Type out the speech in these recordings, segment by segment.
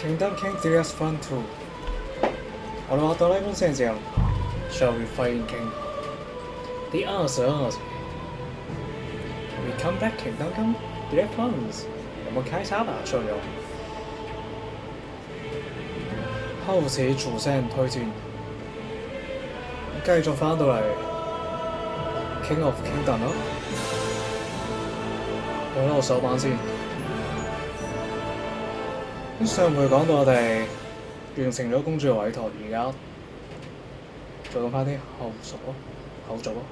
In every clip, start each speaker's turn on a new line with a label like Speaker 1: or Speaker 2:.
Speaker 1: Kingdom King Deliverance II。我哋話到呢本聖經，Shall we fight King？ 第22集。We come back Kingdom King Deliverance。我們開叉吧，隊友。後期主線推進，繼續翻到嚟 King of Kingdom 咯。攞落手板先。上回講到我哋完成咗公主嘅委託，而家做緊翻啲後續咯。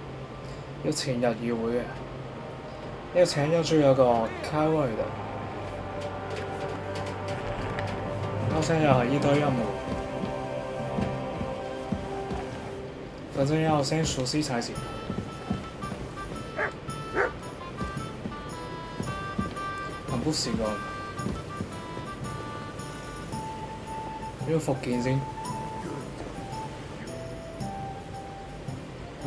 Speaker 1: 要前日議會嘅，要請咗最後一個開會嘅，好像又係一堆任務，反正要先熟悉才行。很不習慣。要復健先。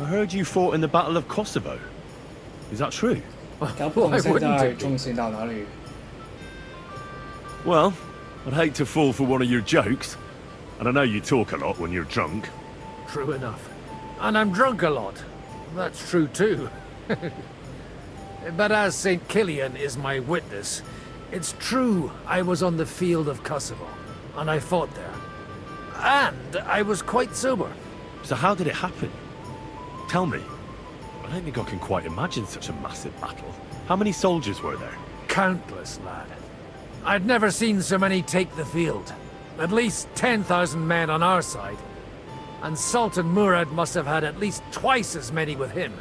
Speaker 2: I heard you fought in the Battle of Kosovo. Is that true?
Speaker 1: 搞不懂現在重心到哪裡
Speaker 2: Well, I'd hate to fall for one of your jokes. And I know you talk a lot when you're drunk.
Speaker 3: True enough. And I'm drunk a lot. That's true too. But as St. Killian is my witness, it's true I was on the field of Kosovo, and I fought there. And I was quite sober.
Speaker 2: So how did it happen? Tell me. I don't think I can quite imagine such a massive battle. How many soldiers were there?
Speaker 3: Countless, lad. I'd never seen so many take the field. At least 10,000 men on our side. And Sultan Murad must have had at least twice as many with him.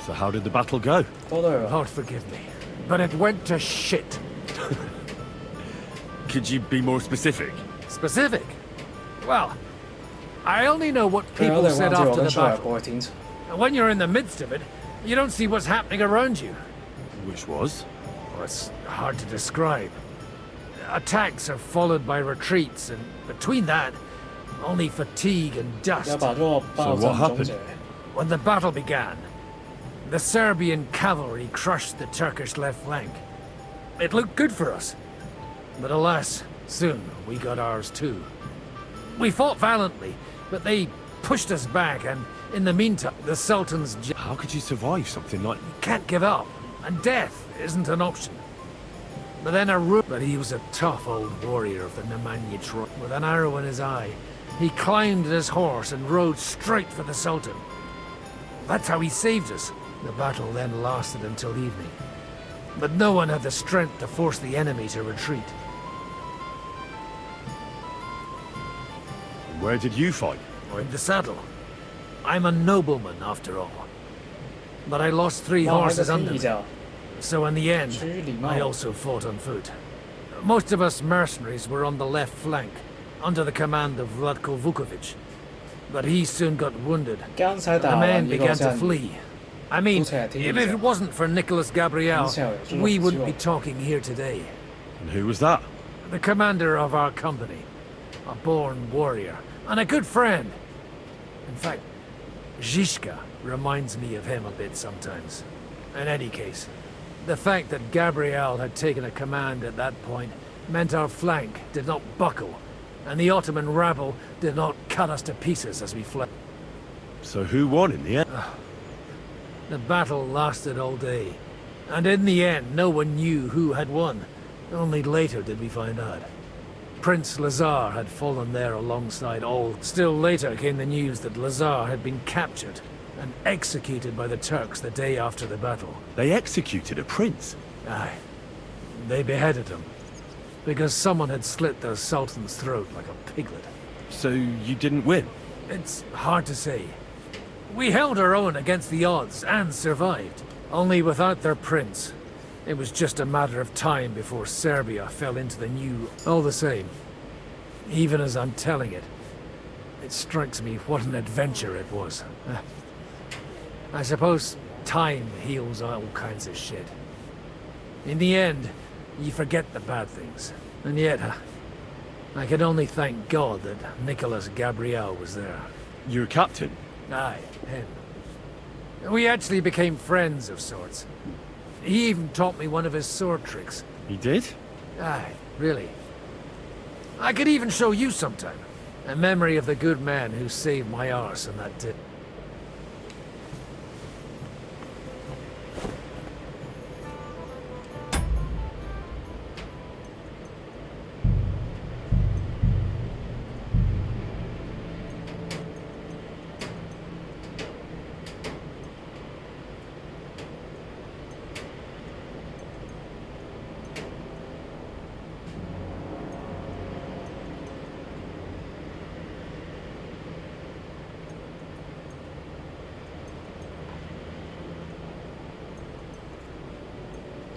Speaker 2: So how did the battle go?
Speaker 3: Lord forgive me, but it went to shit.
Speaker 2: Could you be more specific?
Speaker 3: Specific? Well, I only know what people said after the battle. And when you're in the midst of it, you don't see what's happening around you.
Speaker 2: Which was?
Speaker 3: Well, it's hard to describe. Attacks are followed by retreats, and between that, only fatigue and dust.
Speaker 2: So what happened?
Speaker 3: When the battle began, the Serbian cavalry crushed the Turkish left flank. It looked good for us. But alas, soon we got ours too. We fought valiantly, but they pushed us back, and in the meantime, the Sultan's...
Speaker 2: How could you survive something like...
Speaker 3: You can't give up, and death isn't an option. But then But he was a tough old warrior of the Nemanja tribe. With an arrow in his eye, he climbed his horse and rode straight for the Sultan. That's how he saved us. The battle then lasted until evening. But no one had the strength to force the enemy to retreat.
Speaker 2: Where did you fight?
Speaker 3: In the saddle. I'm a nobleman, after all. But I lost 3 horses under me. So in the end, I also fought on foot. Most of us mercenaries were on the left flank, under the command of Vlatko Vukovic. But he soon got wounded. The men began to flee. I mean, if it wasn't for Nicholas Gabriel, we wouldn't be talking here today.
Speaker 2: And who was that?
Speaker 3: The commander of our company. A born warrior, and a good friend. In fact, Zizka reminds me of him a bit sometimes. In any case, the fact that Gabriel had taken a command at that point meant our flank did not buckle, and the Ottoman rabble did not cut us to pieces as we fled.
Speaker 2: So who won in the end?
Speaker 3: The battle lasted all day, and in the end no one knew who had won. Only later did we find out. Prince Lazar had fallen there alongside all. Still later came the news that Lazar had been captured and executed by the Turks the day after the battle.
Speaker 2: They executed a prince?
Speaker 3: Aye. They beheaded him, because someone had slit the Sultan's throat like a piglet.
Speaker 2: So you didn't win?
Speaker 3: It's hard to say. We held our own against the odds and survived. Only without their prince. It was just a matter of time before Serbia fell into the new... All the same, even as I'm telling it, it strikes me what an adventure it was. I suppose time heals all kinds of shit. In the end, you forget the bad things. And yet, I can only thank God that Nicholas Gabriel was there.
Speaker 2: Your captain?
Speaker 3: Aye, him. We actually became friends of sorts. He even taught me one of his sword tricks.
Speaker 2: He did?
Speaker 3: Aye, really. I could even show you sometime. A memory of the good man who saved my arse on that day.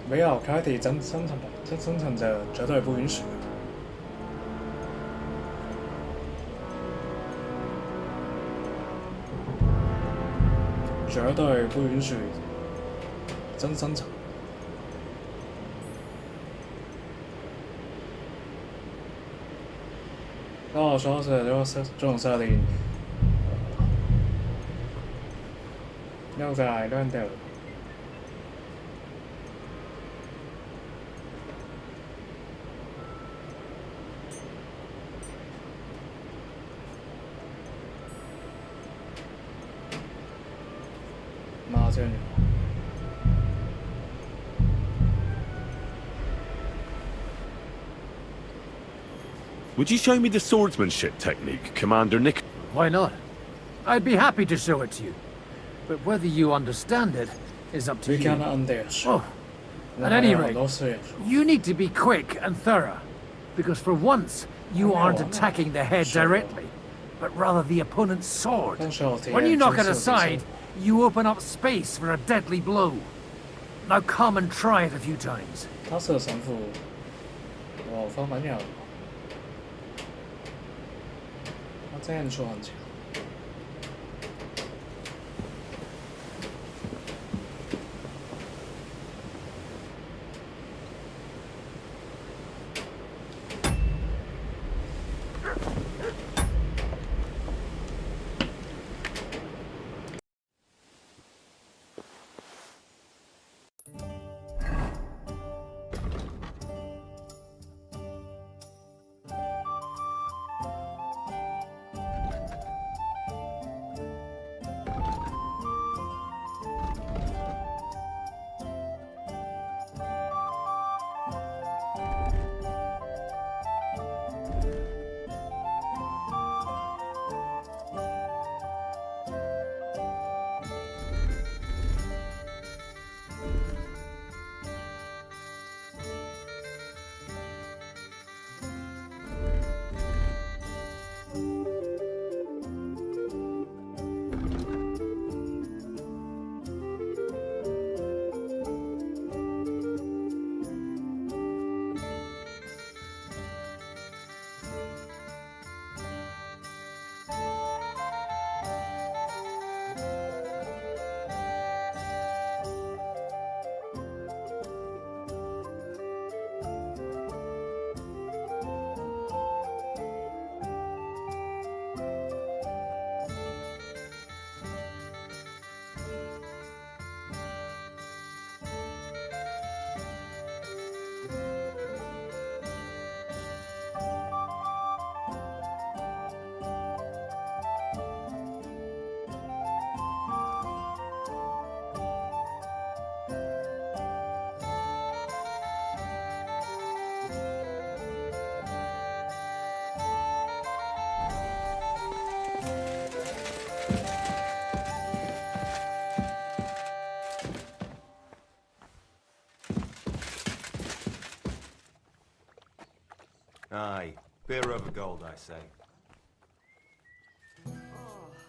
Speaker 1: 没有开体生产者绝对不允许。绝对不允许真生产。然后说是就是这种设定，又在乱掉。妈这牛！
Speaker 2: Would you show me the swordsmanship technique, Commander Nick?
Speaker 3: Why not? I'd be happy to show it to you. But whether you understand it is up to
Speaker 1: We
Speaker 3: you.
Speaker 1: cannot understand.
Speaker 3: Oh, at any rate, you need to be quick and thorough. Because for once, you aren't attacking the head directly, but rather the opponent's sword. When you knock it aside, you open up space for a deadly blow. Now come and try it a few times.
Speaker 1: 他是神父，我方蛮有。他战术很强。
Speaker 4: Aye, beer over gold, I say.
Speaker 5: Oh, my back.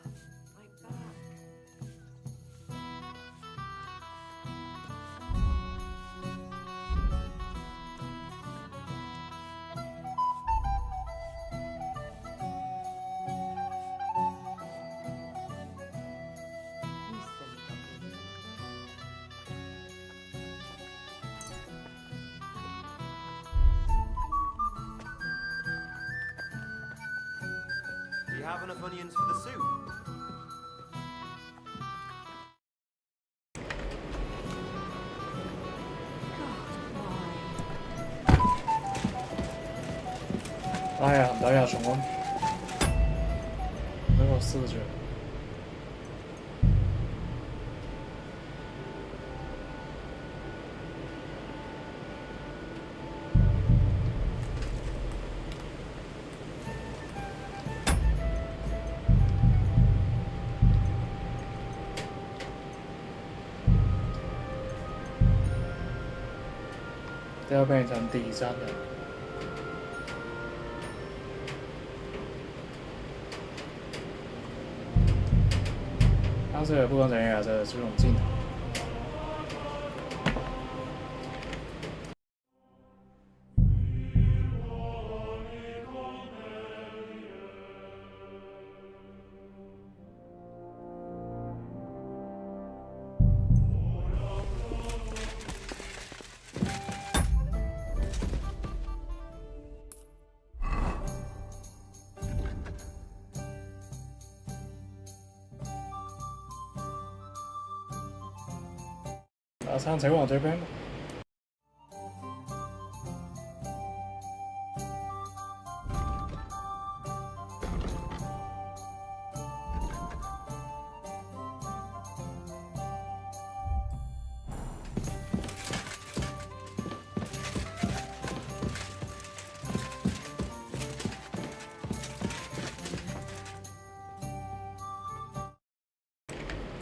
Speaker 5: You silly puppy.
Speaker 4: Do you have enough onions for the soup?
Speaker 1: 哎呀，唔抵啊，重溫俾我燒住。要变成第三人。但是不管怎样，这是种镜头。打三请往这边。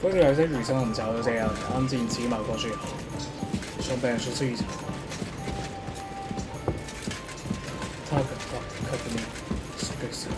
Speaker 1: 或者有些女生很早就这样安静起码过去后，顺便出去一场。他可不能是个事。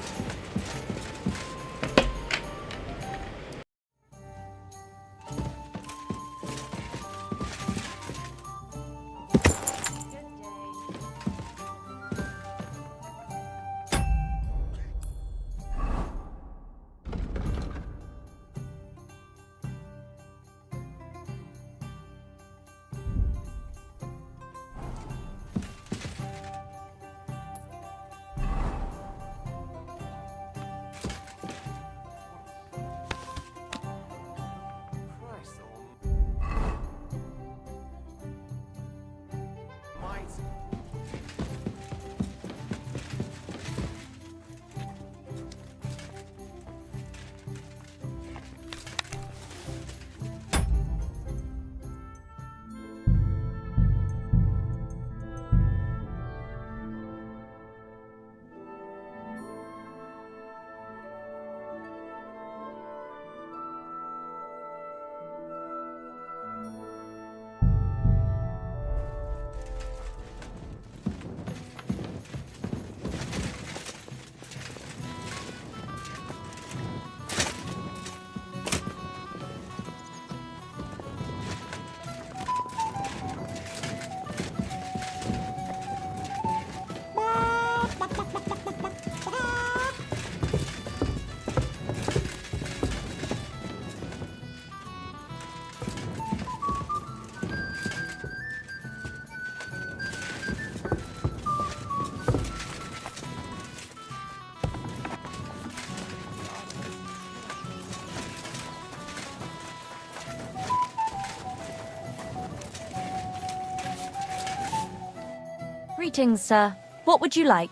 Speaker 6: Greetings, sir. What would you like?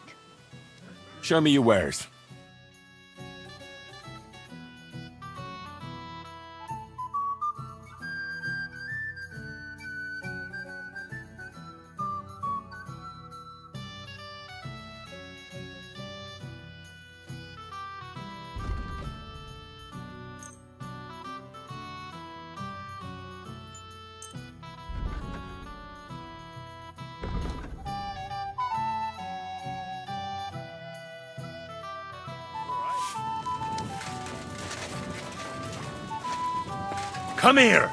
Speaker 2: Show me your wares. Come here!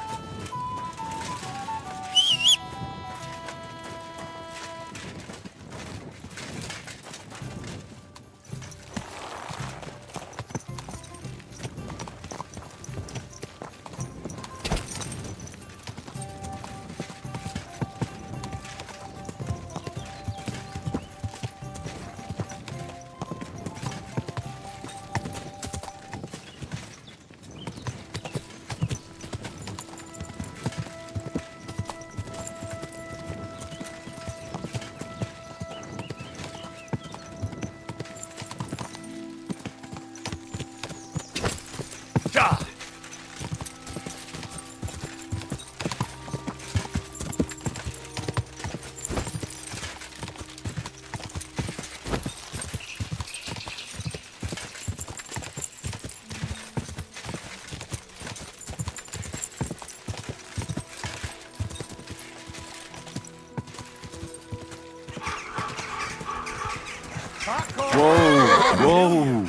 Speaker 2: 炸！Whoa! Whoa!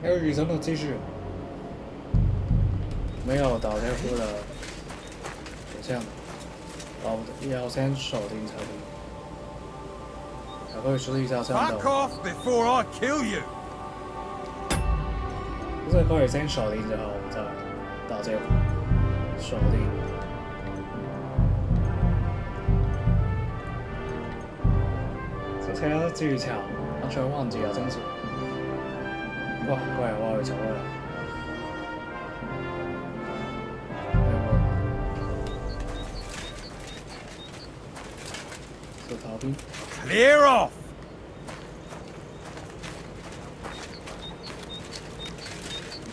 Speaker 1: 还有雨神的继续，没有倒贴夫的这样的，要先锁定才可以，还可以处理一下这样的。
Speaker 2: Back off before I kill you!
Speaker 1: 就是可以先锁定之後就打這個鎖定。之前技巧完全忘記了，真是。哇，過嚟我去走啦。是逃兵。
Speaker 2: Clear off!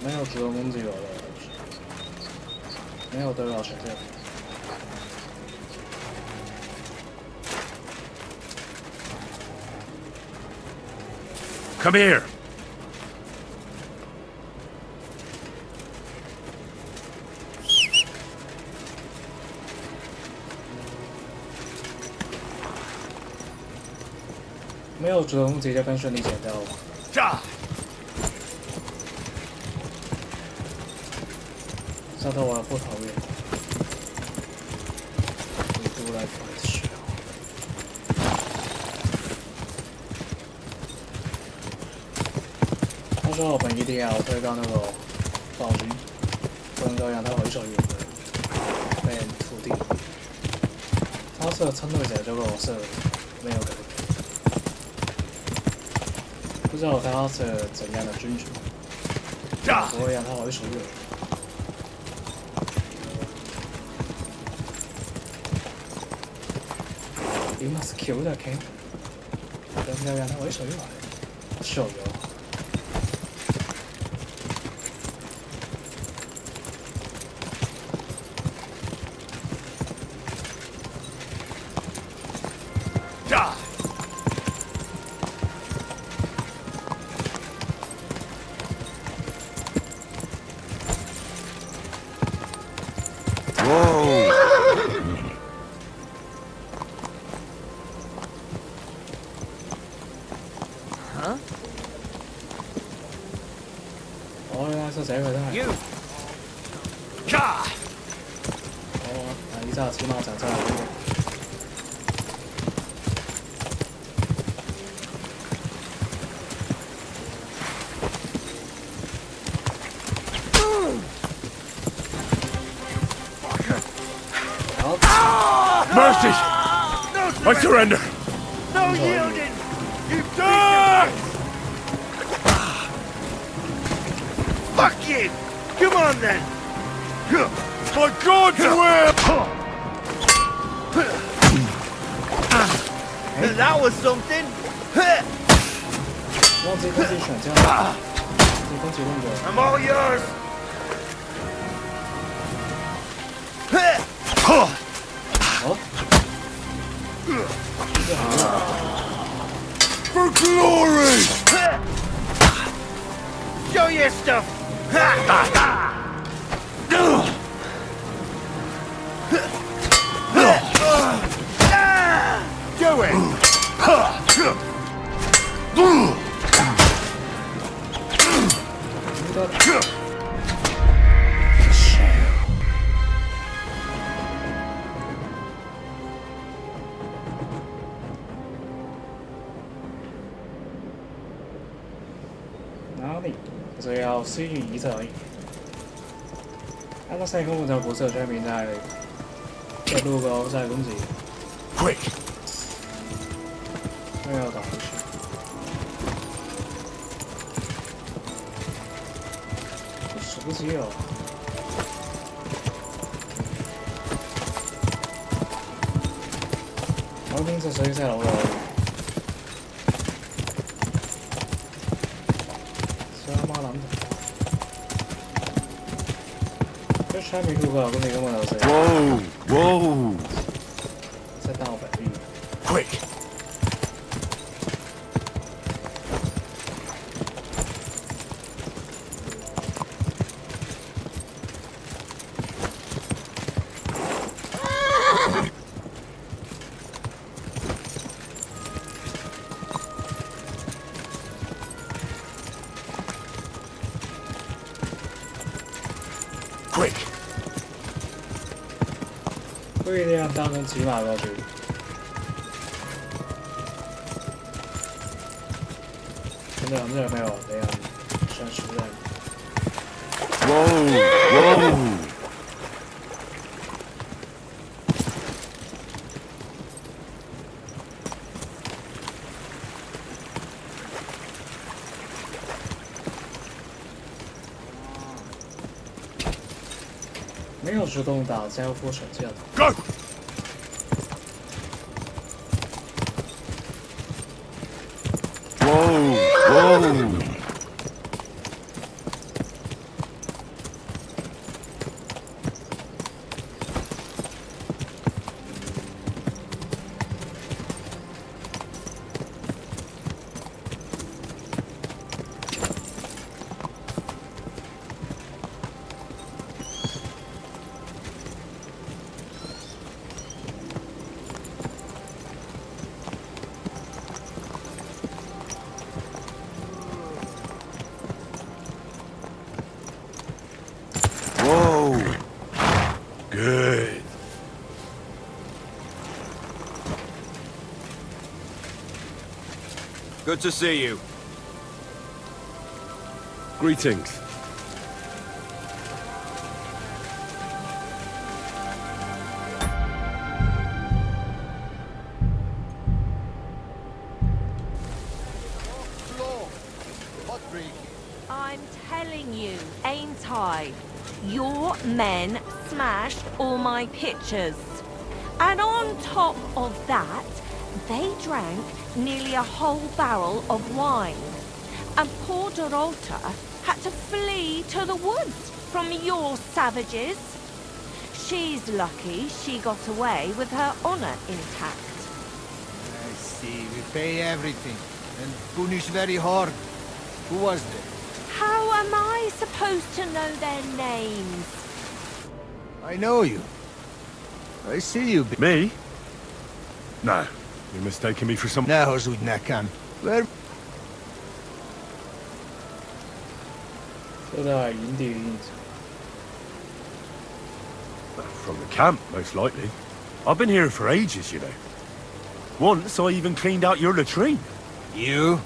Speaker 1: 没有主动攻击我的，没有对到水箭。
Speaker 2: Come here!
Speaker 1: 没有主动攻击就更顺利剪掉了。
Speaker 2: 炸！
Speaker 1: 杀到我不讨厌，你都来反噬。他说我们一定要推到那个暴君，不能够让他为所欲为，被土地。他是针对者，这个我是没有改变。不知道他是怎样的君主，不会让他为所欲为。 You must kill the king。不能让他为所欲为，手游。
Speaker 2: 炸！哇！
Speaker 1: 哦，原來是這個真係。
Speaker 2: 炸！
Speaker 1: 哦，依家起碼就真係呢個。
Speaker 2: I surrender.
Speaker 4: No yielding! You
Speaker 2: Die!
Speaker 4: fuck you! Come on then!
Speaker 2: My God, you will!
Speaker 4: That was something!
Speaker 1: 忘记攻击选项了，自己攻击动作。
Speaker 4: I'm all yours!
Speaker 2: For glory!
Speaker 4: Show your stuff! Do it!
Speaker 1: 哪里？就要施予以色列。啱啱西宮就古色嘅場面就係一路個真係攻擊，
Speaker 2: Quick!
Speaker 1: 都有打出去。好熟悉哦！我邊隻水車佬咯？上馬諗。這場面如果咁你咁我就死。
Speaker 2: Whoa! Whoa!
Speaker 1: 再倒白玉。
Speaker 2: Quick! Quick!
Speaker 1: 不一定要当成骑马过去。真的，这没有这样像实在。
Speaker 2: Whoa! Whoa!
Speaker 1: "没有主动打交互手键。
Speaker 2: Go! Whoa! Whoa! Whoa! Good.
Speaker 4: Good to see you.
Speaker 2: Greetings.
Speaker 6: I'm telling you, ain't I? Your men smashed all my pictures. And on top of that, they drank nearly a whole barrel of wine. And poor Dorota had to flee to the woods from your savages. She's lucky she got away with her honor intact.
Speaker 7: I see. We pay everything and punish very hard. Who was there?
Speaker 6: How am I supposed to know their names?
Speaker 7: I know you. I see you.
Speaker 2: Me? No. You're mistaking me for some...
Speaker 7: Now, Zudnakan. Where?
Speaker 1: 这在营地里。
Speaker 2: From the camp, most likely. I've been here for ages, you know. Once I even cleaned out your latrine.
Speaker 7: You?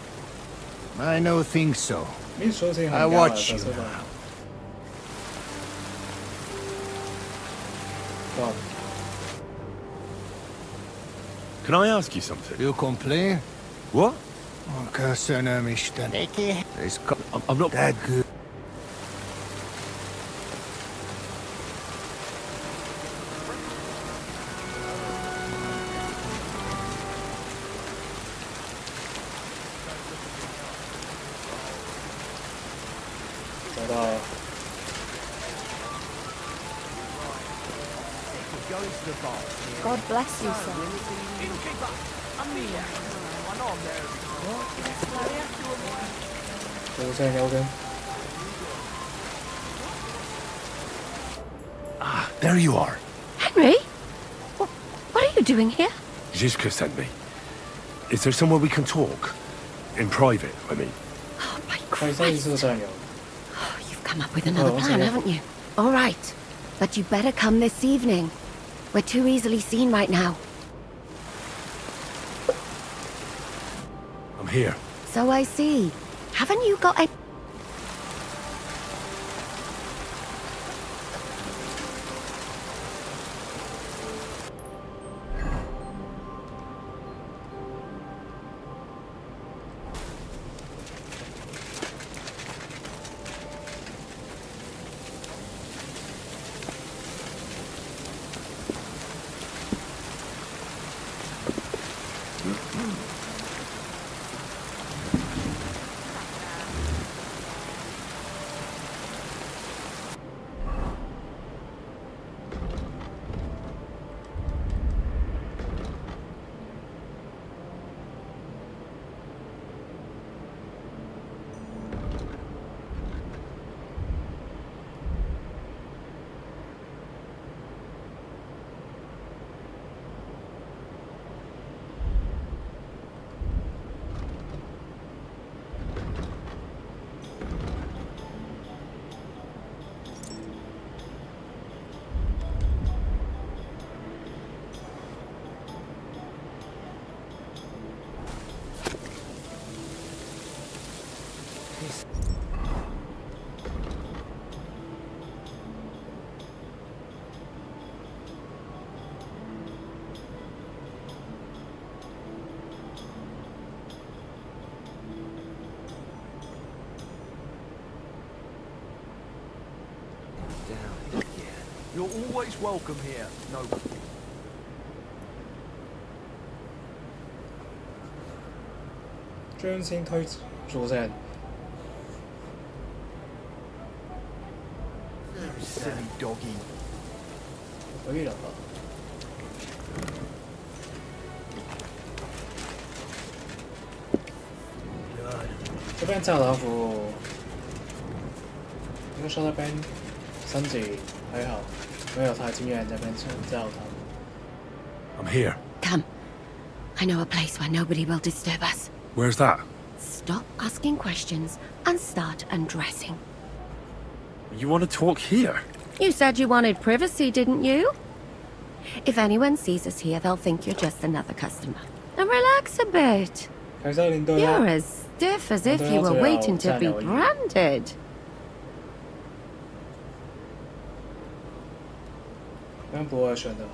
Speaker 7: I no think so.
Speaker 1: 你说起
Speaker 7: I
Speaker 1: 很
Speaker 7: watch
Speaker 1: 的
Speaker 7: you
Speaker 1: 是吧？
Speaker 7: now.
Speaker 1: 哇，
Speaker 2: Well, ，
Speaker 1: Well, ，
Speaker 2: good. Can I ask you something?
Speaker 7: You complain?
Speaker 2: What?
Speaker 7: Kasana mishtan.
Speaker 2: I'm not...
Speaker 7: That good.
Speaker 1: 找到了。
Speaker 8: God bless you, sir.
Speaker 2: Ah, there you are.
Speaker 8: Henry? What are you doing here?
Speaker 2: Zizka sent me. Is there somewhere we can talk? In private, I mean.
Speaker 8: Oh, my
Speaker 1: 快上一
Speaker 8: Christ.
Speaker 1: 次战友，
Speaker 8: Oh, you've come up with another
Speaker 1: Oh,
Speaker 8: plan,
Speaker 1: okay.
Speaker 8: haven't you? All right. But you better come this evening. We're too easily seen right now.
Speaker 2: I'm here.
Speaker 8: So I see. Haven't you got a...
Speaker 4: You're always welcome here, noble.
Speaker 1: 专心推主战，
Speaker 4: Silly doggy.
Speaker 1: 可以了吧？这边教堂服应该说那边升级还好，没有太惊艳这边教堂。
Speaker 2: I'm here.
Speaker 8: Come. I know a place where nobody will disturb us.
Speaker 2: Where's that?
Speaker 8: Stop asking questions and start undressing.
Speaker 2: You want to talk here?
Speaker 8: You said you wanted privacy, didn't you? If anyone sees us here, they'll think you're just another customer. Now relax a bit.
Speaker 1: 凯瑟琳对
Speaker 8: You're
Speaker 1: 他
Speaker 8: as stiff as if you were waiting to be branded.
Speaker 1: 刚不会选的。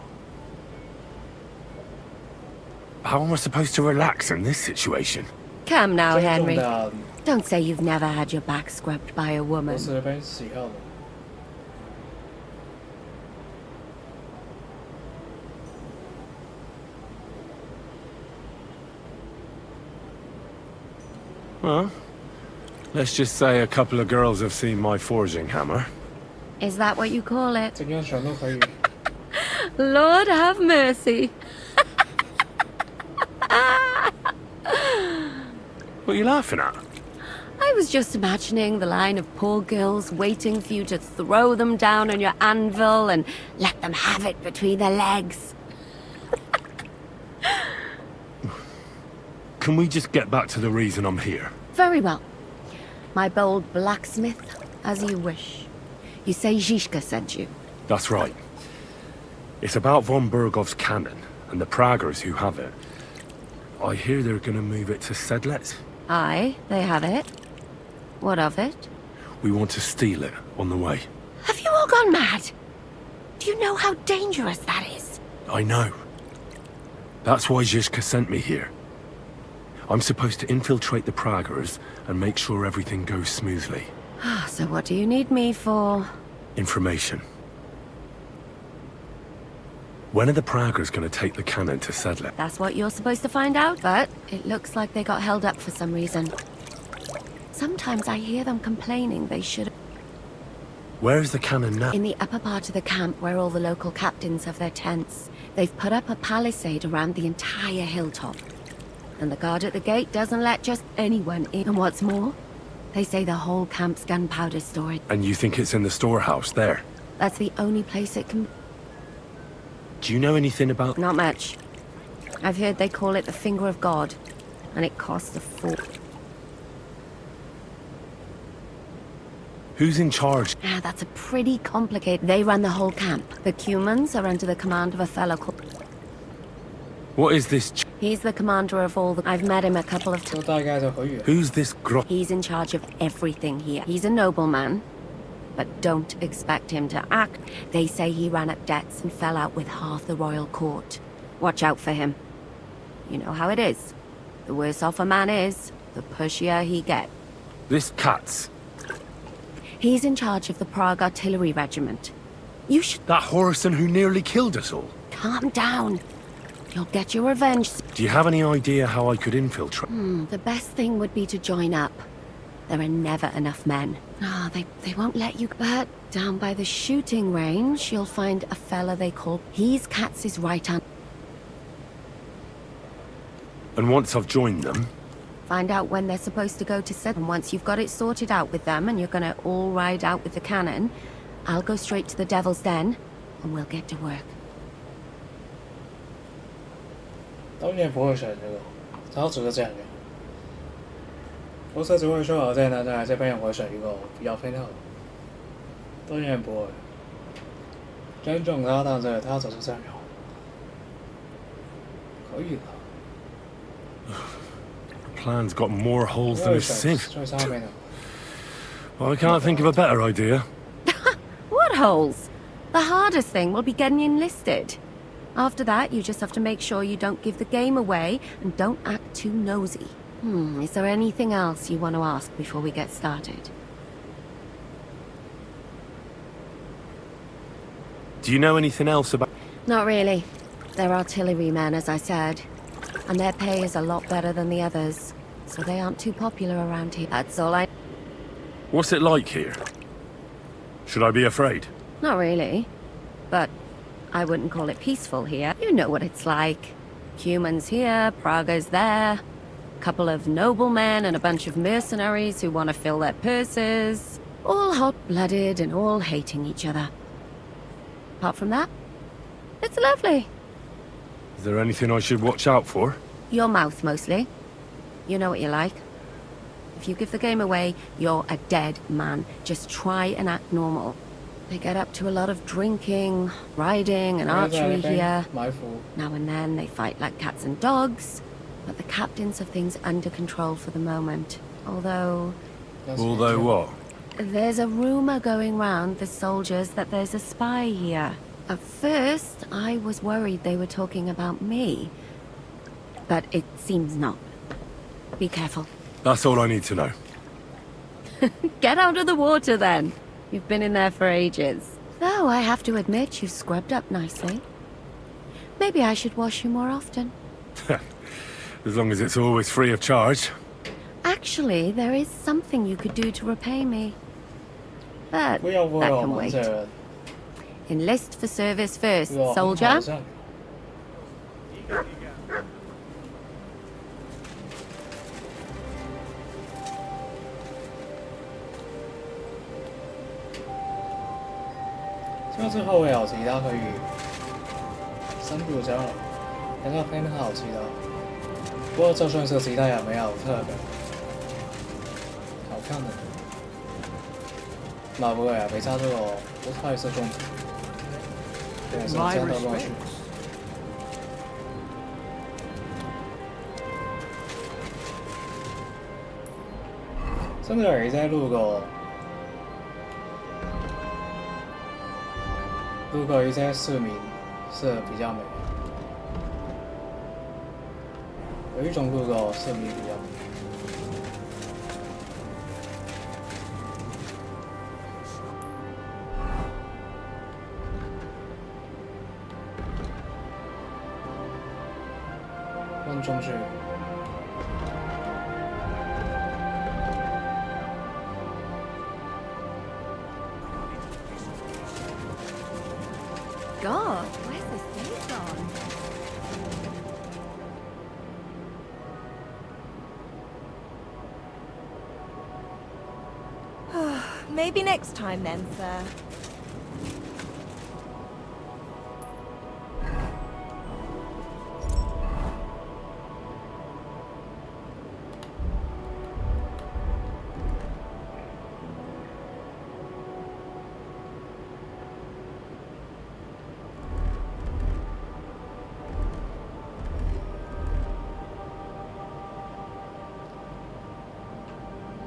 Speaker 2: How am I supposed to relax in this situation?
Speaker 8: Come now,
Speaker 1: 尊重
Speaker 8: Henry.
Speaker 1: 的
Speaker 8: Don't say you've never had your back scrubbed by a
Speaker 1: 都
Speaker 8: woman.
Speaker 1: 是那边喜好的。
Speaker 2: Well, let's just say a couple of girls have seen my forging hammer.
Speaker 8: Is that what you call it?
Speaker 1: 怎样选都可以。
Speaker 8: Lord have mercy.
Speaker 2: What are you laughing at?
Speaker 8: I was just imagining the line of poor girls waiting for you to throw them down on your anvil and let them have it between their legs.
Speaker 2: Can we just get back to the reason I'm here?
Speaker 8: Very well. My bold blacksmith, as you wish. You say Zizka sent you.
Speaker 2: That's right. It's about von Bergov's cannon and the Praggers who have it. I hear they're gonna move it to Sedlec.
Speaker 8: Aye, they have it. What of it?
Speaker 2: We want to steal it on the way.
Speaker 8: Have you all gone mad? Do you know how dangerous that is?
Speaker 2: I know. That's why Zizka sent me here. I'm supposed to infiltrate the Praggers and make sure everything goes smoothly.
Speaker 8: So what do you need me for?
Speaker 2: Information. When are the Praggers going to take the cannon to Sedlet?
Speaker 8: That's what you're supposed to find out, but it looks like they got held up for some reason. Sometimes I hear them complaining they should...
Speaker 2: Where's the cannon now?
Speaker 8: In the upper part of the camp where all the local captains have their tents. They've put up a palisade around the entire hilltop. And the guard at the gate doesn't let just anyone in. And what's more, they say the whole camp's gunpowder storage.
Speaker 2: And you think it's in the storehouse there?
Speaker 8: That's the only place it can...
Speaker 2: Do you know anything about...
Speaker 8: Not much. I've heard they call it the Finger of God, and it costs a fortune.
Speaker 2: Who's in charge?
Speaker 8: That's a pretty complicated... They run the whole camp. The Cumans are under the command of a fellow called...
Speaker 2: What is this...
Speaker 8: He's the commander of all the... I've met him a couple of
Speaker 1: 就
Speaker 8: times.
Speaker 1: 大概就可以了。
Speaker 2: Who's this grot...
Speaker 8: He's in charge of everything here. He's a nobleman, but don't expect him to act. They say he ran up debts and fell out with half the royal court. Watch out for him. You know how it is. The worse off a man is, the pushier he gets.
Speaker 2: This Katz.
Speaker 8: He's in charge of the Prague Artillery Regiment. You should...
Speaker 2: That Horison who nearly killed us all.
Speaker 8: Calm down. You'll get your revenge.
Speaker 2: Do you have any idea how I could infiltrate?
Speaker 8: The best thing would be to join up. There are never enough men. They won't let you... But down by the shooting range, you'll find a fella they call... He's Katz's right hand.
Speaker 2: And once I've joined them...
Speaker 8: Find out when they're supposed to go to set. And once you've got it sorted out with them and you're gonna all ride out with the cannon, I'll go straight to the Devil's Den and we'll get to work.
Speaker 1: 当然不会选这个，他只是这样的。我甚至会说好在那在这边我选一个比较偏好的，当然不会。尊重他，但是他只是这样的，可以的。
Speaker 2: Plan's got more holes than a sieve.
Speaker 1: 最上面的。
Speaker 2: Well, I can't think of a better idea.
Speaker 8: What holes? The hardest thing will be getting enlisted. After that, you just have to make sure you don't give the game away and don't act too nosy. Is there anything else you want to ask before we get started?
Speaker 2: Do you know anything else about...
Speaker 8: Not really. They're artillerymen, as I said. And their pay is a lot better than the others. So they aren't too popular around here. That's all I...
Speaker 2: What's it like here? Should I be afraid?
Speaker 8: Not really. But I wouldn't call it peaceful here. You know what it's like. Humans here, Praga's there. Couple of noblemen and a bunch of mercenaries who want to fill their purses. All hot-blooded and all hating each other. Apart from that, it's lovely.
Speaker 2: Is there anything I should watch out for?
Speaker 8: Your mouth, mostly. You know what you're like. If you give the game away, you're a dead man. Just try and act normal. They get up to a lot of drinking, riding, and archery here.
Speaker 1: 埋伏。
Speaker 8: Now and then they fight like cats and dogs, but the captains have things under control for the moment. Although...
Speaker 2: Although what?
Speaker 8: There's a rumor going round the soldiers that there's a spy here. At first, I was worried they were talking about me. But it seems not. Be careful.
Speaker 2: That's all I need to know.
Speaker 8: Get out of the water then. You've been in there for ages. Though I have to admit you've scrubbed up nicely. Maybe I should wash you more often.
Speaker 2: As long as it's always free of charge.
Speaker 8: Actually, there is something you could do to repay me. But
Speaker 1: 不要为
Speaker 8: that
Speaker 1: 了我
Speaker 8: can
Speaker 1: 们
Speaker 8: wait.
Speaker 1: 这人，
Speaker 8: Enlist for service first,
Speaker 1: 我很好
Speaker 8: soldier.
Speaker 1: 像这之后会有其他可以深度交流，有個偏好其他。不過就算是其他也沒有特別好看的。那不會啊，北差這個不太是重點，對，是真的亂序。甚至而家路過一些市民是比較美。有一种路個是唔一樣。問中書。
Speaker 8: God, where's this day gone?
Speaker 6: Maybe next time then, sir.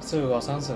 Speaker 1: 這個30。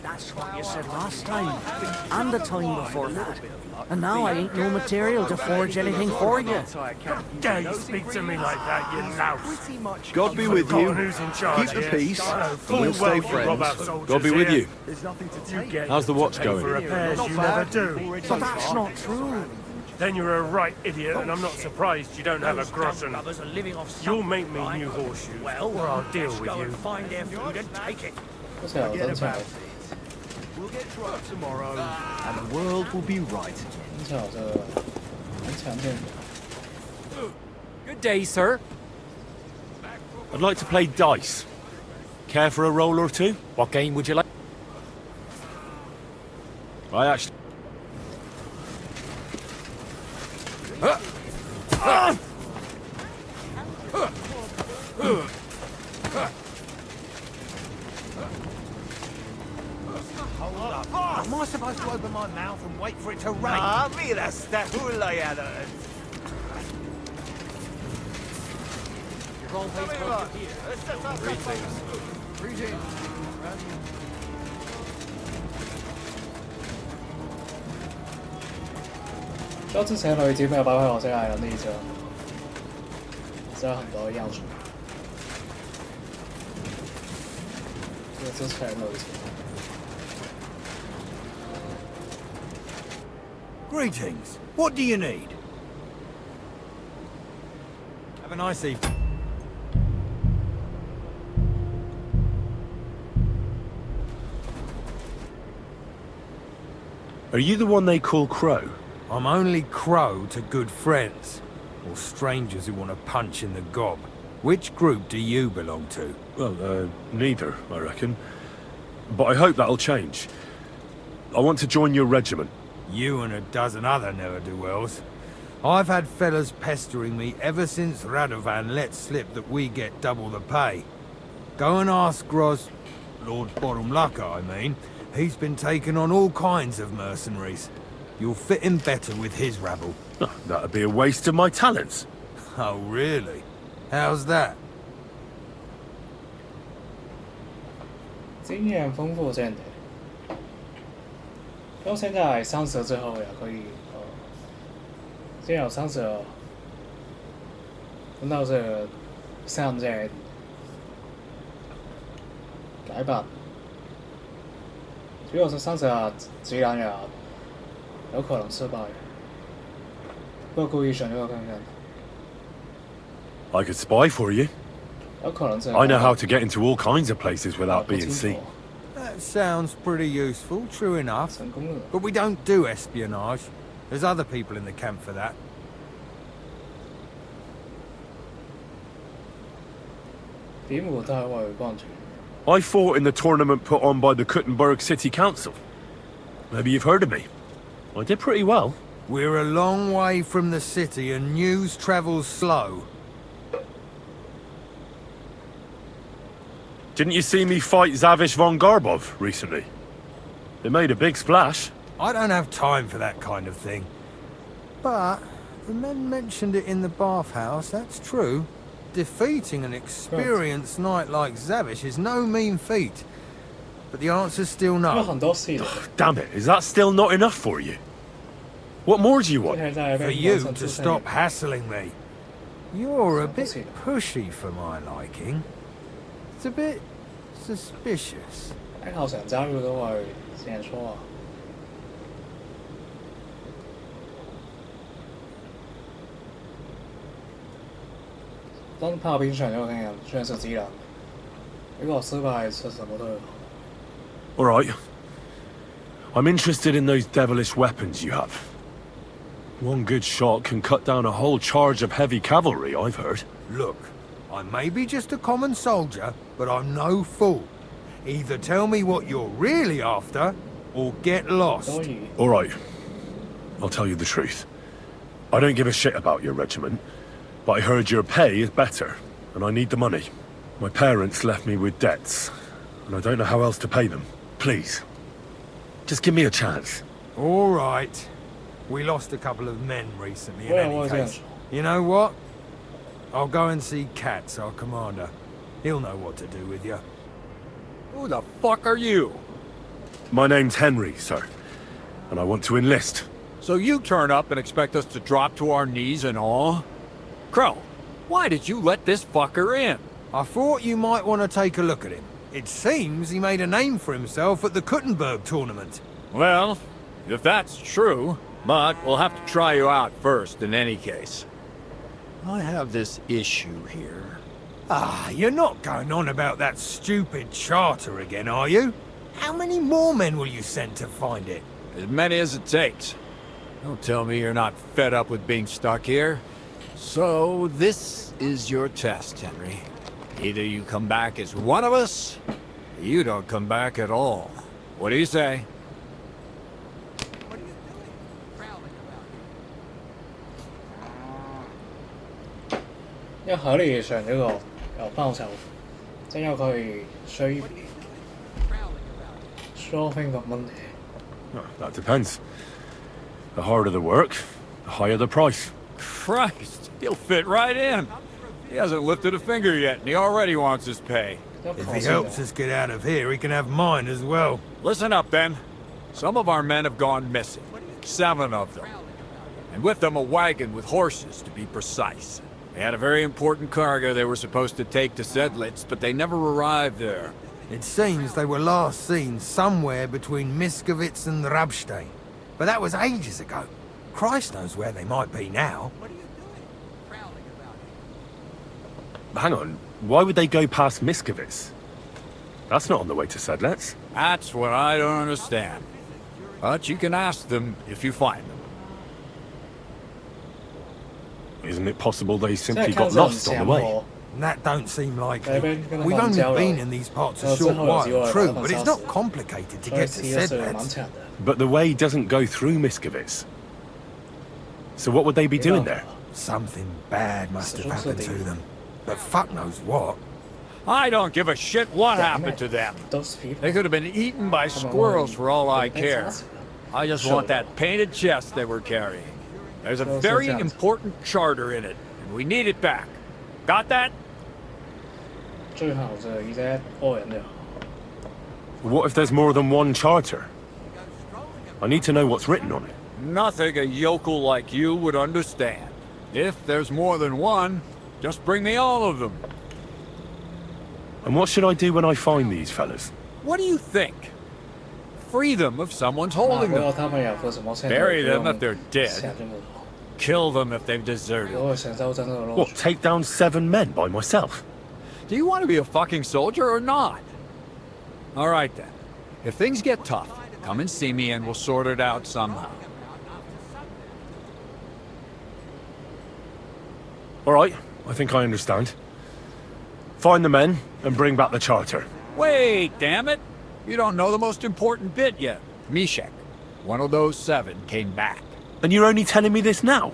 Speaker 9: That's what you said last time, and the time before that. And now I ain't no material to forge anything for you.
Speaker 2: Dare you speak to me like that, you louse?
Speaker 4: God be with you. Keep the peace, and we'll stay friends. God be with you. How's the watch going?
Speaker 2: Repairs you never do.
Speaker 9: But that's not true.
Speaker 2: Then you're a right idiot, and I'm not surprised you don't have a groschen. You'll make me new horseshoes, or I'll deal with you.
Speaker 9: Find their food and take it.
Speaker 1: 不是有真相。
Speaker 4: We'll get drunk tomorrow, and the world will be right.
Speaker 1: 真相这个很常见。
Speaker 3: Good day, sir.
Speaker 2: I'd like to play dice. Care for a roll or two?
Speaker 3: What game would you like?
Speaker 2: I actually...
Speaker 7: Am I supposed to open my mouth and wait for it to rain?
Speaker 4: Mira esta hulayada.
Speaker 7: Greetings.
Speaker 1: 就之前累积没有办法活下来的那一张，只有很多样素。这个之前累积。
Speaker 7: Greetings. What do you need?
Speaker 9: Have a nice evening.
Speaker 2: Are you the one they call Crow?
Speaker 3: I'm only Crow to good friends, or strangers who want to punch in the gob. Which group do you belong to?
Speaker 2: Well, neither, I reckon. But I hope that'll change. I want to join your regiment.
Speaker 3: You and a dozen other ne'er-do-wells. I've had fellas pestering me ever since Radovan let slip that we get double the pay. Go and ask Gros, Lord Borumlaka, I mean. He's been taking on all kinds of mercenaries. You'll fit in better with his rabble.
Speaker 2: Oh, that'd be a waste of my talents.
Speaker 3: Oh, really? How's that?
Speaker 1: 经验丰富真的。因为现在30之後也可以先由30分到這個3隻改版，主要是30自然也有可能失敗，不過故意選咗個看看。
Speaker 2: I could spy for you.
Speaker 1: 有可能這
Speaker 2: I know how to get into all kinds of places without being
Speaker 1: 不清楚
Speaker 2: seen.
Speaker 3: That sounds pretty useful, true enough.
Speaker 1: 成功了。
Speaker 3: But we don't do espionage. There's other people in the camp for that.
Speaker 1: 點會太為關注？
Speaker 2: I fought in the tournament put on by the Kuttenberg City Council. Maybe you've heard of me. I did pretty well.
Speaker 7: We're a long way from the city and news travels slow.
Speaker 2: Didn't you see me fight Zavish von Garbov recently? It made a big splash.
Speaker 7: I don't have time for that kind of thing. But the men mentioned it in the bathhouse, that's true. Defeating an experienced knight like Zavish is no mean feat. But the answer's still
Speaker 1: 有
Speaker 7: no.
Speaker 1: 很多戏的，
Speaker 2: Damn it, is that still not enough for you? What more do you
Speaker 1: 之
Speaker 2: want?
Speaker 1: 前在
Speaker 7: For
Speaker 1: 被
Speaker 7: you
Speaker 1: 龙城
Speaker 7: to
Speaker 1: 出现
Speaker 7: stop hassling me. You're a bit
Speaker 1: Pussy.
Speaker 7: pushy for my liking. It's a bit suspicious.
Speaker 1: 喺後場揸佢都係成日錯啊！當炮兵選咗個人，雖然是敵人，如果失敗是什麼都有。
Speaker 2: Alright. I'm interested in those devilish weapons you have. One good shot can cut down a whole charge of heavy cavalry, I've heard.
Speaker 7: Look, I may be just a common soldier, but I'm no fool. Either tell me what you're really after, or get
Speaker 1: 所
Speaker 7: lost.
Speaker 1: 以
Speaker 2: Alright. I'll tell you the truth. I don't give a shit about your regiment, but I heard your pay is better, and I need the money. My parents left me with debts, and I don't know how else to pay them. Please. Just give me a chance.
Speaker 7: All right. We lost a couple of men recently in
Speaker 1: Where
Speaker 7: any
Speaker 1: was
Speaker 7: case.
Speaker 1: it?
Speaker 7: You know what? I'll go and see Katz, our commander. He'll know what to do with you.
Speaker 4: Who the fuck are you?
Speaker 2: My name's Henry, sir, and I want to enlist.
Speaker 4: So you turn up and expect us to drop to our knees in awe? Crow, why did you let this fucker in?
Speaker 7: I thought you might want to take a look at him. It seems he made a name for himself at the Kuttenberg tournament.
Speaker 4: Well, if that's true, but we'll have to try you out first in any case. I have this issue here.
Speaker 7: Ah, you're not going on about that stupid charter again, are you? How many more men will you send to find it?
Speaker 4: As many as it takes. Don't tell me you're not fed up with being stuck here. So, this is your test, Henry. Either you come back as one of us, or you don't come back at all. What do you say?
Speaker 1: 因為喺你上呢個由爆手，即係因為佢需 solving 個問題。
Speaker 2: Well, that depends. The harder the work, the higher the price.
Speaker 4: Christ, he'll fit right in. He hasn't lifted a finger yet, and he already wants his pay.
Speaker 7: If he helps us get out of here, he can have mine as well.
Speaker 4: Listen up, then. Some of our men have gone missing. 7 of them. And with them a wagon with horses, to be precise. They had a very important cargo they were supposed to take to Sedlitz, but they never arrived there.
Speaker 7: It seems they were last seen somewhere between Miskovitz and Rabstein. But that was ages ago. Christ knows where they might be now.
Speaker 2: Hang on, why would they go past Miskovitz? That's not on the way to Sedlitz.
Speaker 4: That's what I don't understand. But you can ask them if you find them.
Speaker 2: Isn't it possible they
Speaker 1: 即係
Speaker 2: simply
Speaker 1: 靠
Speaker 2: got
Speaker 1: 陣
Speaker 2: lost on
Speaker 1: 成
Speaker 2: the way?
Speaker 1: 河。
Speaker 7: That don't seem likely.
Speaker 1: Maybe gonna
Speaker 7: We've
Speaker 1: find
Speaker 7: only
Speaker 1: Jello.
Speaker 7: been in these parts a
Speaker 1: Oh,
Speaker 7: short
Speaker 1: so
Speaker 7: while,
Speaker 1: it's
Speaker 7: true,
Speaker 1: your
Speaker 7: but it's not complicated to
Speaker 1: 所以
Speaker 7: get to
Speaker 1: 試一試蠻
Speaker 7: Sedlitz.
Speaker 1: 長嘅。
Speaker 2: But the way doesn't go through Miskovitz. So what would they be doing there?
Speaker 7: Something bad must have happened to them. But fuck knows what.
Speaker 4: I don't give a shit what happened to them.
Speaker 1: Those people.
Speaker 4: They could have been eaten by squirrels for all I care. I just want that painted chest they were carrying. There's a very important charter in it, and we need it back. Got that?
Speaker 1: 最後就而且多人嘅。
Speaker 2: What if there's more than one charter? I need to know what's written on it.
Speaker 4: Nothing a yokel like you would understand. If there's more than one, just bring me all of them.
Speaker 2: And what should I do when I find these fellas?
Speaker 4: What do you think? Free them if someone's holding
Speaker 1: 如果
Speaker 4: them.
Speaker 1: 他們有個什麼
Speaker 4: Bury them if they're dead.
Speaker 1: 成咗冇。
Speaker 4: Kill them if they've deserted.
Speaker 1: 如果係成州真嗰度
Speaker 2: What, take down 7 men by myself?
Speaker 4: Do you want to be a fucking soldier or not? All right then. If things get tough, come and see me and we'll sort it out somehow.
Speaker 2: Alright, I think I understand. Find the men and bring back the charter.
Speaker 4: Wait, damn it! You don't know the most important bit yet. Mishek, one of those 7, came back.
Speaker 2: And you're only telling me this now?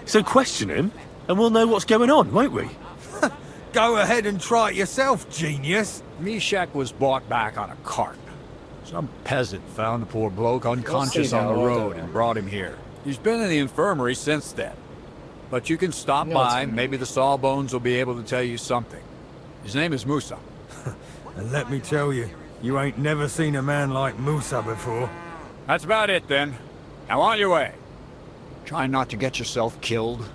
Speaker 2: So question him, and we'll know what's going on, won't we?
Speaker 7: Go ahead and try it yourself, genius.
Speaker 4: Mishek was brought back on a cart. Some peasant found the poor bloke unconscious on the road and brought him here. He's been in the infirmary since then. But you can stop by, maybe the Sawbones will be able to tell you something. His name is Musa.
Speaker 7: And let me tell you, you ain't never seen a man like Musa before.
Speaker 4: That's about it then. Now on your way. Try not to get yourself killed.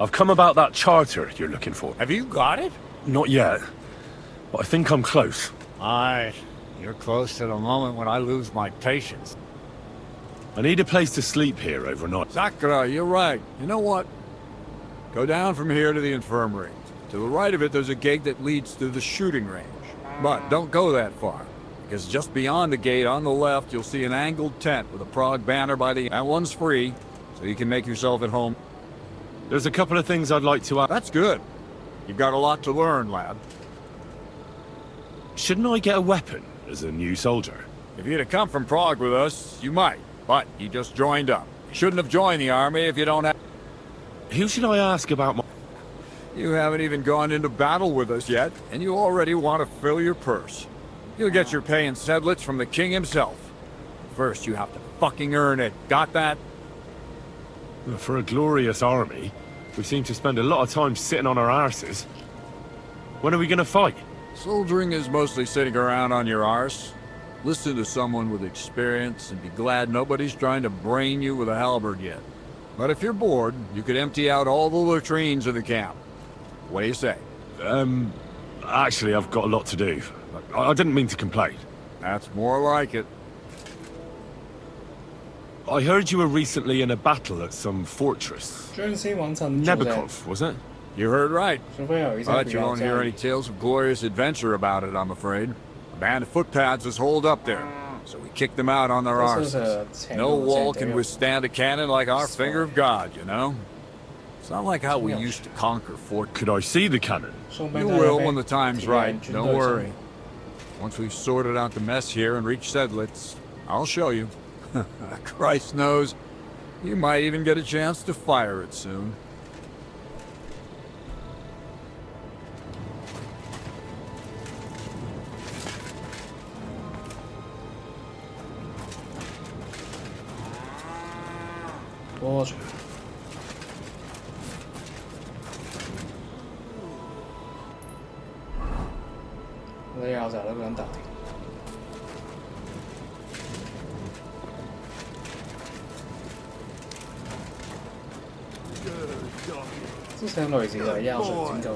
Speaker 2: I've come about that charter you're looking for.
Speaker 4: Have you got it?
Speaker 2: Not yet, but I think I'm close.
Speaker 4: Aye. You're close to the moment when I lose my patience.
Speaker 2: I need a place to sleep here overnight.
Speaker 4: Sakura, you're right. You know what? Go down from here to the infirmary. To the right of it, there's a gate that leads to the shooting range. But don't go that far, because just beyond the gate on the left, you'll see an angled tent with a Prague banner by the... That one's free, so you can make yourself at home.
Speaker 2: There's a couple of things I'd like to ask.
Speaker 4: That's good. You've got a lot to learn, lad.
Speaker 2: Shouldn't I get a weapon as a new soldier?
Speaker 4: If you'd have come from Prague with us, you might. But you just joined up. You shouldn't have joined the army if you don't have...
Speaker 2: Who should I ask about my...
Speaker 4: You haven't even gone into battle with us yet, and you already want to fill your purse. You'll get your pay in sedlets from the king himself. First, you have to fucking earn it. Got that?
Speaker 2: For a glorious army, we seem to spend a lot of time sitting on our arses. When are we gonna fight?
Speaker 4: Soldiering is mostly sitting around on your arse. Listen to someone with experience and be glad nobody's trying to brain you with a halberd yet. But if you're bored, you could empty out all the latrines of the camp. What do you say?
Speaker 2: Actually, I've got a lot to do. I didn't mean to complain.
Speaker 4: That's more like it.
Speaker 2: I heard you were recently in a battle at some fortress. Nebukov, was it?
Speaker 4: You heard right. But you won't hear any tales of glorious adventure about it, I'm afraid. A band of footpads was holed up there, so we kicked them out on their arses. No wall can withstand a cannon like our finger of God, you know? It's not like how we used to conquer forts.
Speaker 2: Could I see the cannon?
Speaker 4: You will when the time's right, don't worry. Once we've sorted out the mess here and reached Sedlitz, I'll show you. Christ knows, you might even get a chance to fire it soon.
Speaker 1: Boże. No ja zaraz wygląda. 之前類似就係藥水拯救。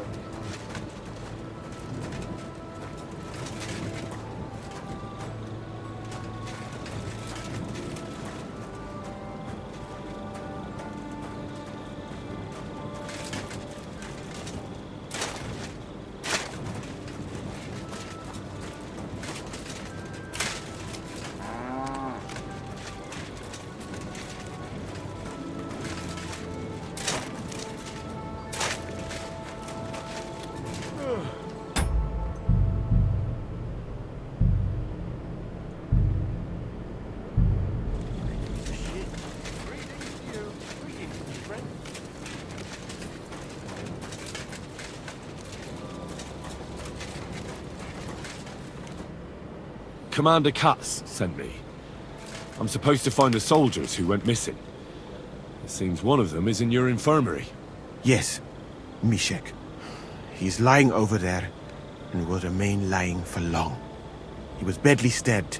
Speaker 2: Commander Katz sent me. I'm supposed to find the soldiers who went missing. It seems one of them is in your infirmary.
Speaker 10: Yes, Mishek. He's lying over there, and will remain lying for long. He was badly stabbed.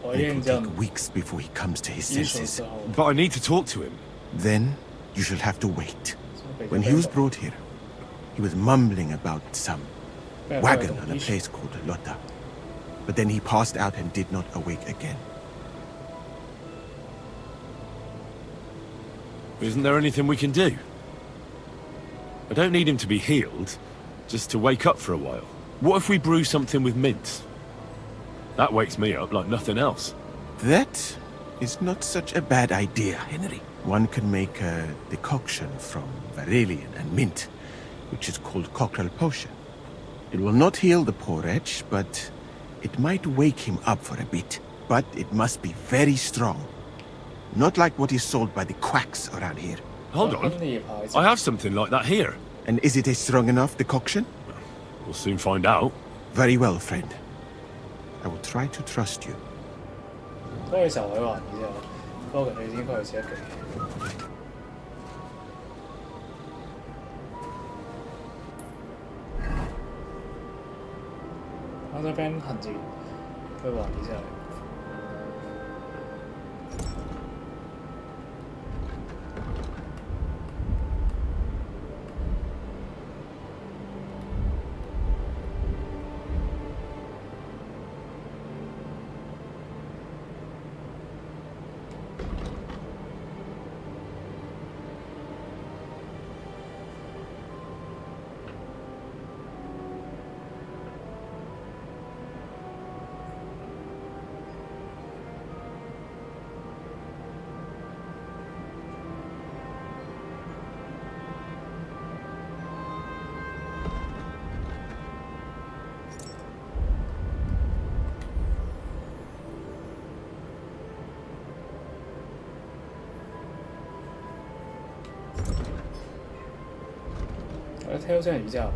Speaker 10: It will take weeks before he comes to his senses.
Speaker 2: But I need to talk to him.
Speaker 10: Then, you shall have to wait. When he was brought here, he was mumbling about some wagon on a place called Lota. But then he passed out and did not awake again.
Speaker 2: Isn't there anything we can do? I don't need him to be healed, just to wake up for a while. What if we brew something with mint? That wakes me up like nothing else.
Speaker 10: That is not such a bad idea, Henry. One can make a decoction from Varelian and mint, which is called cockerel potion. It will not heal the poor wretch, but it might wake him up for a bit. But it must be very strong. Not like what is sold by the quacks around here.
Speaker 2: Hold on. I have something like that here.
Speaker 10: And is it a strong enough decoction?
Speaker 2: We'll soon find out.
Speaker 10: Very well, friend. I will try to trust you.
Speaker 1: 嗰個時候佢話然之後，不過佢應該係寫一句。我隻 friend 行住，佢話然之後。我聽到聲然之後，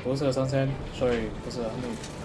Speaker 1: 不是上升，所以不是很厉害。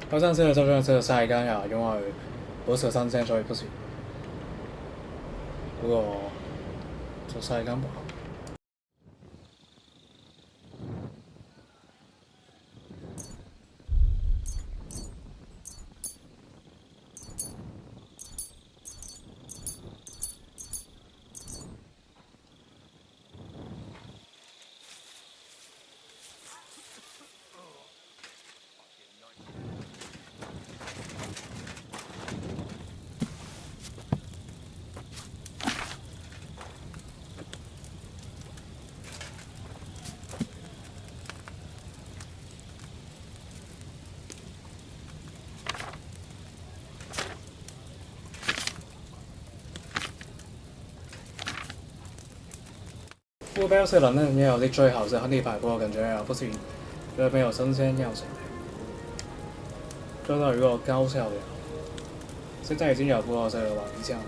Speaker 1: 好像这个照片这个晒干呀，因为不是上线，所以不行。不过就晒干吧。目标是能让药力最好是亨利牌，不过感觉不行，因为没有新鲜药材，做到一个高效的。现在已经有不过这个玩家了。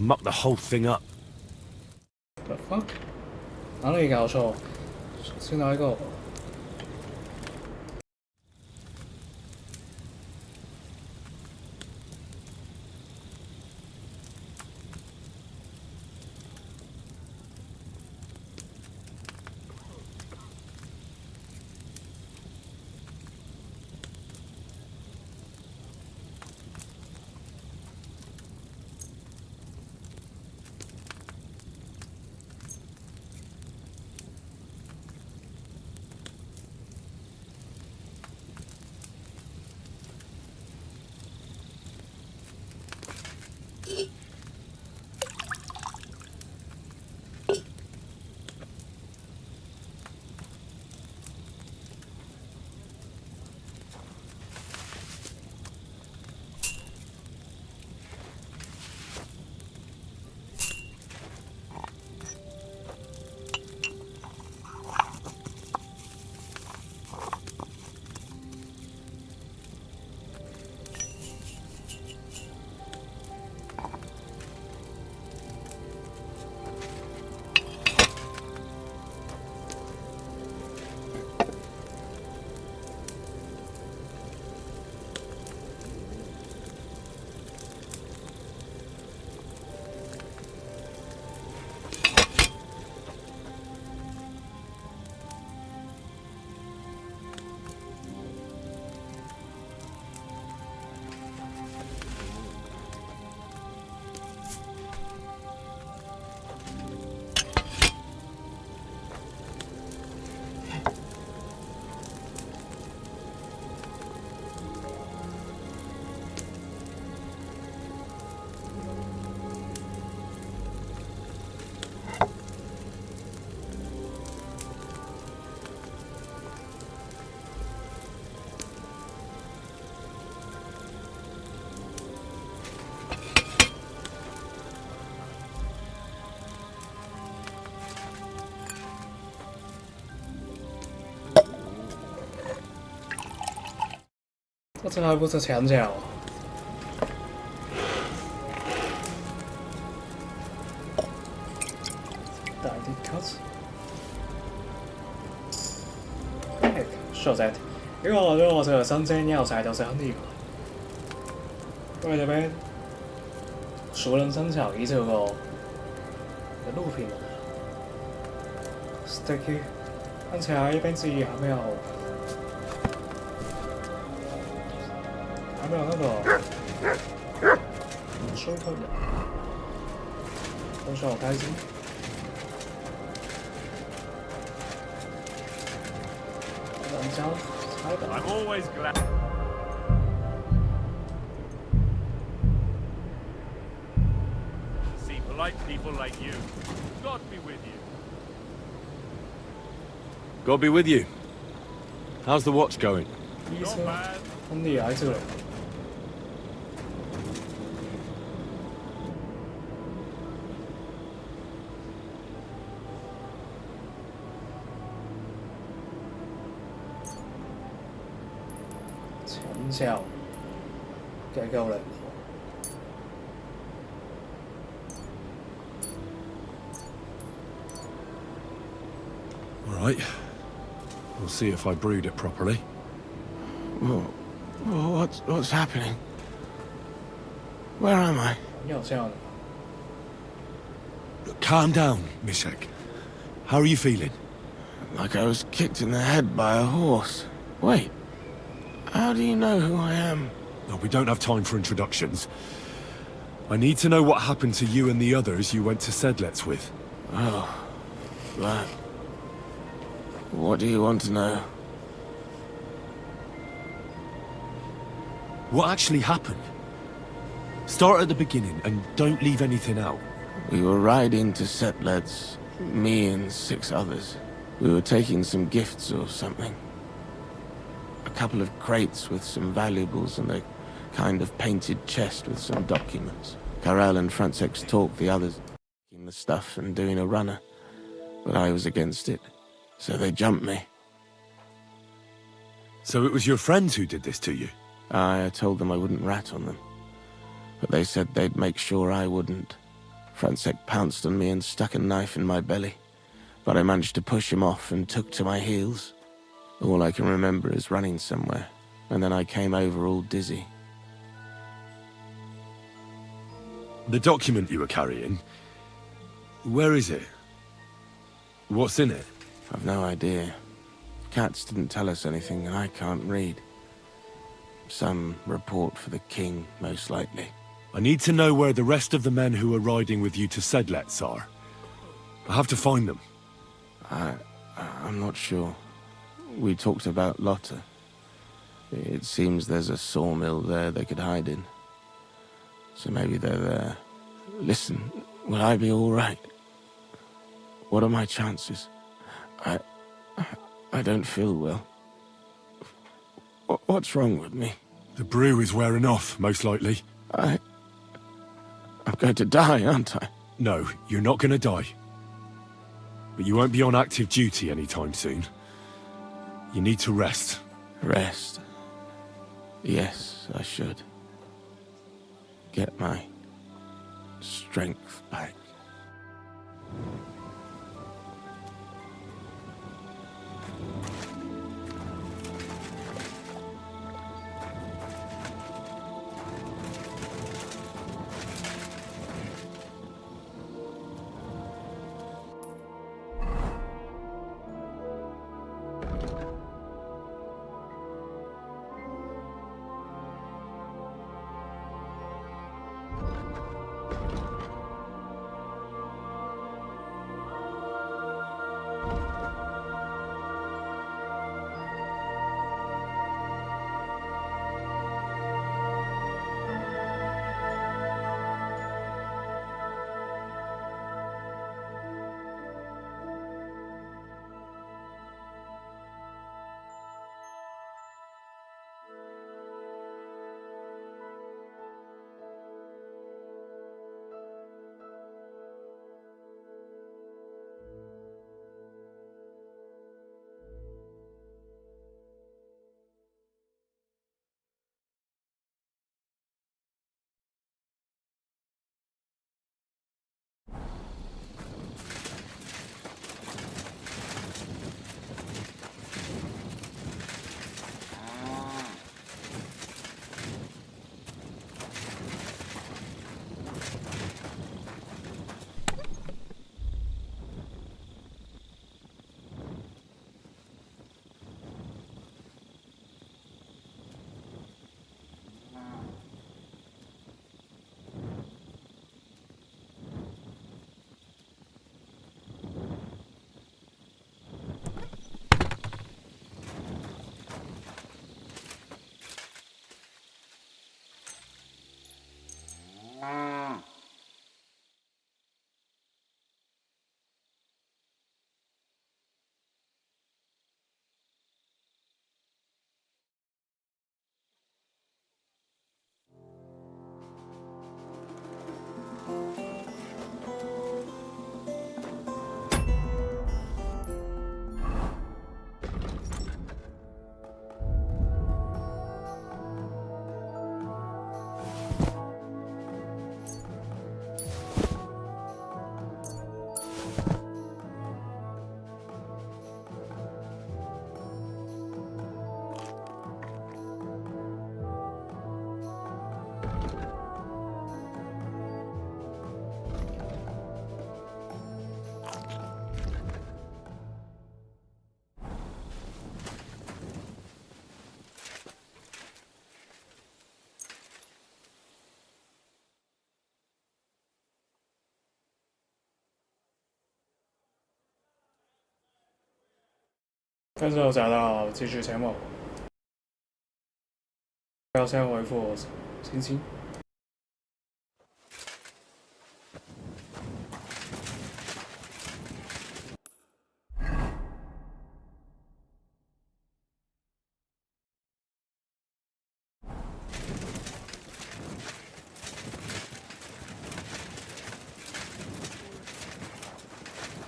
Speaker 2: mucked the whole thing up.
Speaker 1: The fuck？ 哪里搞错？先来一个。这还不是墙角。大力 cut。说在，因为我觉得我这个生煎药材都是很厉害。因为这边熟能生巧，以这个路品啊 ，sticky， 看起来一边自己还没有那个收透的，都是好开心。人家猜的。I'm always glad.
Speaker 2: See polite people like you. God be with you. God be with you. How's the watch going?
Speaker 1: 医生很厉害，这个人。成效嘅夠良好。
Speaker 2: All right. We'll see if I brewed it properly.
Speaker 10: What's happening? Where am I?
Speaker 1: 你好像
Speaker 2: Calm down, Mishek. How are you feeling?
Speaker 10: Like I was kicked in the head by a horse. Wait. How do you know who I am?
Speaker 2: No, we don't have time for introductions. I need to know what happened to you and the others you went to Sedlets with.
Speaker 10: Oh, that. What do you want to know?
Speaker 2: What actually happened? Start at the beginning and don't leave anything out.
Speaker 10: We were riding to Sedlets, me and 6 others. We were taking some gifts or something. A couple of crates with some valuables and a kind of painted chest with some documents. Karel and Francex talked the others taking the stuff and doing a runner, but I was against it, so they jumped me.
Speaker 2: So it was your friends who did this to you?
Speaker 10: I told them I wouldn't rat on them, but they said they'd make sure I wouldn't. Franzek pounced on me and stuck a knife in my belly, but I managed to push him off and took to my heels. All I can remember is running somewhere, and then I came over all dizzy.
Speaker 2: The document you were carrying, where is it? What's in it?
Speaker 10: I've no idea. Cats didn't tell us anything, and I can't read. Some report for the king, most likely.
Speaker 2: I need to know where the rest of the men who are riding with you to Sedlets are. I have to find them.
Speaker 10: I'm not sure. We talked about Lotta. It seems there's a sawmill there they could hide in. So maybe they're there. Listen, will I be all right? What are my chances? I don't feel well. What's wrong with me?
Speaker 2: The brew is wearing off, most likely.
Speaker 10: I'm going to die, aren't I?
Speaker 2: No, you're not going to die. But you won't be on active duty anytime soon. You need to rest.
Speaker 10: Rest? Yes, I should. Get my strength back.
Speaker 1: 跟着我找到继续前往，要先回复星星。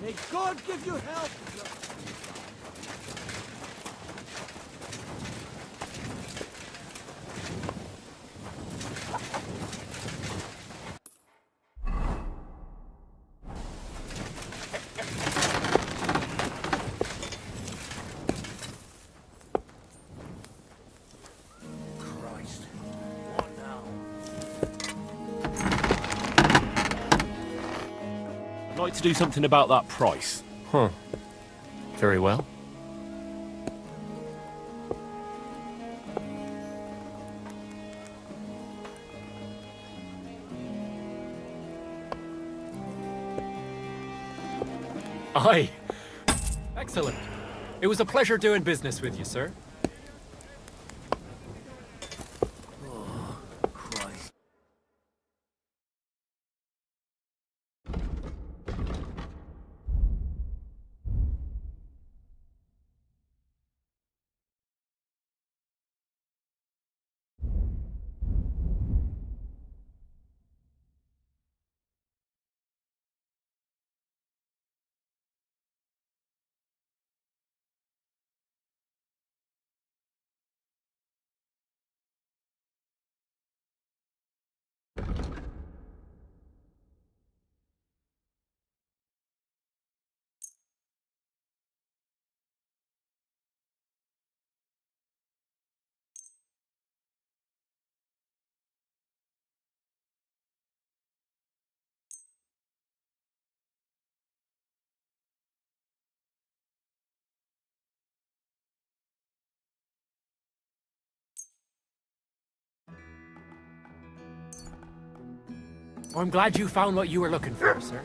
Speaker 7: May God give you help!
Speaker 2: like to do something about that price.
Speaker 11: Huh. Very well. Aye. Excellent. It was a pleasure doing business with you, sir. I'm glad you found what you were looking for, sir.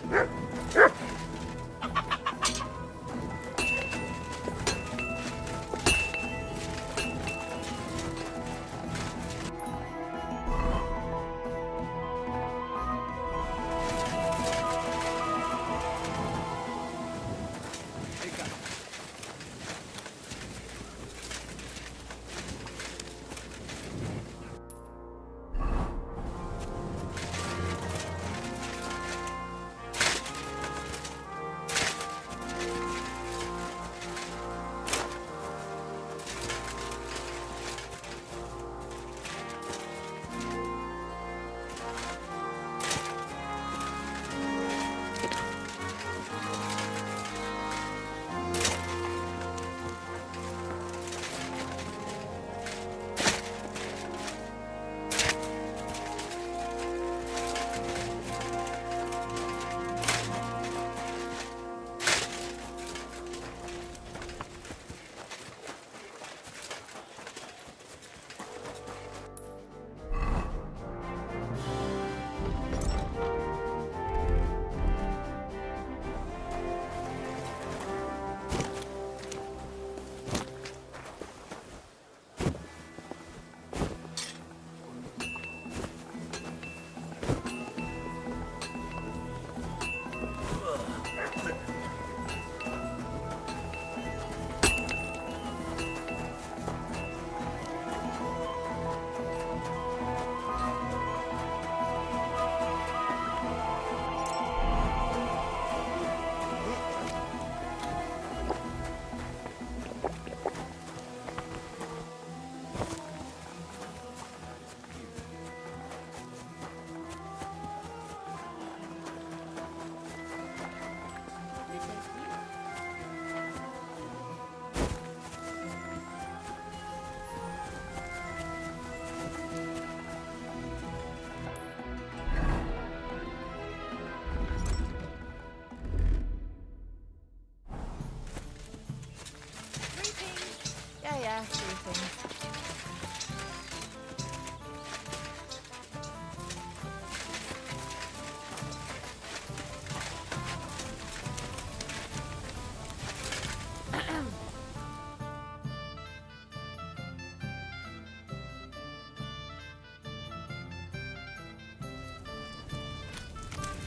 Speaker 6: Yeah, greetings.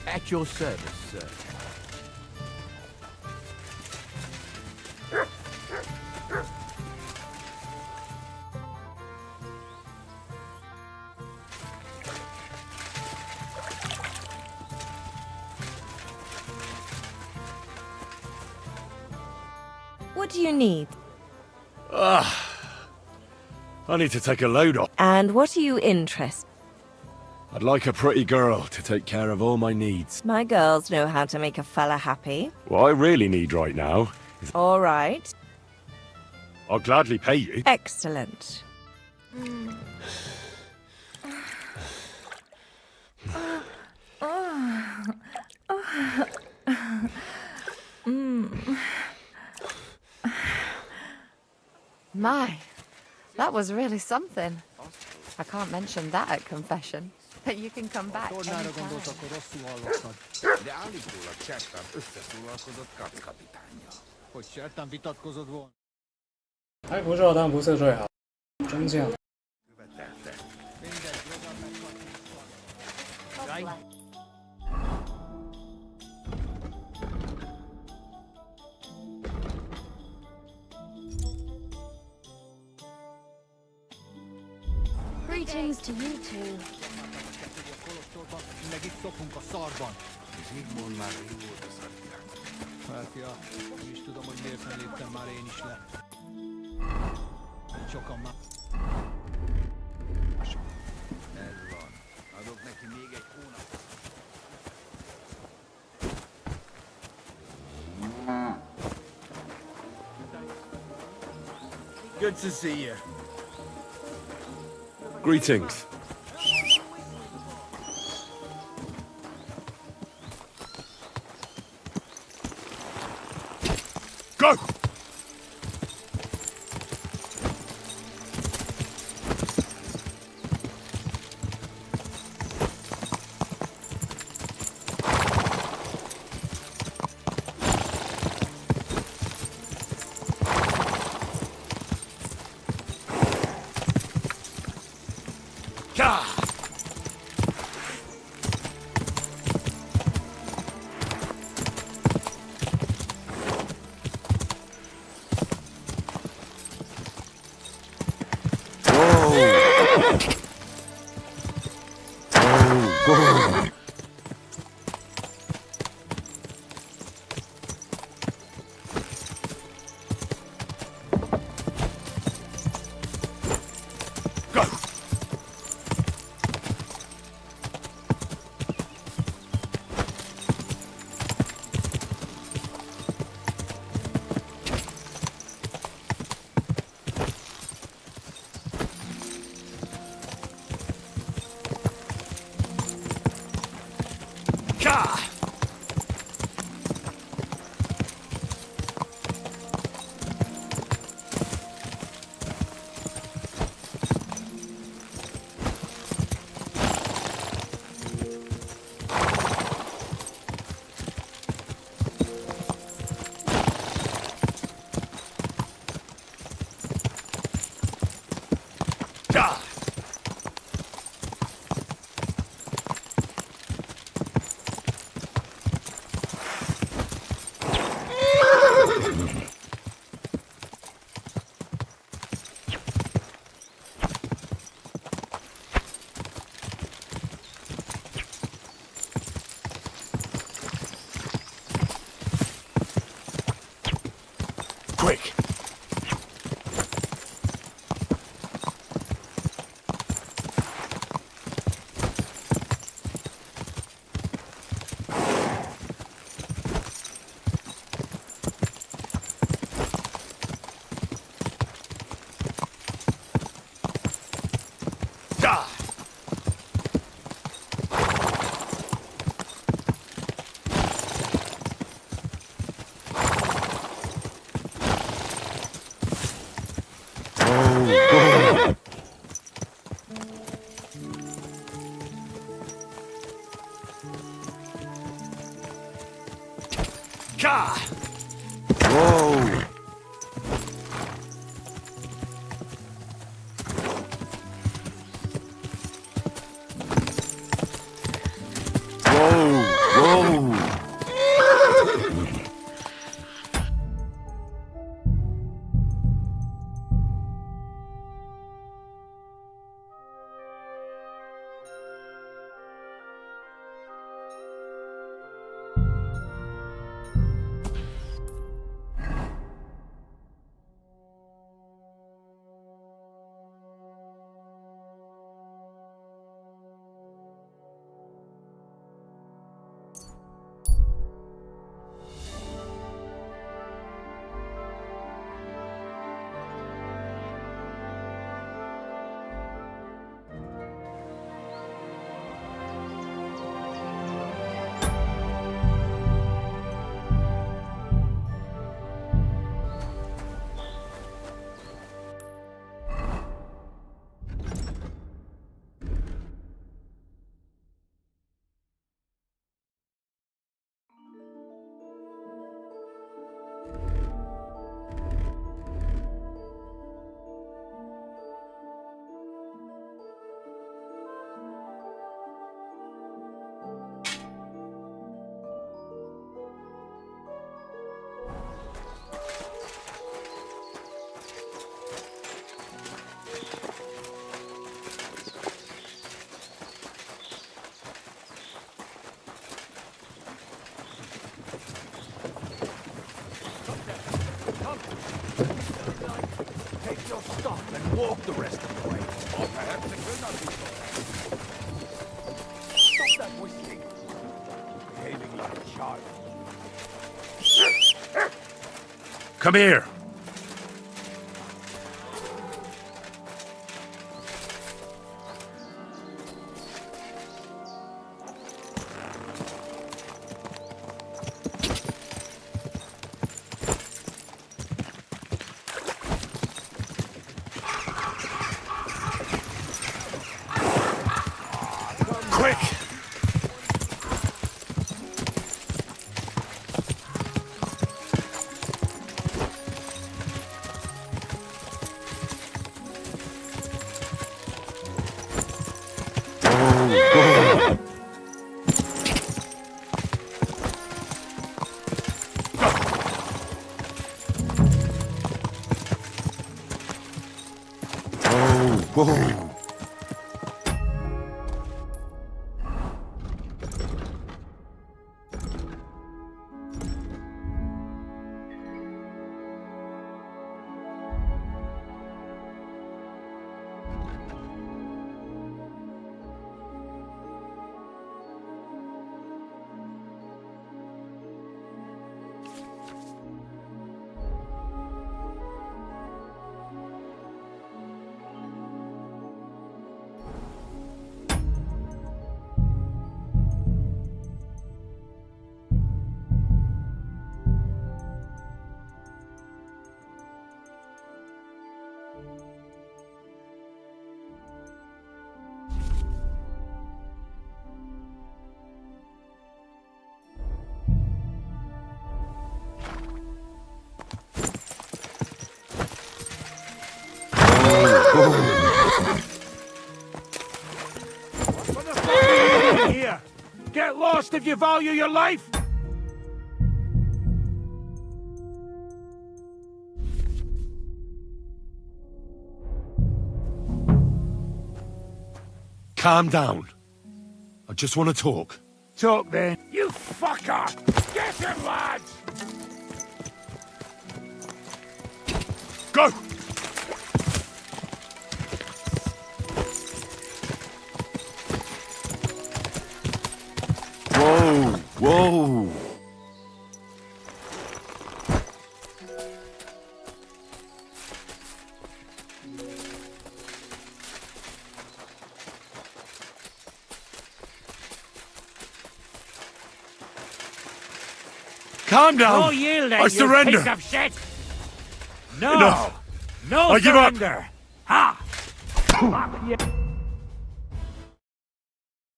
Speaker 4: At your service, sir.
Speaker 6: What do you need?
Speaker 2: I need to take a load off.
Speaker 6: And what are you interested?
Speaker 2: I'd like a pretty girl to take care of all my needs.
Speaker 6: My girls know how to make a fella happy.
Speaker 2: What I really need right now is...
Speaker 6: All right.
Speaker 2: I'll gladly pay you.
Speaker 6: Excellent.
Speaker 12: My, that was really something. I can't mention that at confession. But you can come back anytime.
Speaker 7: Hogy sértem vitatkozod volna?
Speaker 1: 还不错，但不是最好。真相。
Speaker 8: Greetings to you two.
Speaker 7: Meg itt szopunk a szarban. Zsigmond már régóta szartják. Hát ja, nem is tudom, hogy miért nem léptem már én is le. Sokan már... Ez van. Adok neki még egy hónapot. Good to see you.
Speaker 2: Greetings. Go! Quick!
Speaker 10: Whoa!
Speaker 4: walk the rest of the way. Or perhaps it will not be so bad. Stop that whistling. Behaving like a child.
Speaker 2: Come here. Quick! Whoa.
Speaker 13: What the fuck are you doing here? Get lost if you value your life!
Speaker 2: Calm down. I just want to talk.
Speaker 13: Talk then. You fucker! Get him, lads!
Speaker 2: Go! Whoa! Whoa! Calm down!
Speaker 13: No yield,
Speaker 2: I
Speaker 13: you
Speaker 2: surrender!
Speaker 13: piece of shit! No!
Speaker 2: Enough.
Speaker 13: No
Speaker 2: I give up.
Speaker 13: surrender! Ha! Fuck you!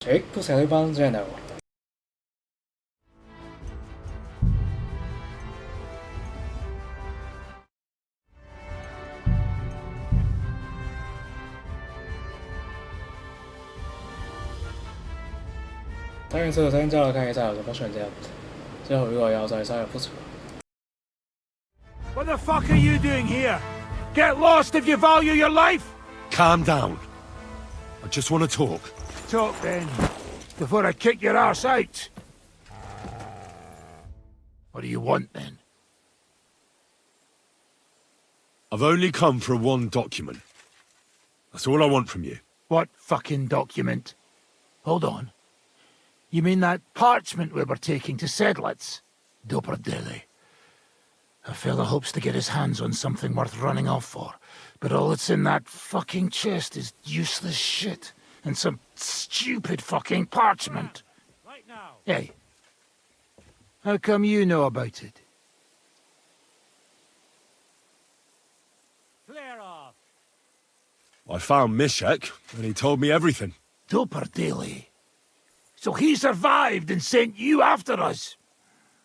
Speaker 1: 哎，不小心发生这样的。單元4增加了看一下有什麼選擇，之後如果要再加入不足。
Speaker 13: What the fuck are you doing here? Get lost if you value your life!
Speaker 2: Calm down. I just want to talk.
Speaker 13: Talk then, before I kick your arse out. What do you want then?
Speaker 2: I've only come for one document. That's all I want from you.
Speaker 13: What fucking document? Hold on. You mean that parchment we were taking to Sedlitz? Dobrodeli. A fella hopes to get his hands on something worth running off for, but all that's in that fucking chest is useless shit and some stupid fucking parchment. Right now. Hey, how come you know about it? Clear off.
Speaker 2: I found Mishek, and he told me everything.
Speaker 13: Dobrodeli. So he survived and sent you after us.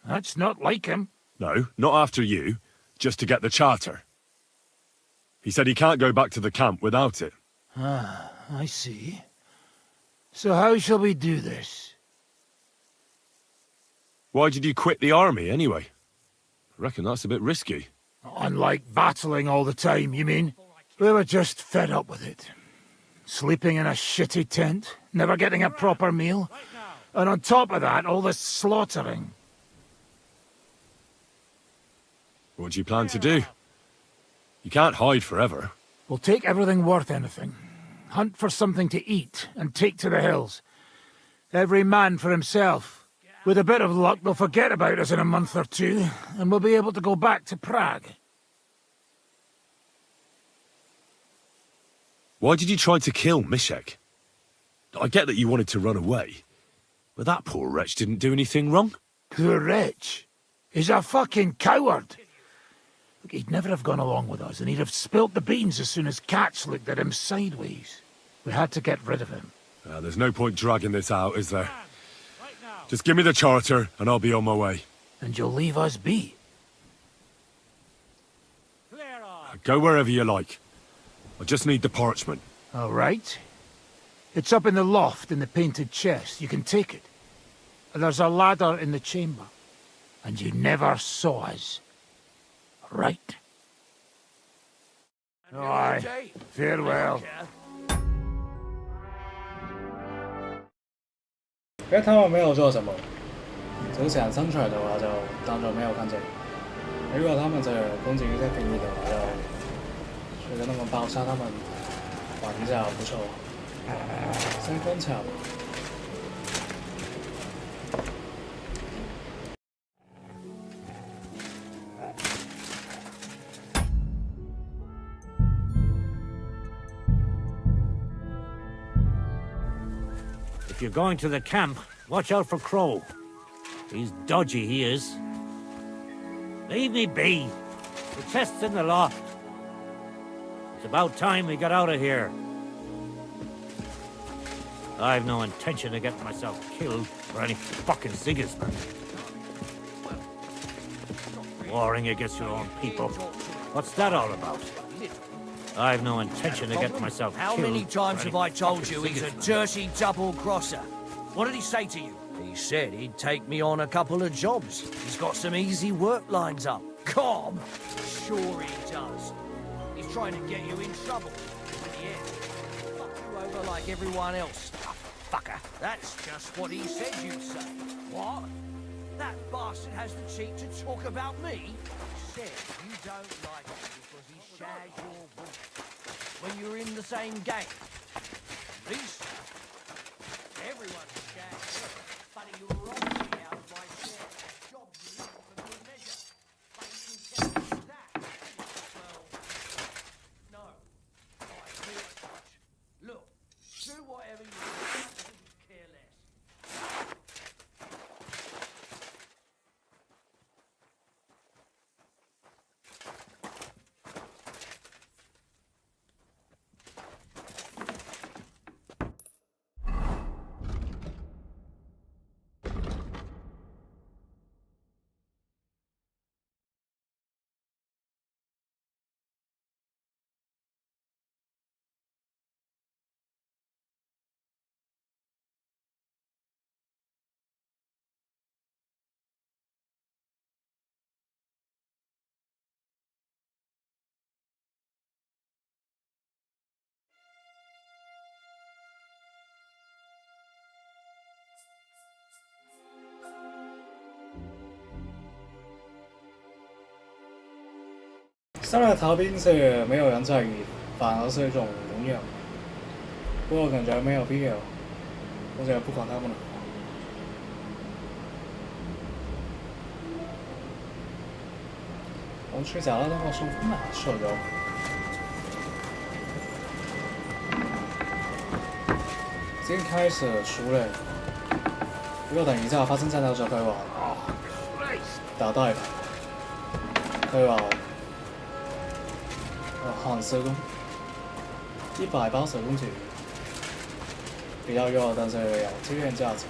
Speaker 13: That's not like him.
Speaker 2: No, not after you. Just to get the charter. He said he can't go back to the camp without it.
Speaker 13: Ah, I see. So how shall we do this?
Speaker 2: Why did you quit the army, anyway? I reckon that's a bit risky.
Speaker 13: Unlike battling all the time, you mean? We were just fed up with it. Sleeping in a shitty tent, never getting a proper meal, and on top of that, all the slaughtering.
Speaker 2: What do you plan to do? You can't hide forever.
Speaker 13: We'll take everything worth anything. Hunt for something to eat and take to the hills. Every man for himself. With a bit of luck, they'll forget about us in a month or two, and we'll be able to go back to Prague.
Speaker 2: Why did you try to kill Mishek? I get that you wanted to run away, but that poor wretch didn't do anything wrong.
Speaker 13: Poor wretch? He's a fucking coward. Look, he'd never have gone along with us, and he'd have spilt the beans as soon as Katz looked at him sideways. We had to get rid of him.
Speaker 2: There's no point dragging this out, is there? Just give me the charter, and I'll be on my way.
Speaker 13: And you'll leave us be?
Speaker 2: Go wherever you like. I just need the parchment.
Speaker 13: All right. It's up in the loft in the painted chest. You can take it. There's a ladder in the chamber. And you never saw us. Right? Aye. Farewell.
Speaker 1: 因为他们没有做什么，只是想生存的话就当做没有看见。如果他们在攻击一些平民的话，就觉得他们包杀他们，玩一下不错。先观察吧。
Speaker 14: If you're going to the camp, watch out for Crow. He's dodgy, he is. Leave me be. The chest's in the loft. It's about time we got out of here. I've no intention of getting myself killed for any fucking Sigismund. Warring against your own people. What's that all about? I've no intention of getting myself killed.
Speaker 9: How many times have I told you he's a dirty double-crosser? What did he say to you? He said he'd take me on a couple of jobs. He's got some easy work lines up. Cobb? Sure he does. He's trying to get you in trouble. In the end, fuck you over like everyone else. Oh, fucker. That's just what he said you'd say. What? That bastard has the cheek to talk about me? Said you don't like him because he shagged your woman when you were in the same gang. Lisa, everyone shagged her, but you were robbing me out of my share of jobs you did for good measure. But you can tell me that. Well, no, I feel as much. Look, do whatever you want. I couldn't care less.
Speaker 1: 上来逃兵是没有人在意，反而是一种荣耀。不过感觉没有必要，我也不管他们了。我去找到那个顺风马手游。已经开始输了，不过等一下发生战斗就可以玩。打带吧，可以玩。寒射弓，180公尺，比较弱，但是有经验价值。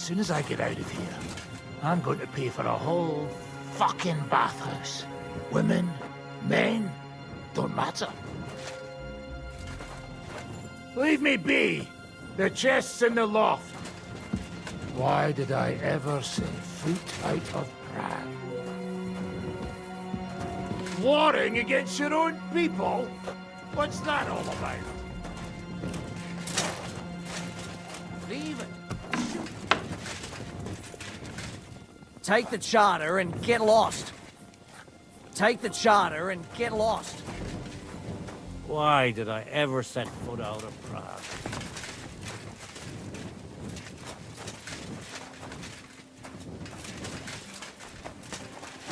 Speaker 13: soon as I get out of here, I'm going to pay for a whole fucking bathhouse. Women, men, don't matter. Leave me be! The chest's in the loft. Why did I ever set foot out of Prague? Warring against your own people? What's that all about?
Speaker 9: Leave it. Take the charter and get lost. Take the charter and get lost.
Speaker 14: Why did I ever set foot out of Prague?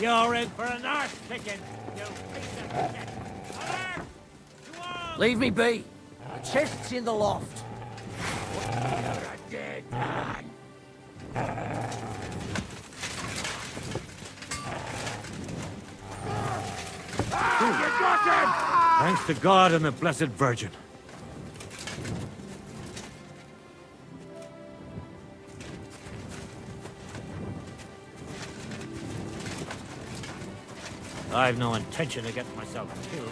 Speaker 14: You're in for an arse picking, you piece of shit. Alert! To all!
Speaker 9: Leave me be. The chest's in the loft.
Speaker 13: You're a dead man. You got him!
Speaker 14: Thanks to God and the Blessed Virgin. I've no intention of getting myself killed.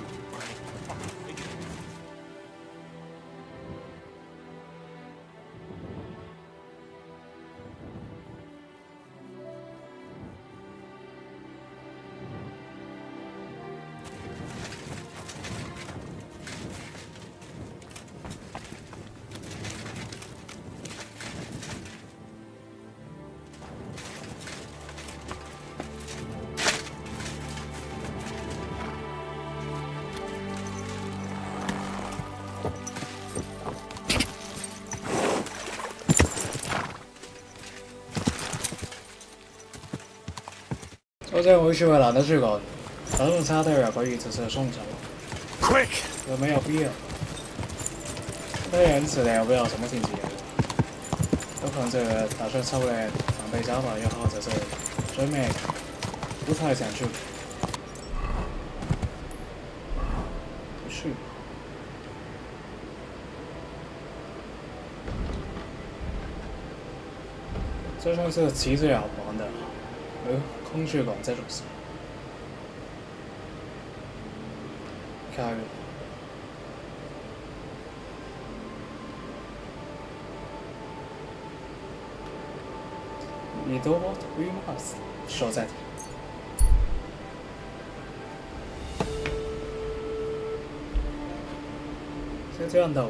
Speaker 1: 我这回去会懒得去搞的，反正插队也可以直接送走。
Speaker 2: Quick！
Speaker 1: 有没有必要？呢樣事你又會有什麼戰士嘅？有可能這個打算抽咧防備招法1號只是最美，不太想去。不去。这算是骑着好玩的，空虚感这种事。看。你都what we must 说在听。先这样的。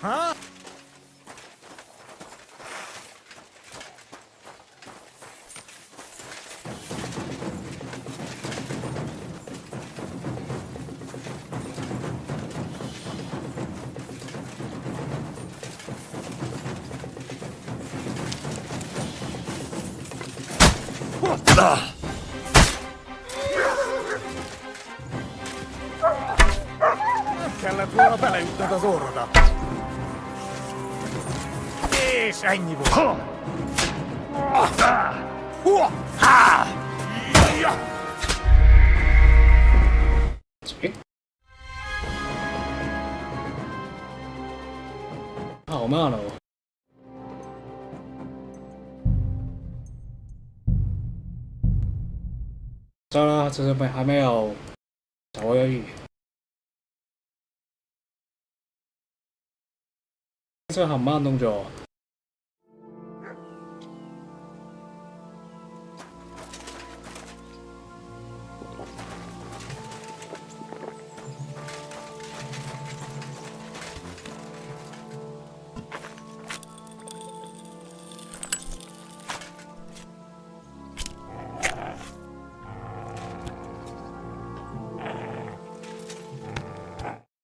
Speaker 4: Huh?
Speaker 2: Kelle tuolla väleyttätä sorta. Ees, äängi voi.
Speaker 1: 好慢哦。算了，只是还没有掌握而已。这很慢动作。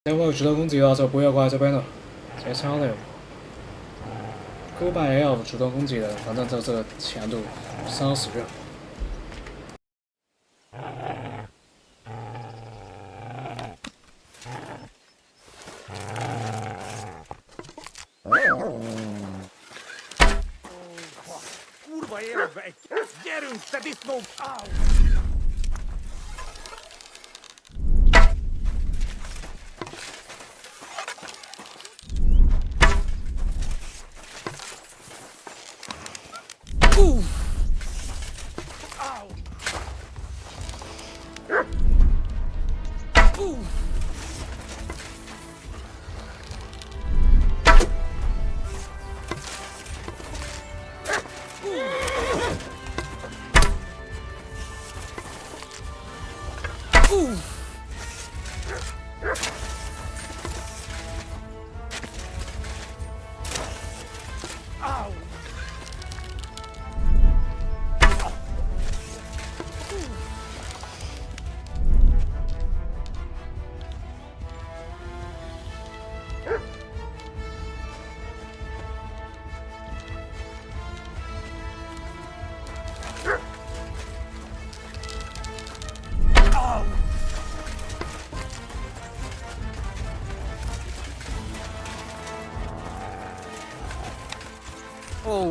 Speaker 1: 等我有主动攻击了就不要过来这边了，别吵了。勾白也要主动攻击的，反正就这个强度，30个。
Speaker 14: Kurwa jebać! Zdzierę sadystą! Au!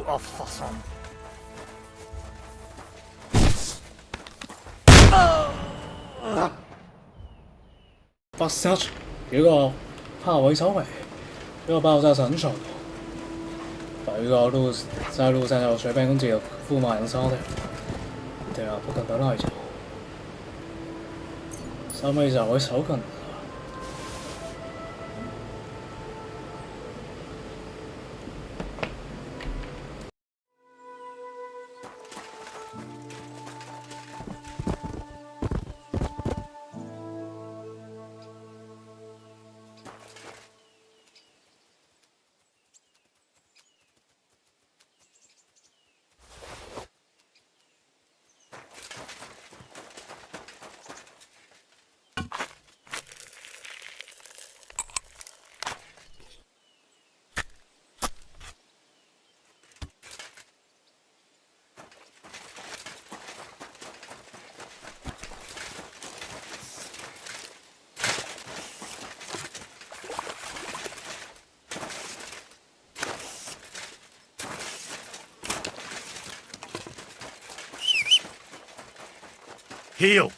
Speaker 3: Oh, façon.
Speaker 1: 發射幾個炮位收尾，這個爆炸是很爽的。把一個在路上有隨便攻擊的駙馬人燒掉，對啊，不可得太久。收尾就會手緊。
Speaker 2: Heal!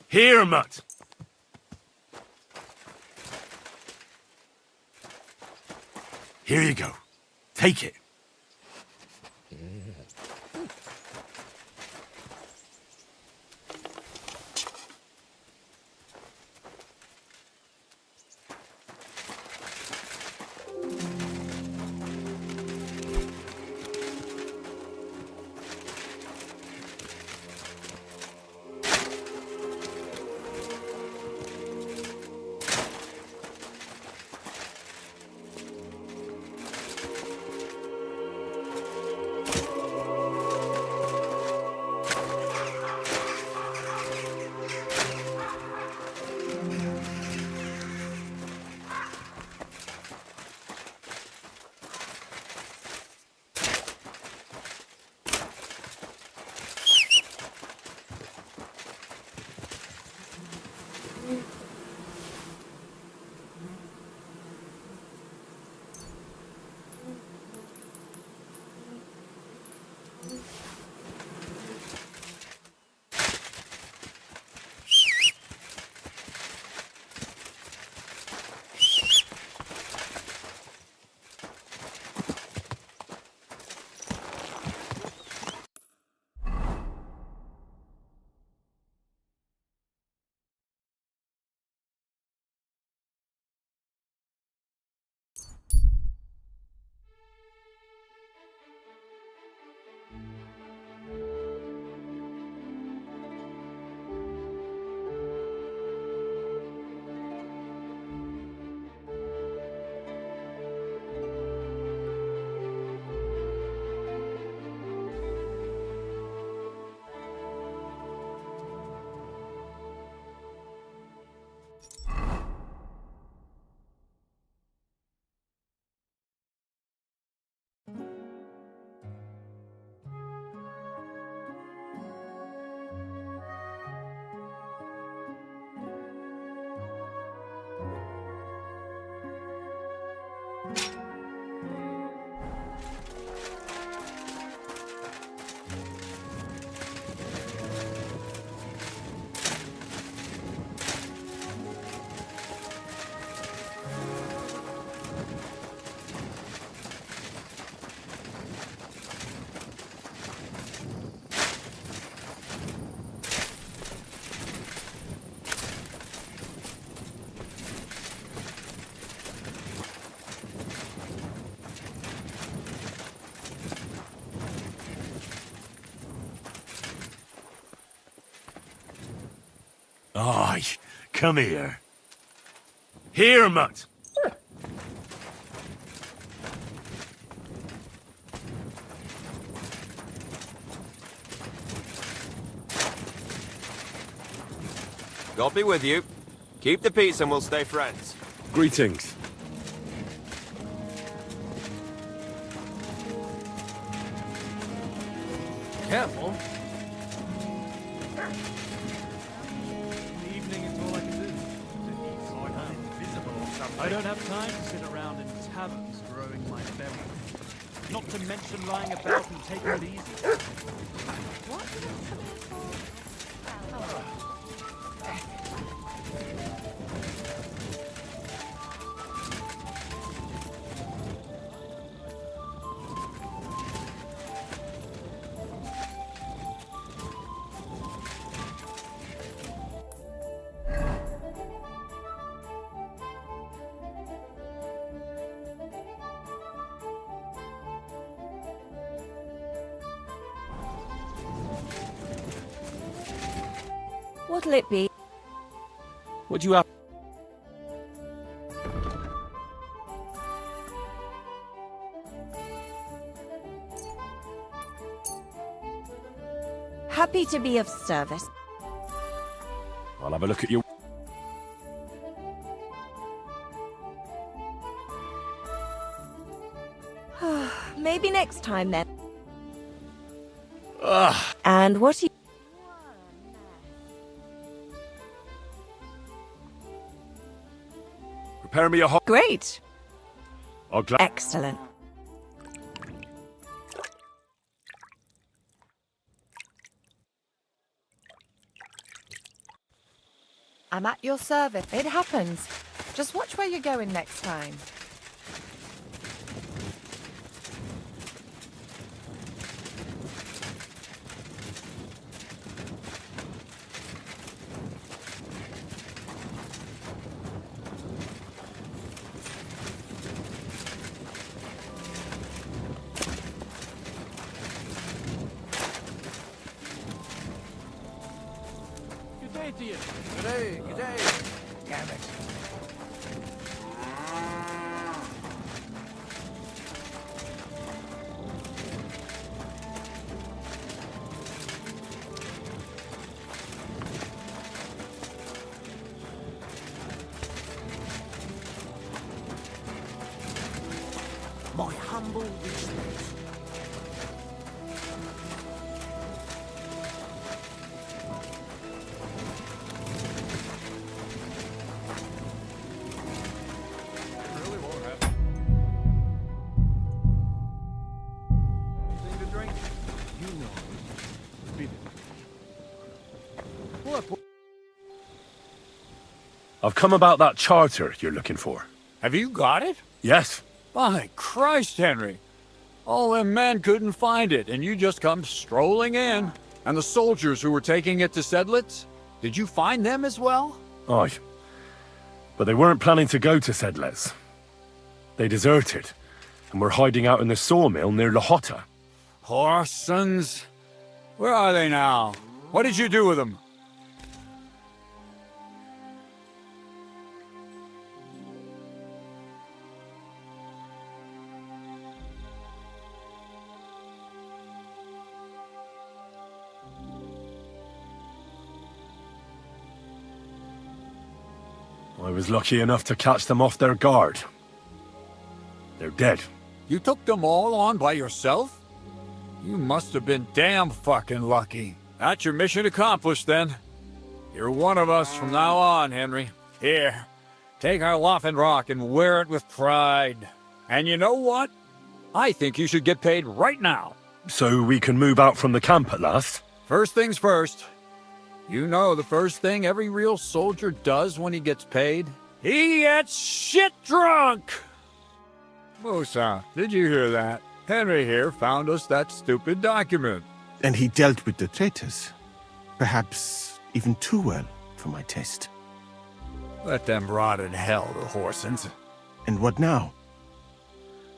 Speaker 2: Here, Mutt! Here you go. Take it. Aye, come here. Here, mutt.
Speaker 15: God be with you. Keep the peace and we'll stay friends.
Speaker 2: Greetings.
Speaker 9: Careful.
Speaker 11: The evening is all I can do. I don't have time to sit around in taverns growing my belly. Not to mention lying about and taking it easy.
Speaker 6: What'll it be?
Speaker 15: What do you have?
Speaker 6: Happy to be of service.
Speaker 2: I'll have a look at you.
Speaker 6: Maybe next time then.
Speaker 2: Ugh.
Speaker 6: And what are you...
Speaker 2: Prepare me a hot...
Speaker 6: Great.
Speaker 2: Excellent.
Speaker 12: I'm at your service. It happens. Just watch where you're going next time.
Speaker 11: Good day to you.
Speaker 7: Good day, good day. Damn it.
Speaker 9: My humble respects.
Speaker 2: I've come about that charter you're looking for.
Speaker 4: Have you got it?
Speaker 2: Yes.
Speaker 4: By Christ, Henry. All them men couldn't find it, and you just come strolling in. And the soldiers who were taking it to Sedlitz? Did you find them as well?
Speaker 2: Aye. But they weren't planning to go to Sedlitz. They deserted, and were hiding out in the sawmill near Lahota.
Speaker 4: Horsons. Where are they now? What did you do with them?
Speaker 2: I was lucky enough to catch them off their guard. They're dead.
Speaker 4: You took them all on by yourself? You must have been damn fucking lucky. That's your mission accomplished, then. You're one of us from now on, Henry. Here, take our Loffen Rock and wear it with pride. And you know what? I think you should get paid right now.
Speaker 2: So we can move out from the camp at last?
Speaker 4: First things first. You know the first thing every real soldier does when he gets paid? He gets shit drunk! Musa, did you hear that? Henry here found us that stupid document.
Speaker 10: And he dealt with the traitors. Perhaps even too well for my taste.
Speaker 4: Let them rot in hell, the Horsens.
Speaker 10: And what now?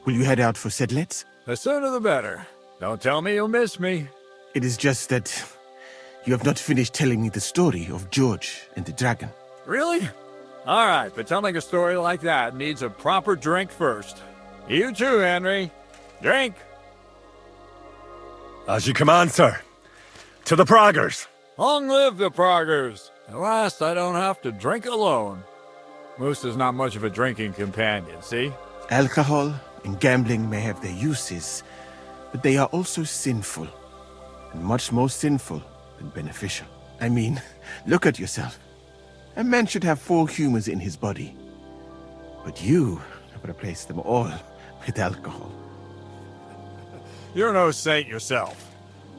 Speaker 10: Will you head out for Sedlets?
Speaker 4: The sooner the better. Don't tell me you'll miss me.
Speaker 10: It is just that you have not finished telling me the story of George and the dragon.
Speaker 4: Really? All right, but telling a story like that needs a proper drink first. You too, Henry. Drink!
Speaker 2: As you command, sir. To the Praggers!
Speaker 4: Long live the Praggers! At last I don't have to drink alone. Moose is not much of a drinking companion, see?
Speaker 10: Alcohol and gambling may have their uses, but they are also sinful. And much more sinful than beneficial. I mean, look at yourself. A man should have 4 humors in his body. But you have replaced them all with alcohol.
Speaker 4: You're no saint yourself.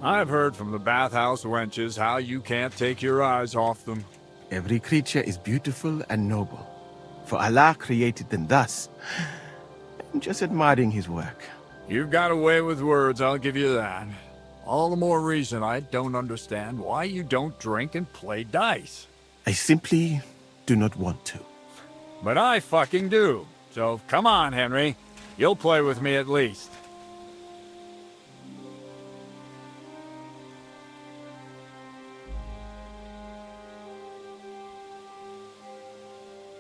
Speaker 4: I've heard from the bathhouse wenches how you can't take your eyes off them.
Speaker 10: Every creature is beautiful and noble. For Allah created them thus. I'm just admiring his work.
Speaker 4: You've got a way with words, I'll give you that. All the more reason I don't understand why you don't drink and play dice.
Speaker 10: I simply do not want to.
Speaker 4: But I fucking do. So come on, Henry. You'll play with me at least.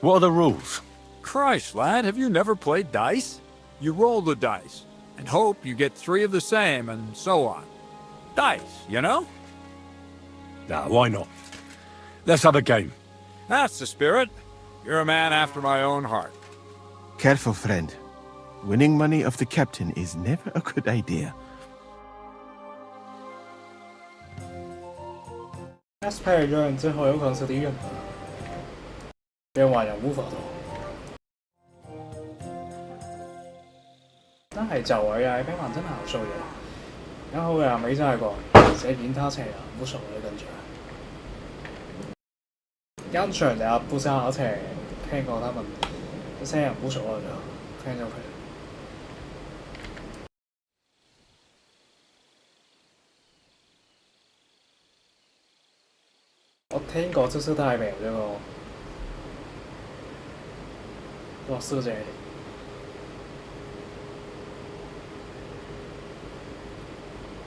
Speaker 2: What are the rules?
Speaker 4: Christ, lad, have you never played dice? You roll the dice, and hope you get 3 of the same, and so on. Dice, you know?
Speaker 2: Nah, why not? Let's have a game.
Speaker 4: That's the spirit. You're a man after my own heart.
Speaker 10: Careful, friend. Winning money off the captain is never a good idea.
Speaker 1: Let's play 咗人之後有可能是敵人，別話人無法到。真係就位啊！兵環真係好衰嘅，然後呀沒在過，寫吉他車啊，無所謂跟住。跟住就不知道車，聽過他們啲聲人無所謂嘅，聽咗佢。我聽過這是代表這個哇師姐，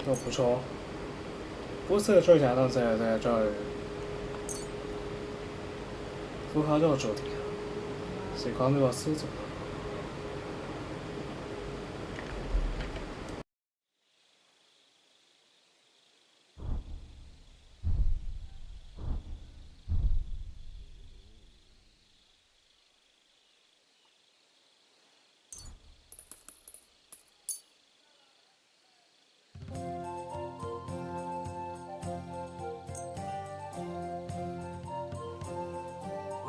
Speaker 1: 都不錯，不是最強，但是最符合這個主題，喜歡這個獅子。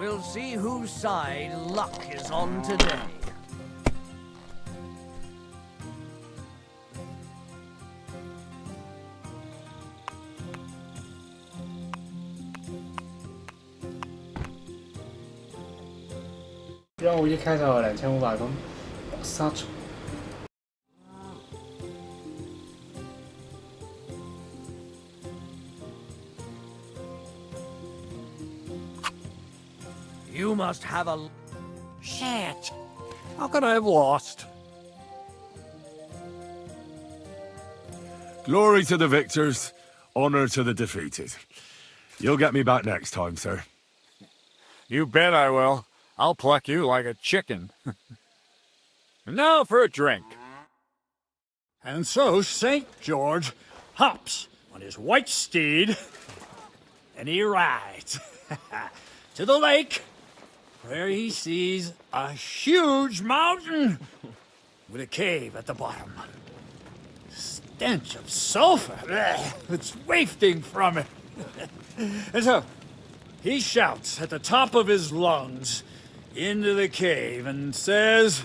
Speaker 9: We'll see whose side luck is on today.
Speaker 1: 任務一開就有2500分，殺出。
Speaker 9: You must have a...
Speaker 4: Shit. How could I have lost?
Speaker 2: Glory to the victors, honor to the defeated. You'll get me back next time, sir.
Speaker 4: You bet I will. I'll pluck you like a chicken. And now for a drink.
Speaker 11: And so St. George hops on his white steed, and he rides to the lake, where he sees a huge mountain with a cave at the bottom. Stench of sulfur that's wafting from it. And so he shouts at the top of his lungs into the cave and says,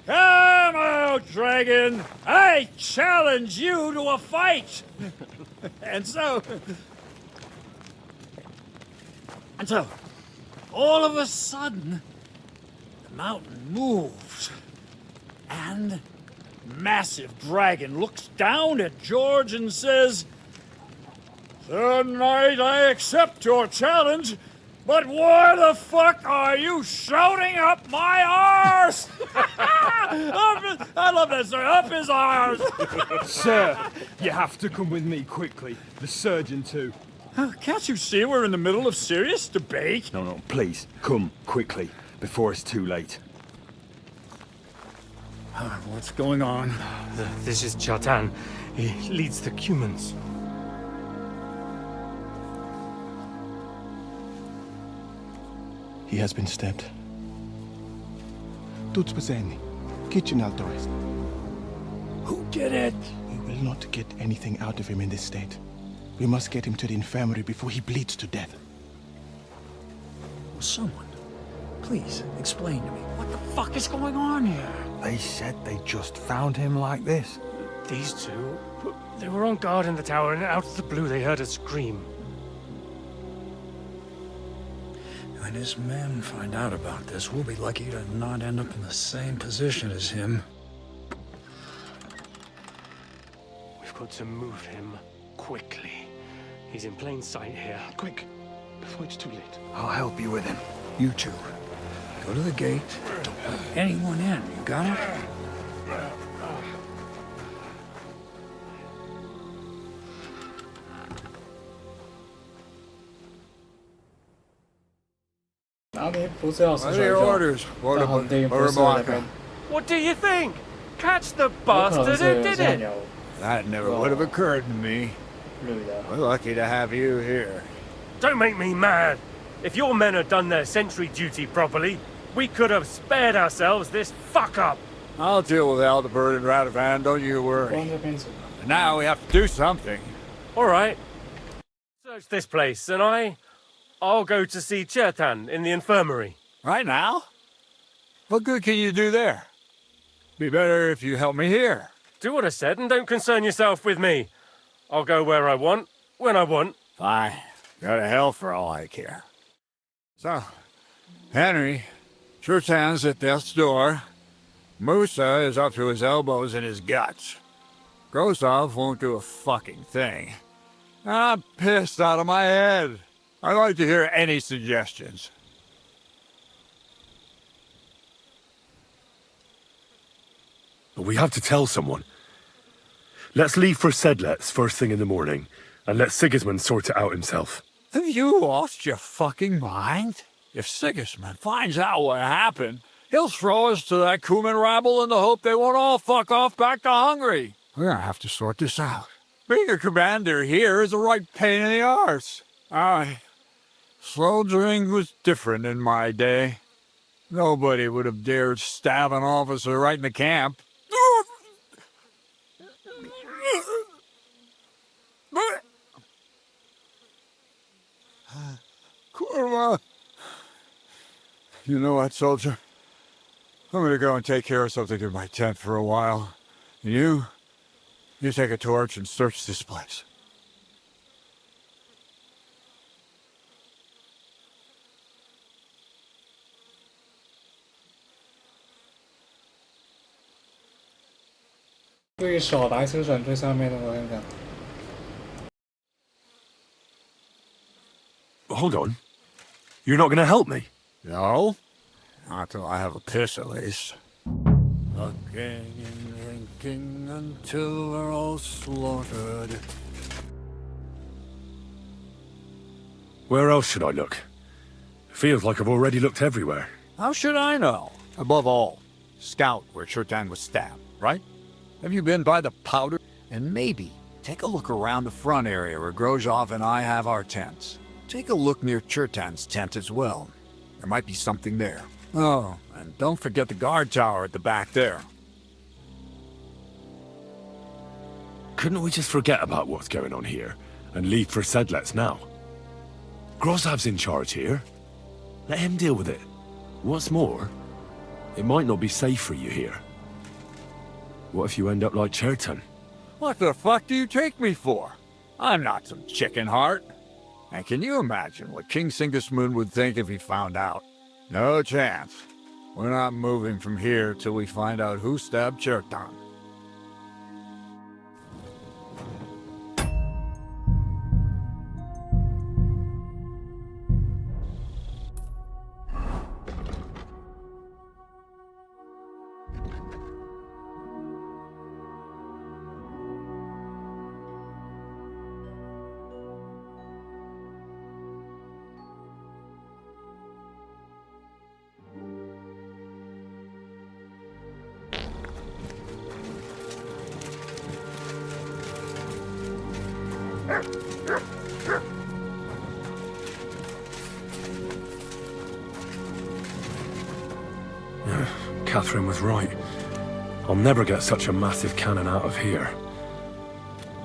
Speaker 11: Come out, dragon! I challenge you to a fight! And so, all of a sudden, the mountain moves, and massive dragon looks down at George and says, "Tonight I accept your challenge, but why the fuck are you shouting up my arse?" I love that, sir. Up his arse.
Speaker 16: Sir, you have to come with me quickly. The surgeon too.
Speaker 11: Can't you see we're in the middle of serious debate?
Speaker 16: No, please, come quickly, before it's too late.
Speaker 11: What's going on?
Speaker 17: This is Chatan. He leads the Cumans.
Speaker 10: He has been stabbed. Tuts bezeni. Kitchen outdoors.
Speaker 11: Who did it?
Speaker 10: We will not get anything out of him in this state. We must get him to the infirmary before he bleeds to death.
Speaker 11: Will someone, please explain to me what the fuck is going on here?
Speaker 7: They said they just found him like this.
Speaker 17: These two, they were on guard in the tower, and out of the blue they heard a scream.
Speaker 11: When his men find out about this, we'll be lucky to not end up in the same position as him.
Speaker 17: We've got to move him quickly. He's in plain sight here.
Speaker 10: Quick, before it's too late.
Speaker 11: I'll help you with him. You two, go to the gate. Don't let anyone in. You got it?
Speaker 17: What do you think? Catch the bastard who did it!
Speaker 4: That never would have occurred to me. We're lucky to have you here.
Speaker 17: Don't make me mad. If your men had done their sentry duty properly, we could have spared ourselves this fuck-up.
Speaker 4: I'll deal with Aldebert and Radovan, don't you worry. Now we have to do something.
Speaker 17: All right. Search this place, and I'll go to see Chertan in the infirmary.
Speaker 4: Right now? What good can you do there? Be better if you help me here.
Speaker 17: Do what I said and don't concern yourself with me. I'll go where I want, when I want.
Speaker 4: Fine. Go to hell for all I care. So, Henry, Chertan's at death's door. Musa is up to his elbows in his guts. Grosov won't do a fucking thing. I'm pissed out of my head. I'd like to hear any suggestions.
Speaker 2: We have to tell someone. Let's leave for Sedlets first thing in the morning, and let Sigismund sort it out himself.
Speaker 4: Have you lost your fucking mind? If Sigismund finds out what happened, he'll throw us to that Cuman rabble in the hope they won't all fuck off back to Hungary. We're gonna have to sort this out. Being a commander here is a right pain in the arse. Soldiering was different in my day. Nobody would have dared stab an officer right in the camp. Kurva! You know what, soldier? I'm gonna go and take care of something in my tent for a while. And you take a torch and search this place.
Speaker 2: Hold on. You're not gonna help me?
Speaker 4: No. Not till I have a piss, at least. Looking and drinking until we're all slaughtered.
Speaker 2: Where else should I look? Feels like I've already looked everywhere.
Speaker 4: How should I know? Above all, scout where Chertan was stabbed, right? Have you been by the powder? And maybe take a look around the front area where Grozov and I have our tents. Take a look near Chertan's tent as well. There might be something there. Oh, and don't forget the guard tower at the back there.
Speaker 2: Couldn't we just forget about what's going on here and leave for Sedlets now? Grozov's in charge here. Let him deal with it. What's more, it might not be safe for you here. What if you end up like Cherton?
Speaker 4: What the fuck do you take me for? I'm not some chicken heart. And can you imagine what King Sigismund would think if he found out? No chance. We're not moving from here till we find out who stabbed Cherton.
Speaker 2: Catherine was right. I'll never get such a massive cannon out of here.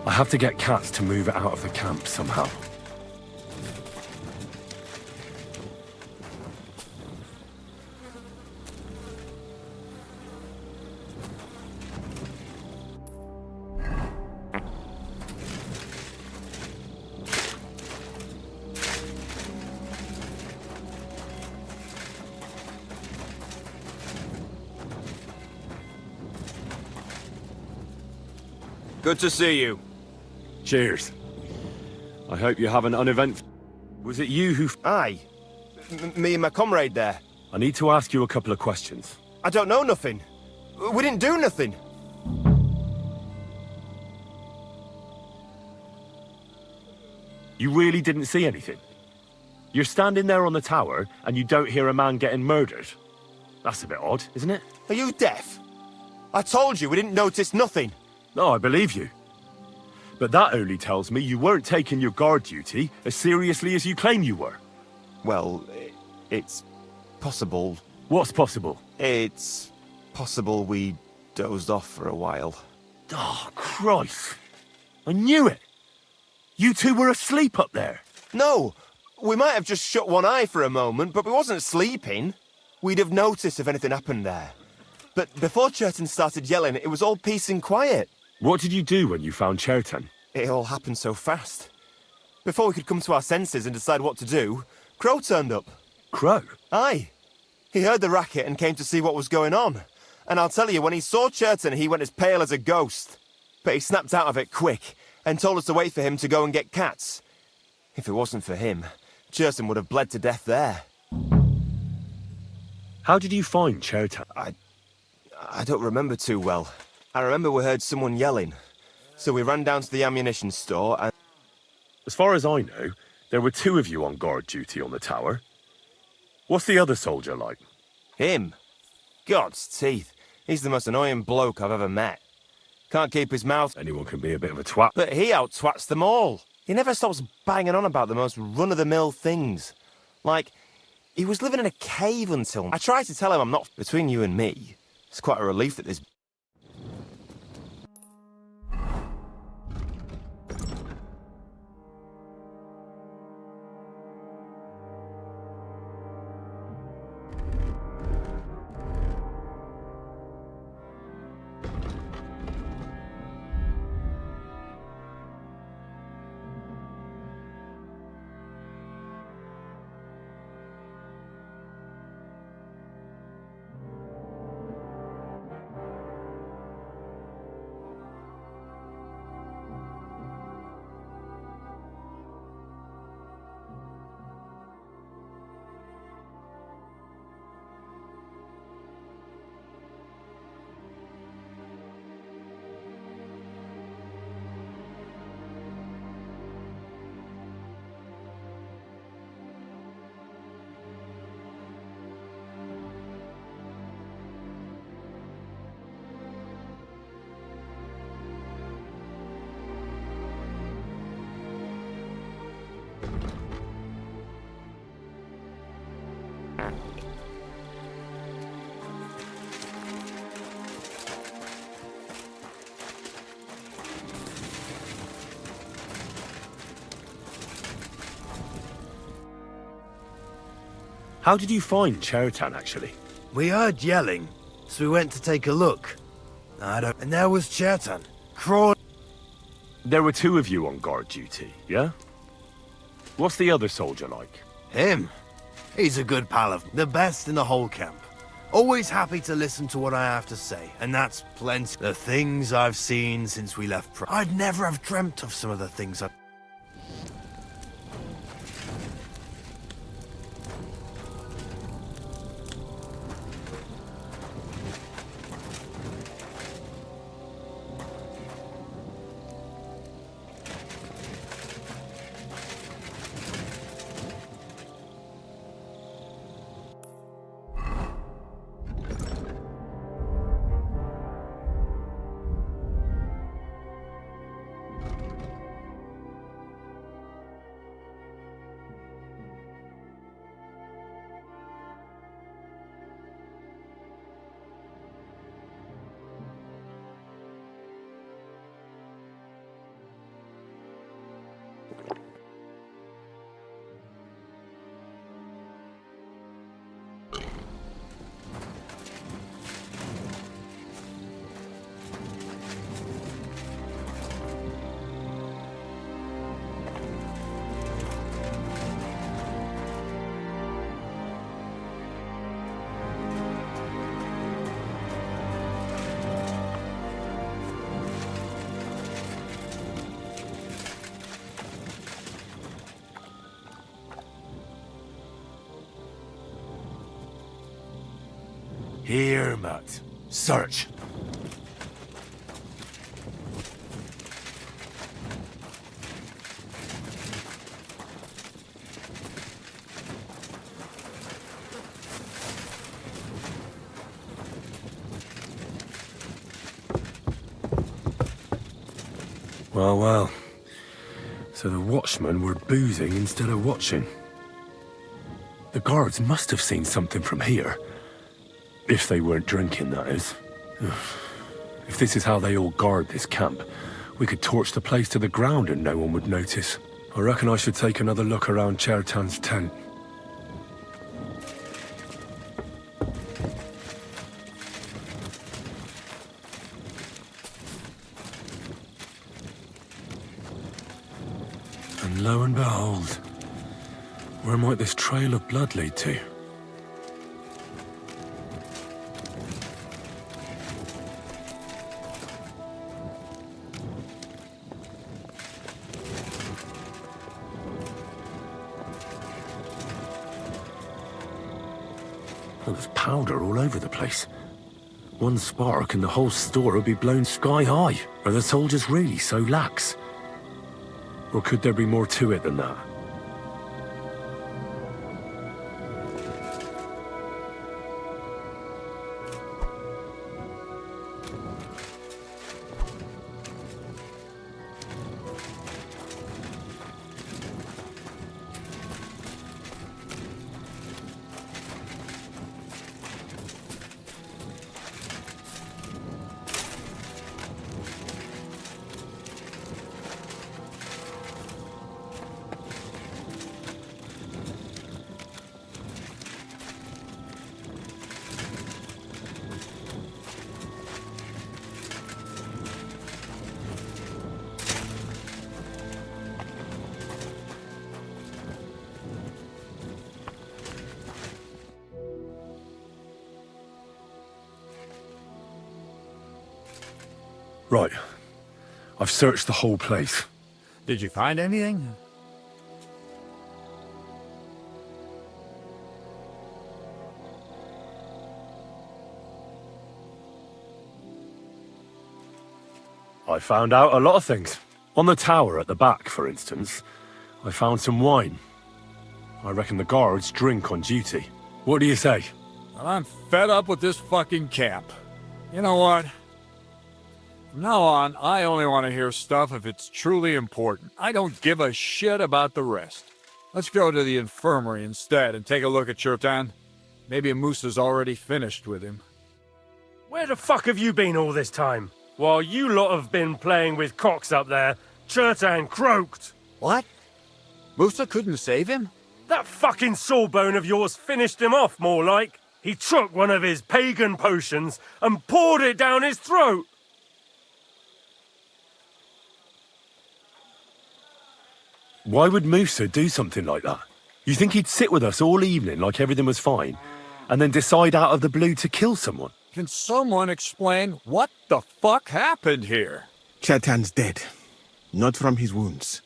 Speaker 2: I have to get Cats to move it out of the camp somehow.
Speaker 15: Good to see you.
Speaker 2: Cheers. I hope you have an uneventful... Was it you who...
Speaker 15: Aye. Me and my comrade there.
Speaker 2: I need to ask you a couple of questions.
Speaker 15: I don't know nothing. We didn't do nothing.
Speaker 2: You really didn't see anything? You're standing there on the tower, and you don't hear a man getting murdered? That's a bit odd, isn't it?
Speaker 15: Are you deaf? I told you we didn't notice nothing.
Speaker 2: No, I believe you. But that only tells me you weren't taking your guard duty as seriously as you claim you were.
Speaker 15: Well, it's possible.
Speaker 2: What's possible?
Speaker 15: It's possible we dozed off for a while.
Speaker 2: Oh, Christ. I knew it. You two were asleep up there.
Speaker 15: No, we might have just shut one eye for a moment, but we wasn't sleeping. We'd have noticed if anything happened there. But before Cherton started yelling, it was all peace and quiet.
Speaker 2: What did you do when you found Cherton?
Speaker 15: It all happened so fast. Before we could come to our senses and decide what to do, Crow turned up.
Speaker 2: Crow?
Speaker 15: Aye. He heard the racket and came to see what was going on. And I'll tell you, when he saw Cherton, he went as pale as a ghost. But he snapped out of it quick and told us to wait for him to go and get Cats. If it wasn't for him, Cherton would have bled to death there.
Speaker 2: How did you find Cherton?
Speaker 15: I don't remember too well. I remember we heard someone yelling. So we ran down to the ammunition store and...
Speaker 2: As far as I know, there were two of you on guard duty on the tower. What's the other soldier like?
Speaker 15: Him? God's teeth. He's the most annoying bloke I've ever met. Can't keep his mouth...
Speaker 2: Anyone can be a bit of a twat.
Speaker 15: But he out-twats them all. He never stops banging on about the most run-of-the-mill things. Like, he was living in a cave until... I tried to tell him I'm not... Between you and me, it's quite a relief that this...
Speaker 2: How did you find Cherton, actually?
Speaker 18: We heard yelling, so we went to take a look. I don't... And there was Chertan, crawling...
Speaker 2: There were two of you on guard duty, yeah? What's the other soldier like?
Speaker 18: Him? He's a good pal of... The best in the whole camp. Always happy to listen to what I have to say, and that's plenty. The things I've seen since we left I'd never have dreamt of some of the things I... Here, Matt. Search.
Speaker 2: Well, well. So the watchmen were boozing instead of watching. The guards must have seen something from here. If they weren't drinking, that is. If this is how they all guard this camp, we could torch the place to the ground and no one would notice. I reckon I should take another look around Chertan's tent. And lo and behold, where might this trail of blood lead to? There's powder all over the place. One spark and the whole store would be blown sky high. Are the soldiers really so lax? Or could there be more to it than that? Right. I've searched the whole place.
Speaker 4: Did you find anything?
Speaker 2: I found out a lot of things. On the tower at the back, for instance, I found some wine. I reckon the guards drink on duty. What do you say?
Speaker 4: Well, I'm fed up with this fucking camp. You know what? From now on, I only want to hear stuff if it's truly important. I don't give a shit about the rest. Let's go to the infirmary instead and take a look at Chertan. Maybe Musa's already finished with him.
Speaker 17: Where the fuck have you been all this time? While you lot have been playing with cocks up there, Chertan croaked.
Speaker 4: What? Musa couldn't save him?
Speaker 17: That fucking sawbone of yours finished him off, more like. He took one of his pagan potions and poured it down his throat.
Speaker 2: Why would Musa do something like that? You think he'd sit with us all evening like everything was fine, and then decide out of the blue to kill someone?
Speaker 4: Can someone explain what the fuck happened here?
Speaker 10: Chetan's dead. Not from his wounds.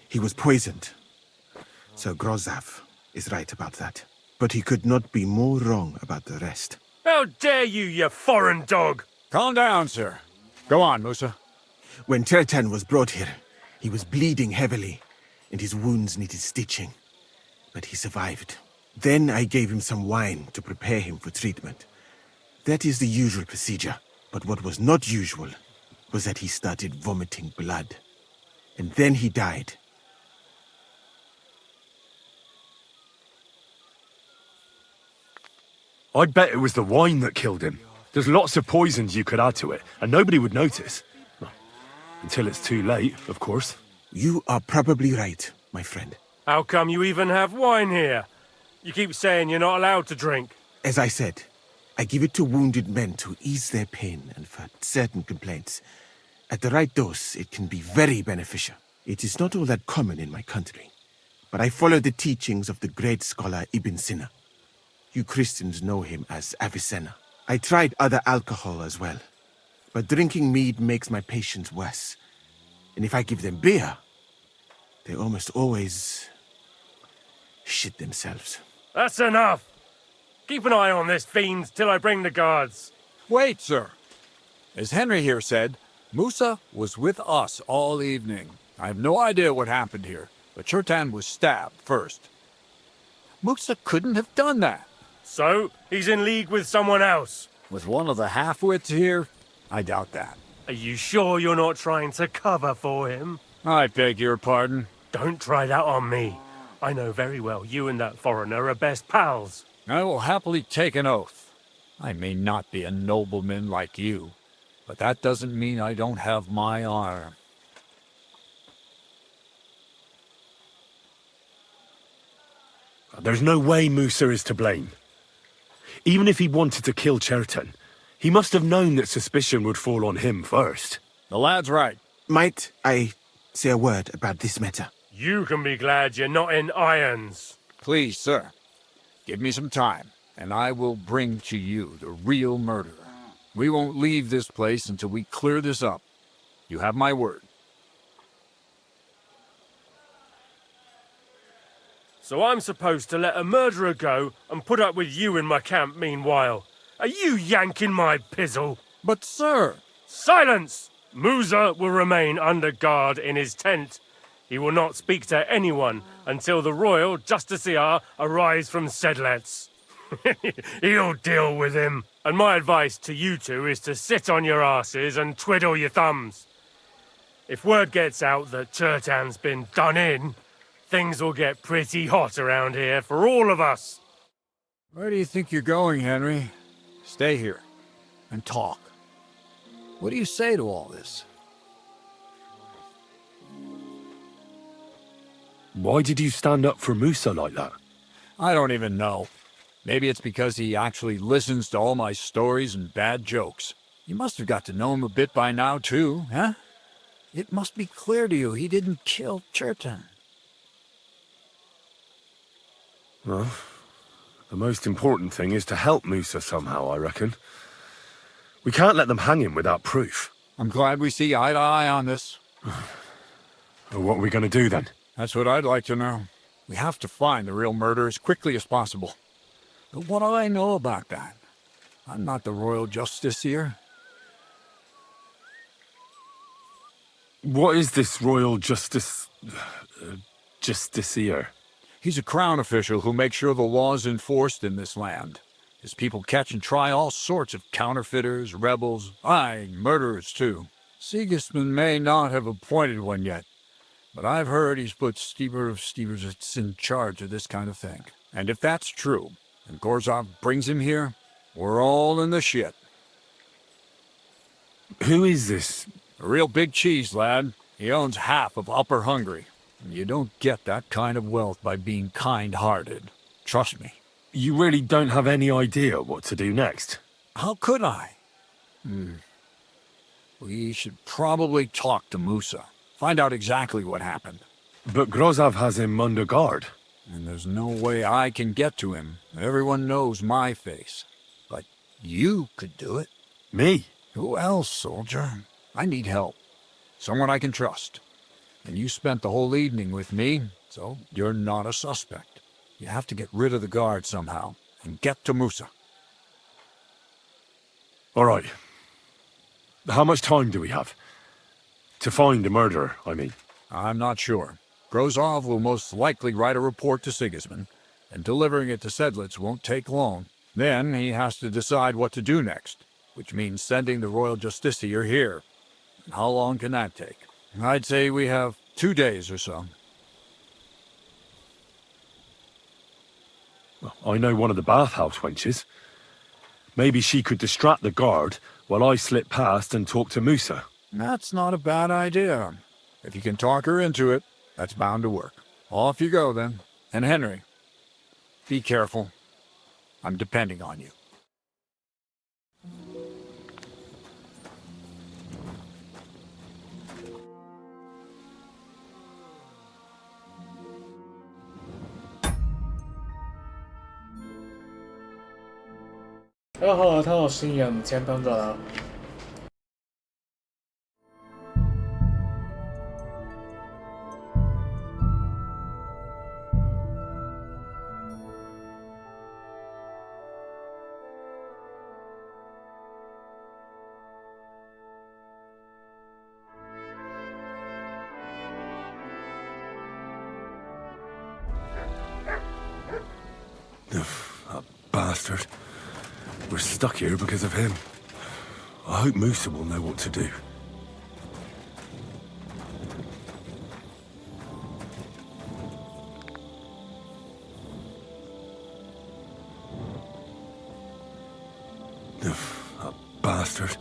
Speaker 10: He was poisoned. Sir Grozav is right about that. But he could not be more wrong about the rest.
Speaker 17: How dare you, you foreign dog!
Speaker 4: Calm down, sir. Go on, Musa.
Speaker 10: When Chetan was brought here, he was bleeding heavily, and his wounds needed stitching. But he survived. Then I gave him some wine to prepare him for treatment. That is the usual procedure. But what was not usual was that he started vomiting blood. And then he died.
Speaker 2: I'd bet it was the wine that killed him. There's lots of poisons you could add to it, and nobody would notice. Well, until it's too late, of course.
Speaker 10: You are probably right, my friend.
Speaker 17: How come you even have wine here? You keep saying you're not allowed to drink.
Speaker 10: As I said, I give it to wounded men to ease their pain and for certain complaints. At the right dose, it can be very beneficial. It is not all that common in my country, but I follow the teachings of the great scholar Ibn Sina. You Christians know him as Avicenna. I tried other alcohol as well, but drinking mead makes my patients worse. And if I give them beer, they almost always shit themselves.
Speaker 17: That's enough! Keep an eye on this fiend till I bring the guards.
Speaker 4: Wait, sir. As Henry here said, Musa was with us all evening. I have no idea what happened here, but Chetan was stabbed first. Musa couldn't have done that.
Speaker 17: So, he's in league with someone else?
Speaker 4: With one of the half-wits here? I doubt that.
Speaker 17: Are you sure you're not trying to cover for him?
Speaker 4: I beg your pardon.
Speaker 17: Don't try that on me. I know very well you and that foreigner are best pals.
Speaker 4: I will happily take an oath. I may not be a nobleman like you, but that doesn't mean I don't have my honor.
Speaker 2: There's no way Musa is to blame. Even if he wanted to kill Chetan, he must have known that suspicion would fall on him first.
Speaker 4: The lad's right.
Speaker 10: Might I say a word about this matter?
Speaker 17: You can be glad you're not in irons.
Speaker 4: Please, sir. Give me some time, and I will bring to you the real murderer. We won't leave this place until we clear this up. You have my word.
Speaker 17: So I'm supposed to let a murderer go and put up with you in my camp meanwhile. Are you yanking my pizzle?
Speaker 4: But sir...
Speaker 17: Silence! Musa will remain under guard in his tent. He will not speak to anyone until the royal justiciar arrives from Sedlets. He'll deal with him. And my advice to you two is to sit on your asses and twiddle your thumbs. If word gets out that Chetan's been done in, things will get pretty hot around here for all of us.
Speaker 4: Where do you think you're going, Henry? Stay here and talk. What do you say to all this?
Speaker 2: Why did you stand up for Musa like that?
Speaker 4: I don't even know. Maybe it's because he actually listens to all my stories and bad jokes. You must have got to know him a bit by now, too, huh? It must be clear to you he didn't kill Chetan.
Speaker 2: Well, the most important thing is to help Musa somehow, I reckon. We can't let them hang him without proof.
Speaker 4: I'm glad we see eye to eye on this.
Speaker 2: Well, what are we going to do then?
Speaker 4: That's what I'd like to know. We have to find the real murderer as quickly as possible. But what do I know about that? I'm not the royal justiciar.
Speaker 2: What is this royal justiciar?
Speaker 4: He's a crown official who makes sure the law's enforced in this land. His people catch and try all sorts of counterfeiters, rebels, aye, murderers too. Sigismund may not have appointed one yet, but I've heard he's put Stever of Steversitz in charge of this kind of thing. And if that's true, and Gorzov brings him here, we're all in the shit.
Speaker 2: Who is this?
Speaker 4: A real big cheese, lad. He owns half of Upper Hungary. And you don't get that kind of wealth by being kind-hearted. Trust me.
Speaker 2: You really don't have any idea what to do next?
Speaker 4: How could I? We should probably talk to Musa. Find out exactly what happened.
Speaker 2: But Grozov has him under guard.
Speaker 4: And there's no way I can get to him. Everyone knows my face. But you could do it.
Speaker 2: Me?
Speaker 4: Who else, soldier? I need help. Someone I can trust. And you spent the whole evening with me, so you're not a suspect. You have to get rid of the guard somehow, and get to Musa.
Speaker 2: All right. How much time do we have? To find the murderer, I mean.
Speaker 4: I'm not sure. Grozov will most likely write a report to Sigismund, and delivering it to Sedlitz won't take long. Then he has to decide what to do next, which means sending the Royal Justiciar here. And how long can that take? I'd say we have 2 days or so.
Speaker 2: Well, I know one of the bathhouse wenches. Maybe she could distract the guard while I slip past and talk to Musa.
Speaker 4: That's not a bad idea. If you can talk her into it, that's bound to work. Off you go, then. And Henry, be careful. I'm depending on you.
Speaker 1: 后来他有信仰前方的了。
Speaker 2: That bastard. We're stuck here because of him. I hope Musa will know what to do. That bastard.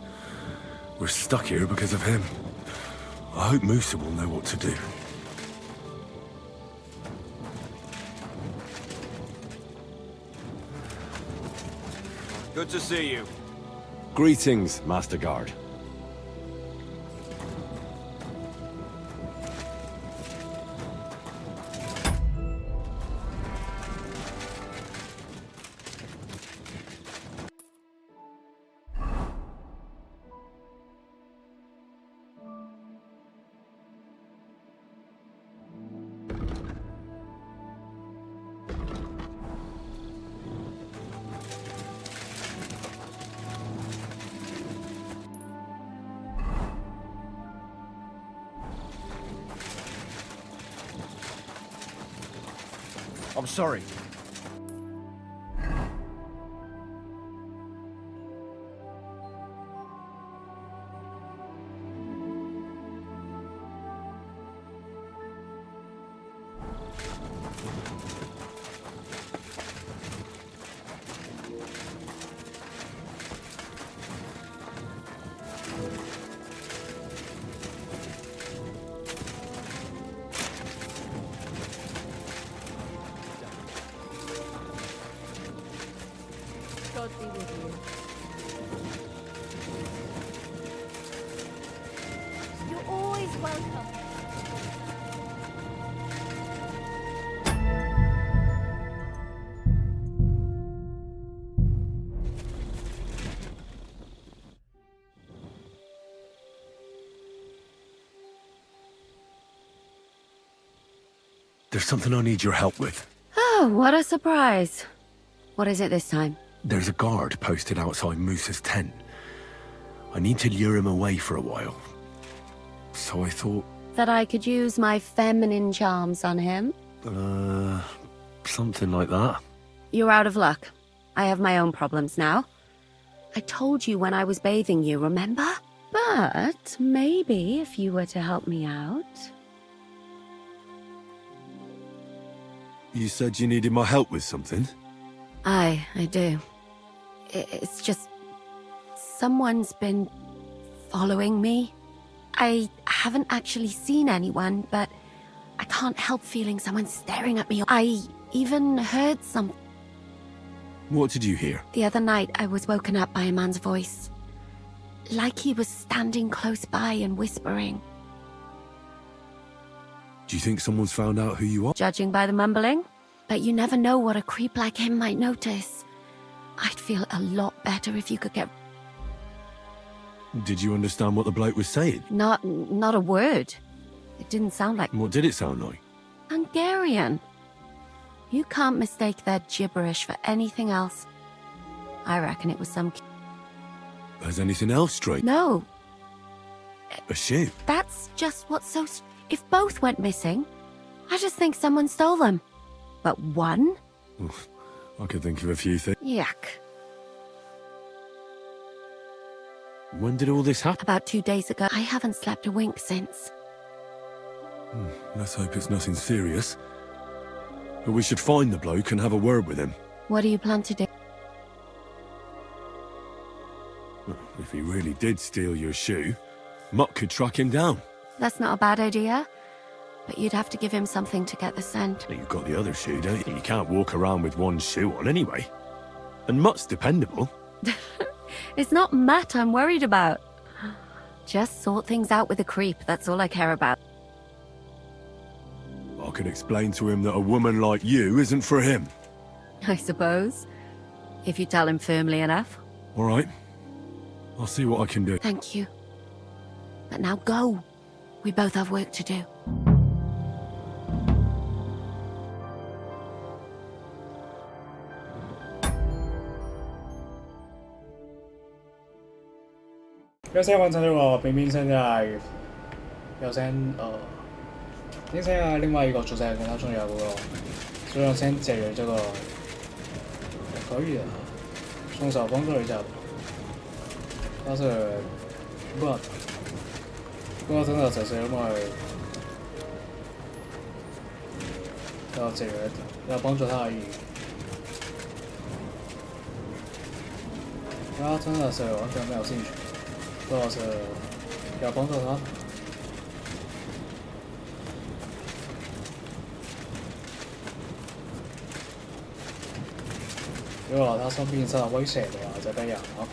Speaker 2: We're stuck here because of him. I hope Musa will know what to do.
Speaker 15: Good to see you.
Speaker 19: Greetings, Master Guard.
Speaker 10: I'm sorry.
Speaker 8: God be with you.
Speaker 20: You're always welcome.
Speaker 2: There's something I need your help with.
Speaker 8: Oh, what a surprise. What is it this time?
Speaker 2: There's a guard posted outside Musa's tent. I need to lure him away for a while. So I thought...
Speaker 8: That I could use my feminine charms on him?
Speaker 2: Something like that.
Speaker 8: You're out of luck. I have my own problems now. I told you when I was bathing you, remember? But maybe if you were to help me out...
Speaker 2: You said you needed my help with something?
Speaker 8: I do. It's just... someone's been following me. I haven't actually seen anyone, but I can't help feeling someone staring at me. I even heard some...
Speaker 2: What did you hear?
Speaker 8: The other night, I was woken up by a man's voice. Like he was standing close by and whispering.
Speaker 2: Do you think someone's found out who you are?
Speaker 8: Judging by the mumbling? But you never know what a creep like him might notice. I'd feel a lot better if you could get...
Speaker 2: Did you understand what the bloke was saying?
Speaker 8: Not a word. It didn't sound like...
Speaker 2: What did it sound like?
Speaker 8: Hungarian. You can't mistake their gibberish for anything else. I reckon it was some...
Speaker 2: Has anything else strayed?
Speaker 8: No.
Speaker 2: A shoe?
Speaker 8: That's just what's so... If both went missing, I just think someone stole them. But one?
Speaker 2: I could think of a few things.
Speaker 8: Yuck.
Speaker 2: When did all this happen?
Speaker 8: About 2 days ago. I haven't slept a wink since.
Speaker 2: Let's hope it's nothing serious. But we should find the bloke and have a word with him.
Speaker 8: What do you plan to do?
Speaker 2: If he really did steal your shoe, Mutt could track him down.
Speaker 8: That's not a bad idea. But you'd have to give him something to get the scent.
Speaker 2: You've got the other shoe, don't you? You can't walk around with one shoe on anyway. And Mutt's dependable.
Speaker 8: It's not Matt I'm worried about. Just sort things out with the creep, that's all I care about.
Speaker 2: I can explain to him that a woman like you isn't for him.
Speaker 8: I suppose. If you tell him firmly enough.
Speaker 2: All right. I'll see what I can do.
Speaker 8: Thank you. But now go. We both have work to do.
Speaker 1: 要先完成这个冰冰现在要先冰现在另外一个主线跟他重要的，所以先解决这个可以的，双手帮助一下吧。但是不过真的只是因为要解决要帮助他而已。他真的是完全没有兴趣。主要是要帮助他。如果他生病受到威胁的話，就俾人咯。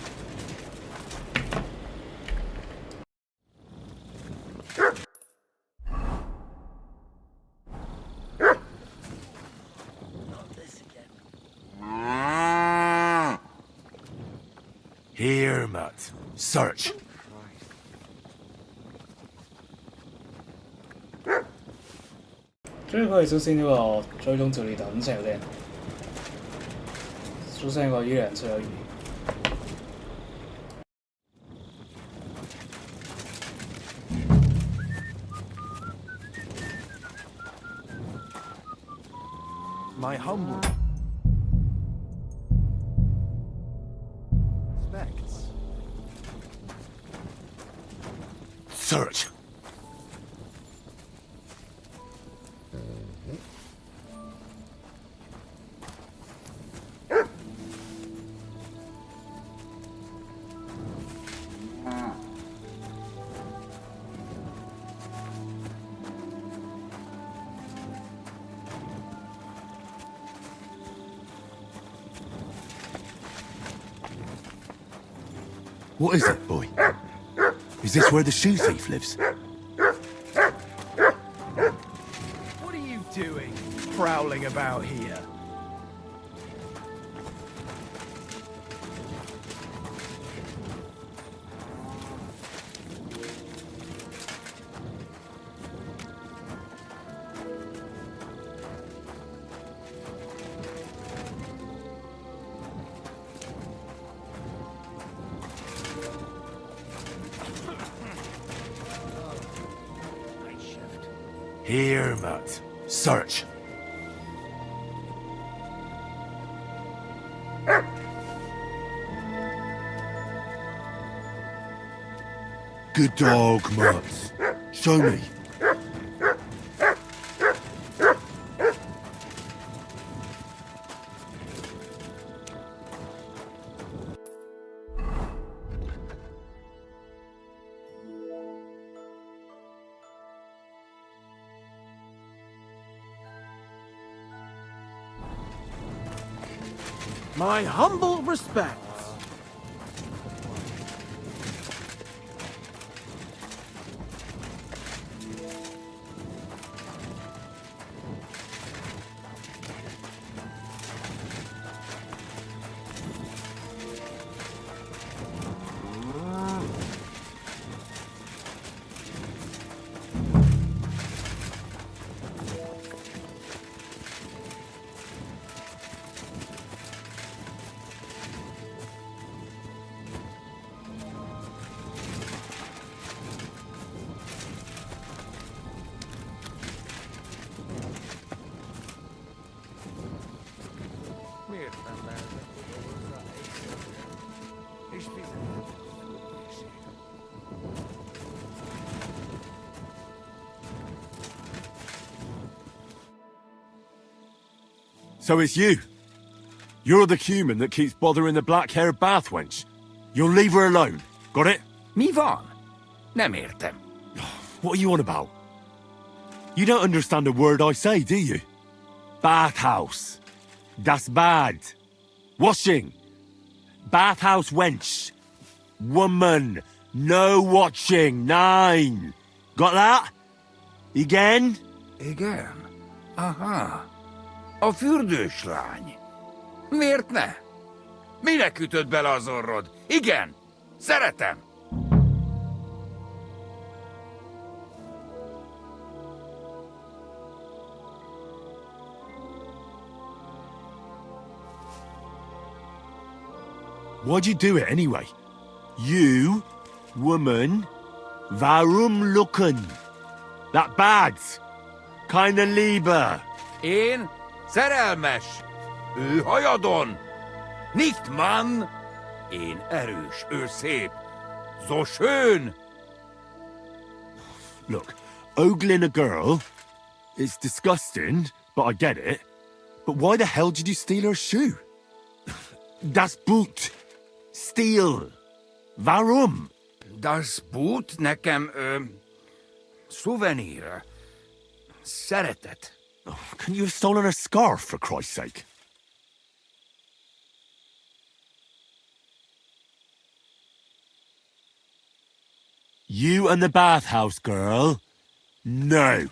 Speaker 2: Here, Matt. Search.
Speaker 1: 終於可以實現呢個追蹤照你等成有點，出現過一兩次而已。
Speaker 10: My humble respects.
Speaker 2: Search. What is it, boy? Is this where the shoe thief lives?
Speaker 16: What are you doing, prowling about here?
Speaker 2: Here, Matt. Search. Good dog, Matt. Show me.
Speaker 7: My humble respects.
Speaker 2: So it's you. You're the human that keeps bothering the black-haired bath wench. You'll leave her alone. Got it?
Speaker 21: Mi van? Nem értem.
Speaker 2: What are you on about? You don't understand a word I say, do you? Bathhouse. Das bad. Washing. Bathhouse wench. Woman. No watching. 9. Got that? Igen?
Speaker 21: Igen? Aha. A fürdős lány. Miért ne? Minek ütöd bele az orrod? Igen, szeretem.
Speaker 2: Why'd you do it anyway? You, woman, warum looken? That bad. Keine Liebe.
Speaker 21: Én szerelmes. Ő hajadon. Nicht Mann. Én erős, ő szép. So schön.
Speaker 2: Look, ogling a girl, it's disgusting, but I get it. But why the hell did you steal her shoe? Das Boot. Steal. Warum?
Speaker 21: Das Boot nekem, szuvenír. Szeretet.
Speaker 2: Oh, couldn't you have stolen her scarf, for Christ's sake? You and the bathhouse girl? No.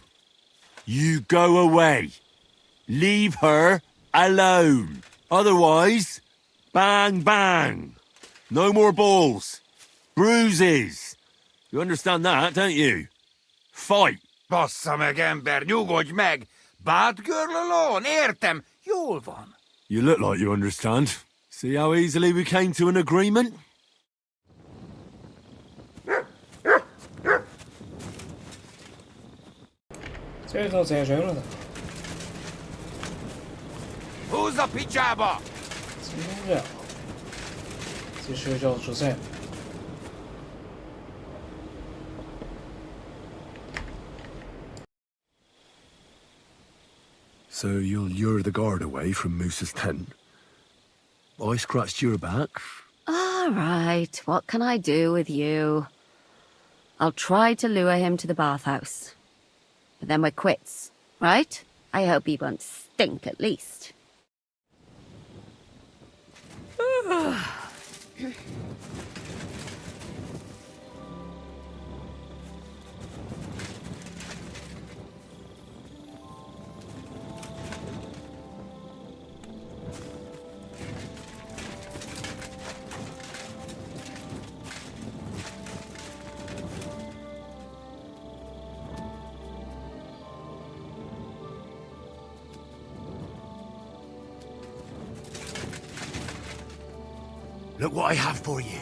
Speaker 2: You go away. Leave her alone. Otherwise, bang, bang. No more balls. Bruises. You understand that, don't you? Fight.
Speaker 21: Bassza meg, ember, nyugodj meg! Bad girl alone, értem, jól van.
Speaker 2: You look like you understand. See how easily we came to an agreement?
Speaker 21: Húzz a picsába!
Speaker 1: 继续就主线。
Speaker 2: So you'll lure the guard away from Moose's tent? I scratched your back?
Speaker 8: All right, what can I do with you? I'll try to lure him to the bathhouse. But then we're quits, right? I hope he won't stink at least.
Speaker 2: Look what I have for you.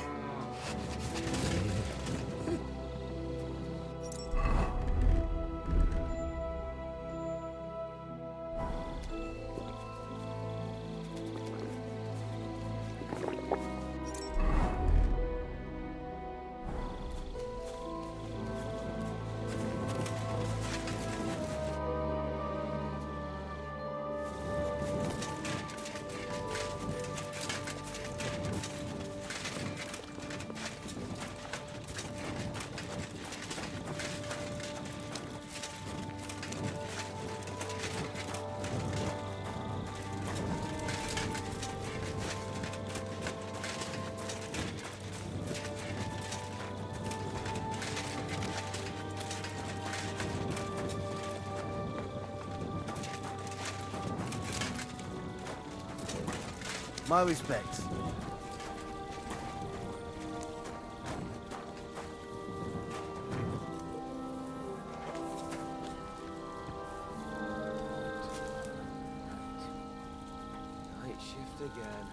Speaker 18: My respects.
Speaker 15: Night shift again.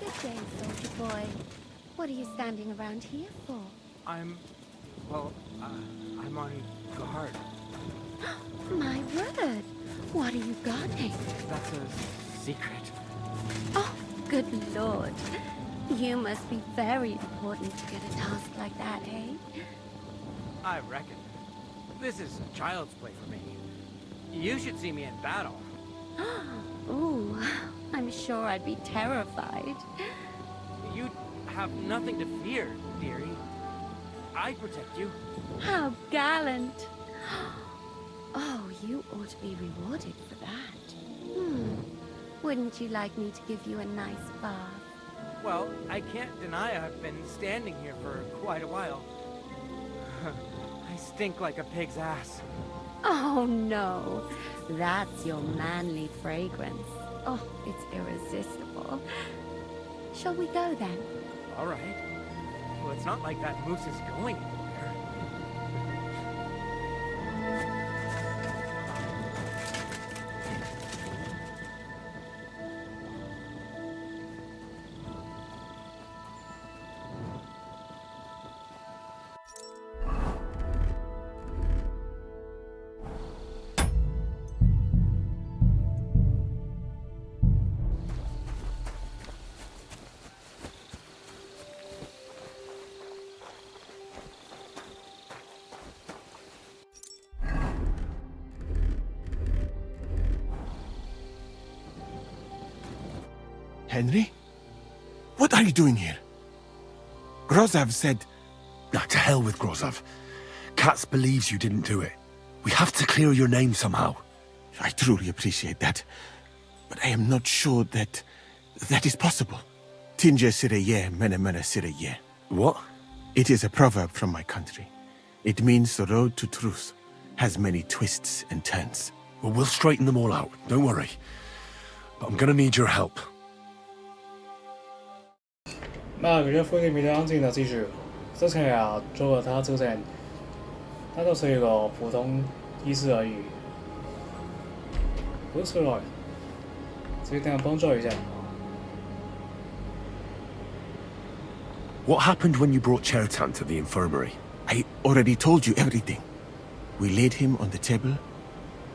Speaker 8: Good day, soldier boy. What are you standing around here for?
Speaker 5: I'm on guard.
Speaker 8: My word! What are you guarding?
Speaker 5: That's a secret.
Speaker 8: Oh, good lord. You must be very important to get a task like that, eh?
Speaker 5: I reckon. This is child's play for me. You should see me in battle.
Speaker 8: Ooh, I'm sure I'd be terrified.
Speaker 5: You'd have nothing to fear, dearie. I protect you.
Speaker 8: How gallant. Oh, you ought to be rewarded for that. Wouldn't you like me to give you a nice bath?
Speaker 5: Well, I can't deny I've been standing here for quite a while. I stink like a pig's ass.
Speaker 8: Oh, no. That's your manly fragrance. Oh, it's irresistible. Shall we go then?
Speaker 5: All right. Well, it's not like that moose is going anywhere.
Speaker 10: Henry? What are you doing here? Grozov said...
Speaker 2: Nah, to hell with Grozov. Katz believes you didn't do it. We have to clear your name somehow.
Speaker 10: I truly appreciate that. But I am not sure that is possible. Tinja sireye, mene mene sireye.
Speaker 2: What?
Speaker 10: It is a proverb from my country. It means the road to truth has many twists and turns.
Speaker 2: Well, we'll straighten them all out, don't worry. But I'm gonna need your help.
Speaker 1: 那比较附近比较安靜的繼續。之前啊，做了他之前，他都是一個普通醫師而已，不是來，只係等下幫助一下。
Speaker 2: What happened when you brought Chertan to the infirmary?
Speaker 10: I already told you everything. We laid him on the table.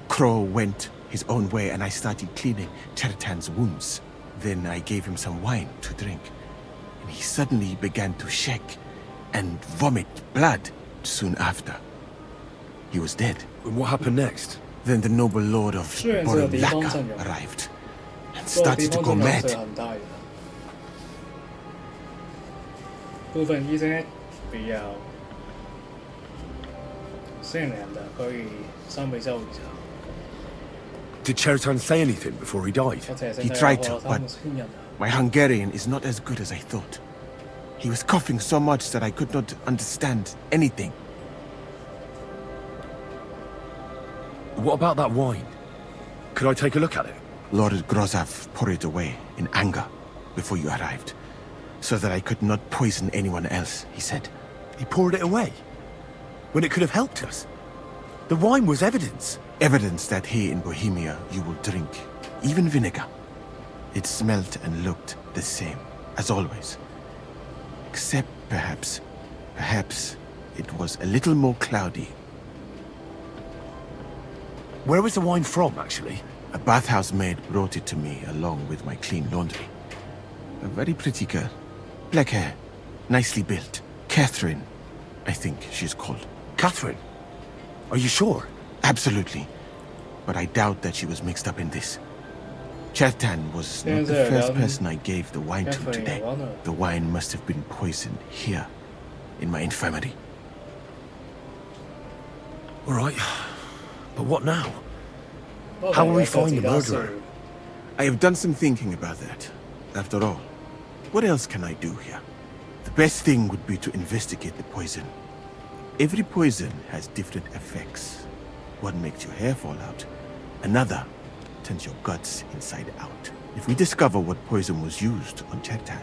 Speaker 10: Crow went his own way and I started cleaning Chertan's wounds. Then I gave him some wine to drink. And he suddenly began to shake and vomit blood soon after. He was dead.
Speaker 2: And what happened next?
Speaker 10: Then the noble lord of Borolaka arrived and started to go mad.
Speaker 1: 部分醫生比較姓梁的可以3倍咒以上。
Speaker 2: Did Cherutan say anything before he died?
Speaker 10: He tried to, but my Hungarian is not as good as I thought. He was coughing so much that I could not understand anything.
Speaker 2: What about that wine? Could I take a look at it?
Speaker 10: Lord Grozav poured it away in anger before you arrived, so that I could not poison anyone else, he said.
Speaker 2: He poured it away? When it could have helped us? The wine was evidence.
Speaker 10: Evidence that here in Bohemia you will drink, even vinegar. It smelt and looked the same, as always. Except perhaps it was a little more cloudy.
Speaker 2: Where was the wine from, actually?
Speaker 10: A bathhouse maid brought it to me along with my clean laundry. A very pretty girl. Black hair, nicely built. Catherine, I think she's called.
Speaker 2: Catherine? Are you sure?
Speaker 10: Absolutely. But I doubt that she was mixed up in this. Cherutan was not the first person I gave the wine to today. The wine must have been poisoned here, in my infirmary.
Speaker 2: All right. But what now? How will we find the murderer?
Speaker 10: I have done some thinking about that. After all, what else can I do here? The best thing would be to investigate the poison. Every poison has different effects. One makes your hair fall out. Another turns your guts inside out. If we discover what poison was used on Cherutan,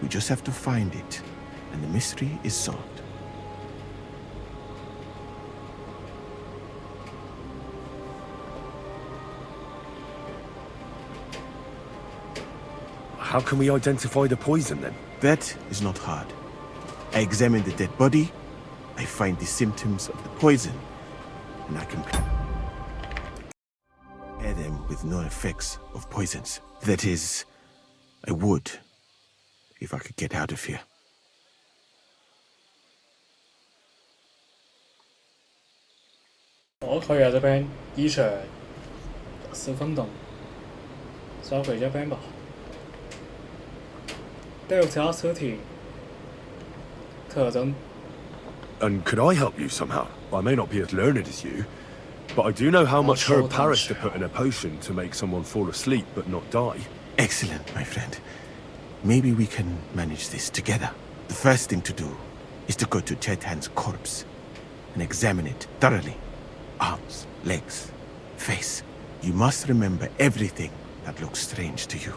Speaker 10: we just have to find it, and the mystery is solved.
Speaker 2: How can we identify the poison, then?
Speaker 10: That is not hard. I examine the dead body, I find the symptoms of the poison, and I compare them with known effects of poisons. That is, I would, if I could get out of here.
Speaker 1: OK 啊，這邊衣場10分鐘，收佢這邊吧。調查屍體特徵。
Speaker 2: And could I help you somehow? I may not be as learned as you, but I do know how much herb Paris to put in a potion to make someone fall asleep but not die.
Speaker 10: Excellent, my friend. Maybe we can manage this together. The first thing to do is to go to Cherutan's corpse and examine it thoroughly. Arms, legs, face. You must remember everything that looks strange to you.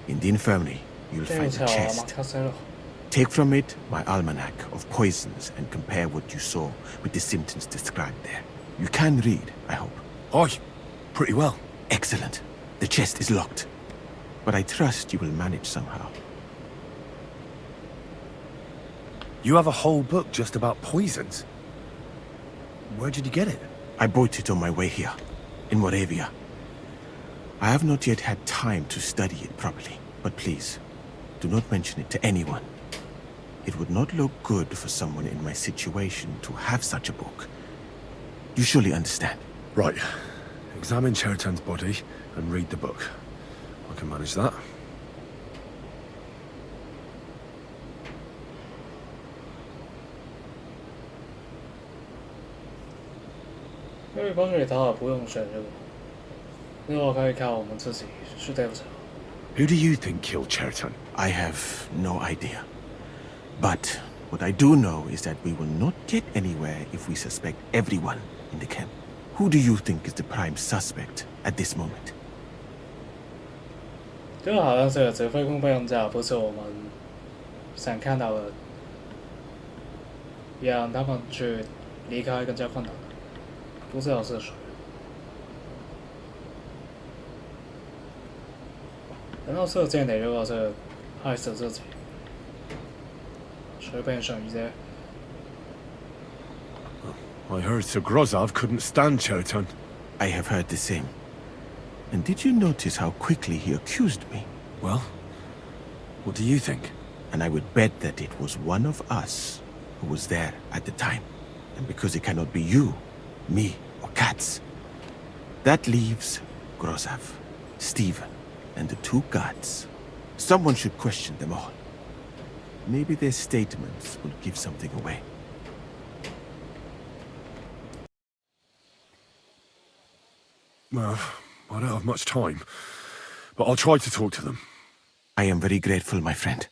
Speaker 10: In the infirmary, you'll find a chest. Take from it my almanac of poisons and compare what you saw with the symptoms described there. You can read, I hope.
Speaker 2: Aye, pretty well.
Speaker 10: Excellent. The chest is locked, but I trust you will manage somehow.
Speaker 2: You have a whole book just about poisons. Where did you get it?
Speaker 10: I bought it on my way here, in Moravia. I have not yet had time to study it properly, but please, do not mention it to anyone. It would not look good for someone in my situation to have such a book. You surely understand.
Speaker 2: Right. Examine Cherutan's body and read the book. I can manage that.
Speaker 1: 因为帮助你打好不用选这个，那我可以靠我们自己去对付。
Speaker 2: Who do you think killed Cherutan?
Speaker 10: I have no idea. But what I do know is that we will not get anywhere if we suspect everyone in the camp. Who do you think is the prime suspect at this moment?
Speaker 1: 这个好像是指挥官被用架，不是我们想看到的，让他们去离开更加困难，不知道是谁。然后射箭的如果是害死自己。
Speaker 2: I heard Sir Grozov couldn't stand Cherutan.
Speaker 10: I have heard the same. And did you notice how quickly he accused me?
Speaker 2: Well, what do you think?
Speaker 10: And I would bet that it was one of us who was there at the time. And because it cannot be you, me, or Katz, that leaves Grozov, Stephen, and the two guards. Someone should question them all. Maybe their statements will give something away.
Speaker 2: Well, I don't have much time, but I'll try to talk to them.
Speaker 10: I am very grateful, my friend.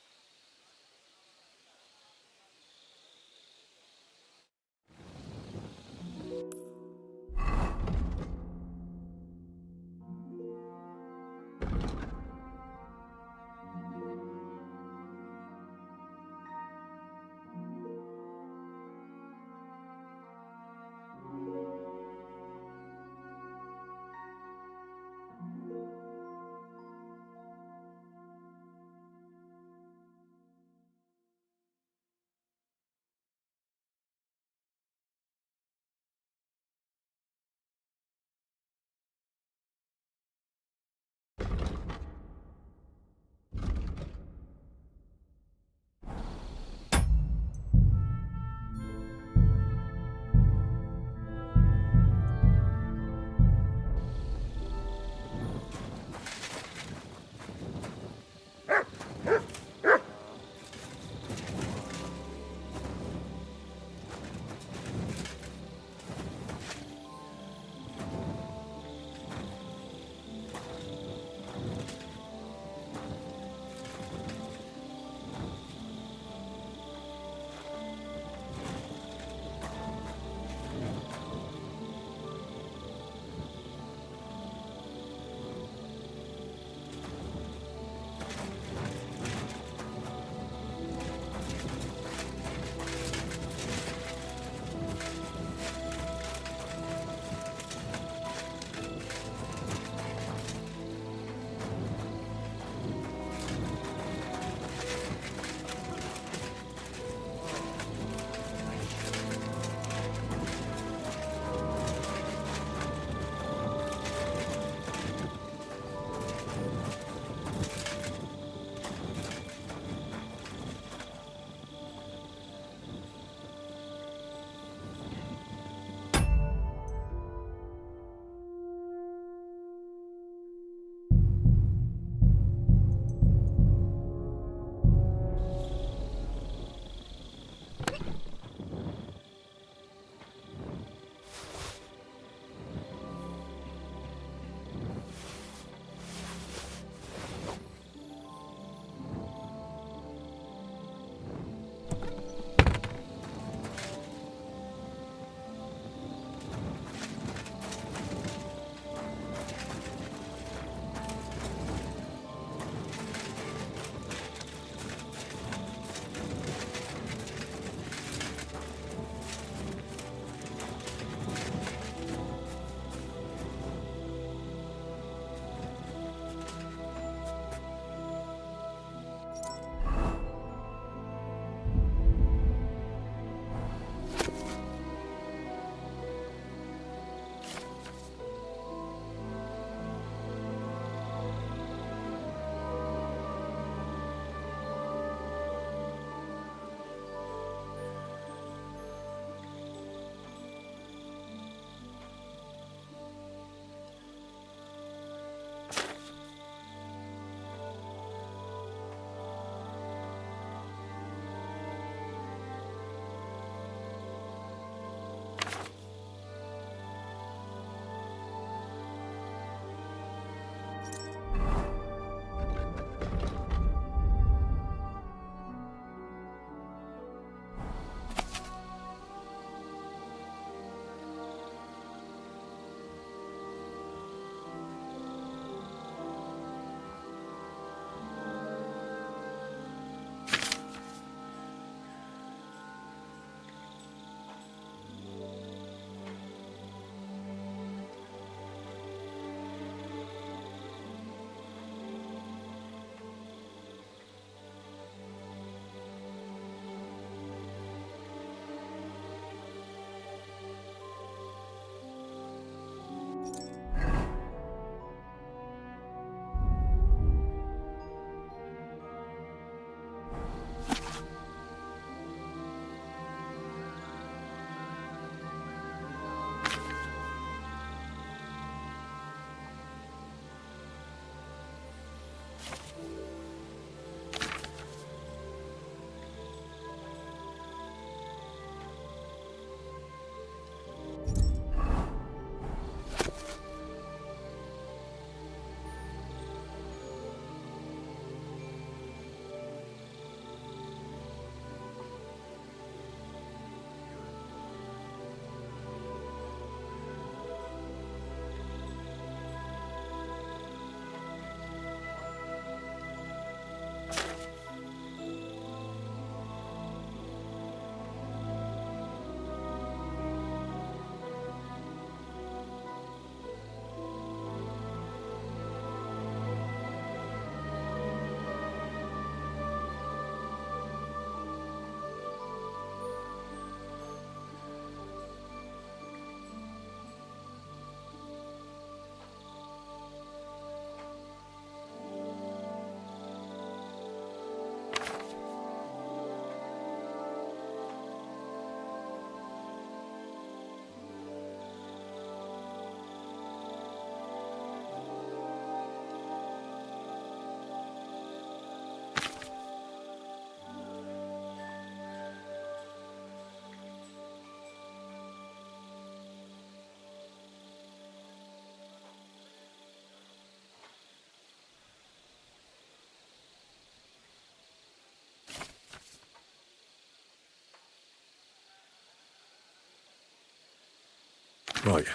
Speaker 2: Right,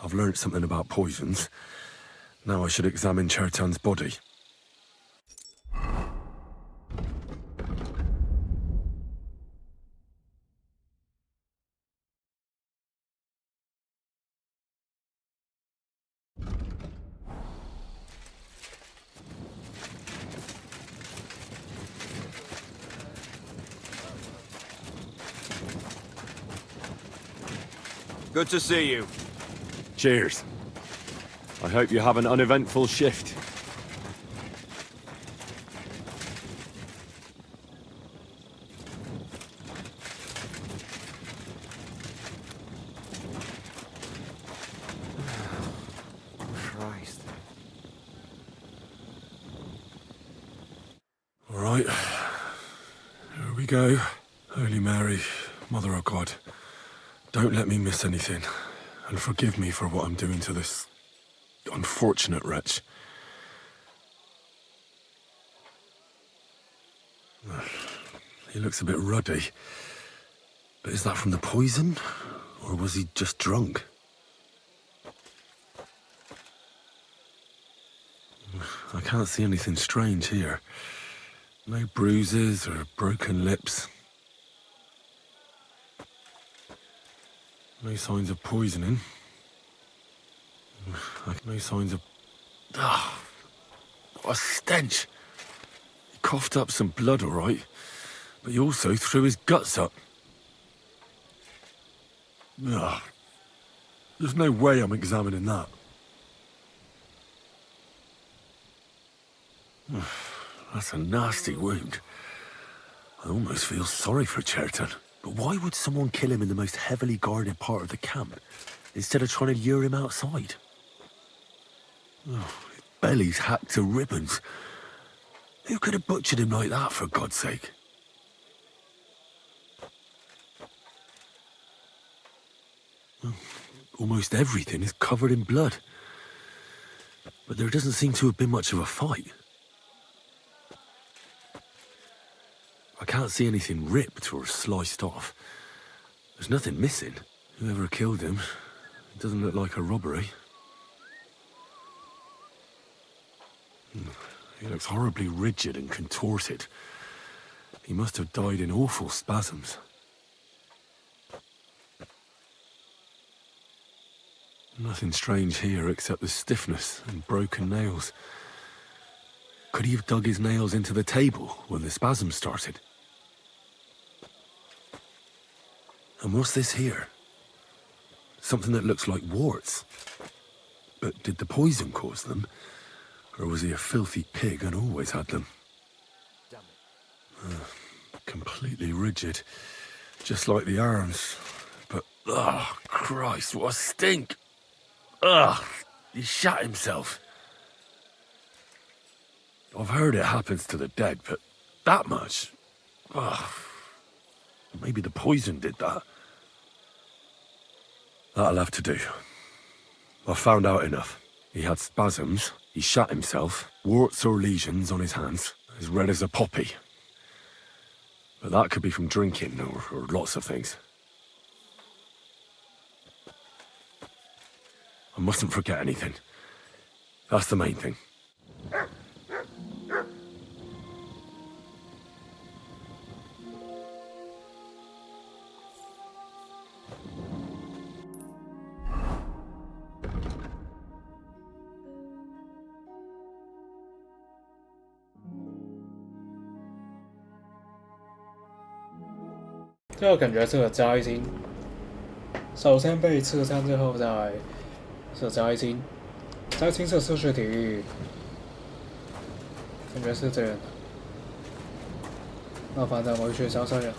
Speaker 2: I've learnt something about poisons. Now I should examine Chertan's body.
Speaker 15: Good to see you.
Speaker 19: Cheers. I hope you have an uneventful shift.
Speaker 15: Christ.
Speaker 2: All right, here we go. Holy Mary, Mother of God, don't let me miss anything, and forgive me for what I'm doing to this unfortunate wretch. He looks a bit ruddy, but is that from the poison, or was he just drunk? I can't see anything strange here. No bruises or broken lips. No signs of poisoning. No signs of... Ah, what a stench. He coughed up some blood, all right, but he also threw his guts up. Ugh. There's no way I'm examining that. That's a nasty wound. I almost feel sorry for Chertan. But why would someone kill him in the most heavily guarded part of the camp, instead of trying to lure him outside? Oh, his belly's hacked to ribbons. Who could have butchered him like that, for God's sake? Well, almost everything is covered in blood. But there doesn't seem to have been much of a fight. I can't see anything ripped or sliced off. There's nothing missing. Whoever killed him, it doesn't look like a robbery. He looks horribly rigid and contorted. He must have died in awful spasms. Nothing strange here except the stiffness and broken nails. Could he have dug his nails into the table when the spasm started? And what's this here? Something that looks like warts. But did the poison cause them? Or was he a filthy pig and always had them? Completely rigid. Just like the arms. But, oh, Christ, what a stink! Ugh, he shat himself. I've heard it happens to the dead, but that much? Ugh. Maybe the poison did that. That'll have to do. I've found out enough. He had spasms, he shat himself, warts or lesions on his hands, as red as a poppy. But that could be from drinking or lots of things. I mustn't forget anything. That's the main thing.
Speaker 1: 最后感觉这个摘星，首先被刺伤之后再是摘星，摘星是失去体育，感觉是这样的。那反正回去找找也好，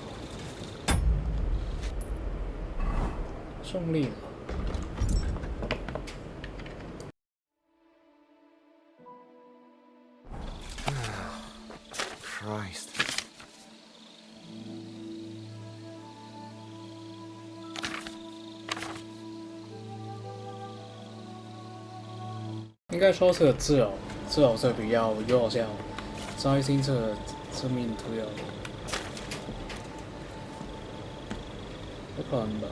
Speaker 1: 胜利了。
Speaker 15: Christ.
Speaker 1: 应该说是自偶是比较弱项，摘星是致命毒药，有可能吧。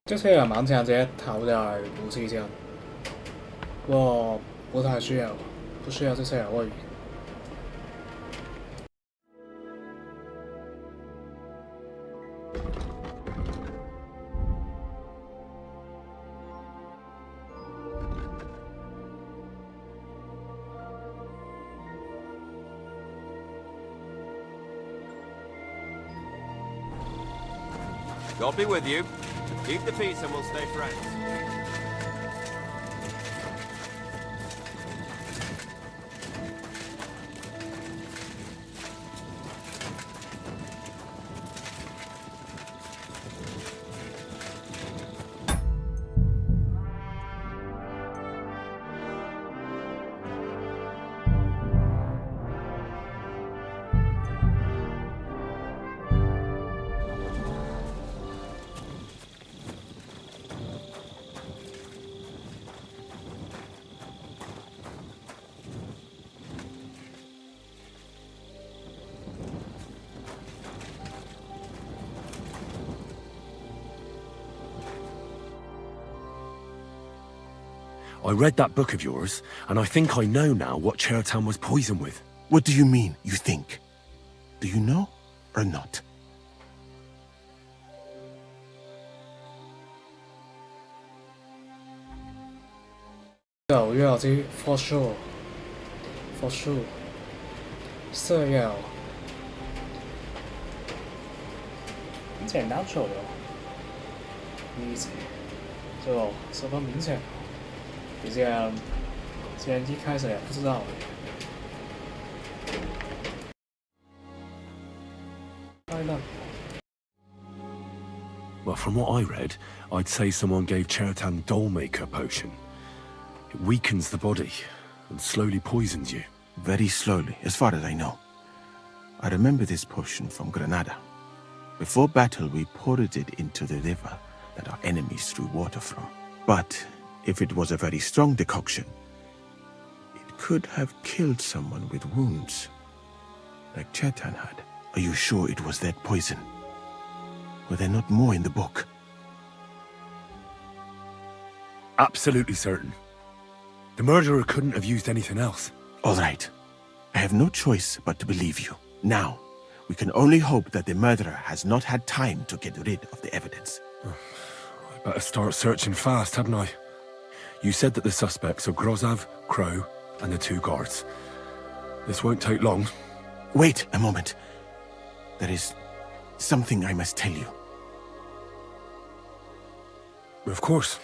Speaker 1: 这些人蛮想直接投在武器上，我不太需要，不需要这些人外援。
Speaker 15: God be with you. Keep the peace and we'll stay friends.
Speaker 2: I read that book of yours, and I think I know now what Cheryl was poisoned with.
Speaker 10: What do you mean, you think? Do you know or not?
Speaker 1: For sure. For sure. 色药很简单说的，例子就十分明显。毕竟一开始也不知道。
Speaker 2: Well, from what I read, I'd say someone gave Cheryl Dollmaker potion. It weakens the body and slowly poisons you.
Speaker 10: Very slowly, as far as I know. I remember this potion from Granada. Before battle, we poured it into the river that our enemies drew water from. But if it was a very strong decoction, it could have killed someone with wounds, like Chetan had. Are you sure it was that poison? Were there not more in the book?
Speaker 2: Absolutely certain. The murderer couldn't have used anything else.
Speaker 10: All right. I have no choice but to believe you. Now, we can only hope that the murderer has not had time to get rid of the evidence.
Speaker 2: I better start searching fast, hadn't I? You said that the suspects are Grozav, Crow, and the 2 guards. This won't take long.
Speaker 10: Wait a moment. There is something I must tell you.
Speaker 2: Of course.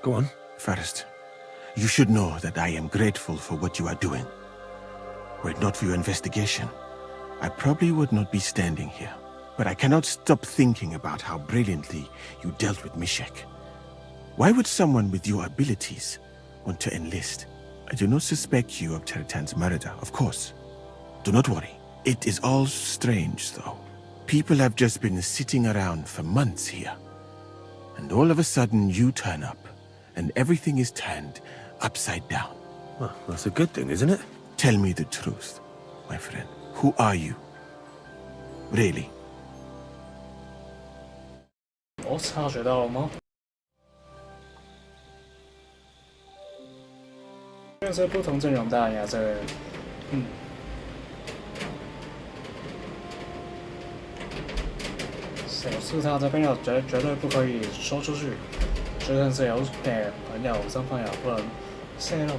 Speaker 2: Go on.
Speaker 10: First, you should know that I am grateful for what you are doing. Were it not for your investigation, I probably would not be standing here. But I cannot stop thinking about how brilliantly you dealt with Mishek. Why would someone with your abilities want to enlist? I do not suspect you of Chetan's murder, of course. Do not worry. It is all strange, though. People have just been sitting around for months here. And all of a sudden you turn up, and everything is turned upside down.
Speaker 2: Well, that's a good thing, isn't it?
Speaker 10: Tell me the truth, my friend. Who are you? Really?
Speaker 1: 我察觉到了吗？这是不同阵容的呀，这个，小事他这边要绝对不可以说出去，就算是有朋友身份也不能泄露。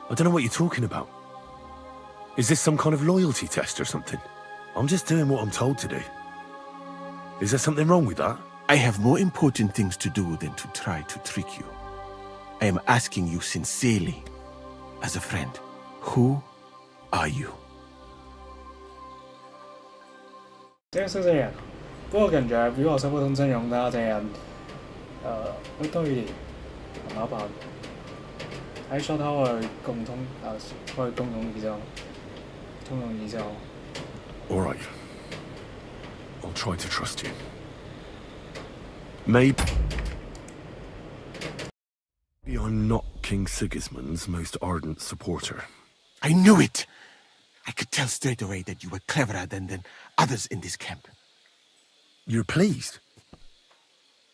Speaker 2: I don't know what you're talking about. Is this some kind of loyalty test or something? I'm just doing what I'm told to do. Is there something wrong with that?
Speaker 10: I have more important things to do than to try to trick you. I am asking you sincerely, as a friend, who are you?
Speaker 1: 这是这样，不过感觉如果是不同阵容的这样，会多一点麻烦。喺 short 去共通去共同移動，通用移動。
Speaker 2: All right. I'll try to trust you. Maybe I'm not King Sigismund's most ardent supporter.
Speaker 10: I knew it! I could tell straight away that you were cleverer than others in this camp.
Speaker 2: You're pleased?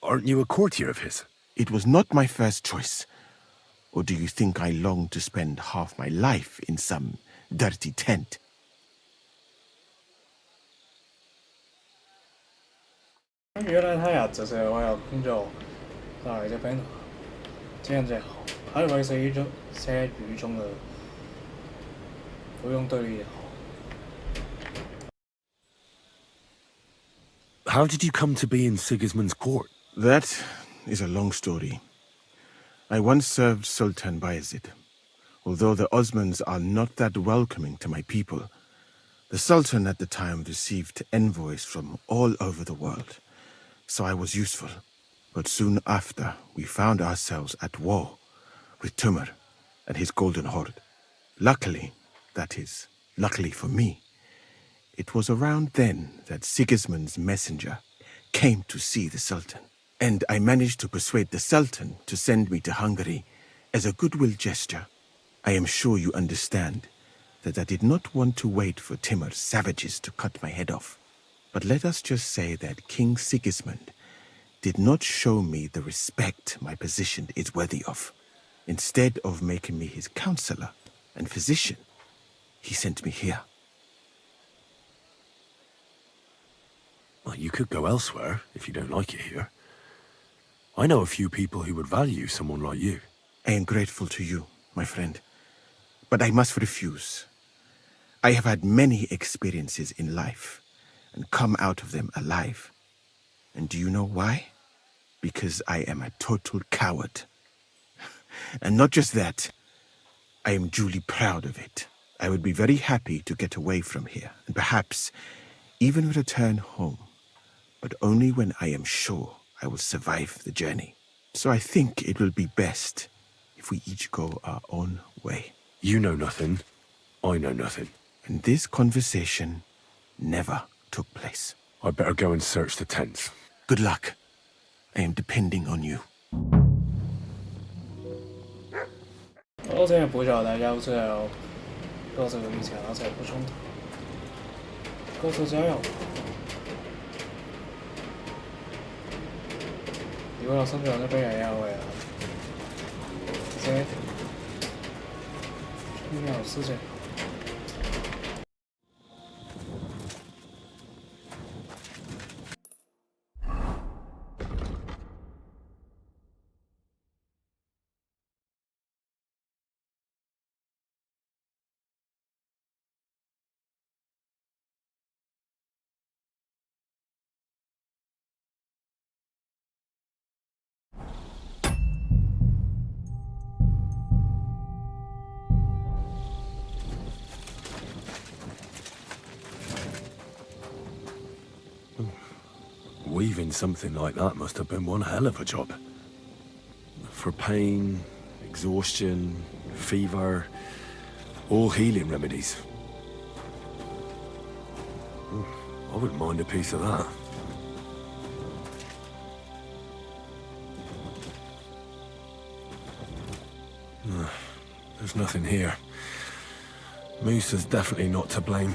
Speaker 2: Aren't you a courtier of his?
Speaker 10: It was not my first choice. Or do you think I long to spend half my life in some dirty tent?
Speaker 1: 原来他也只是为了工作来这边的，这样最好。还为些雨中的不用对立也好。
Speaker 2: How did you come to be in Sigismund's court?
Speaker 10: That is a long story. I once served Sultan Bayezid. Although the Osmans are not that welcoming to my people, the Sultan at the time received envoys from all over the world, so I was useful. But soon after, we found ourselves at war with Timur and his Golden Horde. Luckily, that is, luckily for me, it was around then that Sigismund's messenger came to see the Sultan. And I managed to persuade the Sultan to send me to Hungary as a goodwill gesture. I am sure you understand that I did not want to wait for Timur's savages to cut my head off. But let us just say that King Sigismund did not show me the respect my position is worthy of. Instead of making me his counselor and physician, he sent me here.
Speaker 2: Well, you could go elsewhere if you don't like it here. I know a few people who would value someone like you.
Speaker 10: I am grateful to you, my friend. But I must refuse. I have had many experiences in life and come out of them alive. And do you know why? Because I am a total coward. And not just that, I am duly proud of it. I would be very happy to get away from here and perhaps even return home, but only when I am sure I will survive the journey. So I think it will be best if we each go our own way.
Speaker 2: You know nothing. I know nothing.
Speaker 10: And this conversation never took place.
Speaker 2: I'd better go and search the tents.
Speaker 10: Good luck. I am depending on you.
Speaker 1: 我真係不曉得要最後各自以前而且不衝突，各自加油。如果我身上都俾人優惠啊，而且重要事情。
Speaker 2: Weaving something like that must have been one hell of a job. For pain, exhaustion, fever, all healing remedies. I wouldn't mind a piece of that. There's nothing here. Moose is definitely not to blame.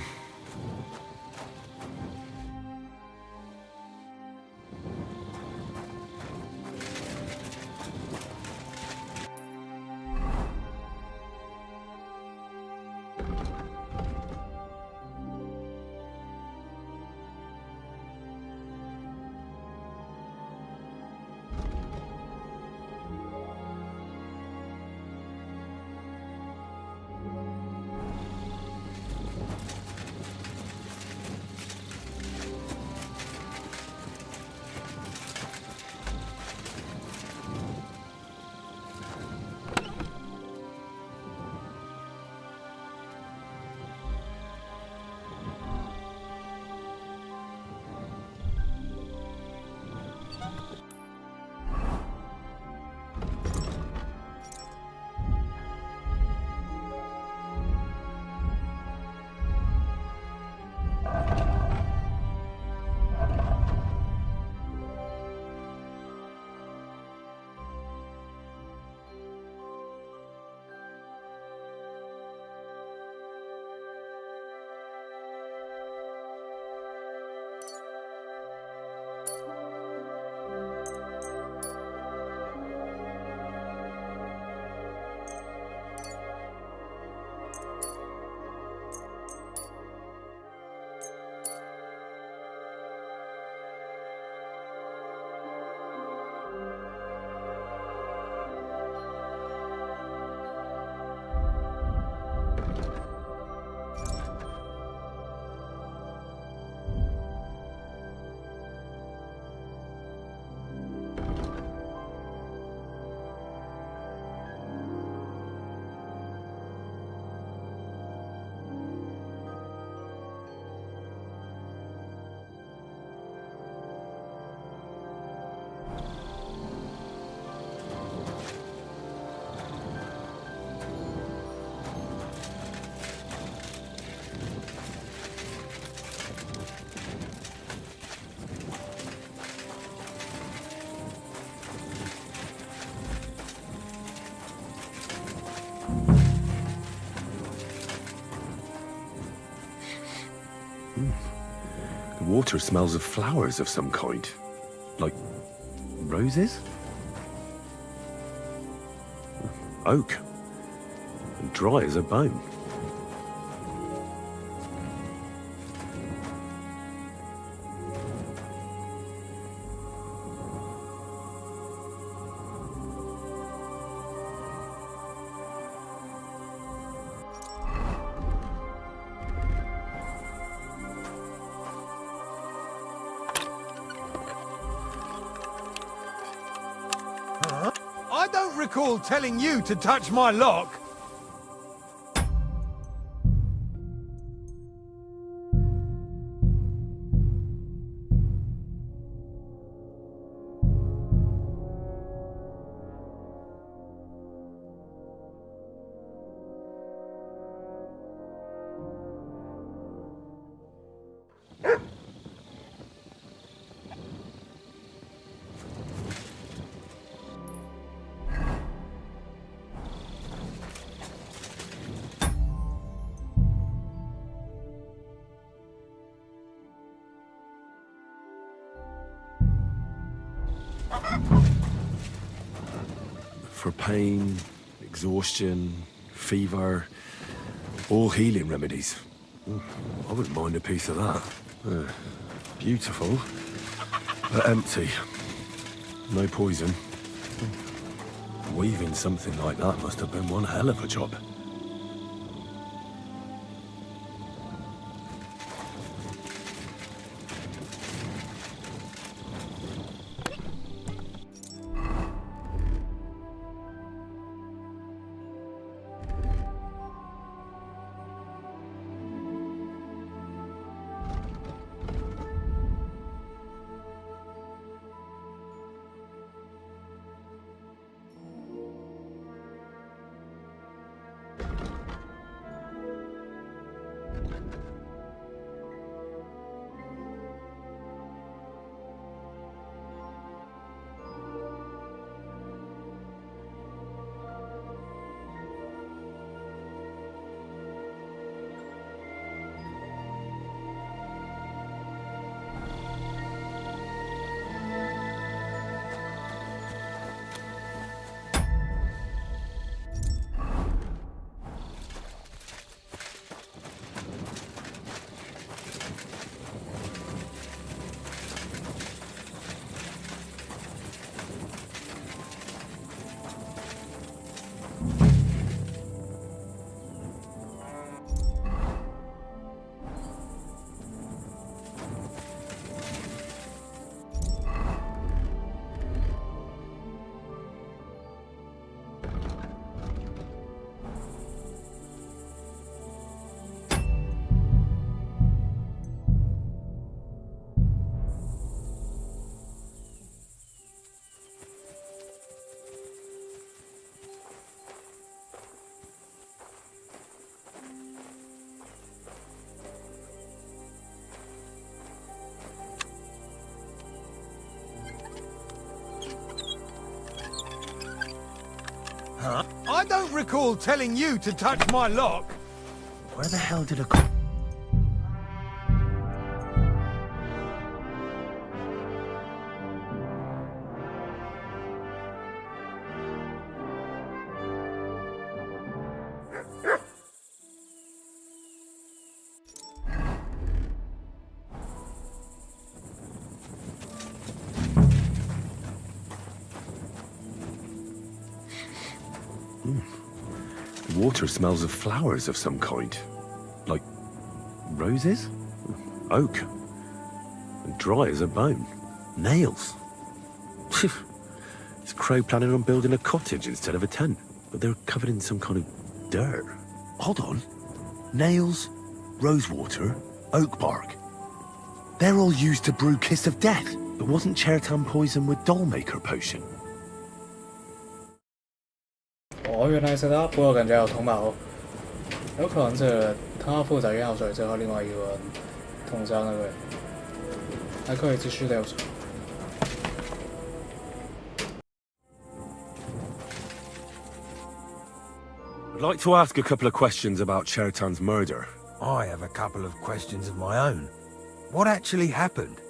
Speaker 2: water smells of flowers of some kind. Like roses? Oak. And dry as a bone.
Speaker 7: I don't recall telling you to touch my lock.
Speaker 2: For pain, exhaustion, fever, all healing remedies. I wouldn't mind a piece of that. Beautiful, but empty. No poison. Weaving something like that must have been one hell of a job.
Speaker 7: Huh? I don't recall telling you to touch my lock.
Speaker 18: Where the hell did a...
Speaker 2: Water smells of flowers of some kind. Like roses? Oak. And dry as a bone. Nails. Is Crow planning on building a cottage instead of a tent? But they're covered in some kind of dirt.
Speaker 18: Hold on. Nails, rosewater, oak bark. They're all used to brew Kiss of Death.
Speaker 2: But wasn't Chertan poisoned with Dollmaker potion?
Speaker 1: 哦，原来是他，不过感觉有铜矛，有可能是他负责1号水之后，另外一个人统杀那个，还可以继续调查。
Speaker 2: I'd like to ask a couple of questions about Chertan's murder.
Speaker 18: I have a couple of questions of my own.
Speaker 7: What actually happened?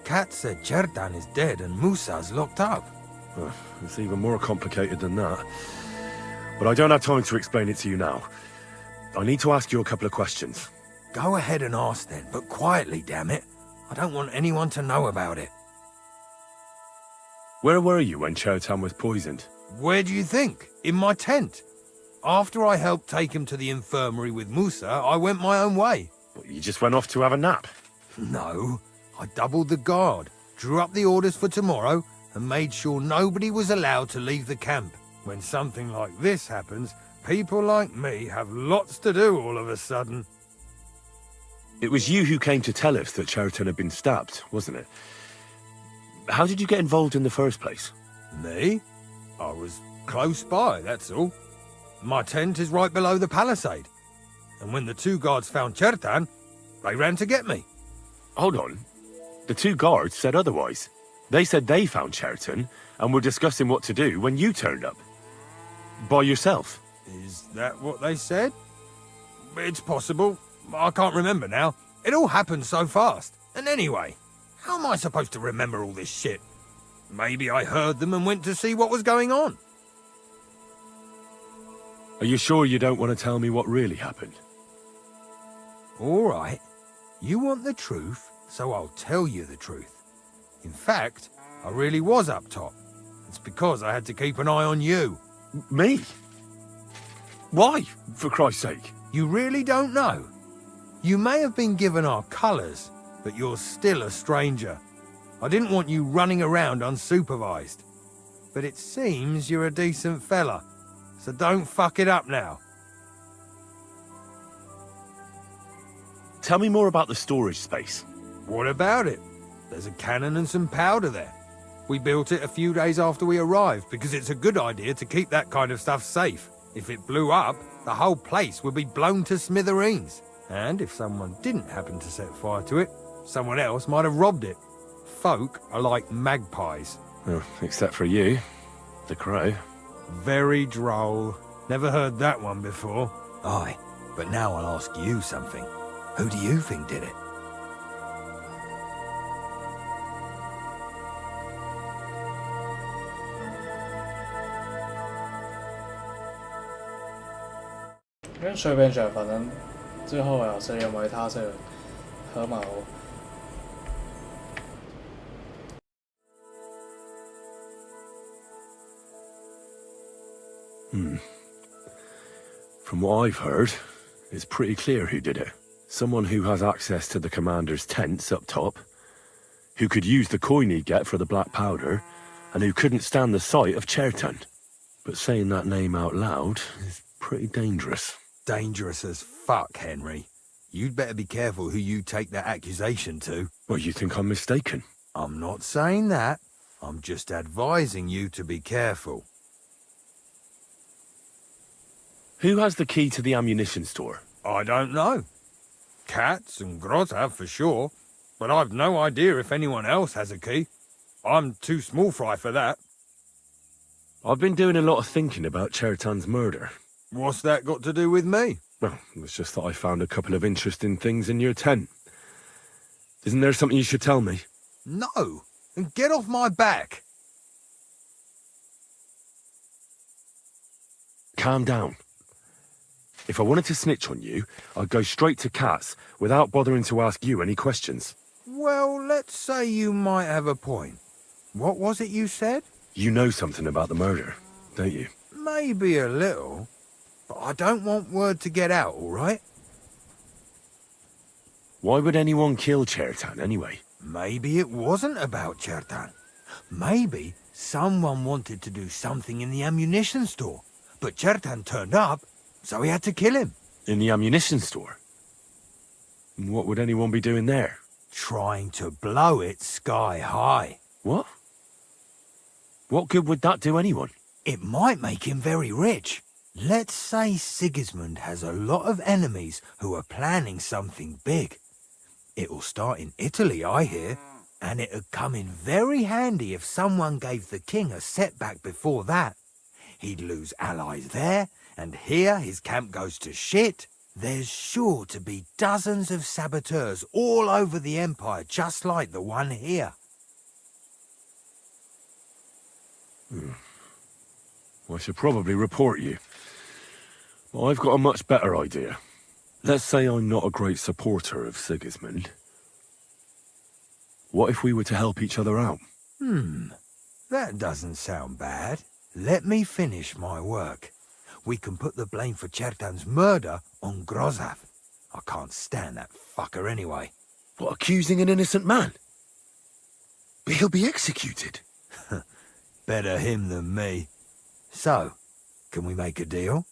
Speaker 7: Kat said Chertan is dead and Musa's locked up.
Speaker 2: It's even more complicated than that. But I don't have time to explain it to you now. I need to ask you a couple of questions.
Speaker 7: Go ahead and ask then, but quietly, damn it. I don't want anyone to know about it.
Speaker 2: Where were you when Chertan was poisoned?
Speaker 7: Where do you think? In my tent. After I helped take him to the infirmary with Musa, I went my own way.
Speaker 2: But you just went off to have a nap?
Speaker 7: No. I doubled the guard, drew up the orders for tomorrow, and made sure nobody was allowed to leave the camp. When something like this happens, people like me have lots to do all of a sudden.
Speaker 2: It was you who came to tell us that Chertan had been stabbed, wasn't it? How did you get involved in the first place?
Speaker 7: Me? I was close by, that's all. My tent is right below the palisade. And when the two guards found Chertan, they ran to get me.
Speaker 2: Hold on. The two guards said otherwise. They said they found Chertan and were discussing what to do when you turned up. By yourself.
Speaker 7: Is that what they said? It's possible. I can't remember now. It all happened so fast. And anyway, how am I supposed to remember all this shit? Maybe I heard them and went to see what was going on.
Speaker 2: Are you sure you don't want to tell me what really happened?
Speaker 7: All right. You want the truth, so I'll tell you the truth. In fact, I really was up top. It's because I had to keep an eye on you.
Speaker 2: Me? Why, for Christ's sake?
Speaker 7: You really don't know? You may have been given our colours, but you're still a stranger. I didn't want you running around unsupervised. But it seems you're a decent fella, so don't fuck it up now.
Speaker 2: Tell me more about the storage space.
Speaker 7: What about it? There's a cannon and some powder there. We built it a few days after we arrived because it's a good idea to keep that kind of stuff safe. If it blew up, the whole place would be blown to smithereens. And if someone didn't happen to set fire to it, someone else might have robbed it. Folk are like magpies.
Speaker 2: Oh, except for you, the crow.
Speaker 7: Very droll. Never heard that one before. Aye, but now I'll ask you something. Who do you think did it?
Speaker 1: 因为随便选，反正最後又是認為他是河馬。
Speaker 2: From what I've heard, it's pretty clear who did it. Someone who has access to the commander's tents up top, who could use the coin he'd get for the black powder, and who couldn't stand the sight of Chertan. But saying that name out loud is pretty dangerous.
Speaker 7: Dangerous as fuck, Henry. You'd better be careful who you take that accusation to.
Speaker 2: Well, you think I'm mistaken?
Speaker 7: I'm not saying that. I'm just advising you to be careful.
Speaker 2: Who has the key to the ammunition store?
Speaker 7: I don't know. Katz and Groz have for sure, but I've no idea if anyone else has a key. I'm too small fry for that.
Speaker 2: I've been doing a lot of thinking about Chertan's murder.
Speaker 7: What's that got to do with me?
Speaker 2: Well, it's just that I found a couple of interesting things in your tent. Isn't there something you should tell me?
Speaker 7: No, and get off my back.
Speaker 2: Calm down. If I wanted to snitch on you, I'd go straight to Katz without bothering to ask you any questions.
Speaker 7: Well, let's say you might have a point. What was it you said?
Speaker 2: You know something about the murder, don't you?
Speaker 7: Maybe a little, but I don't want word to get out, all right?
Speaker 2: Why would anyone kill Chertan anyway?
Speaker 7: Maybe it wasn't about Chertan. Maybe someone wanted to do something in the ammunition store, but Chertan turned up, so we had to kill him.
Speaker 2: In the ammunition store? What would anyone be doing there?
Speaker 7: Trying to blow it sky high.
Speaker 2: What? What good would that do anyone?
Speaker 7: It might make him very rich. Let's say Sigismund has a lot of enemies who are planning something big. It'll start in Italy, I hear, and it'd come in very handy if someone gave the king a setback before that. He'd lose allies there, and here his camp goes to shit, There's sure to be dozens of saboteurs all over the Empire, just like the one here.
Speaker 2: I should probably report you. But I've got a much better idea. Let's say I'm not a great supporter of Sigismund. What if we were to help each other out?
Speaker 7: That doesn't sound bad. Let me finish my work. We can put the blame for Chertan's murder on Grozav. I can't stand that fucker anyway.
Speaker 2: What, accusing an innocent man? But he'll be executed.
Speaker 7: Better him than me. So, can we make a deal?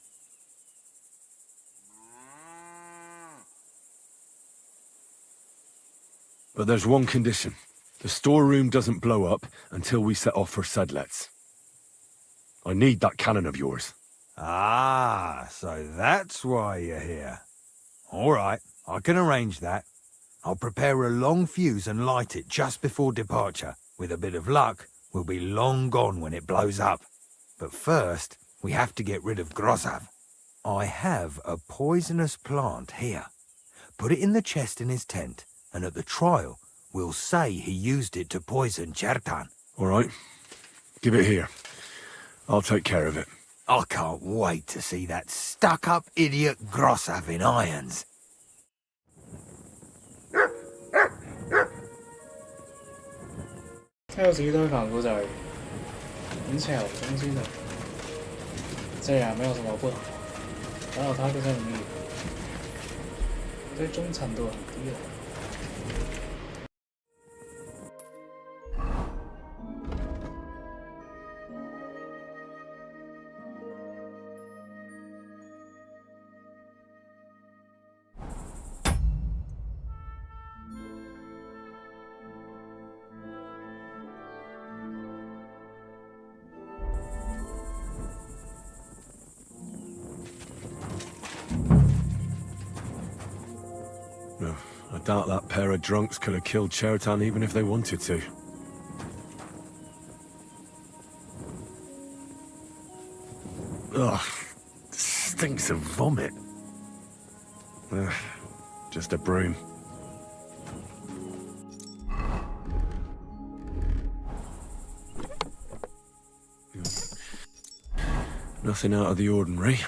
Speaker 2: But there's one condition. The storeroom doesn't blow up until we set off for Sedlets. I need that cannon of yours.
Speaker 7: Ah, so that's why you're here. All right, I can arrange that. I'll prepare a long fuse and light it just before departure. With a bit of luck, we'll be long gone when it blows up. But first, we have to get rid of Grozav. I have a poisonous plant here. Put it in the chest in his tent, and at the trial, we'll say he used it to poison Chertan.
Speaker 2: All right. Give it here. I'll take care of it.
Speaker 7: I can't wait to see that stuck-up idiot Grozav in irons.
Speaker 1: 他有几堆仿古仔，很巧中间的，这也没有什么不好，还有他的正义，最终程度很低了。
Speaker 2: I doubt that pair of drunks could have killed Chertan even if they wanted to. Ugh, stinks of vomit. Ugh, just a broom. Nothing out of the ordinary.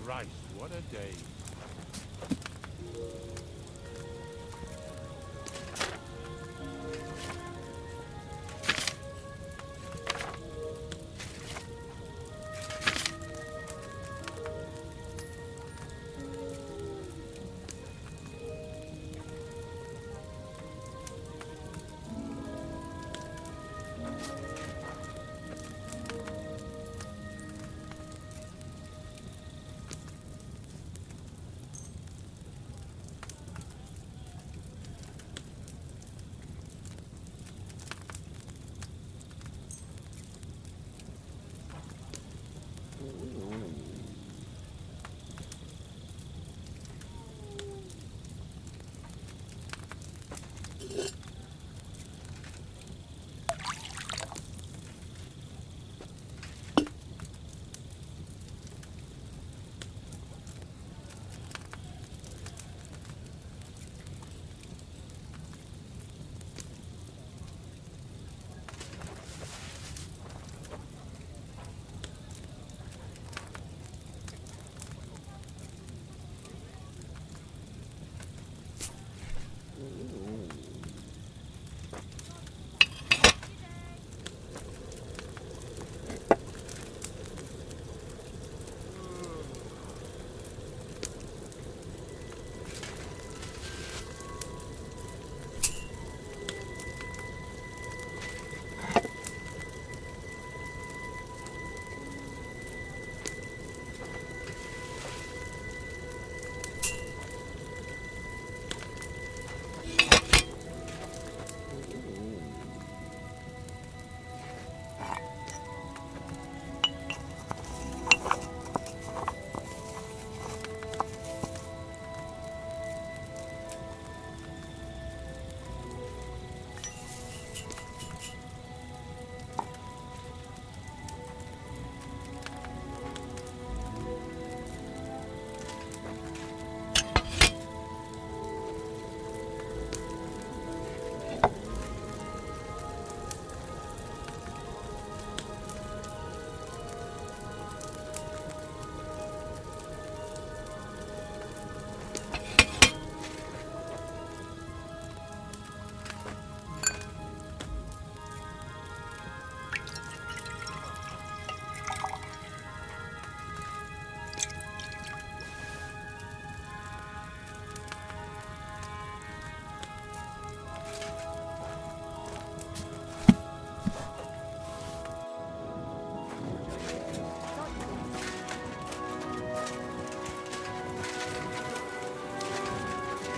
Speaker 13: Christ, what a day.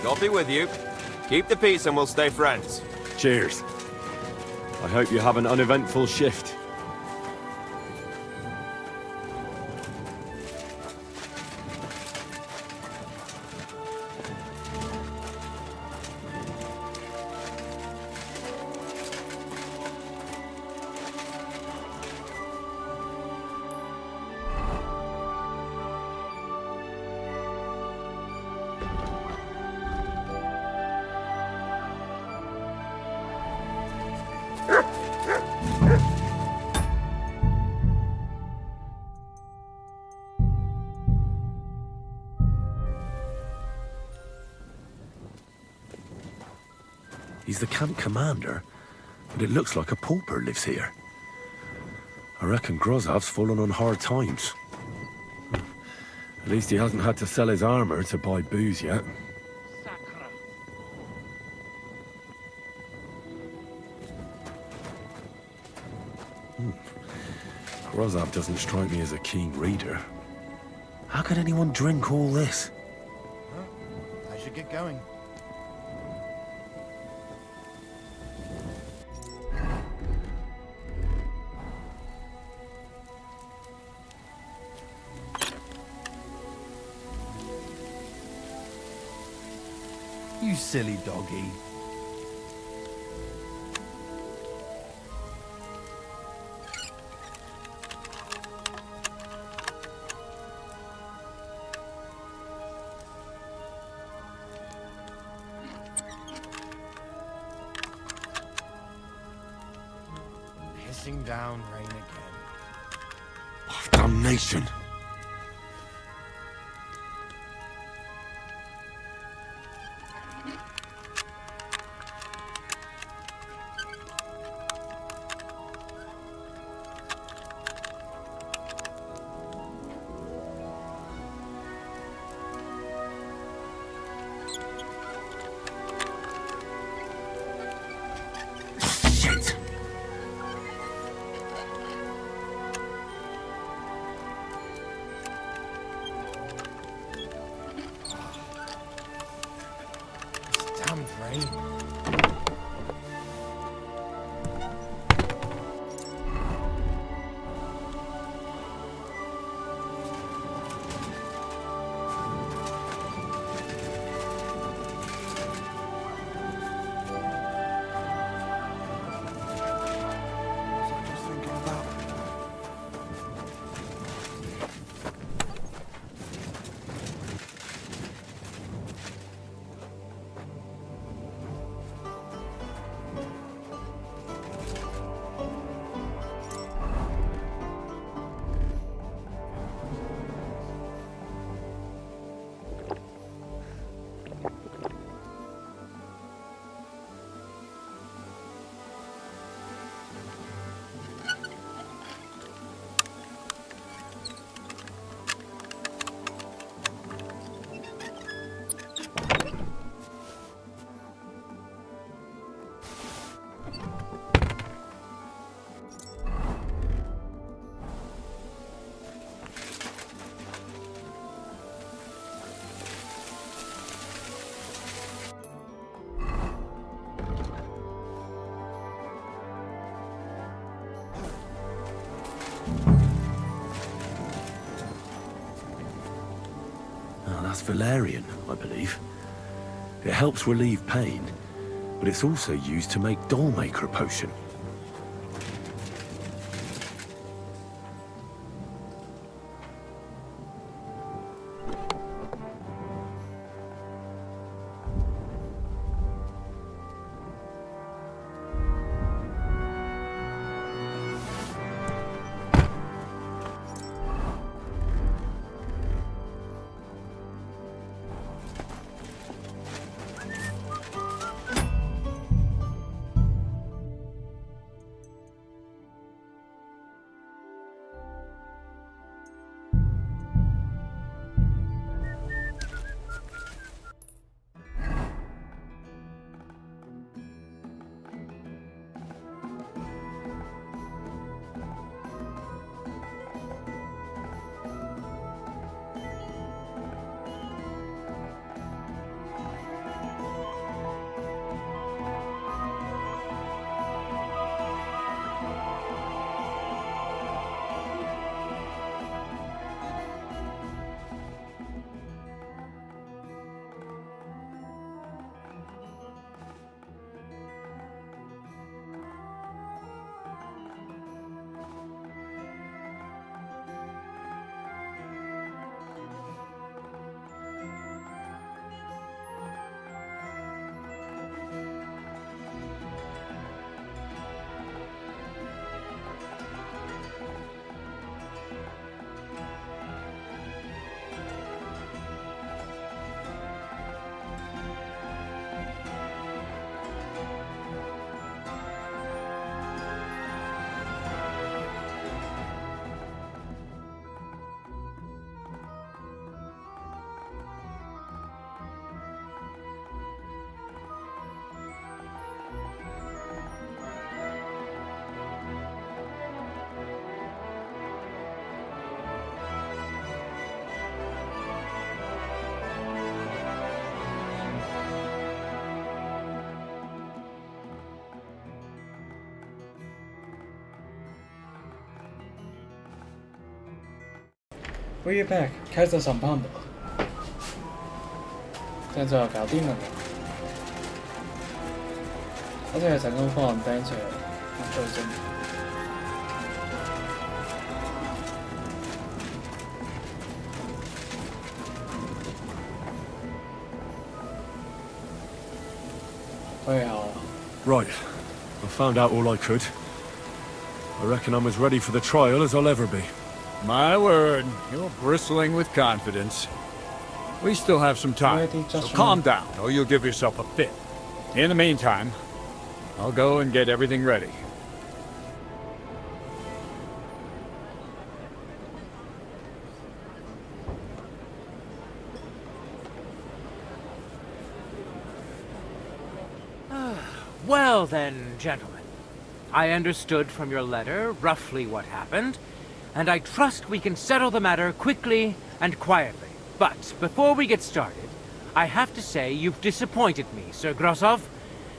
Speaker 15: God be with you. Keep the peace and we'll stay friends.
Speaker 19: Cheers. I hope you have an uneventful shift.
Speaker 2: He's the camp commander, but it looks like a pauper lives here. I reckon Grozov's fallen on hard times. At least he hasn't had to sell his armor to buy booze yet. Grozov doesn't strike me as a keen reader. How could anyone drink all this?
Speaker 18: Well, I should get going. You silly doggy. Pissing down rain again.
Speaker 2: Oh, damnation! That's valerian, I believe. It helps relieve pain, but it's also used to make dollmaker potion.
Speaker 1: Way back， 开始审判吧。这样就搞掂啦。好似係成功放人釘出嚟，最正。
Speaker 2: Right. I found out all I could. I reckon I'm as ready for the trial as I'll ever be.
Speaker 4: My word, you're bristling with confidence. We still have some time, so calm down, or you'll give yourself a fit. In the meantime, I'll go and get everything ready.
Speaker 5: Well then, gentlemen. I understood from your letter roughly what happened, and I trust we can settle the matter quickly and quietly. But before we get started, I have to say you've disappointed me, Sir Grosov.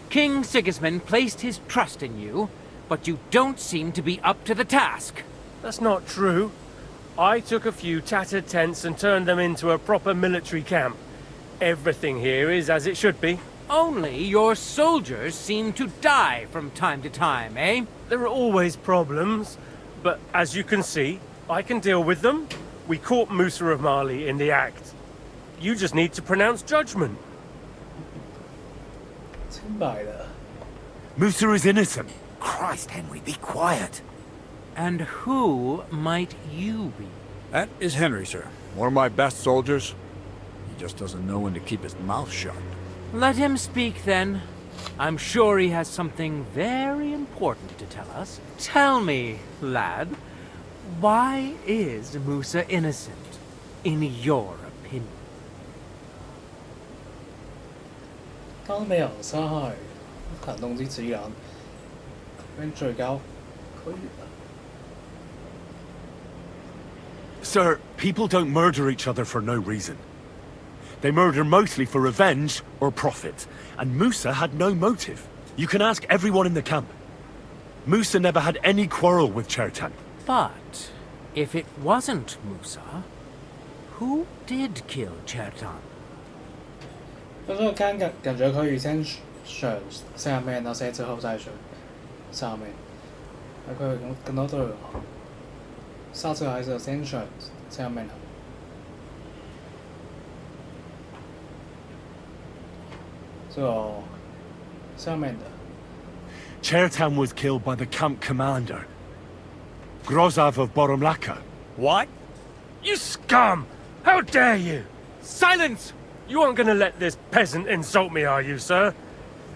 Speaker 5: King Sigismund placed his trust in you, but you don't seem to be up to the task.
Speaker 17: That's not true. I took a few tattered tents and turned them into a proper military camp. Everything here is as it should be.
Speaker 5: Only your soldiers seem to die from time to time, eh?
Speaker 17: There are always problems, but as you can see, I can deal with them. We caught Musa of Mali in the act. You just need to pronounce judgment.
Speaker 2: Musa is innocent.
Speaker 21: Christ, Henry, be quiet.
Speaker 5: And who might you be?
Speaker 4: That is Henry, sir. One of my best soldiers. He just doesn't know when to keep his mouth shut.
Speaker 5: Let him speak, then. I'm sure he has something very important to tell us. Tell me, lad, why is Musa innocent, in your opinion?
Speaker 1: 他没有杀害行動之指引，跟罪交區別。
Speaker 2: Sir, people don't murder each other for no reason. They murder mostly for revenge or profit, and Musa had no motive. You can ask everyone in the camp. Musa never had any quarrel with Chertan.
Speaker 5: But if it wasn't Musa, who did kill Chertan?
Speaker 1: 咁所以間近咗區域先上下面，那些之後再上下面，那佢更多都有。下次還是先上下面。So,
Speaker 2: Chertan was killed by the camp commander, Grozov of Boromlaka.
Speaker 17: What? You scum! How dare you!
Speaker 5: Silence!
Speaker 17: You aren't gonna let this peasant insult me, are you, sir?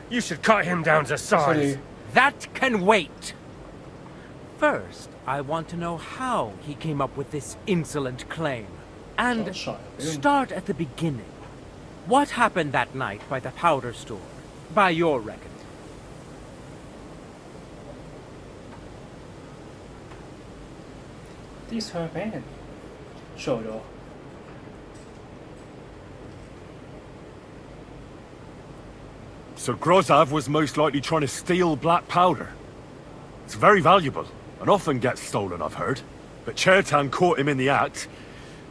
Speaker 17: You should cut him down to size.
Speaker 5: That can wait. First, I want to know how he came up with this insolent claim. And start at the beginning. What happened that night by the powder store, by your reckoning?
Speaker 1: This her man. Sure.
Speaker 2: So Grozov was most likely trying to steal black powder. It's very valuable, and often gets stolen, I've heard. But Chertan caught him in the act.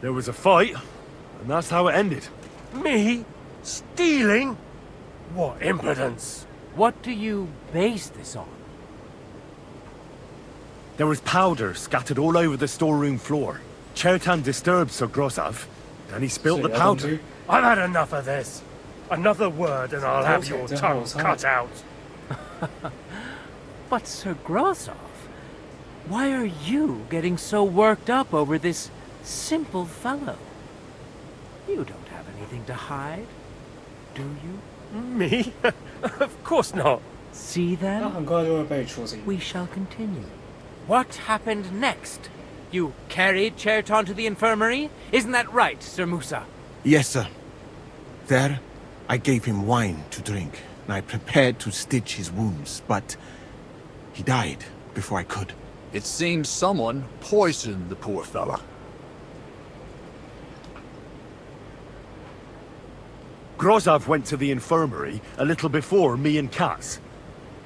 Speaker 2: There was a fight, and that's how it ended.
Speaker 17: Me? Stealing? What impudence!
Speaker 5: What do you base this on?
Speaker 2: There was powder scattered all over the storeroom floor. Chertan disturbed Sir Grozov, and he spilled the powder.
Speaker 17: I've had enough of this. Another word and I'll have your tongue cut out.
Speaker 5: But Sir Grozov, why are you getting so worked up over this simple fellow? You don't have anything to hide, do you?
Speaker 17: Me? Of course not.
Speaker 5: See then? We shall continue. What happened next? You carried Chertan to the infirmary? Isn't that right, Sir Musa?
Speaker 10: Yes, sir. There, I gave him wine to drink, and I prepared to stitch his wounds, but he died before I could.
Speaker 4: It seems someone poisoned the poor fella.
Speaker 2: Grozov went to the infirmary a little before me and Katz.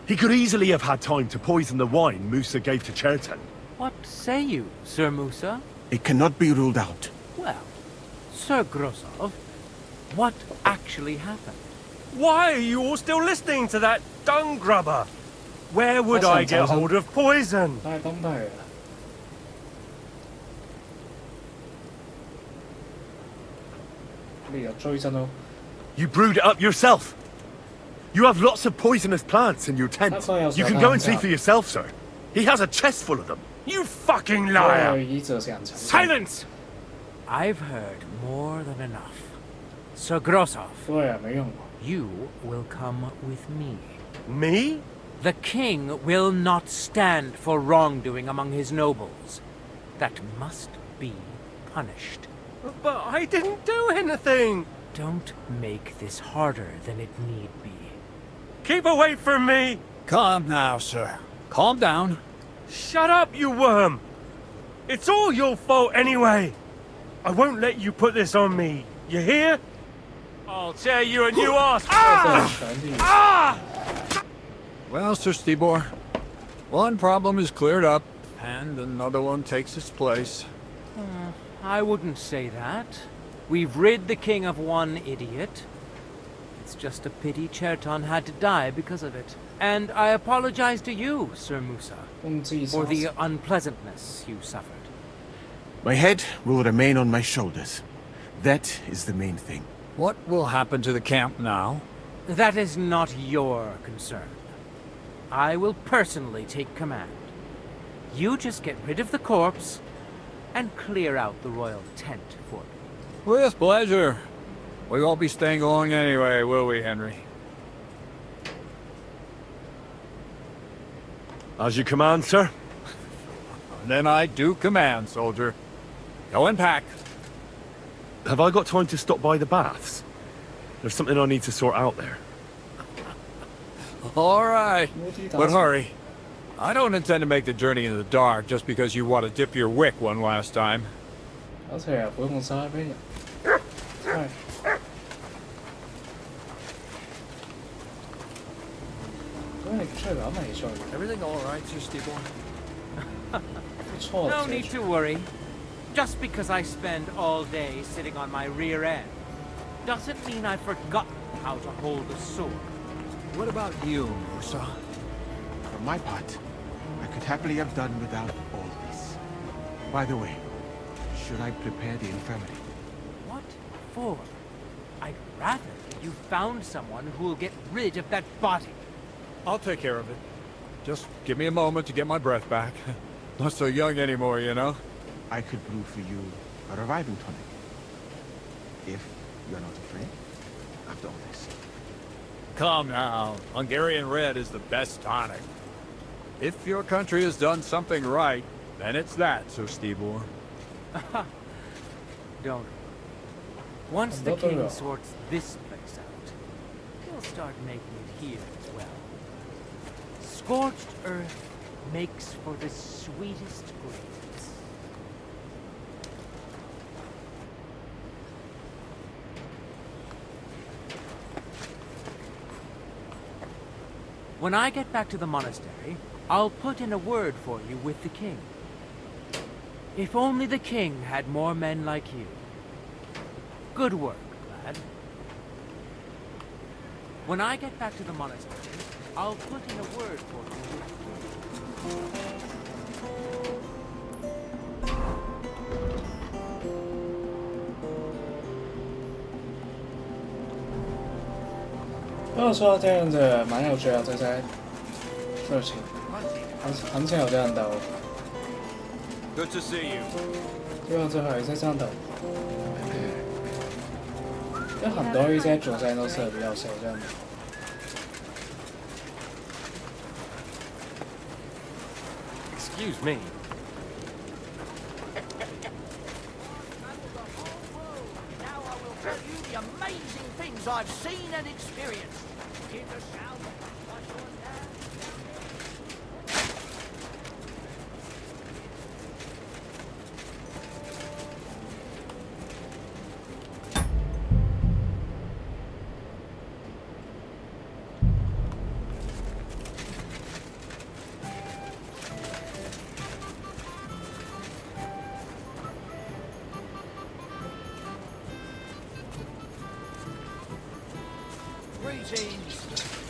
Speaker 2: He could easily have had time to poison the wine Musa gave to Chertan.
Speaker 5: What say you, Sir Musa?
Speaker 10: It cannot be ruled out.
Speaker 5: Well, Sir Grozov, what actually happened?
Speaker 17: Why are you all still listening to that dung grubber? Where would I get hold of poison?
Speaker 1: 太崩溃了。
Speaker 2: You brewed it up yourself. You have lots of poisonous plants in your tent. You can go and see for yourself, sir. He has a chest full of them.
Speaker 17: You fucking liar!
Speaker 5: Silence! I've heard more than enough. Sir Grozov, you will come with me.
Speaker 17: Me?
Speaker 5: The king will not stand for wrongdoing among his nobles. That must be punished.
Speaker 17: But I didn't do anything!
Speaker 5: Don't make this harder than it need be.
Speaker 17: Keep away from me!
Speaker 11: Calm now, sir. Calm down.
Speaker 17: Shut up, you worm! It's all your fault anyway! I won't let you put this on me, you hear? I'll tear you a new ass!
Speaker 11: Well, Sir Stibor, one problem is cleared up, and another one takes its place.
Speaker 5: I wouldn't say that. We've rid the king of one idiot. It's just a pity Cherton had to die because of it. And I apologize to you, Sir Musa, for the unpleasantness you suffered.
Speaker 10: My head will remain on my shoulders. That is the main thing.
Speaker 11: What will happen to the camp now?
Speaker 5: That is not your concern. I will personally take command. You just get rid of the corpse and clear out the royal tent for me.
Speaker 11: With pleasure. We won't be staying long anyway, will we, Henry?
Speaker 2: As you command, sir.
Speaker 11: Then I do command, soldier. Go and pack.
Speaker 2: Have I got time to stop by the baths? There's something I need to sort out there.
Speaker 11: All right, but hurry. I don't intend to make the journey in the dark just because you want to dip your wick one last time.
Speaker 1: 而且不用杀别人。对。
Speaker 11: Everything all right, Sir Stibor?
Speaker 5: No need to worry. Just because I spend all day sitting on my rear end doesn't mean I've forgotten how to hold a sword.
Speaker 11: What about you, Musa?
Speaker 10: For my part, I could happily have done without all this. By the way, should I prepare the infirmary?
Speaker 5: What for? I'd rather you found someone who will get rid of that body.
Speaker 11: I'll take care of it. Just give me a moment to get my breath back. Not so young anymore, you know?
Speaker 10: I could brew for you a reviving tonic. If you're not afraid, after all this.
Speaker 11: Calm now. Hungarian Red is the best tonic. If your country has done something right, then it's that, Sir Stibor.
Speaker 5: Don't. Once the king sorts this place out, he'll start making it here as well. Scorched earth makes for the sweetest grains. When I get back to the monastery, I'll put in a word for you with the king. If only the king had more men like you. Good work, lad. When I get back to the monastery, I'll put in a word for you.
Speaker 1: 如果说这样子蛮有趣的，这些事情，很少有这样的。
Speaker 4: Good to see you.
Speaker 1: 希望最後係這張圖，因為很多一些主線都是比較少這樣的。
Speaker 17: Excuse me.
Speaker 9: Now I will tell you the amazing things I've seen and experienced. In the south, I saw a man.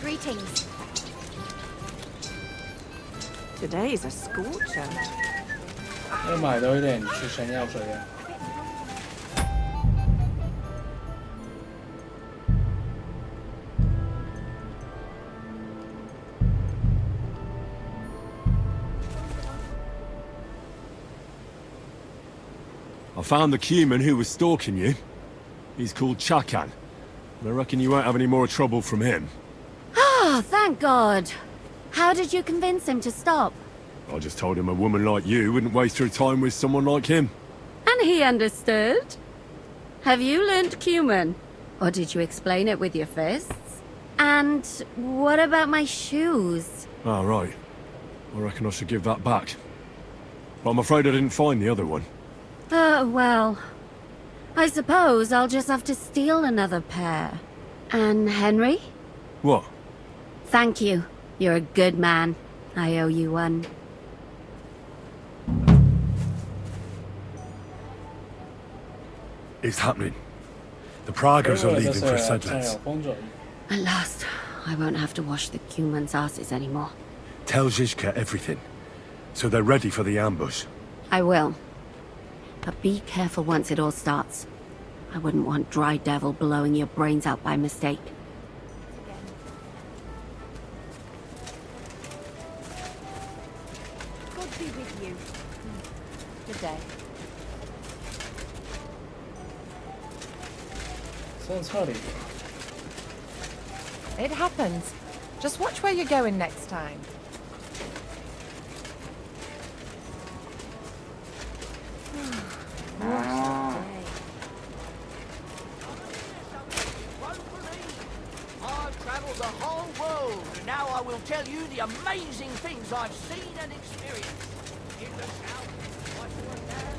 Speaker 20: Greetings.
Speaker 6: Today's a scorcher.
Speaker 1: 要买多一点去生药水啊。
Speaker 2: I found the Cuman who was stalking you. He's called Chakan. I reckon you won't have any more trouble from him.
Speaker 8: Ah, thank God. How did you convince him to stop?
Speaker 2: I just told him a woman like you wouldn't waste her time with someone like him.
Speaker 8: And he understood? Have you learnt Cuman? Or did you explain it with your fists? And what about my shoes?
Speaker 2: Ah, right. I reckon I should give that back. But I'm afraid I didn't find the other one.
Speaker 8: Well... I suppose I'll just have to steal another pair. And Henry?
Speaker 2: What?
Speaker 8: Thank you. You're a good man. I owe you one.
Speaker 2: It's happening. The Pragas are leaving for Sedlets.
Speaker 8: At last, I won't have to wash the Cuman's asses anymore.
Speaker 2: Tell Zizka everything, so they're ready for the ambush.
Speaker 8: I will. But be careful once it all starts. I wouldn't want Dry Devil blowing your brains out by mistake.
Speaker 12: God be with you. Good day.
Speaker 1: Sounds funny.
Speaker 12: It happens. Just watch where you're going next time.
Speaker 9: I've travelled the whole world, and now I will tell you the amazing things I've seen and experienced. In the south, I saw a man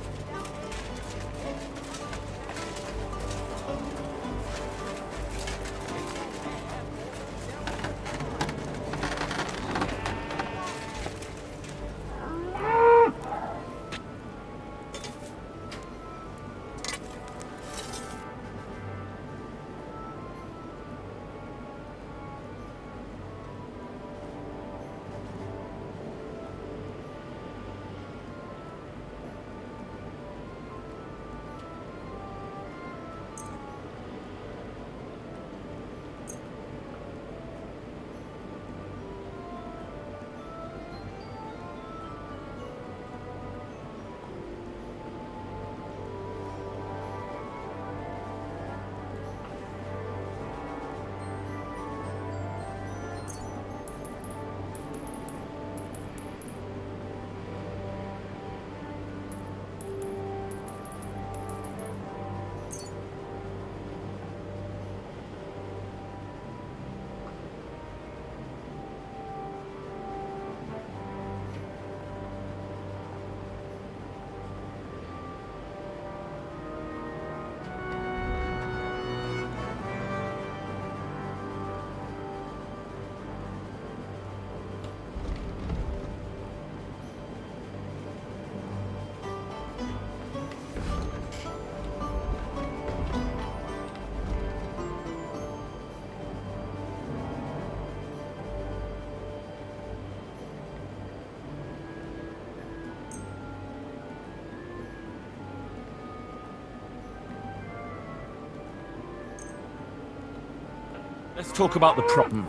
Speaker 2: Let's talk about the problem.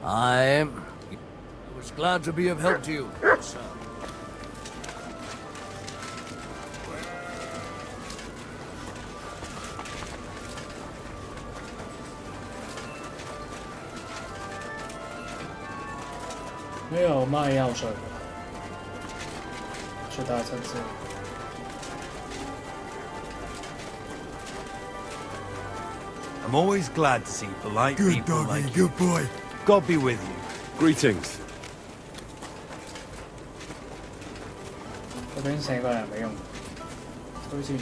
Speaker 9: I was glad to be of help to you, sir.
Speaker 1: 没有卖药水，去大城市。
Speaker 18: I'm always glad to see polite
Speaker 2: Good
Speaker 18: people
Speaker 2: doggy,
Speaker 18: like you.
Speaker 2: good boy.
Speaker 18: God be with you.
Speaker 2: Greetings.
Speaker 1: 这边成個人沒用，推薦。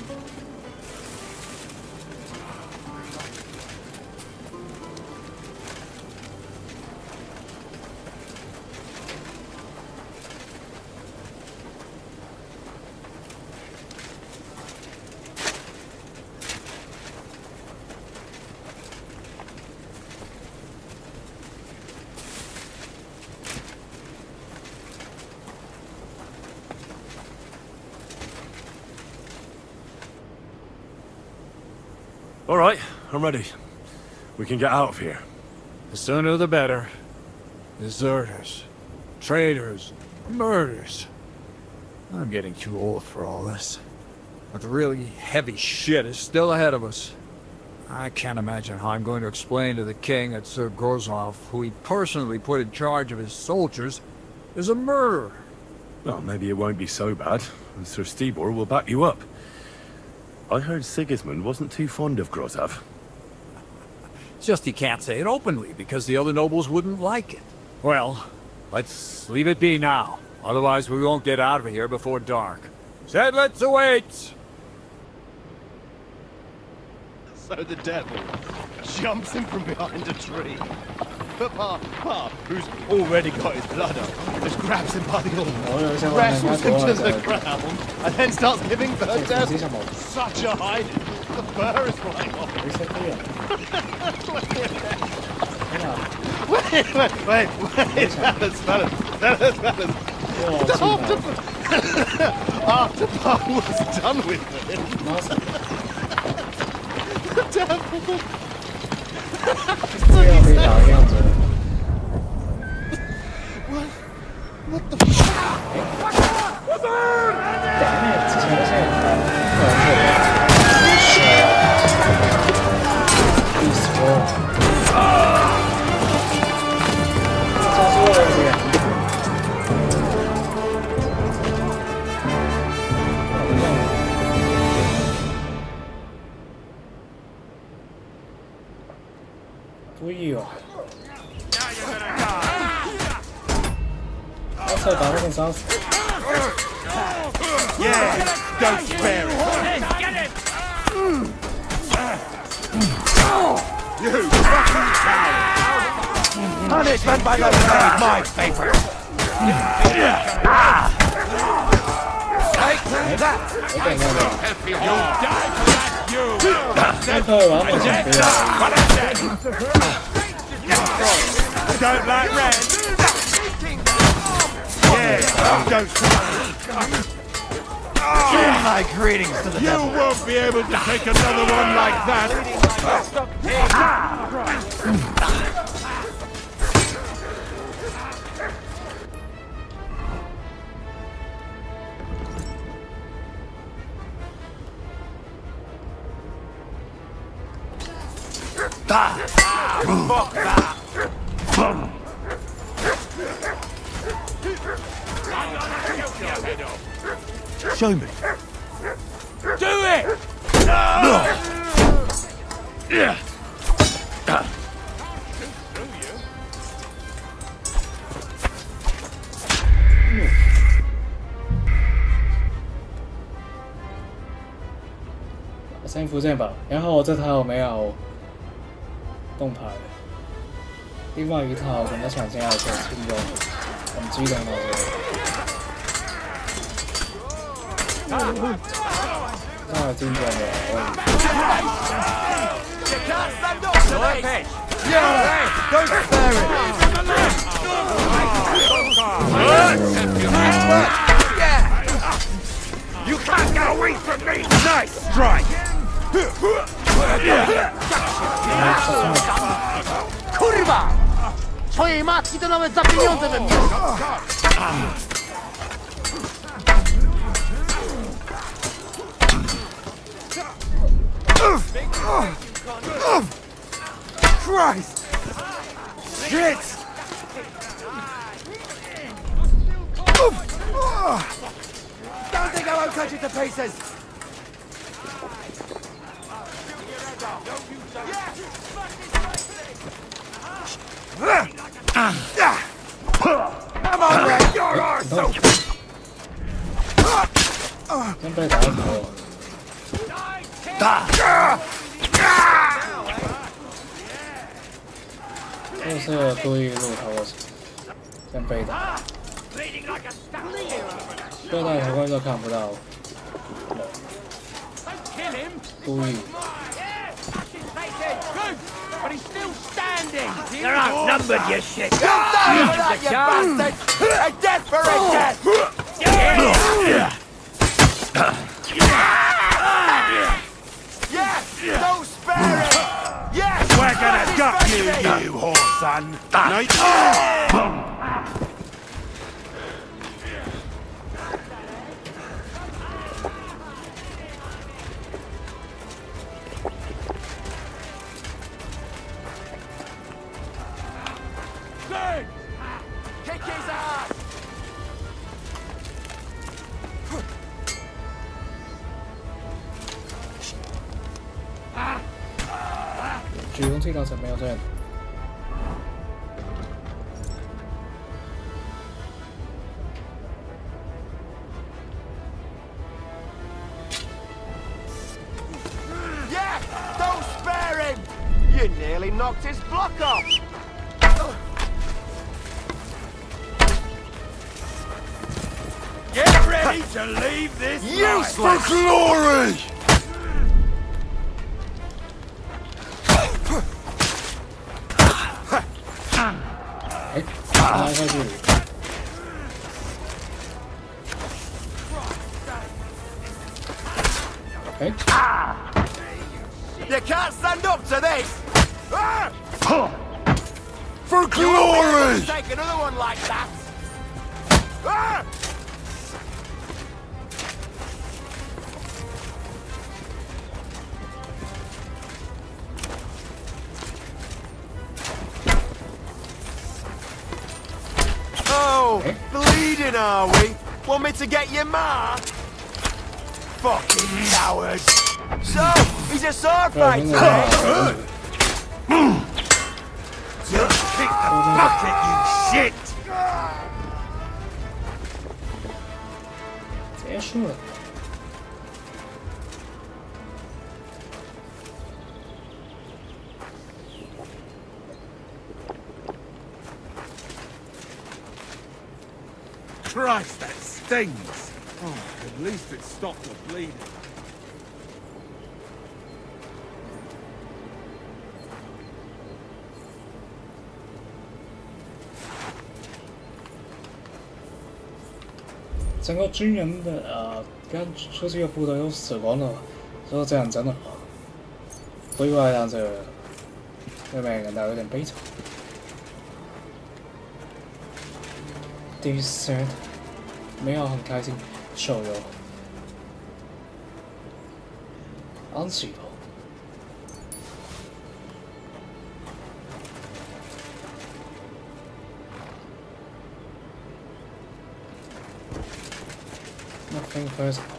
Speaker 2: All right, I'm ready. We can get out of here.
Speaker 4: The sooner the better. Deserters, traitors, murders. I'm getting too old for all this. But the really heavy shit is still ahead of us. I can't imagine how I'm going to explain to the king that Sir Grozov, who he personally put in charge of his soldiers, is a murderer.
Speaker 2: Well, maybe it won't be so bad, and Sir Stibor will back you up. I heard Sigismund wasn't too fond of Grozov.
Speaker 4: It's just he can't say it openly, because the other nobles wouldn't like it. Well, let's leave it be now. Otherwise we won't get out of here before dark. Sedlets awaits!
Speaker 14: So the devil jumps in from behind a tree. But Pa, who's already got his blood up, just grabs him by the arm, wrestles him to the ground, and then starts giving birth to such a hiding. The fur is flying off. Wait, fellas. After Pa was done with it, the devil... What the fuck?
Speaker 21: Yeah, don't spare it. Get him! You fucking coward! Punishment by the blade, my favorite. Take that! You'll die for that, you! I don't like red. Yeah, don't give my greetings to the devil. You won't be able to take another one like that. Fuck that!
Speaker 14: Show me.
Speaker 21: Do it!
Speaker 1: 声音符鉴吧，然後這套沒有動牌，另外一套可能想先要做清用，很激動的。那精準嘅，You
Speaker 21: can't get away from me! Nice strike!
Speaker 14: Kurwa! Twojej matki to nawet za pieniądze bym nie
Speaker 21: Christ! Shit!
Speaker 14: Don't think I won't cut you to pieces! Come on, Red! Your arse!
Speaker 1: This 是故意录头的，先被打，被戴头盔就看不到，故意。
Speaker 21: But he's still standing!
Speaker 9: You're outnumbered, you shit!
Speaker 21: You'll die for that, you bastard! A death for a death! Yes! No spare! son.
Speaker 15: Kick his ass!
Speaker 1: 主攻这条城没有这样。
Speaker 15: Yeah! Don't spare him! You nearly knocked his block off!
Speaker 21: Get ready to leave this
Speaker 15: Useless!
Speaker 21: night.
Speaker 15: For glory! You can't stand up to this! For glory! Take another one like that! Oh, bleeding are we? Want me to get your ma? Fucking cowards! So, he's a sword fighter, eh? Just kick the bucket, you shit!
Speaker 1: 结束了。
Speaker 21: Christ, that stings! Oh, at least it stopped the bleeding.
Speaker 1: "整个军人的跟出这个部队都死光了，说这样真的，回过来让这个妹妹感到有点悲惨。This sad， 没有很开心，手游安息了。Nothing personal.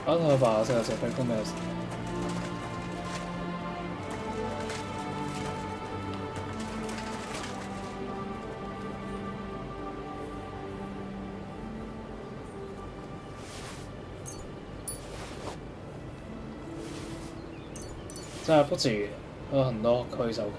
Speaker 1: Allora base, se fai come sta. 真係不止，有很多可以收購。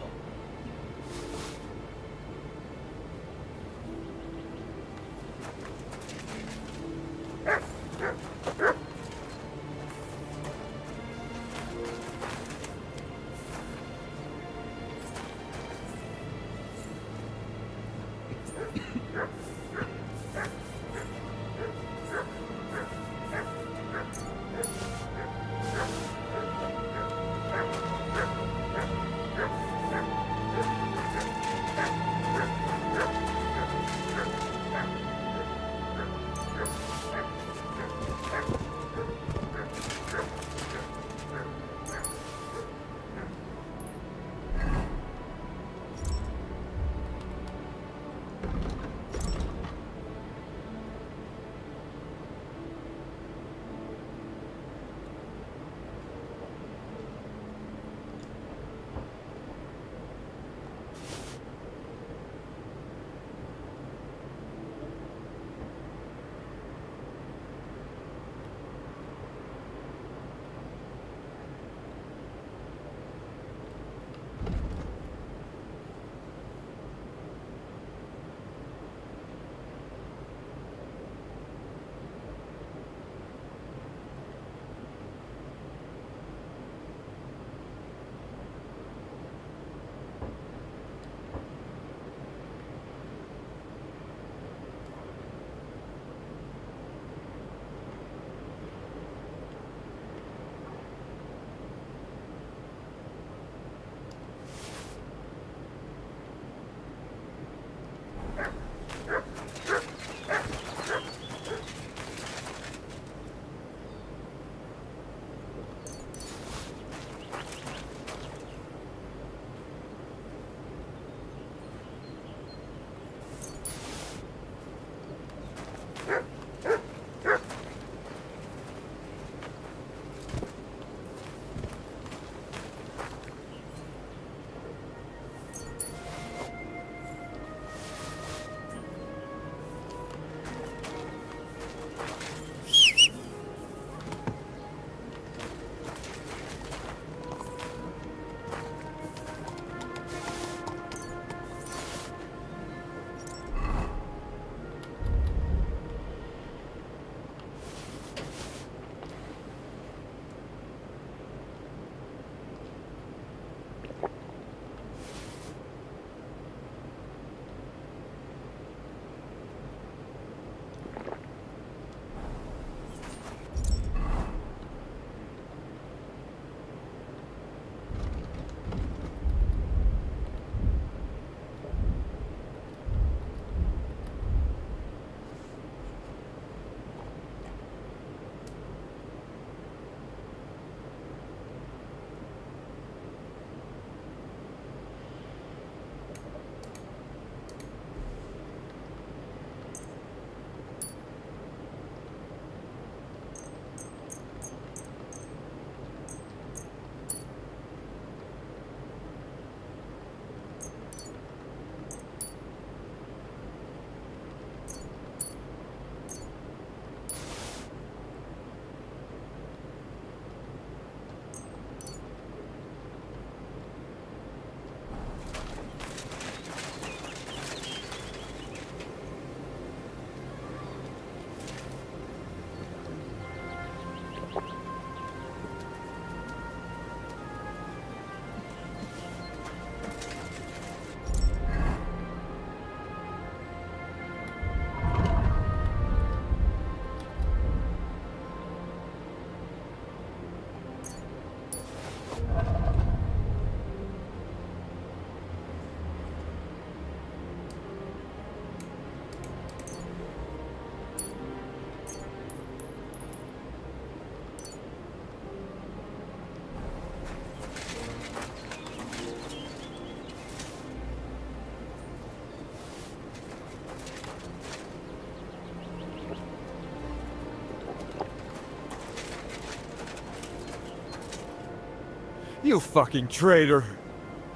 Speaker 4: You fucking traitor.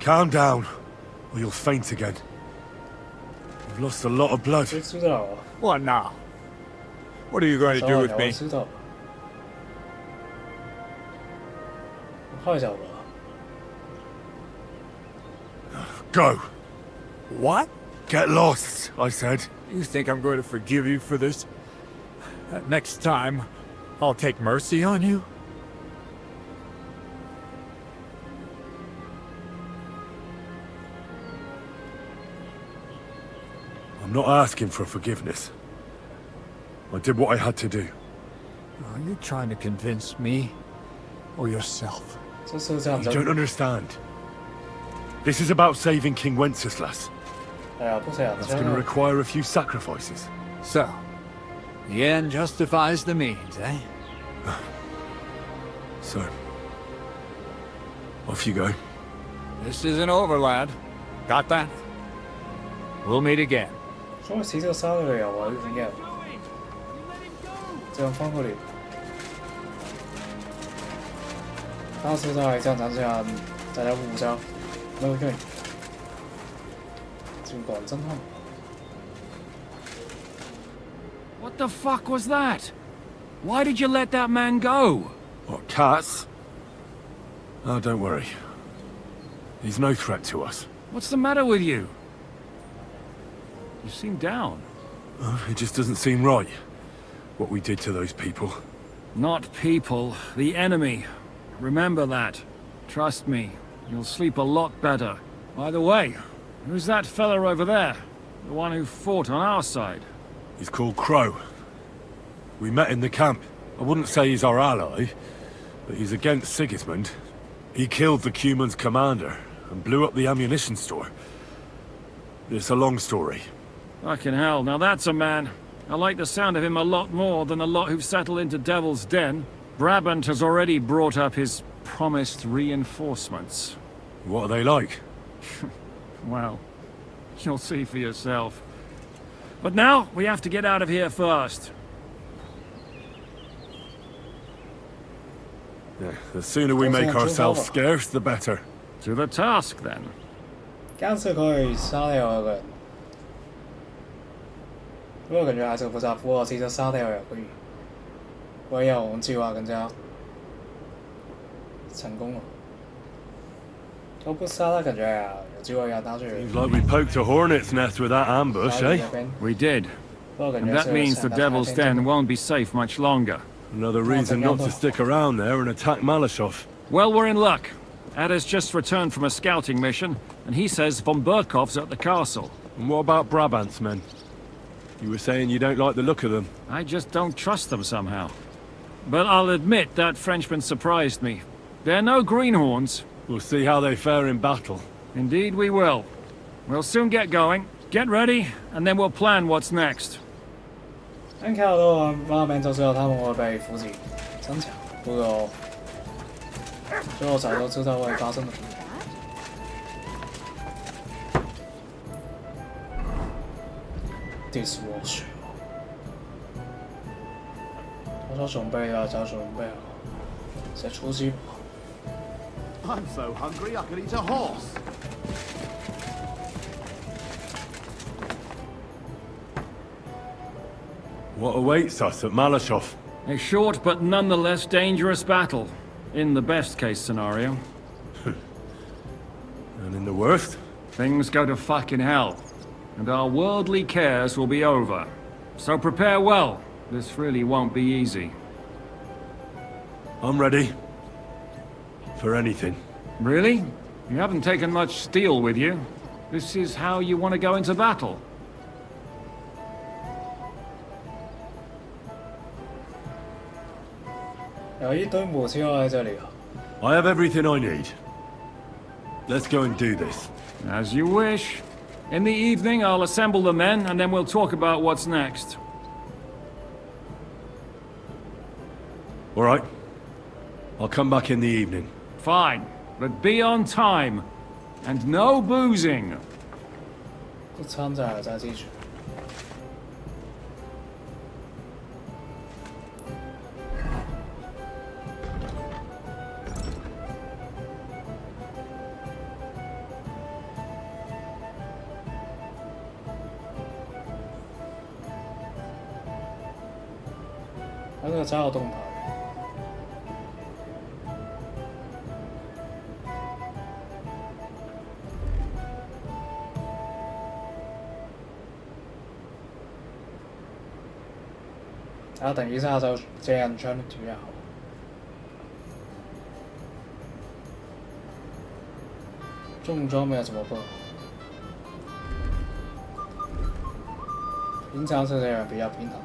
Speaker 2: Calm down, or you'll faint again. You've lost a lot of blood.
Speaker 4: What now? What are you going to do with me?
Speaker 2: Go.
Speaker 4: What?
Speaker 2: Get lost, I said.
Speaker 4: You think I'm going to forgive you for this? Next time, I'll take mercy on you?
Speaker 2: I'm not asking for forgiveness. I did what I had to do.
Speaker 4: Are you trying to convince me or yourself?
Speaker 2: You don't understand. This is about saving King Wenceslas. That's going to require a few sacrifices.
Speaker 4: So, the end justifies the means, eh?
Speaker 2: So, off you go.
Speaker 4: This isn't over, lad. Got that? We'll meet again.
Speaker 1: 所以骑這個沙地旅遊啊，點解？這樣翻過嚟，當時在戰場上大家互相沒有用，照講真好。
Speaker 3: What the fuck was that? Why did you let that man go?
Speaker 2: What, cats? Oh, don't worry. He's no threat to us.
Speaker 3: What's the matter with you? You seem down.
Speaker 2: It just doesn't seem right, what we did to those people.
Speaker 3: Not people, the enemy. Remember that. Trust me, you'll sleep a lot better. By the way, who's that fella over there? The one who fought on our side?
Speaker 2: He's called Crow. We met in the camp. I wouldn't say he's our ally, but he's against Sigismund. He killed the Cuman's commander and blew up the ammunition store. It's a long story.
Speaker 3: Fucking hell, now that's a man. I like the sound of him a lot more than a lot who've settled into Devil's Den. Brabant has already brought up his promised reinforcements.
Speaker 2: What are they like?
Speaker 3: Well, you'll see for yourself. But now, we have to get out of here first.
Speaker 2: Yeah, the sooner we make ourselves scarce, the better.
Speaker 3: To the task, then.
Speaker 1: 干涉可以杀掉一个人，不过感觉还是复杂。不过其实杀掉也可以，我要我们计划更加成功了。都不杀他，感觉呀，有机会要拿去。
Speaker 2: Seems like we poked a hornet's nest with that ambush, eh?
Speaker 3: We did. And that means the Devil's Den won't be safe much longer.
Speaker 2: Another reason not to stick around there and attack Malashov.
Speaker 3: Well, we're in luck. Ada's just returned from a scouting mission, and he says von Burkov's at the castle.
Speaker 2: And what about Brabant's men? You were saying you don't like the look of them.
Speaker 3: I just don't trust them somehow. But I'll admit that Frenchman surprised me. They're no greenhorns.
Speaker 2: We'll see how they fare in battle.
Speaker 3: Indeed we will. We'll soon get going. Get ready, and then we'll plan what's next.
Speaker 1: 但看到画面就知道他们会被伏击增强，不过最后早就知道会发生的。Dishwasher， 多少准备啊，早准备好，再出击吧。
Speaker 14: I'm so hungry I could eat a horse.
Speaker 2: What awaits us at Malashov?
Speaker 3: A short but nonetheless dangerous battle, in the best case scenario.
Speaker 2: And in the worst?
Speaker 3: Things go to fucking hell, and our worldly cares will be over. So prepare well. This really won't be easy.
Speaker 2: I'm ready. For anything.
Speaker 3: Really? You haven't taken much steel with you. This is how you want to go into battle?
Speaker 2: I have everything I need. Let's go and do this.
Speaker 3: As you wish. In the evening, I'll assemble the men, and then we'll talk about what's next.
Speaker 2: All right. I'll come back in the evening.
Speaker 3: Fine, but be on time. And no boozing.
Speaker 1: 不参赛再继续。它这个超好动跑。然后等一下就這人槍主又好。重裝沒有什麼不好，平常是這樣比較平衡。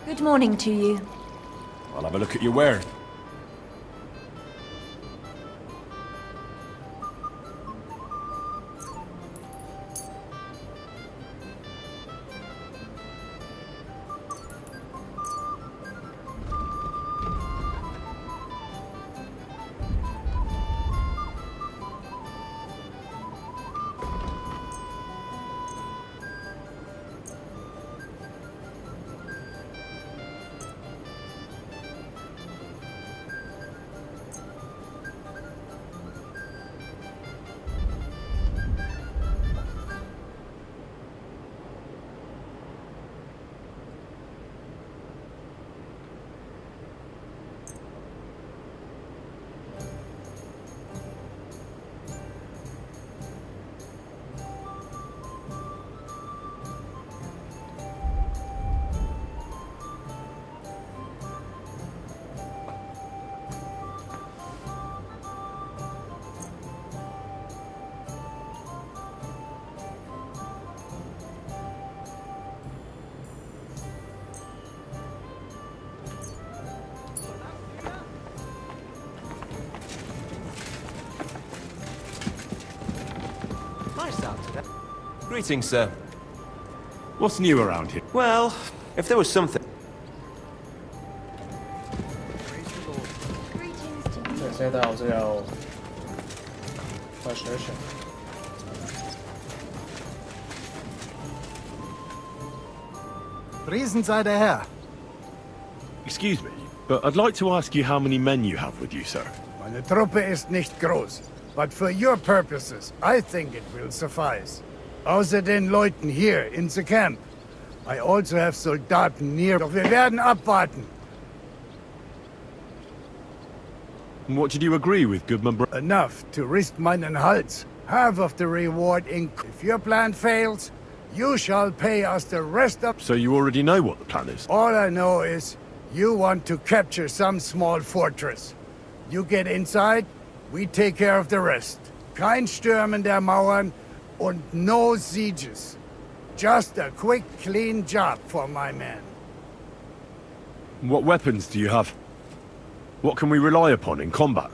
Speaker 16: Good morning to you.
Speaker 19: I'll have a look at your wear.
Speaker 15: Greetings, sir.
Speaker 19: What's new around here?
Speaker 15: Well, if there was something...
Speaker 1: 对，现在我是要快学学。
Speaker 22: Friesen sei der Herr.
Speaker 2: Excuse me, but I'd like to ask you how many men you have with you, sir.
Speaker 22: Meine Truppe ist nicht groß, but for your purposes, I think it will suffice. Außer den Leuten hier in the camp. I also have Soldaten near, doch wir werden abwarten.
Speaker 2: What did you agree with Goodman Bro?
Speaker 22: Enough to risk meinen Hals. Half of the reward if your plan fails, you shall pay us the rest of...
Speaker 2: So you already know what the plan is?
Speaker 22: All I know is you want to capture some small fortress. You get inside, we take care of the rest. Kein Stürmen der Mauern und no sieges. Just a quick, clean job for my men.
Speaker 2: What weapons do you have? What can we rely upon in combat?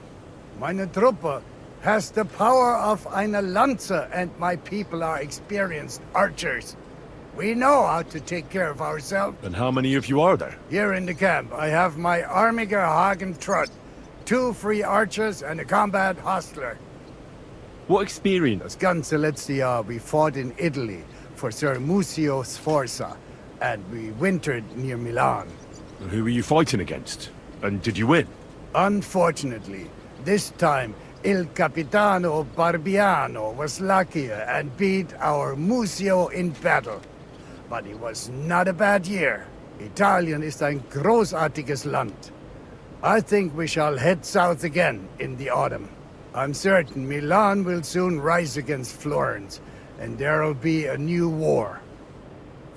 Speaker 22: Meine Truppe has the power of eine Lanze, and my people are experienced archers. We know how to take care of ourselves.
Speaker 2: And how many of you are there?
Speaker 22: Here in the camp, I have my Armiger Hagen Trott, 2 free archers and a combat hostler.
Speaker 2: What experience?
Speaker 22: Das ganze letzte Jahr we fought in Italy for Sir Musio Sforza, and we wintered near Milan.
Speaker 2: And who were you fighting against? And did you win?
Speaker 22: Unfortunately, this time Il Capitano Barbiano was luckier and beat our Musio in battle. But it was not a bad year. Italien ist ein großartiges Land. I think we shall head south again in the autumn. I'm certain Milan will soon rise against Florence, and there'll be a new war.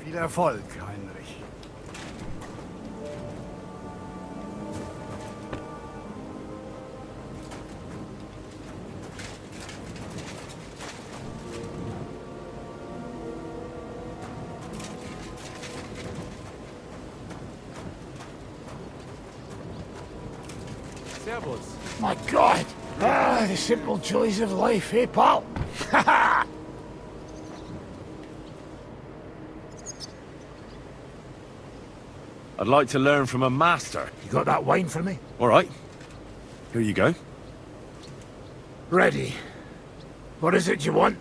Speaker 22: Viel Erfolg, Heinrich.
Speaker 11: My God! Ah, the simple joys of life, eh, pal? Ha ha!
Speaker 2: I'd like to learn from a master.
Speaker 11: You got that wine for me?
Speaker 2: All right. Here you go.
Speaker 11: Ready. What is it you want?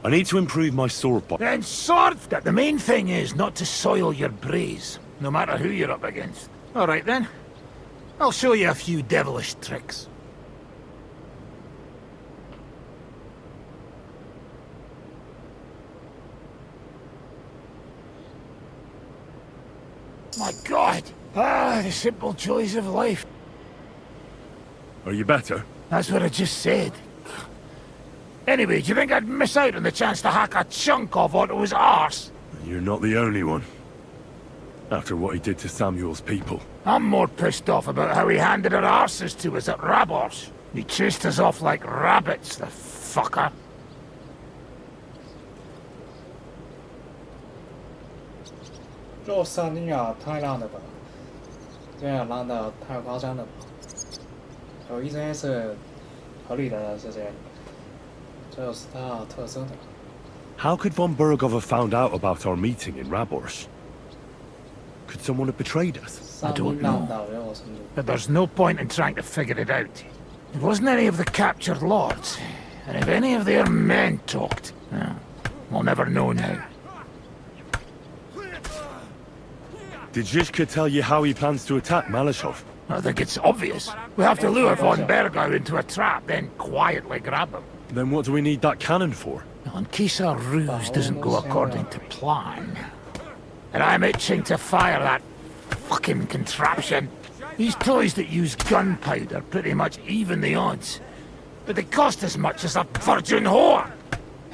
Speaker 2: I need to improve my sword.
Speaker 11: Then sword! That the main thing is not to soil your braze, no matter who you're up against. All right then. I'll show you a few devilish tricks. My God! Ah, the simple joys of life.
Speaker 2: Are you better?
Speaker 11: That's what I just said. Anyway, do you think I'd miss out on the chance to hack a chunk off onto his arse?
Speaker 2: You're not the only one. After what he did to Samuel's people.
Speaker 11: I'm more pissed off about how he handed our arses to us at Rabos. He chased us off like rabbits, the fucker.
Speaker 1: 这三尼亚太烂了吧，这样烂的太夸张了吧。有一件是合理的事情，这就是他特色的。
Speaker 2: How could von Bergov have found out about our meeting in Rabors? Could someone have betrayed us?
Speaker 11: I don't know. But there's no point in trying to figure it out. It wasn't any of the captured lords. And if any of their men talked, well, we'll never know now.
Speaker 2: Did Zizka tell you how he plans to attack Malashov?
Speaker 11: I think it's obvious. We have to lure von Bergau into a trap, then quietly grab him.
Speaker 2: Then what do we need that cannon for?
Speaker 11: In case our ruse doesn't go according to plan. And I'm itching to fire that fucking contraption. These toys that use gunpowder pretty much even the odds. But they cost as much as a virgin whore.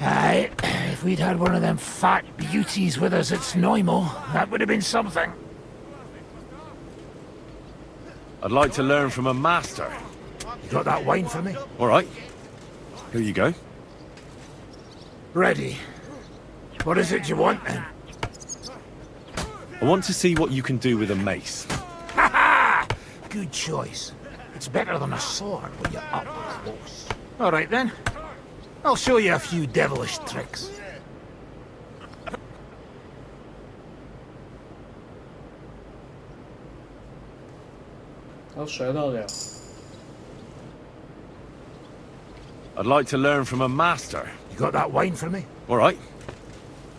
Speaker 11: Aye, if we'd had one of them fat beauties with us at Snoimo, that would have been something.
Speaker 2: I'd like to learn from a master.
Speaker 11: You got that wine for me?
Speaker 2: All right. Here you go.
Speaker 11: Ready. What is it you want, then?
Speaker 2: I want to see what you can do with a mace.
Speaker 11: Ha ha! Good choice. It's better than a sword when you're up close. All right, then. I'll show you a few devilish tricks.
Speaker 2: I'd like to learn from a master.
Speaker 11: You got that wine for me?
Speaker 2: All right.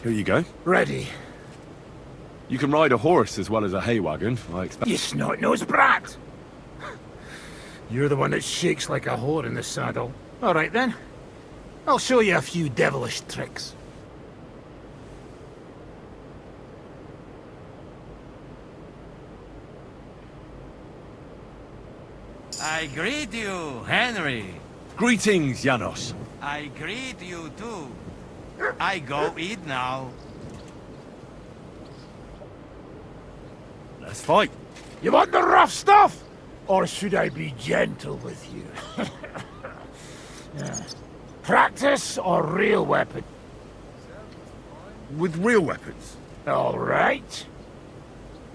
Speaker 2: Here you go.
Speaker 11: Ready.
Speaker 2: You can ride a horse as well as a hay wagon, I expect.
Speaker 11: You snot-nosed brat! You're the one that shakes like a whore in the saddle. All right, then. I'll show you a few devilish tricks.
Speaker 21: I greet you, Henry.
Speaker 2: Greetings, Janos.
Speaker 21: I greet you too. I go eat now.
Speaker 2: Let's fight.
Speaker 11: You want the rough stuff? Or should I be gentle with you? Yeah. Practice or real weapon?
Speaker 2: With real weapons.
Speaker 11: All right.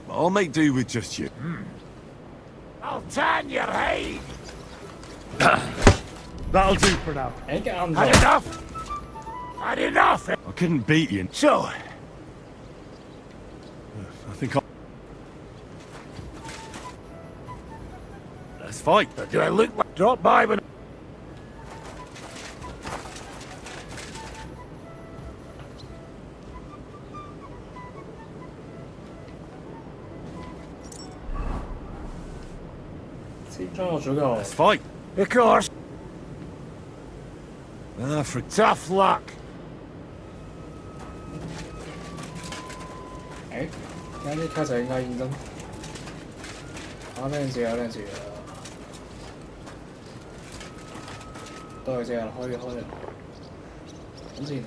Speaker 2: I'll make do with just you.
Speaker 11: I'll tan your hide.
Speaker 2: That'll do for now.
Speaker 11: Had enough? Had enough?
Speaker 2: I couldn't beat you.
Speaker 11: So?
Speaker 2: I think I'll... Let's fight.
Speaker 11: Do I look like... Drop by when...
Speaker 1: Let's
Speaker 2: fight.
Speaker 11: Of course.
Speaker 2: For
Speaker 11: tough luck.
Speaker 1: 啱啲卡就應該認真。靚字啊靚字啊！都係這樣開嘅。咁先。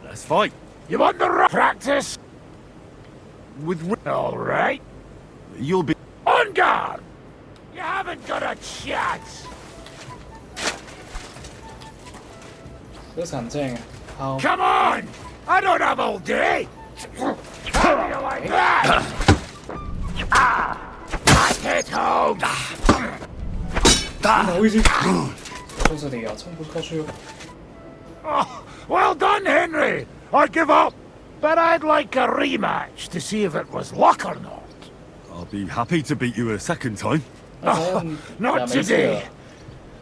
Speaker 2: Let's fight.
Speaker 11: You want the practice? With all right.
Speaker 2: You'll be
Speaker 11: On guard! You haven't got a chance!
Speaker 1: 都殘正啊！
Speaker 11: Come on! I don't have all day! How do you like that? Take it home!
Speaker 1: 唔好意思，到時你又衝不過去。
Speaker 11: Oh, well done, Henry! I give up! But I'd like a rematch to see if it was luck or not.
Speaker 2: I'll be happy to beat you a second time.
Speaker 11: Not today.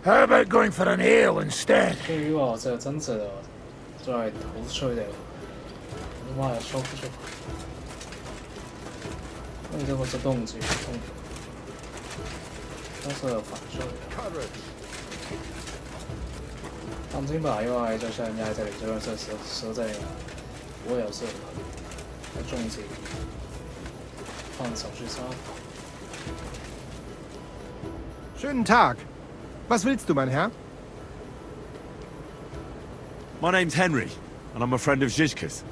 Speaker 11: How about going for an ale instead?
Speaker 1: 对于我这真实的在投吹的，妈呀，说不出。那这个是动机，都是反射的。放心吧，因为就像人家这里这个是实在的，我也是重击放手去杀。
Speaker 10: Schönen Tag. Was willst du, mein Herr?
Speaker 2: My name's Henry, and I'm a friend of Zizka's.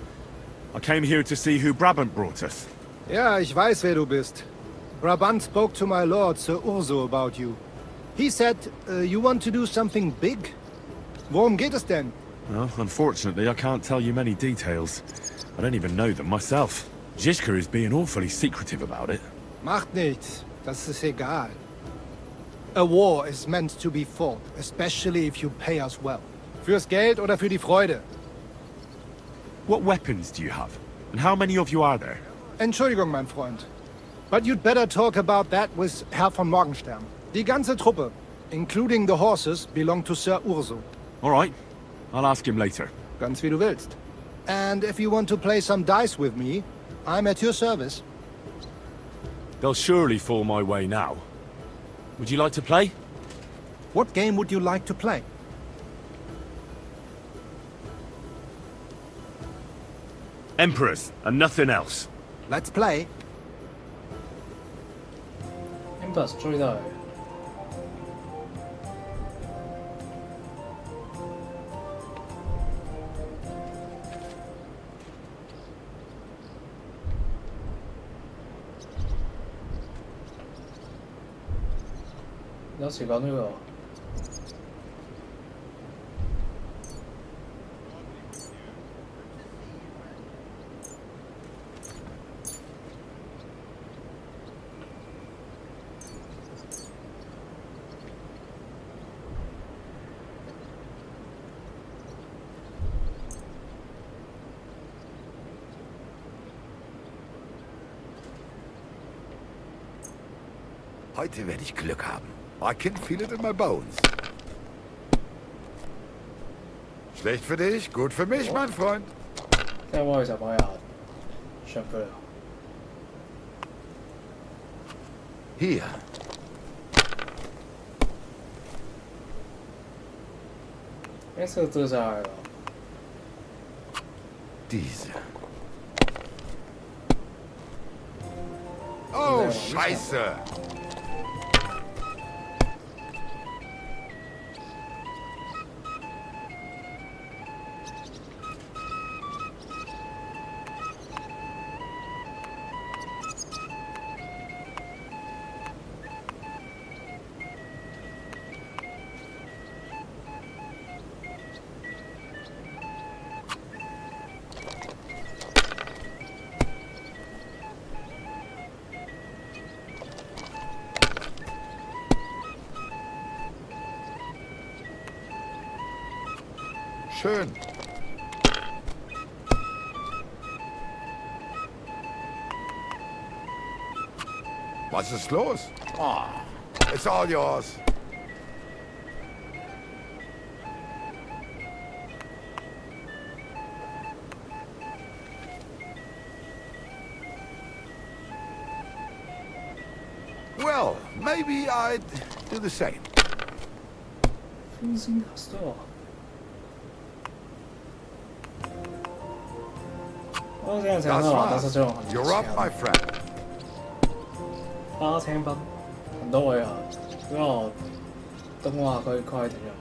Speaker 2: I came here to see who Brabant brought us.
Speaker 22: Ja, ich weiß, wer du bist. Brabant spoke to my lord, Sir Urso, about you. He said you want to do something big? Worum geht es denn?
Speaker 2: Well, unfortunately, I can't tell you many details. I don't even know them myself. Zizka is being awfully secretive about it.
Speaker 22: Macht nichts. Das ist egal. A war is meant to be fought, especially if you pay us well. Fürs Geld oder für die Freude?
Speaker 2: What weapons do you have? And how many of you are there?
Speaker 22: Entschuldigung, mein Freund. But you'd better talk about that with Herr von Morgenstern. Die ganze Truppe, including the horses, belong to Sir Urso.
Speaker 2: All right. I'll ask him later.
Speaker 22: Ganz wie du willst. And if you want to play some dice with me, I'm at your service.
Speaker 2: They'll surely fall my way now. Would you like to play?
Speaker 22: What game would you like to play?
Speaker 2: Emperors, and nothing else.
Speaker 22: Let's play.
Speaker 1: Emperors 追到嚟。有時講呢個。
Speaker 21: Heute werde ich Glück haben. I can feel it in my bones. Schlecht für dich, gut für mich, mein Freund.
Speaker 1: 聽我其實我又上佢啦。
Speaker 21: Hier.
Speaker 1: Esse 這就係啦。
Speaker 21: Diese. Oh, Scheiße! Schön. Was ist los? Oh. It's all yours. Well, maybe I'd do the same.
Speaker 1: 分身合作。我这样才能拿到这种很
Speaker 21: You're up, my friend.
Speaker 1: 8000蚊，很多位啊，嗰個動畫佢規定嘅。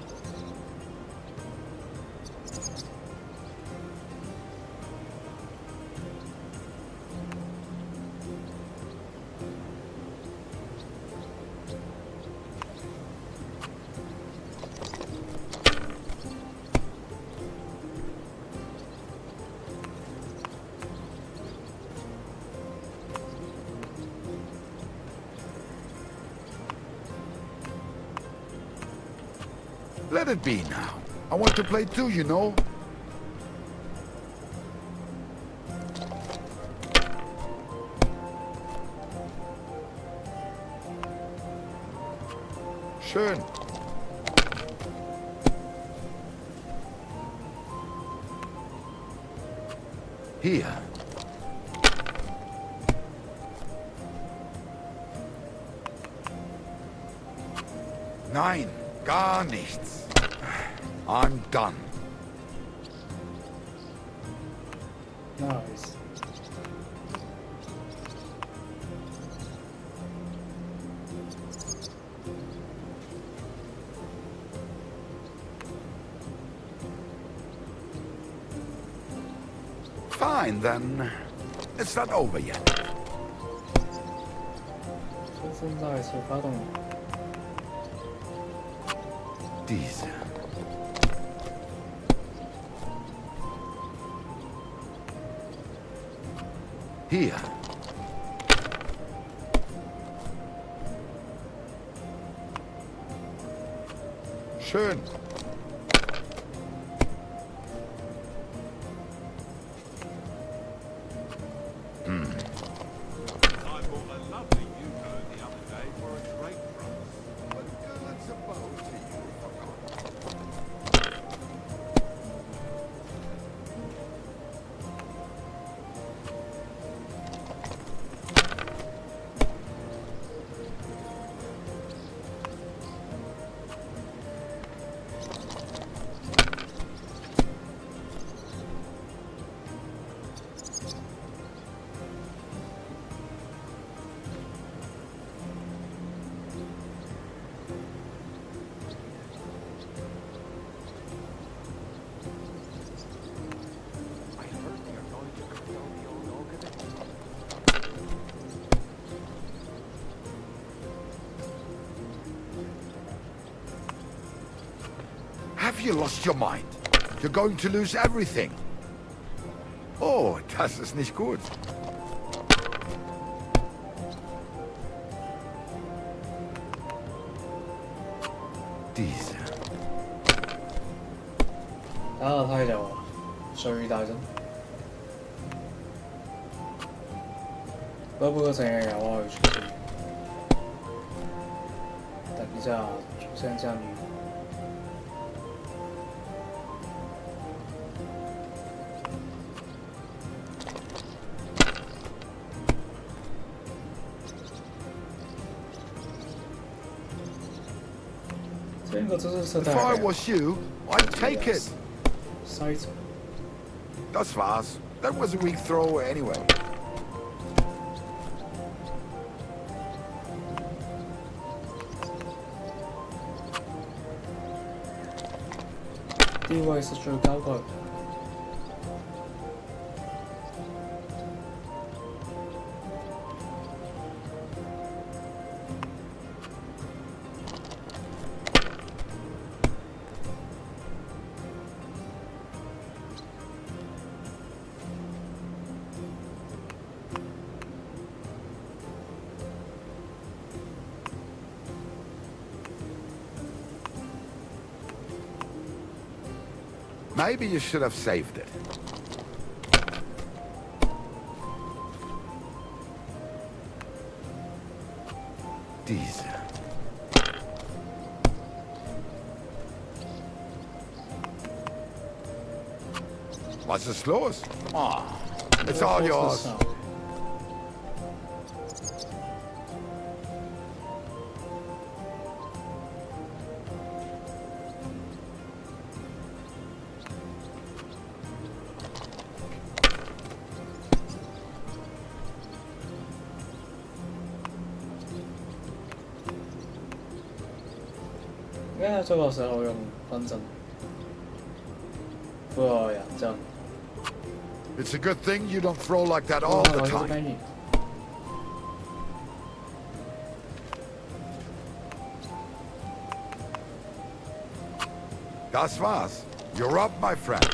Speaker 21: Let it be now. I want to play too, you know. Schön. Hier. Nein, gar nichts. I'm done.
Speaker 1: Nice.
Speaker 21: Fine, then. It's not over yet.
Speaker 1: 现在是发动。
Speaker 21: Diese. Hier. Schön. Have you lost your mind? You're going to lose everything. Oh, das ist nicht gut. Diese.
Speaker 1: 打下梯就最大陣。不過成日有啊，去出等一下，出現降臨。
Speaker 21: If I was you, I'd take it. Das war's. That was a weak throw anyway. Maybe you should have saved it. Diese. Was ist los? It's all yours. It's a good thing you don't throw like that all the time. Das war's. You're up, my friend.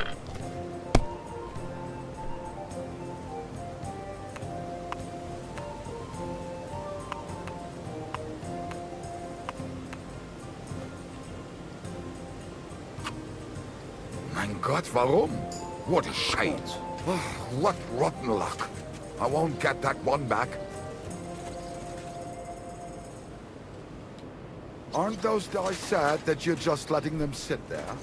Speaker 21: Mein Gott, warum? What a shame. What rotten luck. I won't get that one back. Aren't those guys sad that you're just letting them sit there?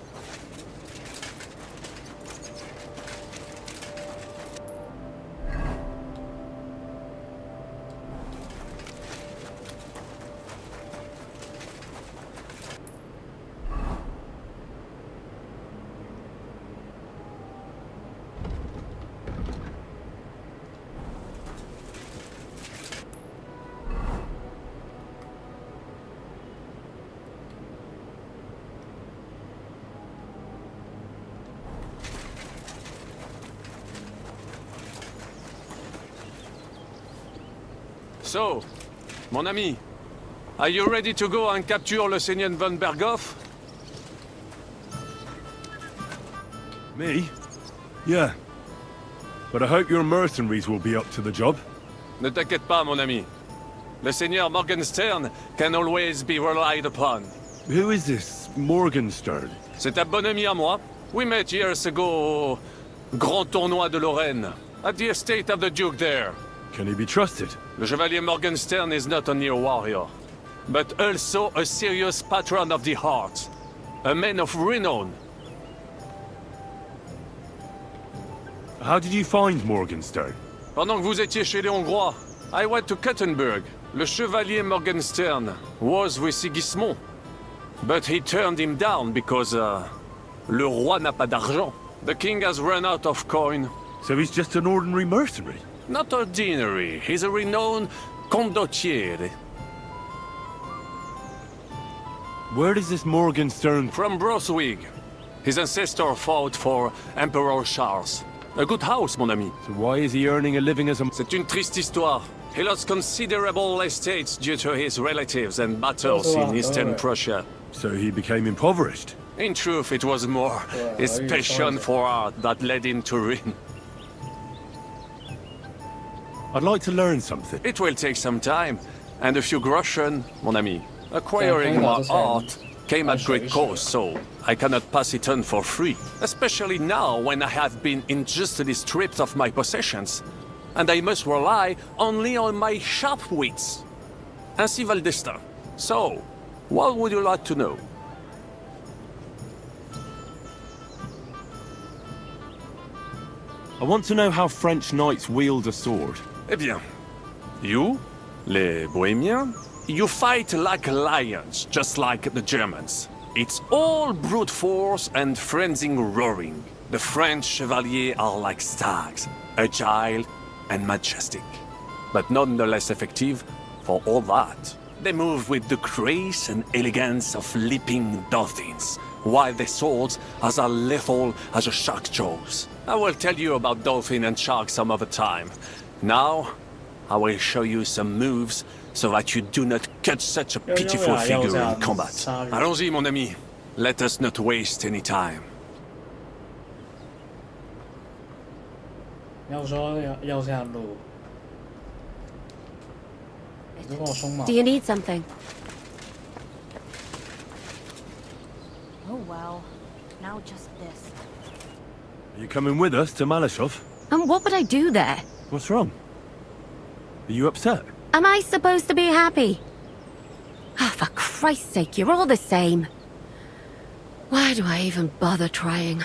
Speaker 7: So, mon ami, are you ready to go and capture le Seigneur von Berghoff?
Speaker 2: Me? Yeah. But I hope your mercenaries will be up to the job.
Speaker 7: Ne t'inquiète pas, mon ami. Le Seigneur Morgenstern can always be relied upon.
Speaker 2: Who is this Morgenstern?
Speaker 7: C'est un bon ami à moi. We met years ago au Grand Tournoi de Lorraine, at the estate of the Duke there.
Speaker 2: Can he be trusted?
Speaker 7: Le Chevalier Morgenstern is not only a warrior, but also a serious patron of the heart. A man of renown.
Speaker 2: How did you find Morgenstern?
Speaker 7: Pendant que vous étiez chez les Hongrois, I went to Kuttenberg. Le Chevalier Morgenstern was with Sigismund. But he turned him down because, le roi n'a pas d'argent. The king has run out of coin.
Speaker 2: So he's just an ordinary mercenary?
Speaker 7: Not ordinary. He's a renowned condottiere.
Speaker 2: Where does this Morgenstern...
Speaker 7: From Brunswick. His ancestor fought for Emperor Charles. A good house, mon ami.
Speaker 2: So why is he earning a living as a...
Speaker 7: C'est une triste histoire. He lost considerable estates due to his relatives and battles in Eastern Prussia.
Speaker 2: So he became impoverished?
Speaker 7: In truth, it was more his passion for art that led him to ruin.
Speaker 2: I'd like to learn something.
Speaker 7: It will take some time, and a few groschen, mon ami. Acquiring my art came at great cost, so I cannot pass it on for free. Especially now, when I have been unjustly stripped of my possessions, and I must rely only on my sharp wits. Ainsi va le destin. So, what would you like to know?
Speaker 2: I want to know how French knights wield a sword.
Speaker 7: Eh bien, you, les Bohemians, you fight like lions, just like the Germans. It's all brute force and frenzied roaring. The French chevaliers are like stags, agile and majestic, but nonetheless effective for all that. They move with the grace and elegance of leaping dolphins, while their swords are as lethal as a shark's jaws. I will tell you about dolphin and shark some other time. Now, I will show you some moves so that you do not cut such a pitiful figure in combat. Allons-y, mon ami. Let us not waste any time.
Speaker 8: Do you need something?
Speaker 20: Oh well. Now just this.
Speaker 2: Are you coming with us to Malashov?
Speaker 8: And what would I do there?
Speaker 2: What's wrong? Are you upset?
Speaker 8: Am I supposed to be happy? Oh, for Christ's sake, you're all the same. Why do I even bother trying?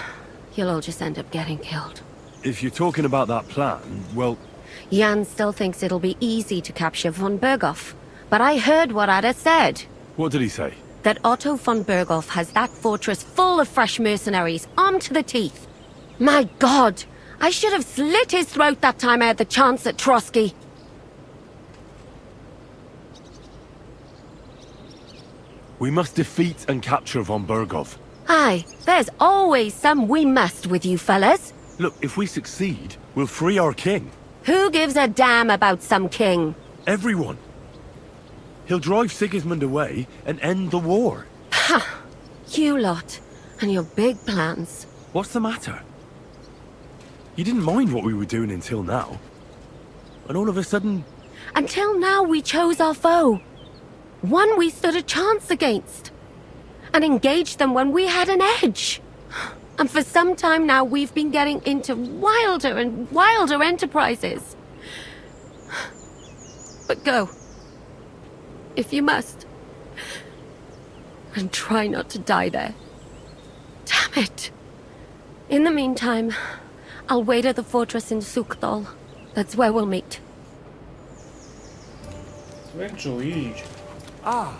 Speaker 8: you'll all just end up getting killed.
Speaker 2: If you're talking about that plan, well...
Speaker 8: Jan still thinks it'll be easy to capture von Berghoff. But I heard what Ada said.
Speaker 2: What did he say?
Speaker 8: That Otto von Berghoff has that fortress full of fresh mercenaries, armed to the teeth. My God! I should have slit his throat that time I had the chance at Trotsky.
Speaker 2: We must defeat and capture von Berghoff.
Speaker 8: Aye, there's always some we must with you fellas.
Speaker 2: Look, if we succeed, we'll free our king.
Speaker 8: Who gives a damn about some king?
Speaker 2: Everyone. He'll drive Sigismund away and end the war.
Speaker 8: Ha! You lot, and your big plans.
Speaker 2: What's the matter? You didn't mind what we were doing until now. And all of a sudden...
Speaker 8: Until now we chose our foe. One we stood a chance against. And engaged them when we had an edge. And for some time now we've been getting into wilder and wilder enterprises. But go. If you must. And try not to die there. Damn it. In the meantime, I'll wait at the fortress in Sukdal. That's where we'll meet.
Speaker 5: Ah,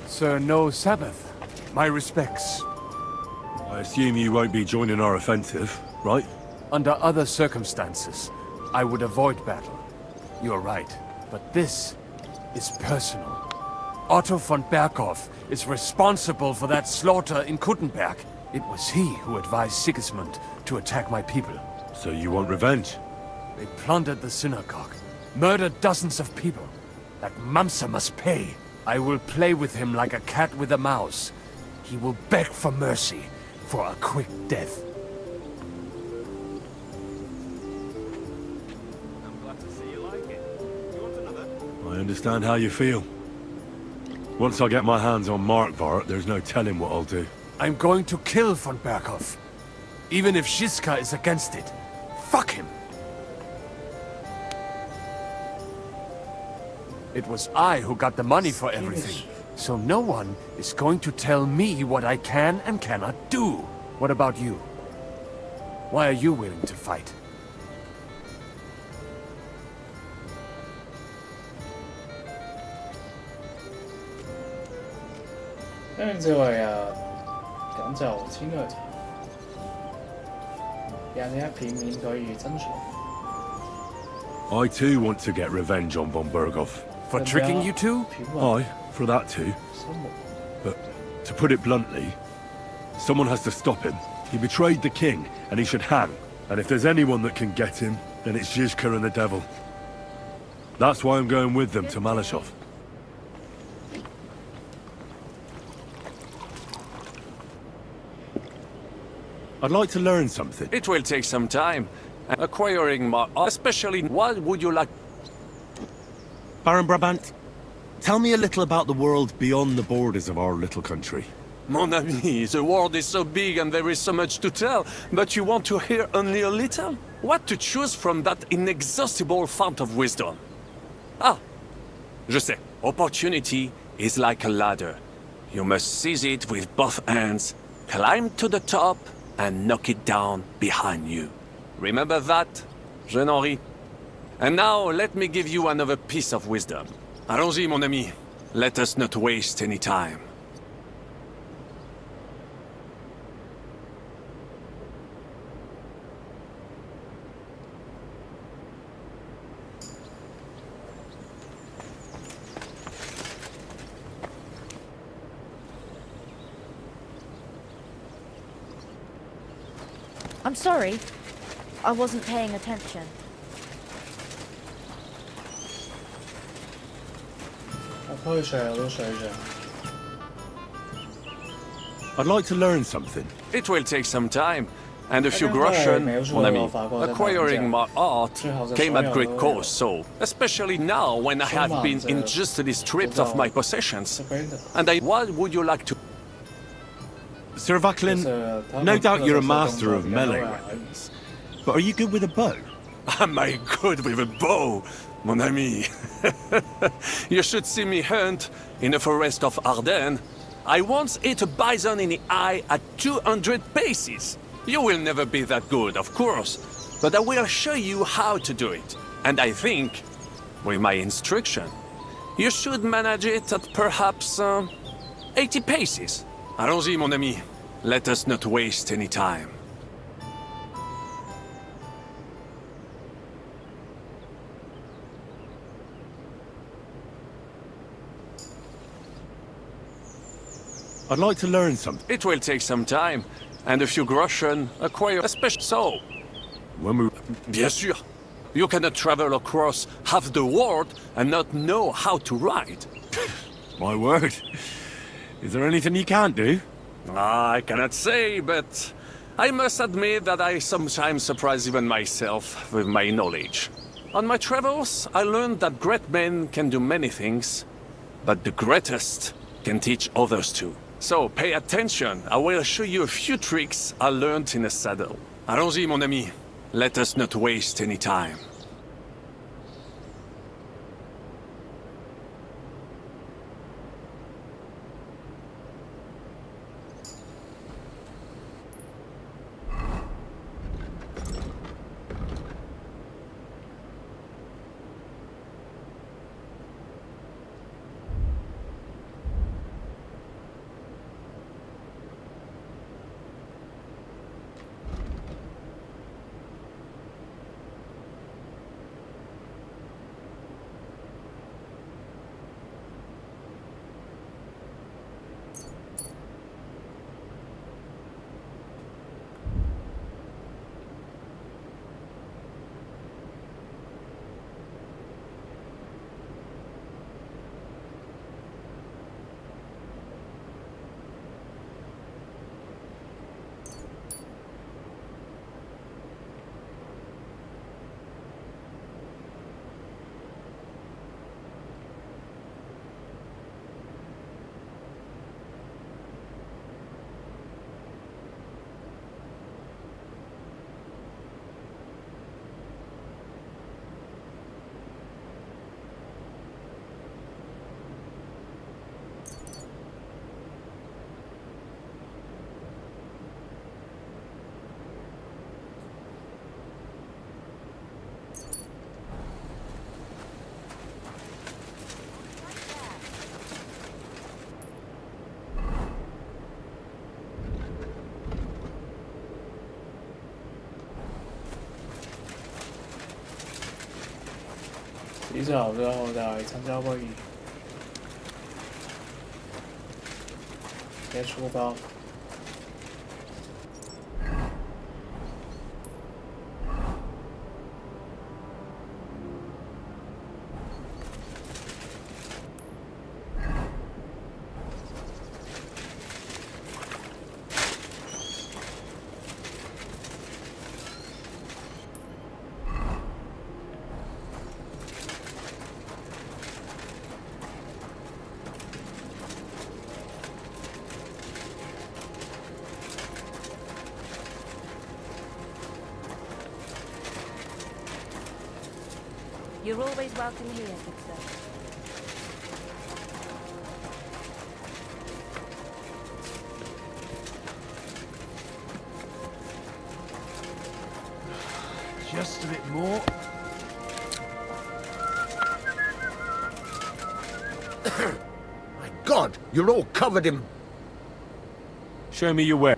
Speaker 5: Sir No Sabbath. My respects.
Speaker 2: I assume you won't be joining our offensive, right?
Speaker 5: Under other circumstances, I would avoid battle. You're right, but this is personal. Otto von Berghoff is responsible for that slaughter in Kuttenberg. It was he who advised Sigismund to attack my people.
Speaker 2: So you want revenge?
Speaker 5: They plundered the synagogue, murdered dozens of people. That Mamsa must pay. I will play with him like a cat with a mouse. He will beg for mercy, for a quick death.
Speaker 2: I'm glad to see you like it. You want another? I understand how you feel. Once I get my hands on Markvart, there's no telling what I'll do.
Speaker 5: I'm going to kill von Berghoff. Even if Shiska is against it. Fuck him! It was I who got the money for everything. So no one is going to tell me what I can and cannot do. What about you? Why are you willing to fight?
Speaker 1: I
Speaker 2: too want to get revenge on von Berghoff.
Speaker 5: For tricking you two?
Speaker 2: Aye, for that too. But, to put it bluntly, someone has to stop him. He betrayed the king, and he should hang. And if there's anyone that can get him, then it's Zizka and the devil. That's why I'm going with them to Malashov. I'd like to learn something.
Speaker 7: It will take some time. Acquiring more, especially, what would you like?
Speaker 2: Baron Brabant, tell me a little about the world beyond the borders of our little country.
Speaker 7: Mon ami, the world is so big and there is so much to tell, but you want to hear only a little? What to choose from that inexhaustible fount of wisdom? Ah, je sais. Opportunity is like a ladder. You must seize it with both hands, climb to the top, and knock it down behind you. Remember that, jeune Henri? And now, let me give you another piece of wisdom. Allons-y, mon ami. Let us not waste any time.
Speaker 20: I'm sorry. I wasn't paying attention.
Speaker 2: I'd like to learn something.
Speaker 7: It will take some time, and a few groschen, mon ami. Acquiring my art came at great cost, so, especially now when I have been injustly stripped of my possessions. And what would you like to...
Speaker 2: Sir Vaclin, no doubt you're a master of melee weapons, but are you good with a bow?
Speaker 7: Am I good with a bow, mon ami? You should see me hunt in the forest of Ardennes. I once hit a bison in the eye at 200 paces. You will never be that good, of course, but I will show you how to do it. And I think, with my instruction, you should manage it at perhaps 80 paces. Allons-y, mon ami. Let us not waste any time.
Speaker 2: I'd like to learn something.
Speaker 7: It will take some time, and a few groschen acquire a special soul.
Speaker 2: When we...
Speaker 7: Bien sûr. You cannot travel across half the world and not know how to ride.
Speaker 2: My word. Is there anything you can't do?
Speaker 7: I cannot say, but I must admit that I sometimes surprise even myself with my knowledge. On my travels, I learned that great men can do many things, but the greatest can teach others too. So pay attention. I will show you a few tricks I learned in a saddle. Allons-y, mon ami. Let us not waste any time.
Speaker 1: 洗澡之後就係參加會議，嘅出發。
Speaker 6: You're always welcome here, good sir.
Speaker 11: Just a bit more.
Speaker 21: My God, you're all covered in...
Speaker 2: Show me your way.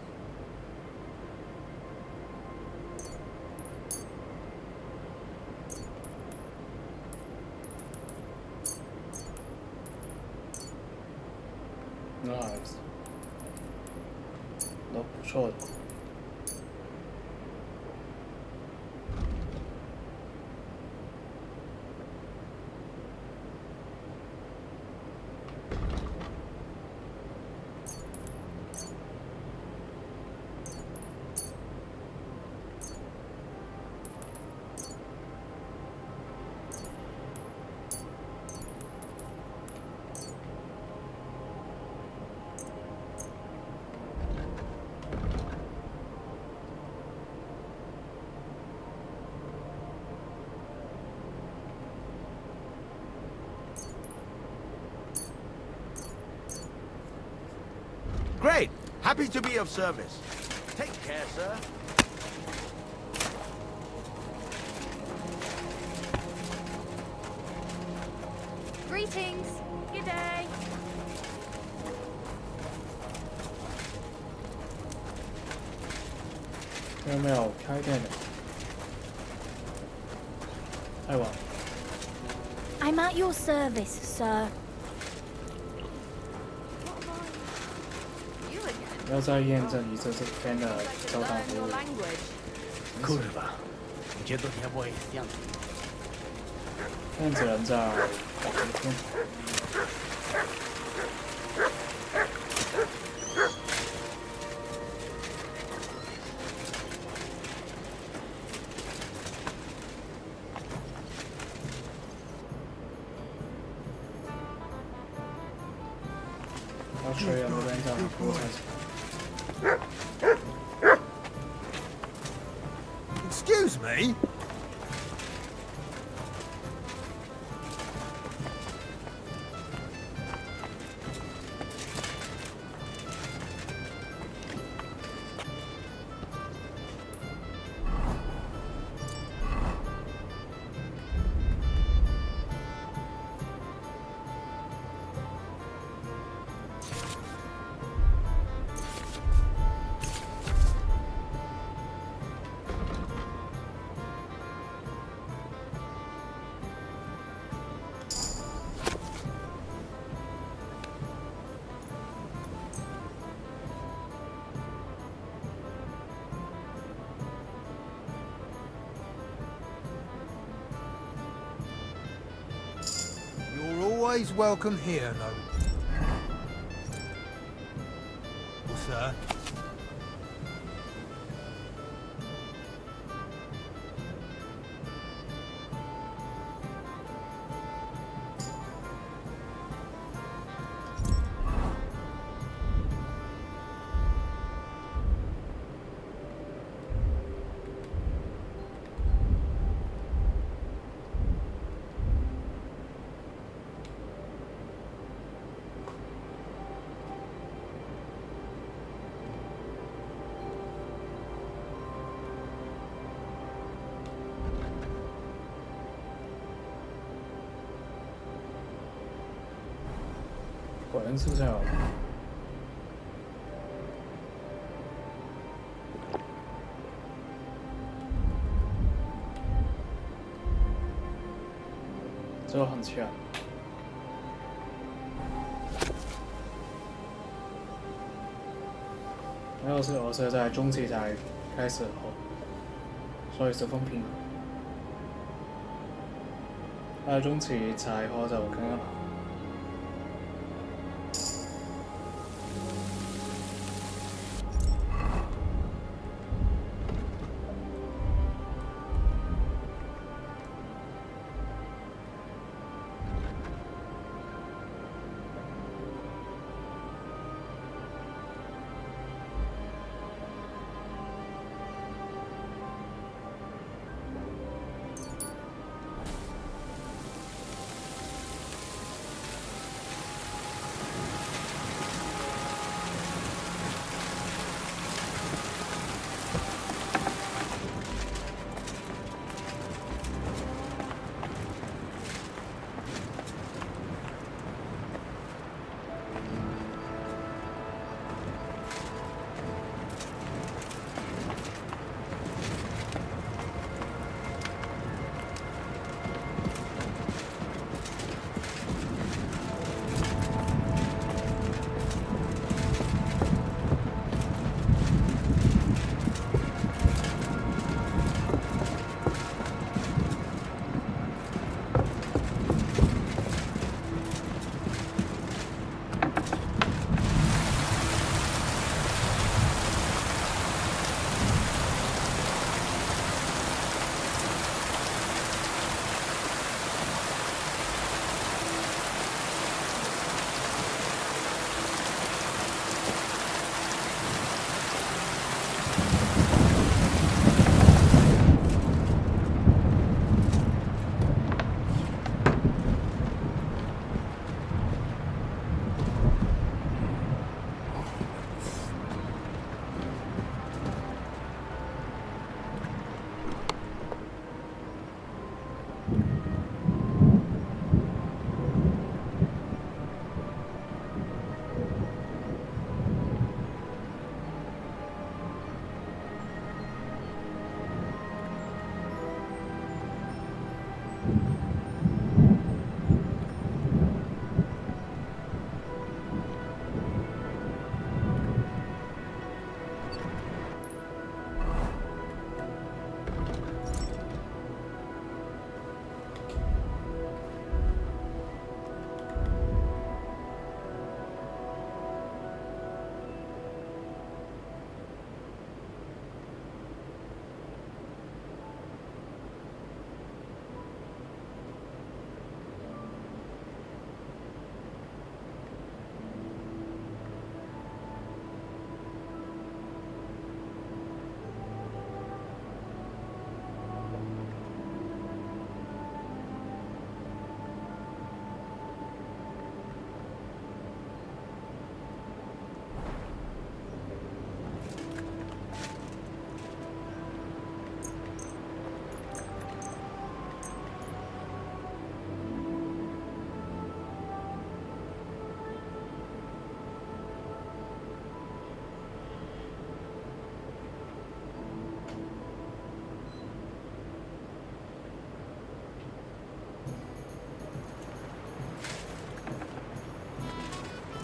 Speaker 1: Nice. 都不错的。
Speaker 21: Great! Happy to be of service. Take
Speaker 9: care, sir.
Speaker 20: Greetings. Good day.
Speaker 1: 有没有开店的？太晚。
Speaker 20: I'm at your service, sir.
Speaker 1: 要再验证一次这边的交通服务。
Speaker 11: 酷了吧？你觉得你不会这样？
Speaker 1: 但只能在搞一天。要确认那边这样服务才行。
Speaker 18: Excuse me? You're always welcome here, no. Well, sir.
Speaker 1: 果然是这样。这很强。然后是我是在中期才开始喝，所以十分平衡。在中期才喝就刚刚好。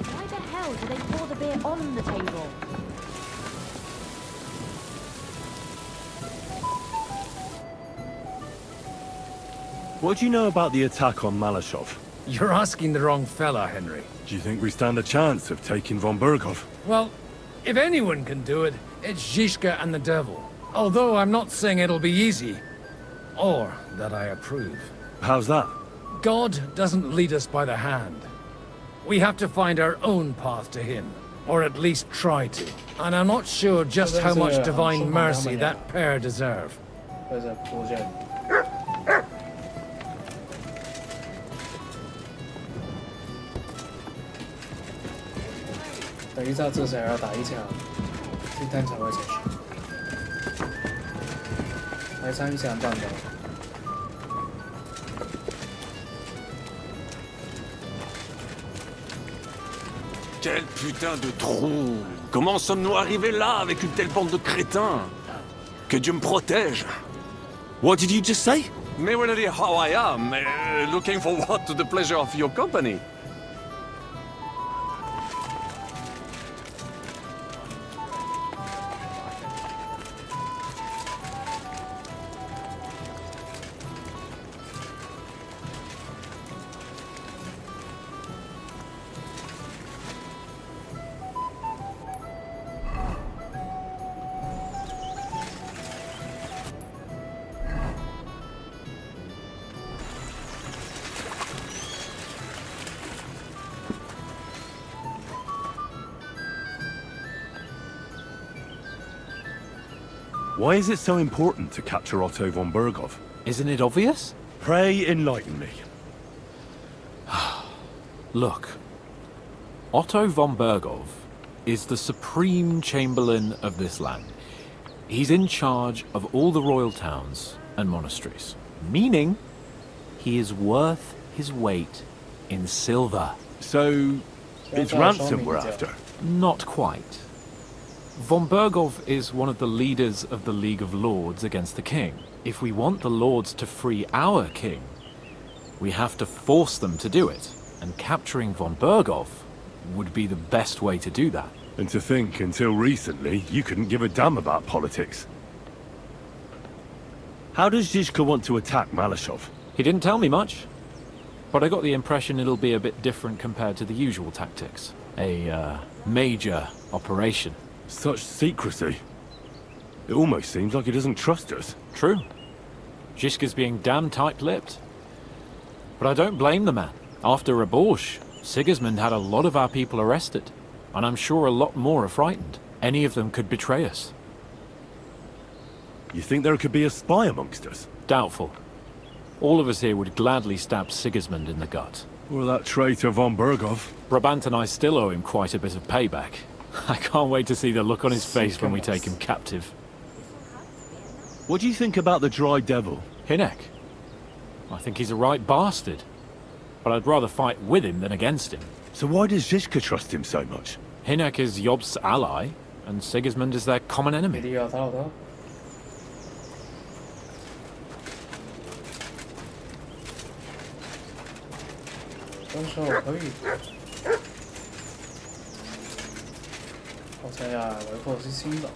Speaker 20: Why the hell do they pour the beer on the table?
Speaker 2: What do you know about the attack on Malashov?
Speaker 3: You're asking the wrong fella, Henry.
Speaker 2: Do you think we stand a chance of taking von Berghoff?
Speaker 3: Well, if anyone can do it, it's Zizka and the devil. Although I'm not saying it'll be easy. Or that I approve.
Speaker 2: How's that?
Speaker 3: God doesn't lead us by the hand. We have to find our own path to him. Or at least try to. And I'm not sure just how much divine mercy that pair deserve.
Speaker 1: 等一招至少要打1场，3摊才会结束。来参与这场战斗。
Speaker 7: Quel putain de trou! Comment sommes-nous arrivés là avec une telle bande de crétins? Que Dieu me protège!
Speaker 2: What did you just say?
Speaker 7: Mais well, how I am, looking forward to the pleasure of your company.
Speaker 2: Why is it so important to capture Otto von Berghoff?
Speaker 13: Isn't it obvious?
Speaker 2: Pray enlighten me.
Speaker 13: Look, Otto von Berghoff is the supreme chamberlain of this land. He's in charge of all the royal towns and monasteries, meaning he is worth his weight in silver.
Speaker 2: So, it's ransom we're after?
Speaker 13: Not quite. Von Berghoff is one of the leaders of the League of Lords against the king. If we want the lords to free our king, we have to force them to do it, and capturing von Berghoff would be the best way to do that.
Speaker 2: And to think, until recently, you couldn't give a damn about politics. How does Zizka want to attack Malashov?
Speaker 13: He didn't tell me much, but I got the impression it'll be a bit different compared to the usual tactics. A major operation.
Speaker 2: Such secrecy. It almost seems like he doesn't trust us.
Speaker 13: True. Zizka's being damn tight-lipped. But I don't blame the man. After Raborsch, Sigismund had a lot of our people arrested. And I'm sure a lot more are frightened. Any of them could betray us.
Speaker 2: You think there could be a spy amongst us?
Speaker 13: Doubtful. All of us here would gladly stab Sigismund in the gut.
Speaker 2: Or that traitor von Berghoff.
Speaker 13: Brabant and I still owe him quite a bit of payback. I can't wait to see the look on his face when we take him captive.
Speaker 2: What do you think about the Dry Devil?
Speaker 13: Hinek. I think he's a right bastard. But I'd rather fight with him than against him.
Speaker 2: So why does Zizka trust him so much?
Speaker 13: Hinek is Yob's ally, and Sigismund is their common enemy.
Speaker 1: 分手可以。我猜呀，维霍是新的。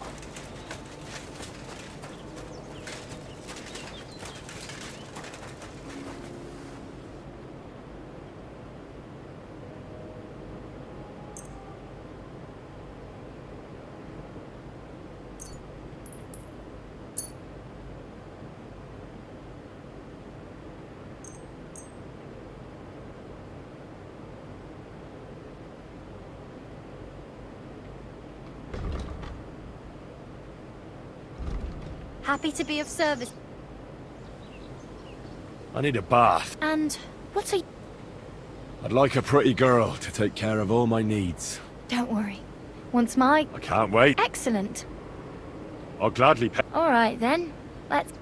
Speaker 20: Happy to be of service.
Speaker 2: I need a bath.
Speaker 20: And what are you...
Speaker 2: I'd like a pretty girl to take care of all my needs.
Speaker 20: Don't worry. Once my...
Speaker 2: I can't wait.
Speaker 20: Excellent.
Speaker 2: I'll gladly pay.
Speaker 20: All right, then. Let's...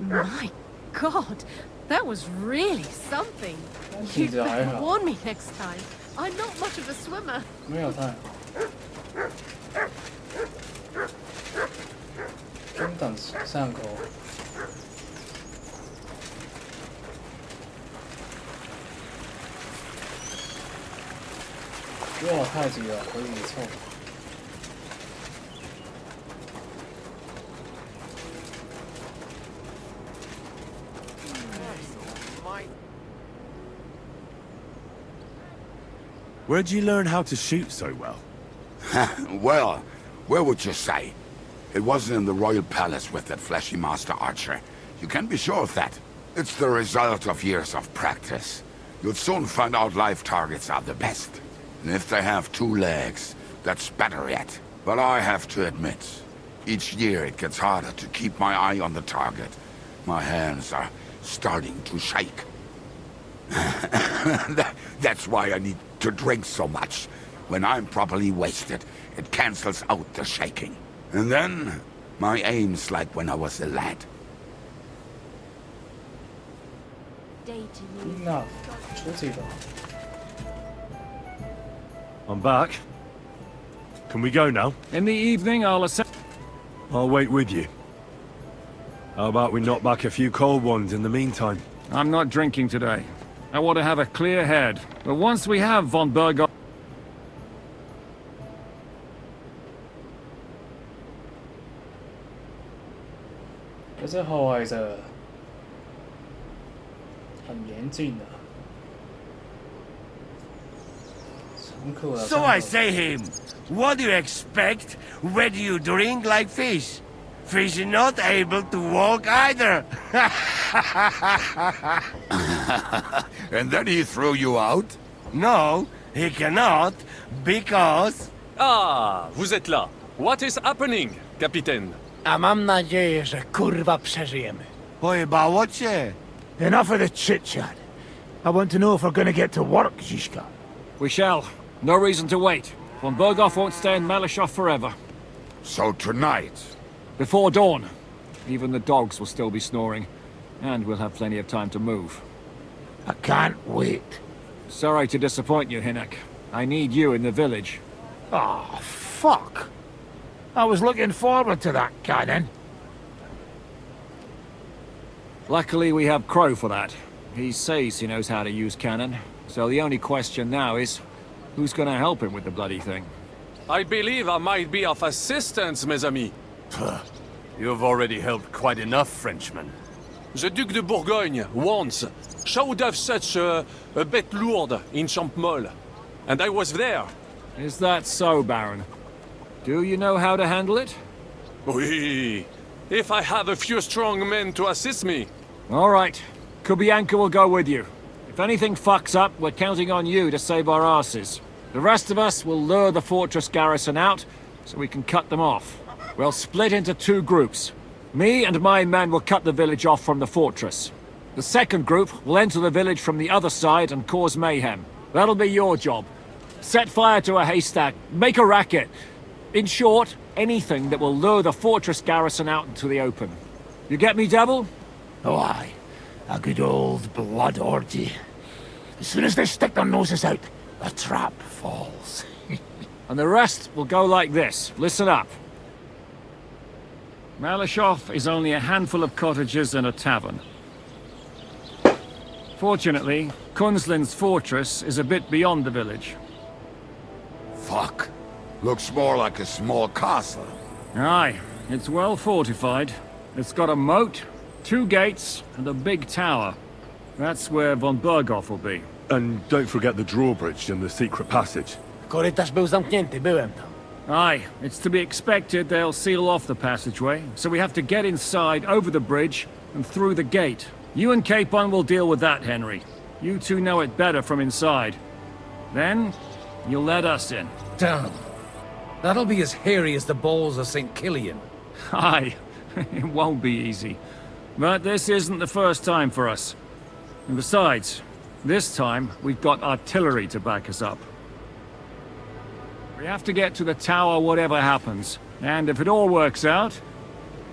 Speaker 12: My God, that was really something. You'd better warn me next time. I'm not much of a swimmer.
Speaker 1: 没有太中等上口。哇，太急了，回你凑。
Speaker 2: Where'd you learn how to shoot so well?
Speaker 21: Well, where would you say? It wasn't in the royal palace with that fleshy master archer. You can be sure of that. It's the result of years of practice. You'll soon find out live targets are the best. And if they have 2 legs, that's better yet. But I have to admit, each year it gets harder to keep my eye on the target. My hands are starting to shake. That's why I need to drink so much. When I'm properly wasted, it cancels out the shaking. And then, my aim's like when I was a lad.
Speaker 1: Enough. 出去了。
Speaker 2: I'm back. Can we go now?
Speaker 3: In the evening, I'll ascend...
Speaker 2: I'll wait with you. How about we knock back a few cold ones in the meantime?
Speaker 3: I'm not drinking today. I want to have a clear head. But once we have von Berghoff...
Speaker 1: 可是后来的很严峻的，残酷的。
Speaker 9: So I say him, what do you expect when you drink like fish? Fish are not able to walk either.
Speaker 21: And then he threw you out?
Speaker 9: No, he cannot, because...
Speaker 7: Ah, vous êtes là. What is happening, Capitaine?
Speaker 11: A mam nadzieję, że kurwa przeżyjemy.
Speaker 9: Pojebało cię.
Speaker 11: Enough of the chit-chat. I want to know if we're gonna get to work, Zizka.
Speaker 3: We shall. No reason to wait. Von Berghoff won't stay in Malishov forever.
Speaker 21: So tonight?
Speaker 3: Before dawn. Even the dogs will still be snoring. And we'll have plenty of time to move.
Speaker 11: I can't wait.
Speaker 3: Sorry to disappoint you, Hinnock. I need you in the village.
Speaker 11: Oh, fuck. I was looking forward to that, Cannon.
Speaker 3: Luckily, we have Crow for that. He says he knows how to use cannon. So the only question now is, who's gonna help him with the bloody thing?
Speaker 7: I believe I might be of assistance, mes amis.
Speaker 5: You've already helped quite enough, Frenchman.
Speaker 7: The Duc de Bourgogne, once, showed off such a bête lourde in Champmol. And I was there.
Speaker 3: Is that so, Baron? Do you know how to handle it?
Speaker 7: Oui. If I have a few strong men to assist me.
Speaker 3: All right. Kubianka will go with you. If anything fucks up, we're counting on you to save our asses. The rest of us will lure the fortress garrison out, so we can cut them off. We'll split into 2 groups. Me and my men will cut the village off from the fortress. The second group will enter the village from the other side and cause mayhem. That'll be your job. Set fire to a haystack, make a racket. In short, anything that will lure the fortress garrison out into the open. You get me, Devil?
Speaker 11: Oh, aye. A good old blood orgy. As soon as they stick their noses out, the trap falls.
Speaker 3: And the rest will go like this. Listen up. Malishov is only a handful of cottages and a tavern. Fortunately, Kunzlin's fortress is a bit beyond the village.
Speaker 21: Fuck. Looks more like a small castle.
Speaker 3: Aye, it's well fortified. It's got a moat, 2 gates, and a big tower. That's where von Berghoff will be.
Speaker 2: And don't forget the drawbridge and the secret passage.
Speaker 11: Korytarz był zamknięty, byłem tam.
Speaker 3: Aye, it's to be expected they'll seal off the passageway, so we have to get inside, over the bridge, and through the gate. You and Capon will deal with that, Henry. You two know it better from inside. Then, you'll let us in.
Speaker 4: Damn. That'll be as hairy as the balls of St. Killian.
Speaker 3: Aye, it won't be easy. But this isn't the first time for us. And besides, this time, we've got artillery to back us up. We have to get to the tower whatever happens. And if it all works out,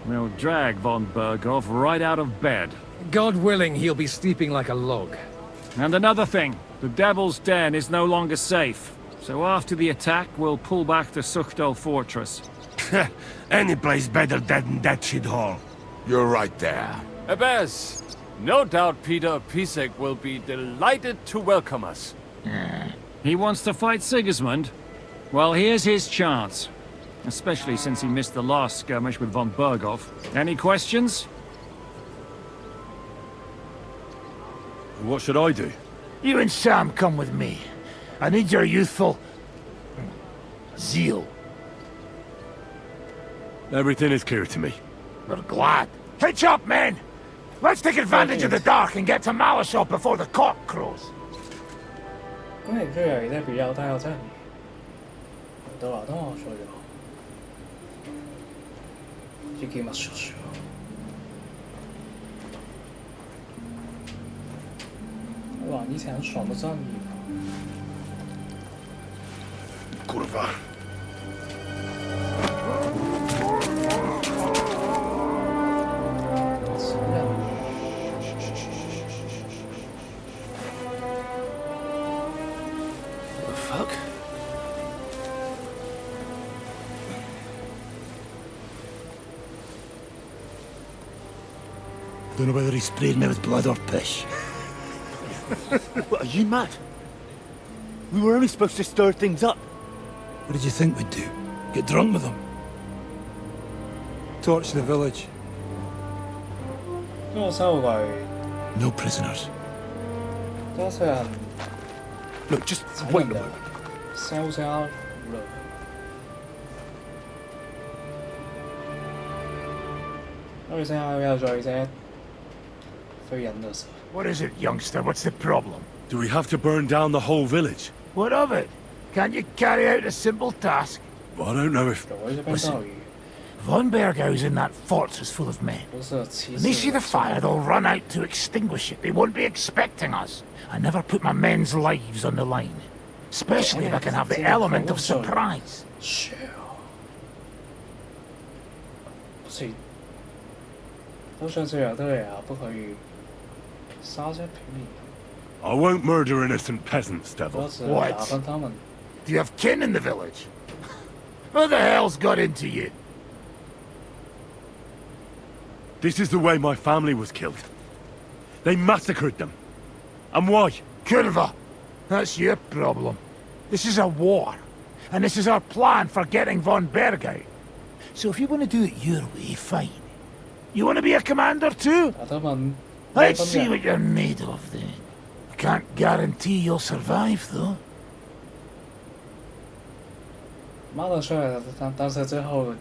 Speaker 3: we'll drag von Berghoff right out of bed.
Speaker 4: God willing, he'll be sleeping like a log.
Speaker 3: And another thing, the Devil's Den is no longer safe. So after the attack, we'll pull back to Suchdol Fortress.
Speaker 21: Any place better than that shithole. You're right there.
Speaker 5: Abbas, no doubt Peter Pisek will be delighted to welcome us.
Speaker 3: He wants to fight Sigismund? Well, here's his chance. Especially since he missed the last skirmish with von Berghoff. Any questions?
Speaker 2: What should I do?
Speaker 11: You and Sam come with me. I need your youthful zeal.
Speaker 2: Everything is clear to me.
Speaker 11: We're glad. Hitch up, men! Let's take advantage of the dark and get to Malashop before the cock crows.
Speaker 1: 因为这样也比较大要这里，得了，等我说就好。行きましょう。哇，你想爽的战役吧
Speaker 21: ？Kurwa.
Speaker 11: Don't know whether he sprayed me with blood or piss.
Speaker 17: What, are you mad? We were only supposed to stir things up.
Speaker 11: What did you think we'd do? Get drunk with them? Torch the village. No prisoners.
Speaker 17: Look, just wait a moment.
Speaker 1: 烧杀掳掠。我哋試下有罪啫，非人都死。
Speaker 11: What is it, youngster? What's the problem?
Speaker 2: Do we have to burn down the whole village?
Speaker 11: What of it? Can't you carry out a simple task?
Speaker 2: Well, I don't know if...
Speaker 11: Listen, von Bergau's in that fortress full of men. When they see the fire, they'll run out to extinguish it. They won't be expecting us. I never put my men's lives on the line. Especially if I can have the element of surprise.
Speaker 1: Sure. 不是，都像这样对啊，不可以杀些平民。
Speaker 2: I won't murder innocent peasants, Devil.
Speaker 11: What? Do you have kin in the village? Who the hell's got into you?
Speaker 2: This is the way my family was killed. They massacred them. And why?
Speaker 11: Kurva, that's your problem. This is a war. And this is our plan for getting von Bergau. So if you want to do it your way, fine. You want to be a commander too? Let's see what you're made of then. I can't guarantee you'll survive though.
Speaker 1: 媽到出嚟，但是之後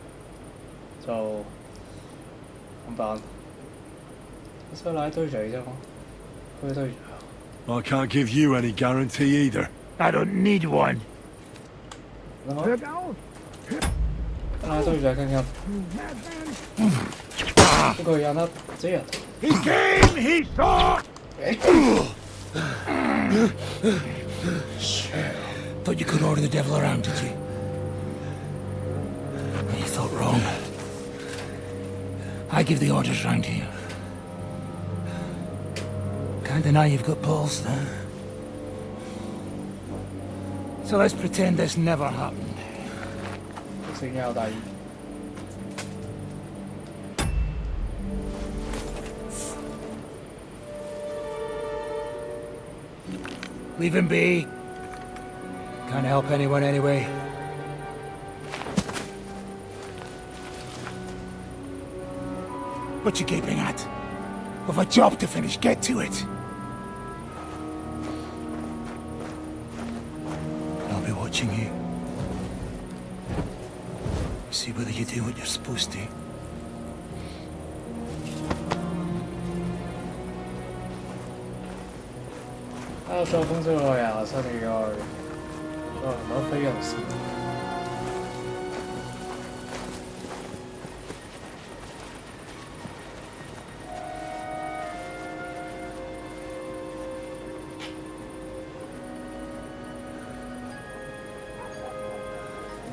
Speaker 1: 就咁辦，所以拉堆住啫嘛，佢堆住。
Speaker 2: I can't give you any guarantee either.
Speaker 11: I don't need one.
Speaker 1: 拉堆住更加。不過有得這樣。
Speaker 11: He came, he saw. Thought you could order the devil around, did you? You thought wrong. I give the orders round here. Can't deny you've got balls, though. So let's pretend this never happened. Leave him be. Can't help anyone anyway. What you gaping at? We've a job to finish. Get to it. I'll be watching you.
Speaker 14: See whether you do what you're supposed to.
Speaker 1: 作風之外啊，真係有很多非人事。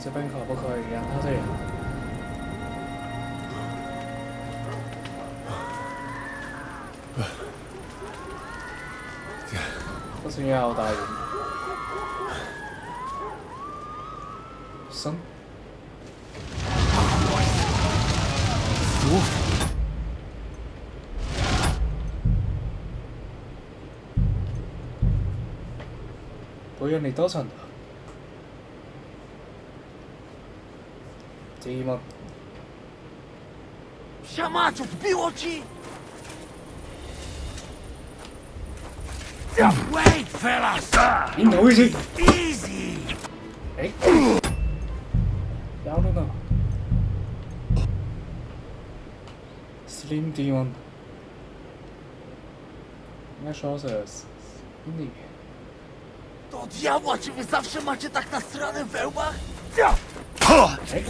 Speaker 1: 这边可不可以让他这样？不是要打人，生。不用你多层的。Дима.
Speaker 9: Шамачу, вбил очи! Wait, fellas!
Speaker 1: Easy!
Speaker 9: Easy!
Speaker 1: Hey! Down now. Slim Demon. Nie szosses. Nie.
Speaker 9: To diabła, czy wy zawsze macie tak nasrane we łbach?
Speaker 1: Hey!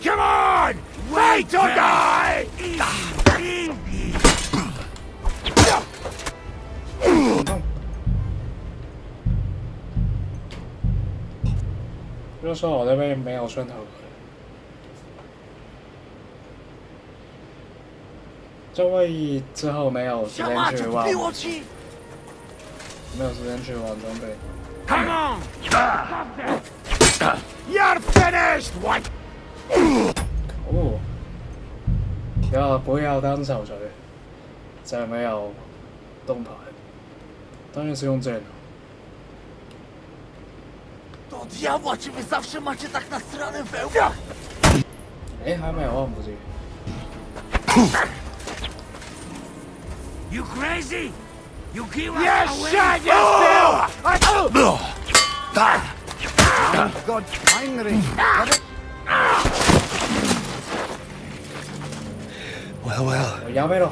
Speaker 9: Come on! Wait or die! Easy! Easy!
Speaker 1: 就说我这边没有顺头，这位之后没有时间去玩，没有时间去玩装备。
Speaker 9: Come on! You're finished! What?
Speaker 1: 哦，不要当小锤，再没有动牌，当然是用剑。
Speaker 9: To diabła, czy wy zawsze macie tak nasrane we łbach?
Speaker 1: 哎，还没有忘不记。
Speaker 9: You crazy? You give us
Speaker 22: Yes,
Speaker 9: away?
Speaker 22: shut yourself! God, Heinrich!
Speaker 14: Well, well.
Speaker 1: Llámelo.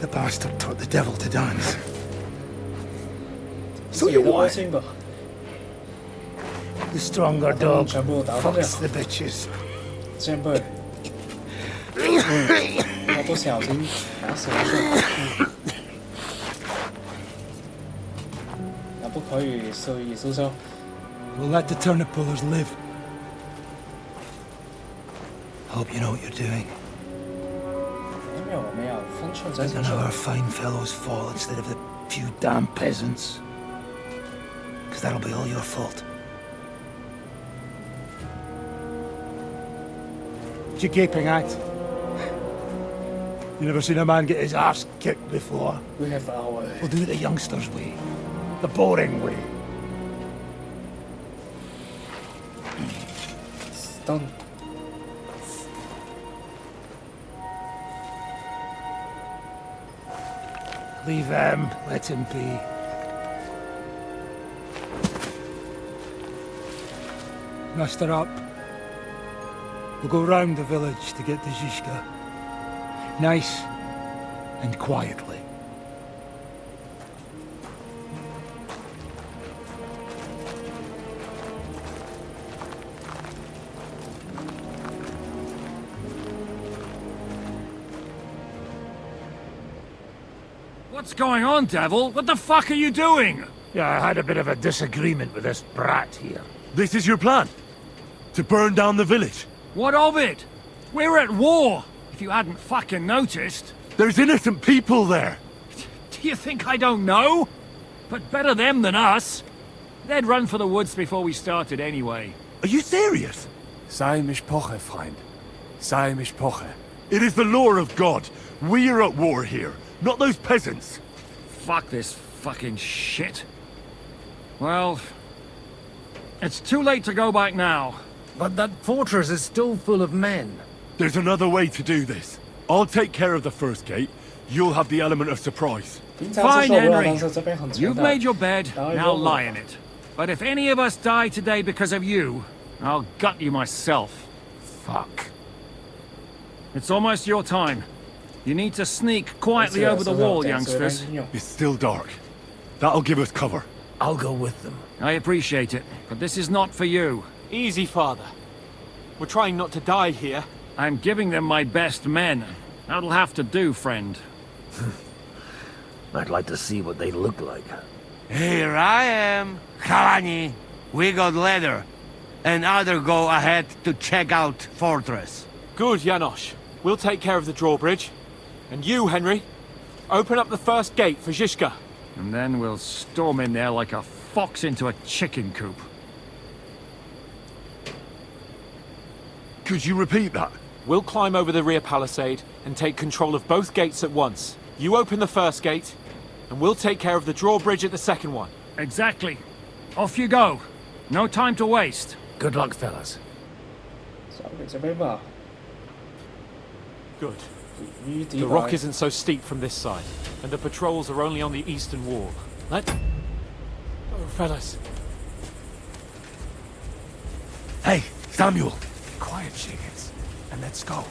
Speaker 14: The bastard taught the devil to dance. So you what? The stronger dog fucks the bitches.
Speaker 1: 先辈，我不小心打死了顺，那不可以肆意失手。
Speaker 14: We'll let the turnip pullers live. Hope you know what you're doing. Let none of our fine fellows fall instead of the few damn peasants. Because that'll be all your fault. What you gaping at? You never seen a man get his ass kicked before?
Speaker 1: We have our way.
Speaker 14: We'll do it the youngsters' way. The boring way.
Speaker 1: Done.
Speaker 14: Leave him. Let him be. Muster up. We'll go round the village to get to Zizka. Nice and quietly.
Speaker 3: What's going on, Devil? What the fuck are you doing?
Speaker 14: Yeah, I had a bit of a disagreement with this brat here.
Speaker 2: This is your plan? To burn down the village?
Speaker 3: What of it? We're at war, if you hadn't fucking noticed.
Speaker 2: There's innocent people there.
Speaker 3: Do you think I don't know? But better them than us. They'd run for the woods before we started anyway.
Speaker 2: Are you serious?
Speaker 5: Sei mishpoche, Freund. Sei mishpoche.
Speaker 2: It is the law of God. We are at war here, not those peasants.
Speaker 3: Fuck this fucking shit. Well, it's too late to go back now.
Speaker 4: But that fortress is still full of men.
Speaker 2: There's another way to do this. I'll take care of the first gate. You'll have the element of surprise.
Speaker 3: Fine, Henry. You've made your bed, now lie in it. But if any of us die today because of you, I'll gut you myself.
Speaker 2: Fuck.
Speaker 3: It's almost your time. You need to sneak quietly over the wall, youngsters.
Speaker 2: It's still dark. That'll give us cover.
Speaker 9: I'll go with them.
Speaker 3: I appreciate it, but this is not for you.
Speaker 13: Easy, Father. We're trying not to die here.
Speaker 3: I'm giving them my best men. That'll have to do, friend.
Speaker 9: I'd like to see what they look like.
Speaker 16: Here I am, Kalani. We got leather. And other go ahead to check out fortress.
Speaker 13: Good, Janosch. We'll take care of the drawbridge. And you, Henry, open up the first gate for Zizka.
Speaker 3: And then we'll storm in there like a fox into a chicken coop.
Speaker 2: Could you repeat that?
Speaker 13: We'll climb over the rear palisade and take control of both gates at once. You open the first gate, and we'll take care of the drawbridge at the second one.
Speaker 3: Exactly. Off you go. No time to waste.
Speaker 9: Good luck, fellas.
Speaker 13: Good. The rock isn't so steep from this side, and the patrols are only on the eastern wall. Let's go, fellas.
Speaker 9: Hey, Samuel.
Speaker 5: Quiet, chickens, and let's go.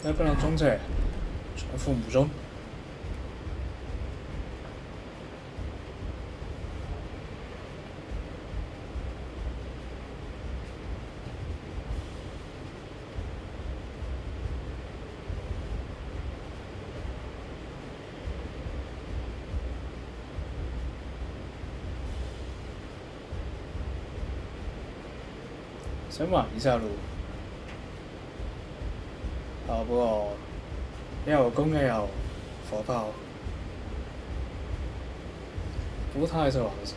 Speaker 1: 要不然中者全副武装。先玩一下路。不过要有弓也有火炮，不过他还是玩嘅，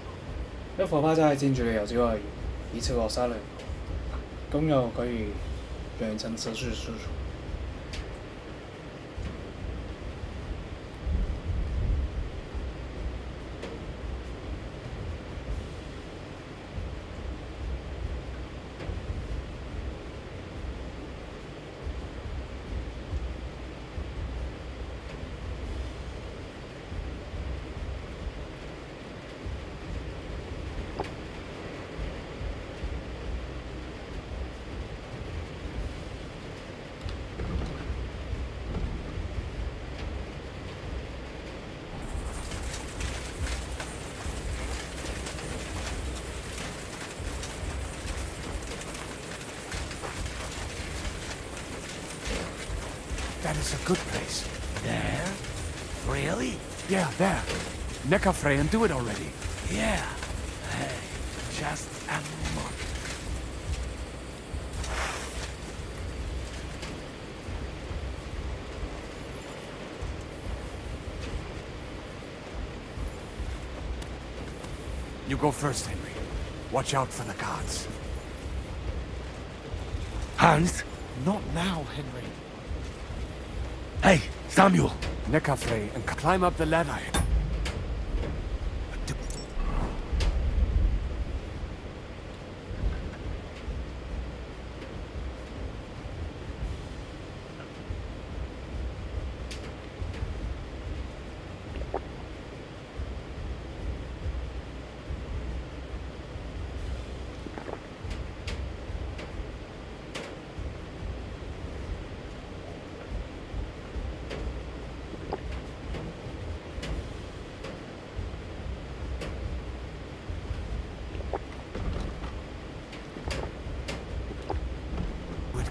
Speaker 1: 因為火炮真係近距離有機會一次過殺人，弓又可以遠程持續輸出。
Speaker 5: That is a good place.
Speaker 9: There? Really?
Speaker 5: Yeah, there. Nekafre and do it already.
Speaker 9: Yeah. Hey, just a look.
Speaker 5: You go first, Henry. Watch out for the guards.
Speaker 9: Hans?
Speaker 13: Not now, Henry.
Speaker 9: Hey, Samuel.
Speaker 5: Nekafre and climb up the ladder.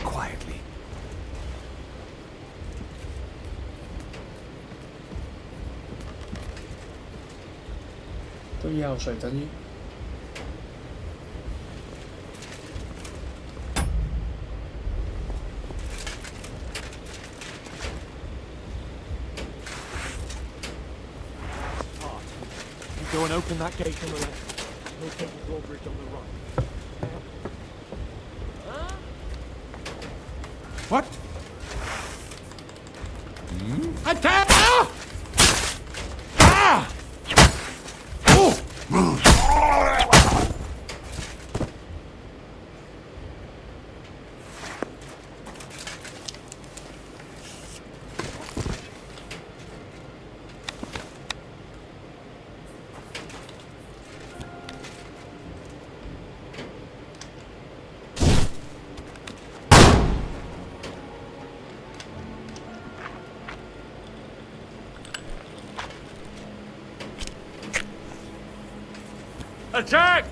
Speaker 5: Quietly.
Speaker 1: 都要水真啲。
Speaker 13: You go and open that gate on the left. We'll take the drawbridge on the right.
Speaker 5: What?
Speaker 9: Attack! Ah! Ah!
Speaker 21: Oh!
Speaker 5: Attack!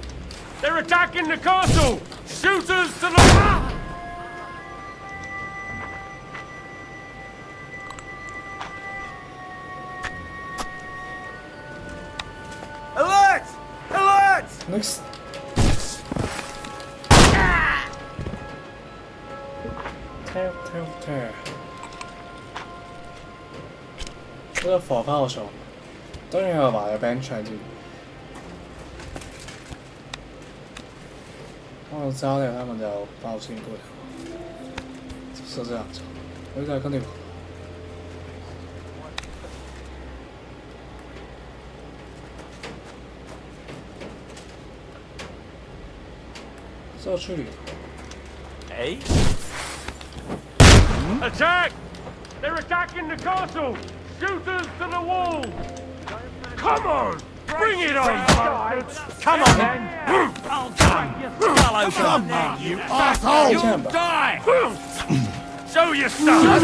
Speaker 5: They're attacking the castle! Shooters to the...
Speaker 9: Alert! Alert!
Speaker 1: Next. Tear. 这个火炮手，当然要把这边全进。我招了他们就爆进过来，是这样子。我应该跟你们。是要去里头。
Speaker 5: 哎。Attack! They're attacking the castle! Shooters to the wall! Come on! Bring it on, bastards! Come on, then! I'll die, you fellow! Come on, you asshole! You'll die! Show your stuff!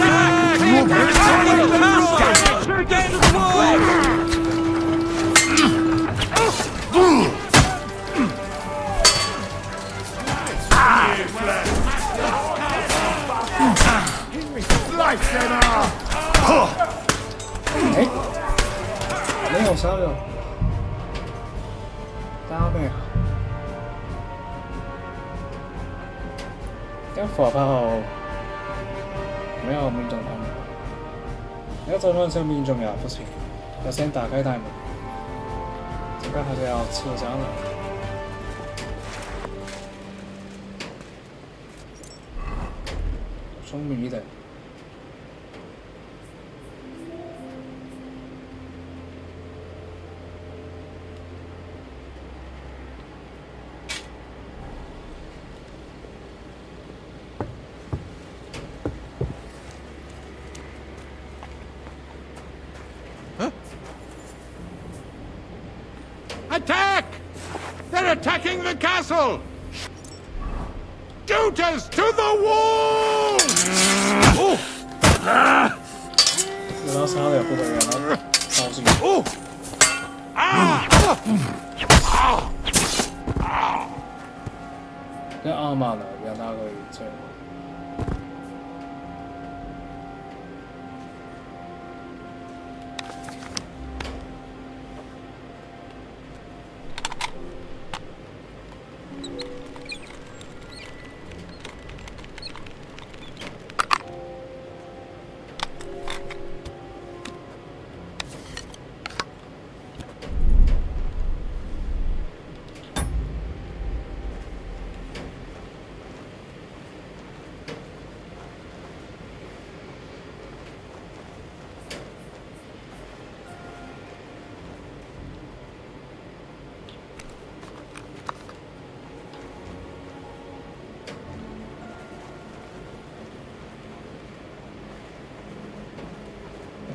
Speaker 22: Slice it off!
Speaker 1: 哎，没有烧了，搭配好。跟火炮没有命中他们，要怎么就命中呀？不行，要先打开大门，这个还是要撤张的。聪明一点。
Speaker 15: Attack! They're attacking the castle! Shooters to the wall!
Speaker 1: 然后杀了不得了，然后烧进去。跟阿玛呢，让他可以这样。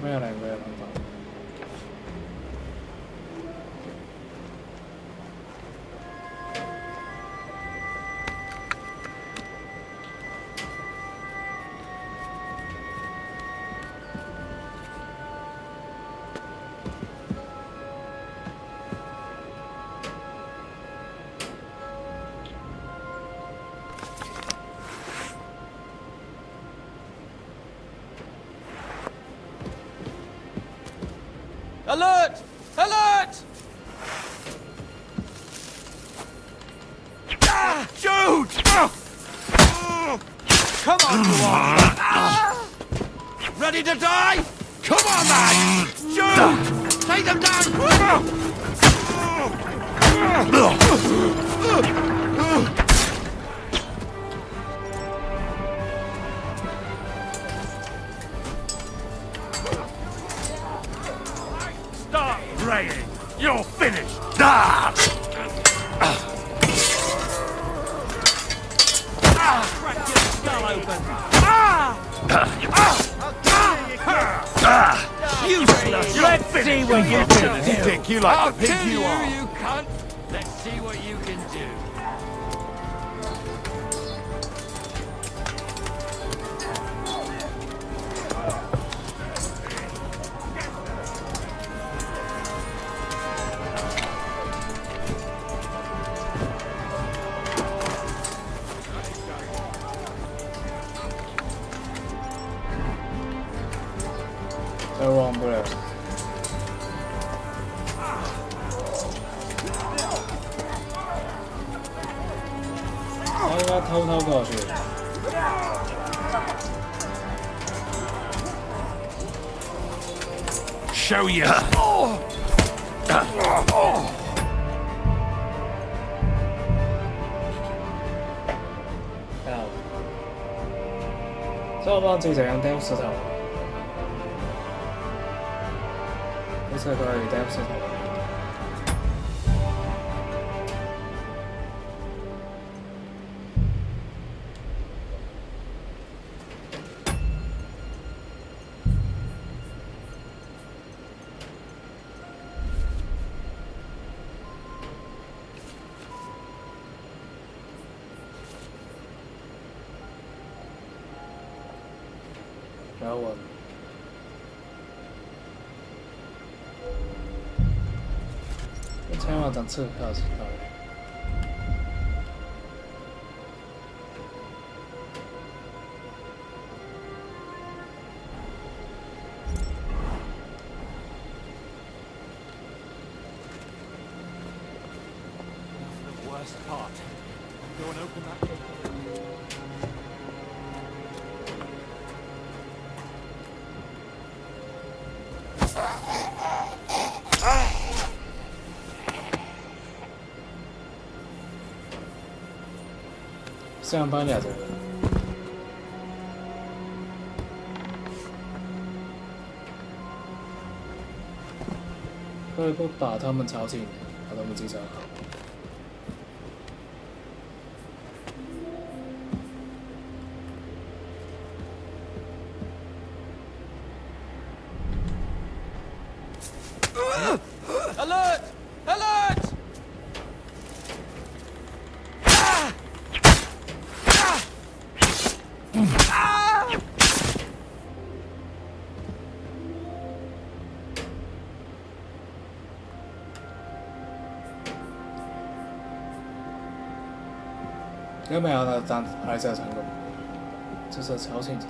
Speaker 1: 没有两个办法。
Speaker 5: Alert! Alert!
Speaker 15: Shoot!
Speaker 9: Come on, you are!
Speaker 15: Ready to die? Come on, man! Shoot! Take them down!
Speaker 5: Stop praying! You're finished!
Speaker 9: Crack your skull open!
Speaker 5: Useless!
Speaker 9: Let's see what you can do!
Speaker 15: Dick, you like
Speaker 5: I'll
Speaker 15: the pig
Speaker 5: kill
Speaker 15: you are!
Speaker 5: you cunt! Let's see what you can do.
Speaker 1: 不了。他应该偷过去。
Speaker 15: Show you.
Speaker 1: 所以我幫自己就用釘石頭，好似佢係釘石頭。然后我千萬等次開始到。
Speaker 13: The worst part. Go and open that gate.
Speaker 1: 上班俩这个，可以不把他们吵醒，把他们击杀好。
Speaker 15: Alert! Alert!
Speaker 1: 有没有的但还是要成功，就是吵醒他。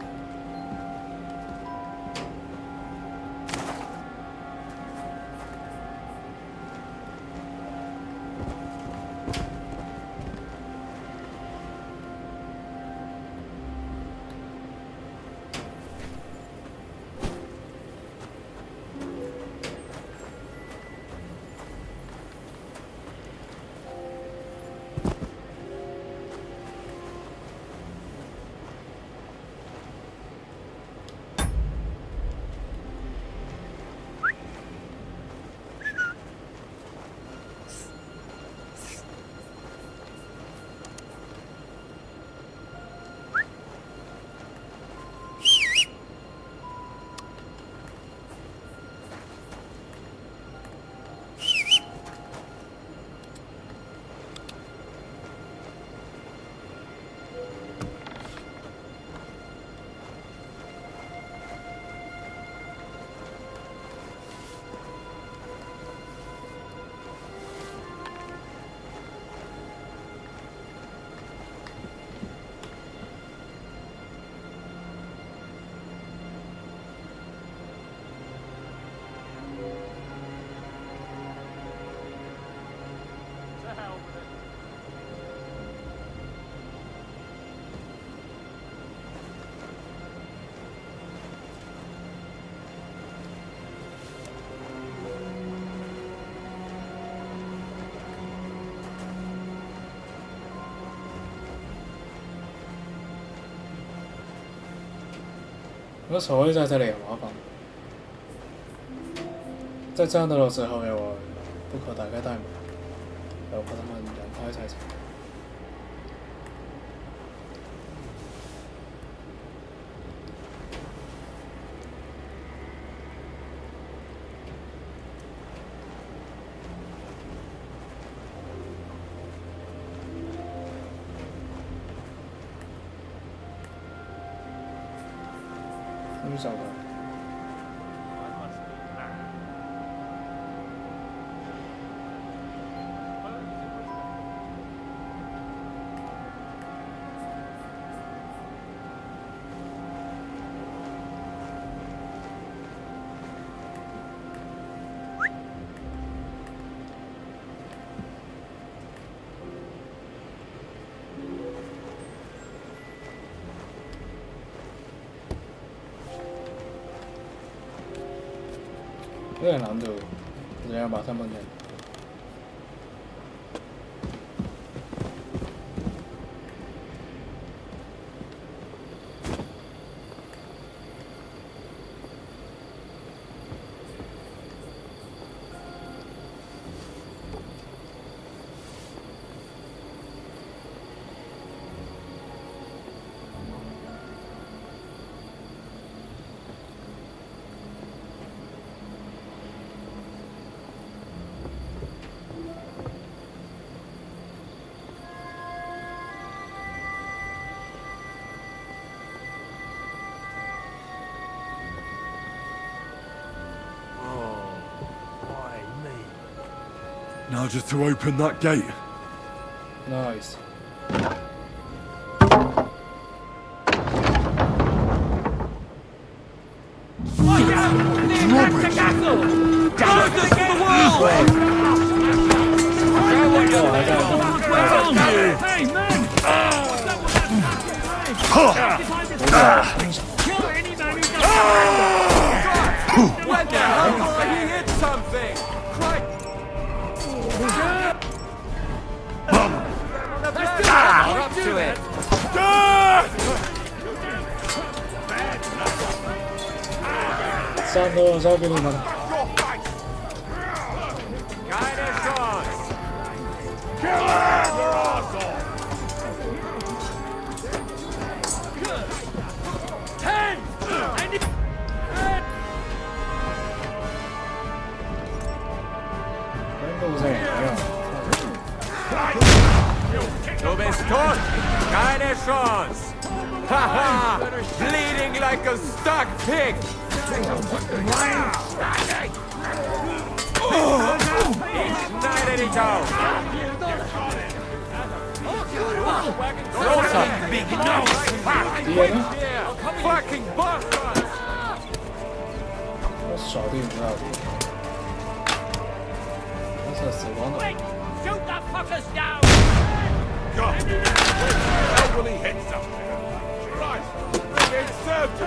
Speaker 1: 我守卫在这里很麻烦，在战斗的时候我不可打开代码，要把他们引开才行。去找他。有点难度，我这样把他们的。
Speaker 2: Now just to open that gate.
Speaker 1: Nice.
Speaker 5: What the hell? He hit something! Up to it!
Speaker 1: Santo, já que mano.
Speaker 5: Du bist tot! Keine Chance! Haha! Bleeding like a stuck pig! Ich schneide dich auf! Großer Big Nose! Fucking bastard!
Speaker 1: 我扫地不到底，我是死亡的。
Speaker 15: Shoot the fuckers down!
Speaker 21: Elderly hit something. Christ! It served you!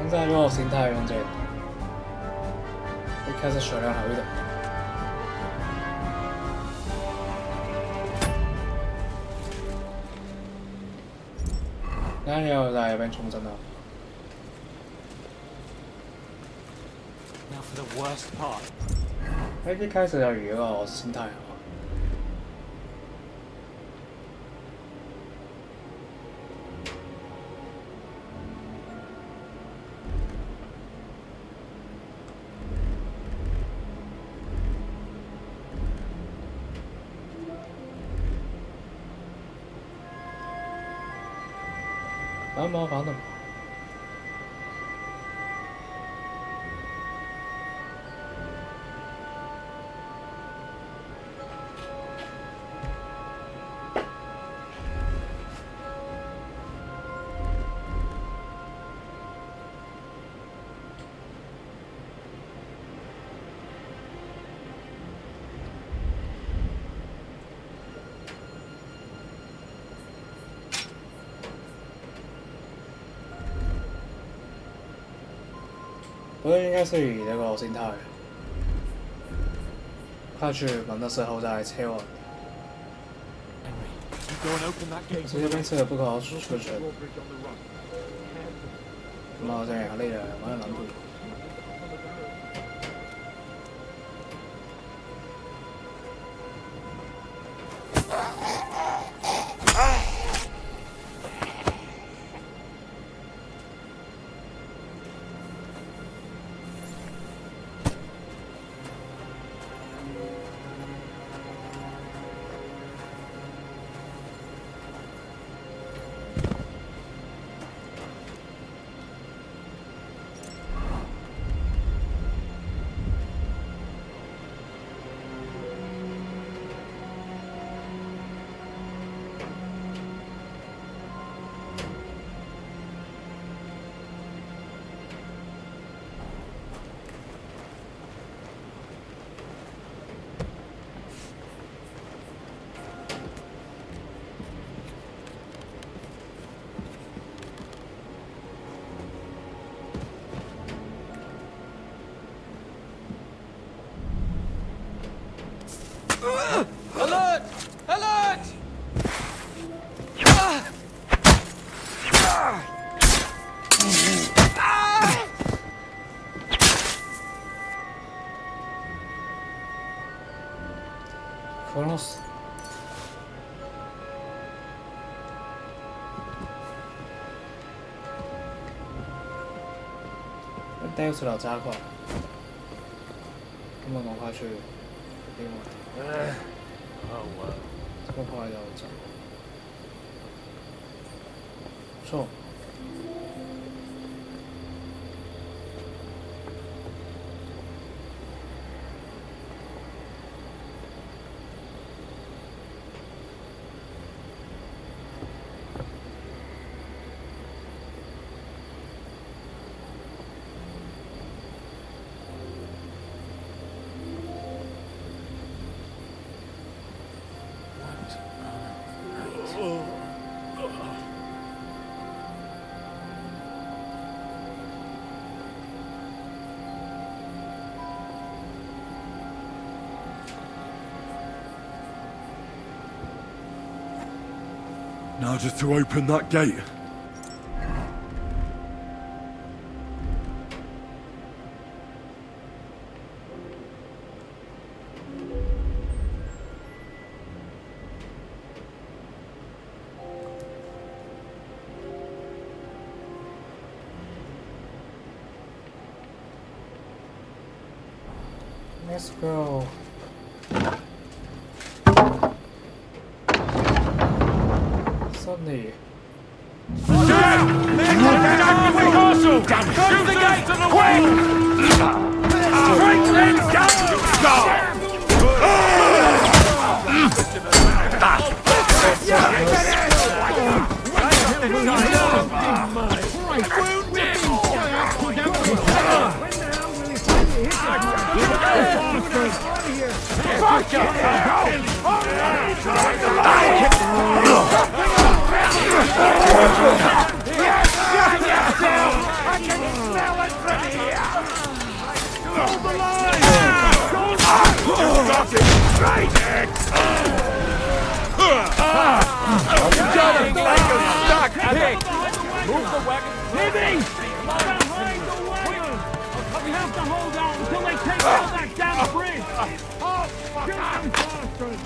Speaker 1: 现在如果心态用这个，会开始血量好一点。那要在那边重整了。
Speaker 13: Now for the worst part.
Speaker 1: 一開始就如果我心態好。 蛮麻烦的嘛。我觉得应该是以那个心态，快去门的时候再切换。直接被刺不可出去。咁啊，真係呢樣我喺諗到。
Speaker 21: Ugh.
Speaker 1: 殺す。掉出来加快，咁我趕快出去俾我哋。這麼快就走？錯。
Speaker 2: Now just to open that gate.
Speaker 1: Let's go. Suddenly.
Speaker 3: Move the wagon. Living! Behind the wagon! We have to hold out until they take out that damn bridge! Oh, kill them bastards!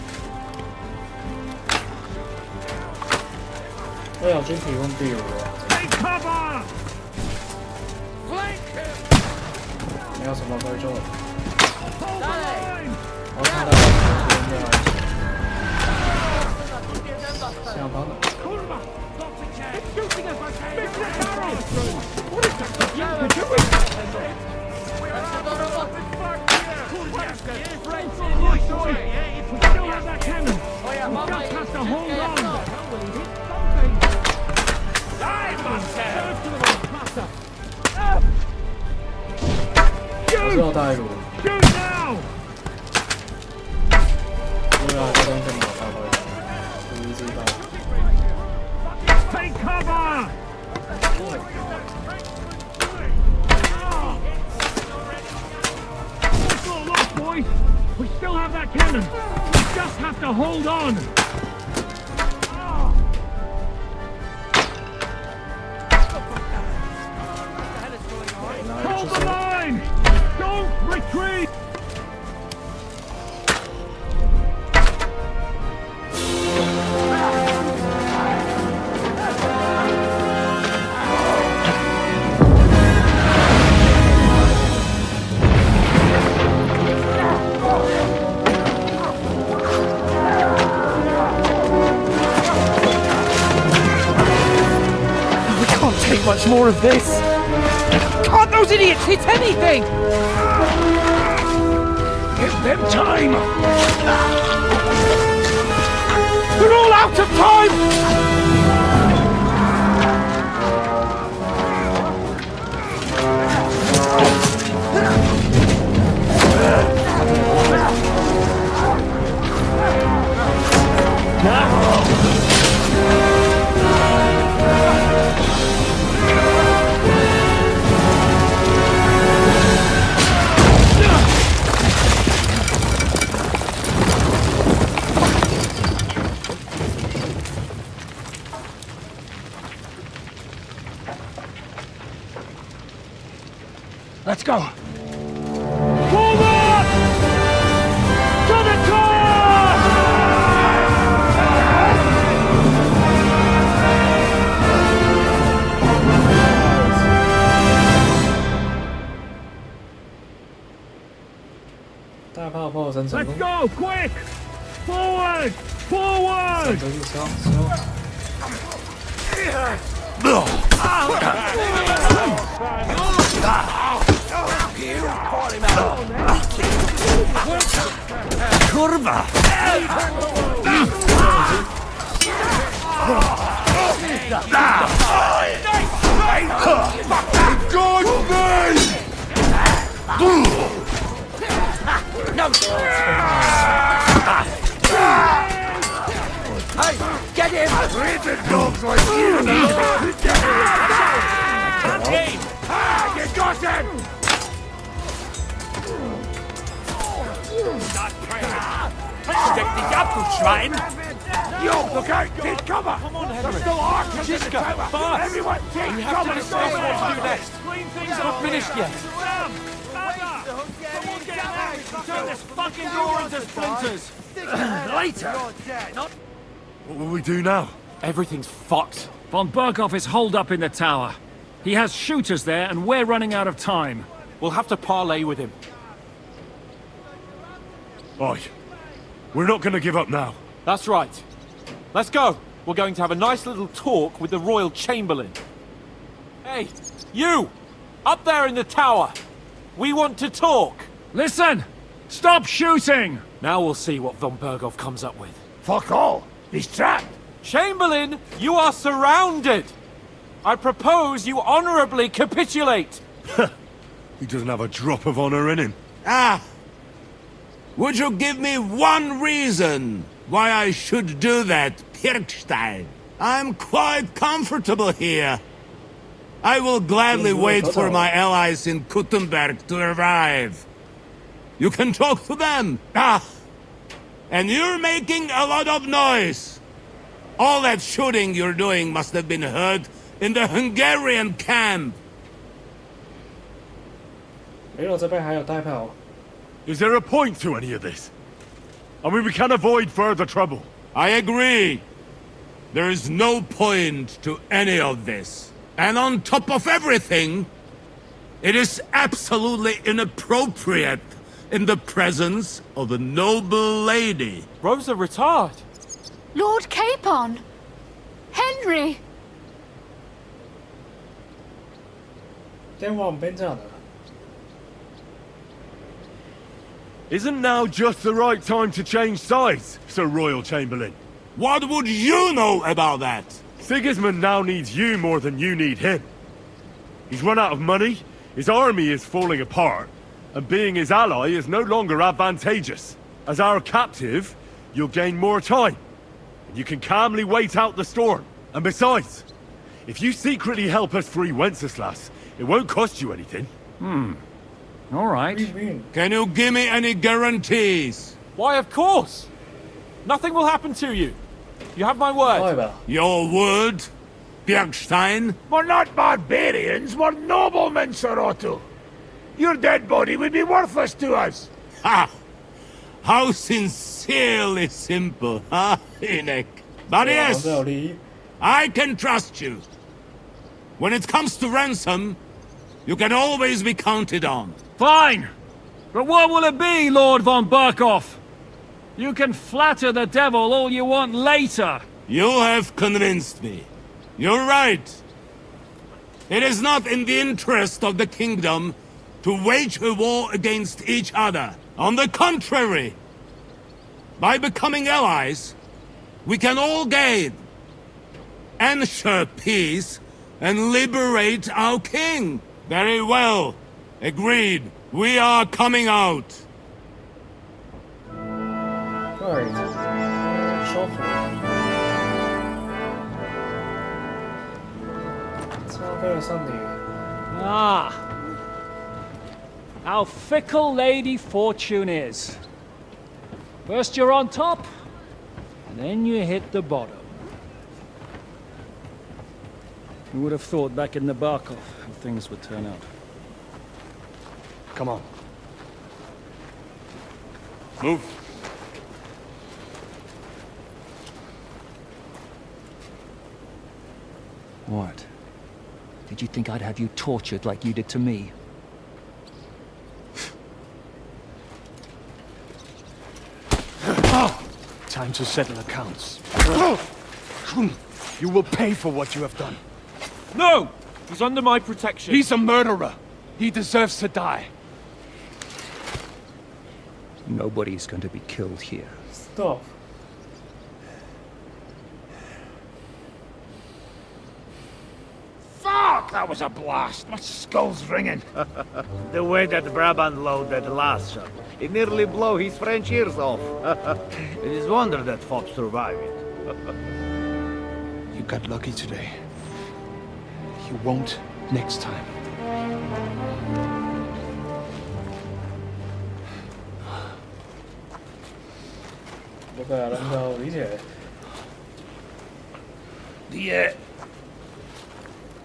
Speaker 1: 我有專提供標喎。
Speaker 3: Take cover!
Speaker 1: 你有什麼可以做？
Speaker 3: Hold the line!
Speaker 1: 我看到有人在想跑哪？
Speaker 3: Shooting us like big arrows! What is that? We still have that cannon! We just have to hold on!
Speaker 1: Shoot!
Speaker 3: Shoot now! ！Take cover! Look, boys! We still have that cannon! We just have to hold on! Hold the line! Don't retreat!
Speaker 10: Take much more of this. Can't those idiots hit anything? Give them time. We're all out of time.
Speaker 14: Let's go. Forward! To the top!
Speaker 1: 大炮炮成成功。
Speaker 3: Let's go, quick! Forward! Forward!
Speaker 1: 上车去烧烧。
Speaker 15: Kurwa! Hey, get him! Rated dogs like you! Aim! Ah, you got him! Steck dich ab, du Schwein! Yo, look out! Take cover! Come on, Henry! There's still archers in the tower! Fast! Everyone take
Speaker 10: We have
Speaker 15: cover!
Speaker 10: to discuss what to do next. It's not finished yet.
Speaker 3: Turn this fucking door into splinters!
Speaker 15: Later!
Speaker 2: What will we do now?
Speaker 13: Everything's fucked.
Speaker 3: Von Berghoff is holed up in the tower. He has shooters there, and we're running out of time.
Speaker 13: We'll have to parley with him.
Speaker 2: Oi. We're not gonna give up now.
Speaker 13: That's right. Let's go. We're going to have a nice little talk with the Royal Chamberlain. Hey, you! Up there in the tower! We want to talk!
Speaker 3: Listen! Stop shooting!
Speaker 13: Now we'll see what Von Berghoff comes up with.
Speaker 15: Fuck all! He's trapped!
Speaker 13: Chamberlain, you are surrounded! I propose you honorably capitulate!
Speaker 2: He doesn't have a drop of honor in him.
Speaker 16: Ah! Would you give me one reason why I should do that, Pirkstein? I'm quite comfortable here. I will gladly wait for my allies in Kuttenberg to arrive. You can talk to them. Ah! And you're making a lot of noise. All that shooting you're doing must have been heard in the Hungarian camp.
Speaker 1: 没有，这边还有大炮。
Speaker 2: Is there a point to any of this? I mean, we can avoid further trouble.
Speaker 16: I agree. There is no point to any of this. And on top of everything, it is absolutely inappropriate in the presence of a noble lady.
Speaker 13: Rosa Retard.
Speaker 12: Lord Capon! Henry!
Speaker 1: 先往边站的。
Speaker 2: Isn't now just the right time to change sides, Sir Royal Chamberlain?
Speaker 16: What would you know about that?
Speaker 2: Sigismund now needs you more than you need him. He's run out of money, his army is falling apart, and being his ally is no longer advantageous. As our captive, you'll gain more time, and you can calmly wait out the storm. And besides, if you secretly help us free Wenceslas, it won't cost you anything.
Speaker 3: All right.
Speaker 16: Can you give me any guarantees?
Speaker 13: Why, of course! Nothing will happen to you. You have my word.
Speaker 16: Your word, Bjergstein?
Speaker 15: We're not barbarians, we're noblemen, Sir Otto. Your dead body would be worthless to us.
Speaker 16: Ha! How sincerely simple, huh, Enoch? But yes, I can trust you. When it comes to ransom, you can always be counted on.
Speaker 3: Fine! But what will it be, Lord von Berghoff? You can flatter the devil all you want later.
Speaker 16: You have convinced me. You're right. It is not in the interest of the kingdom to wage a war against each other. On the contrary, by becoming allies, we can all gain, ensure peace, and liberate our king. Very well. Agreed. We are coming out.
Speaker 1: Right. Shuffle.
Speaker 3: Ah. How fickle Lady Fortune is. First you're on top, and then you hit the bottom. Who would have thought back in the Barkov how things would turn out?
Speaker 17: Come on.
Speaker 7: Move.
Speaker 8: What? Did you think I'd have you tortured like you did to me?
Speaker 17: Time to settle accounts. You will pay for what you have done.
Speaker 3: No! He's under my protection.
Speaker 17: He's a murderer. He deserves to die.
Speaker 8: Nobody's going to be killed here.
Speaker 1: Stop.
Speaker 11: Fuck! That was a blast. My skull's ringing. The way that Brabant loaded last shot, it nearly blew his French ears off. It is wonder that Fops survived it.
Speaker 17: You got lucky today. You won't next time.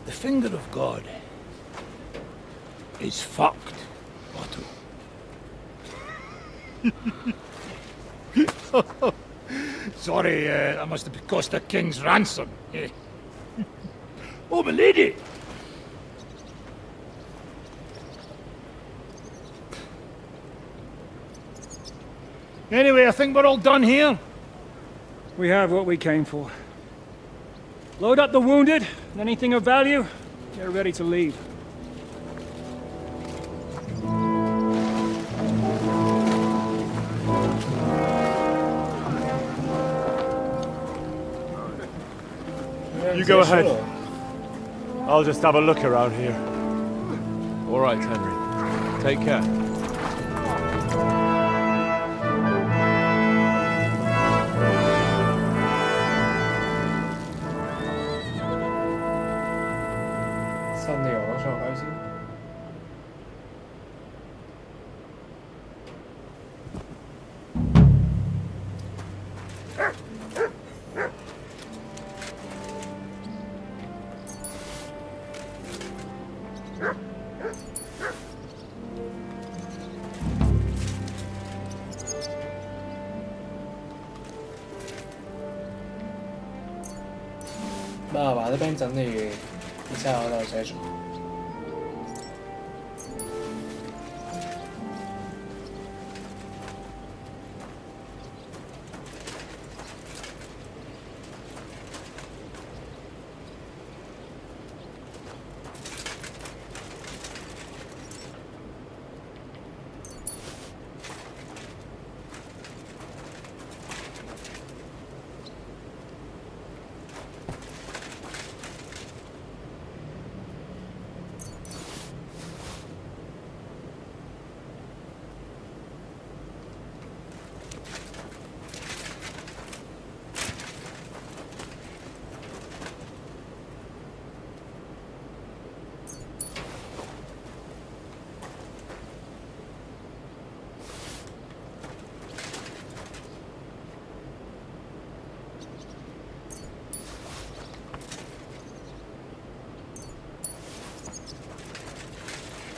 Speaker 11: The finger of God is fucked, Otto. Sorry, that must have cost the king's ransom. Oh, my lady! Anyway, I think we're all done here.
Speaker 3: We have what we came for. Load up the wounded, and anything of value, get ready to leave.
Speaker 17: You go ahead. I'll just have a look around here.
Speaker 13: All right, Henry. Take care.
Speaker 1: 把这边整理一下，然后再走。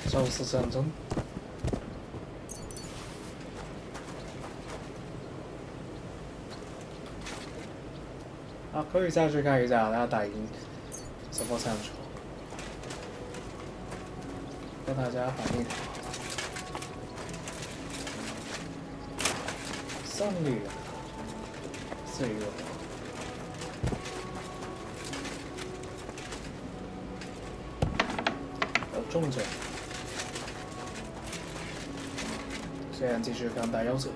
Speaker 1: 就是战争。啊，可以再去看一下他打赢什么战术，跟大家反映。胜利了，自由。有重者。现在继续看大妖者。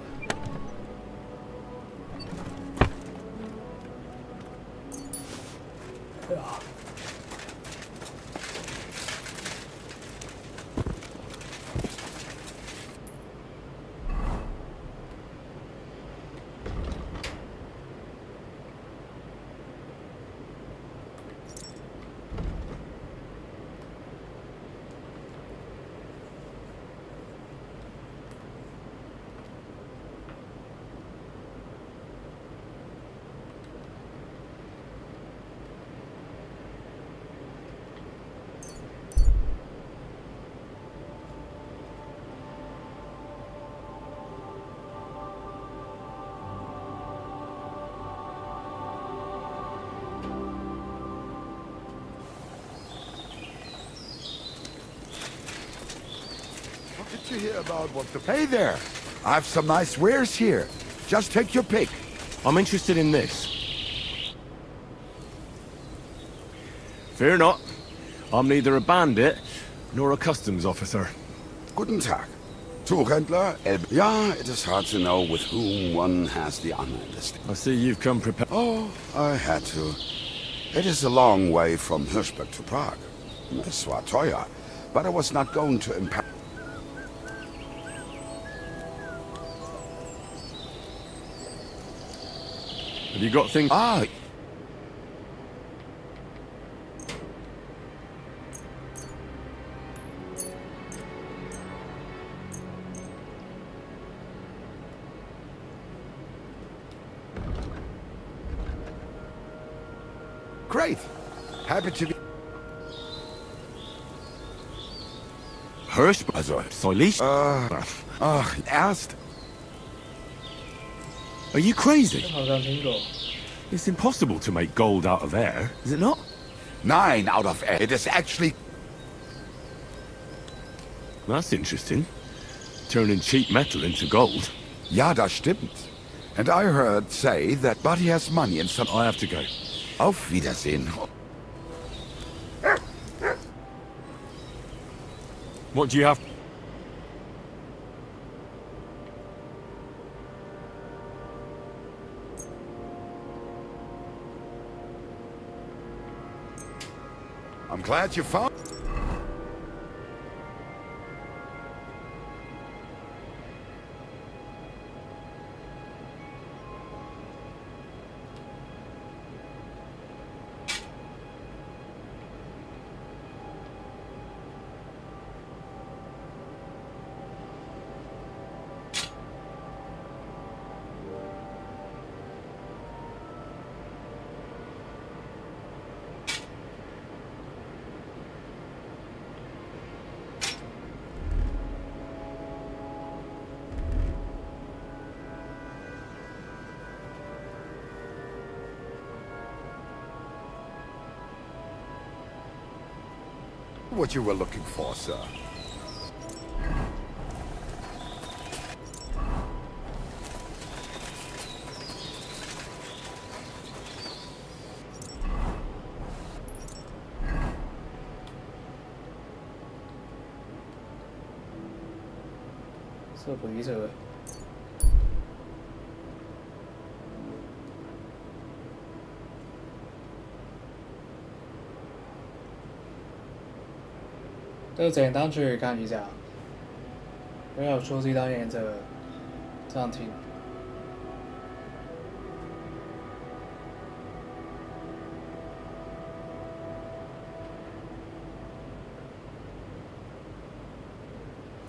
Speaker 21: to hear about what the... Hey there! I have some nice wares here. Just take your pick.
Speaker 2: I'm interested in this. Fear not. I'm neither a bandit nor a customs officer.
Speaker 21: Guten Tag. Tuchhändler, Yeah, it is hard to know with whom one has the honor in this.
Speaker 2: I see you've come prepared.
Speaker 21: Oh, I had to. It is a long way from Hirschberg to Prague. Es war teuer, but I was not going to impact.
Speaker 2: Have you got things?
Speaker 21: Ah. Great. Happy to be...
Speaker 2: Hirsch, also, Soilish?
Speaker 21: Erst.
Speaker 2: Are you crazy? It's impossible to make gold out of air, is it not?
Speaker 21: Nine out of air. It is actually...
Speaker 2: That's interesting. Turning cheap metal into gold.
Speaker 21: Ja, das stimmt. And I heard say that Buddy has money and some...
Speaker 2: I have to go.
Speaker 21: Auf Wiedersehen.
Speaker 2: What do you have?
Speaker 21: I'm glad you found... What you were looking for, sir.
Speaker 1: So böse.就简单去看一下，没有初级单元的暂停。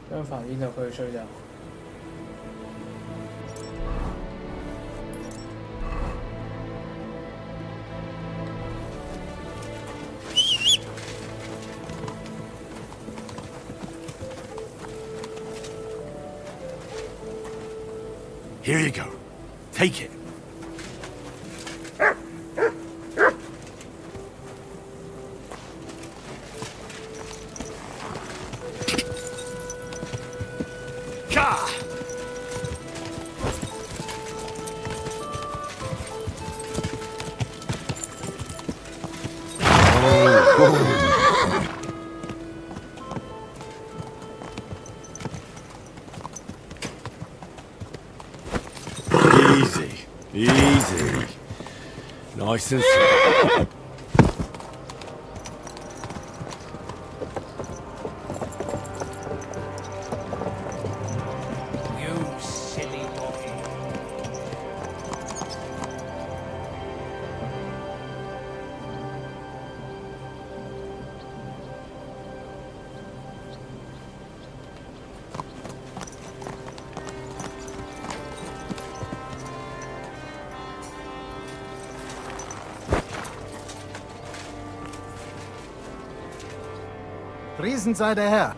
Speaker 1: 跟反应的会睡觉。
Speaker 2: Here you go. Take it. Easy. Nice and slow.
Speaker 9: You silly boy.
Speaker 22: Priesen sei der Herr.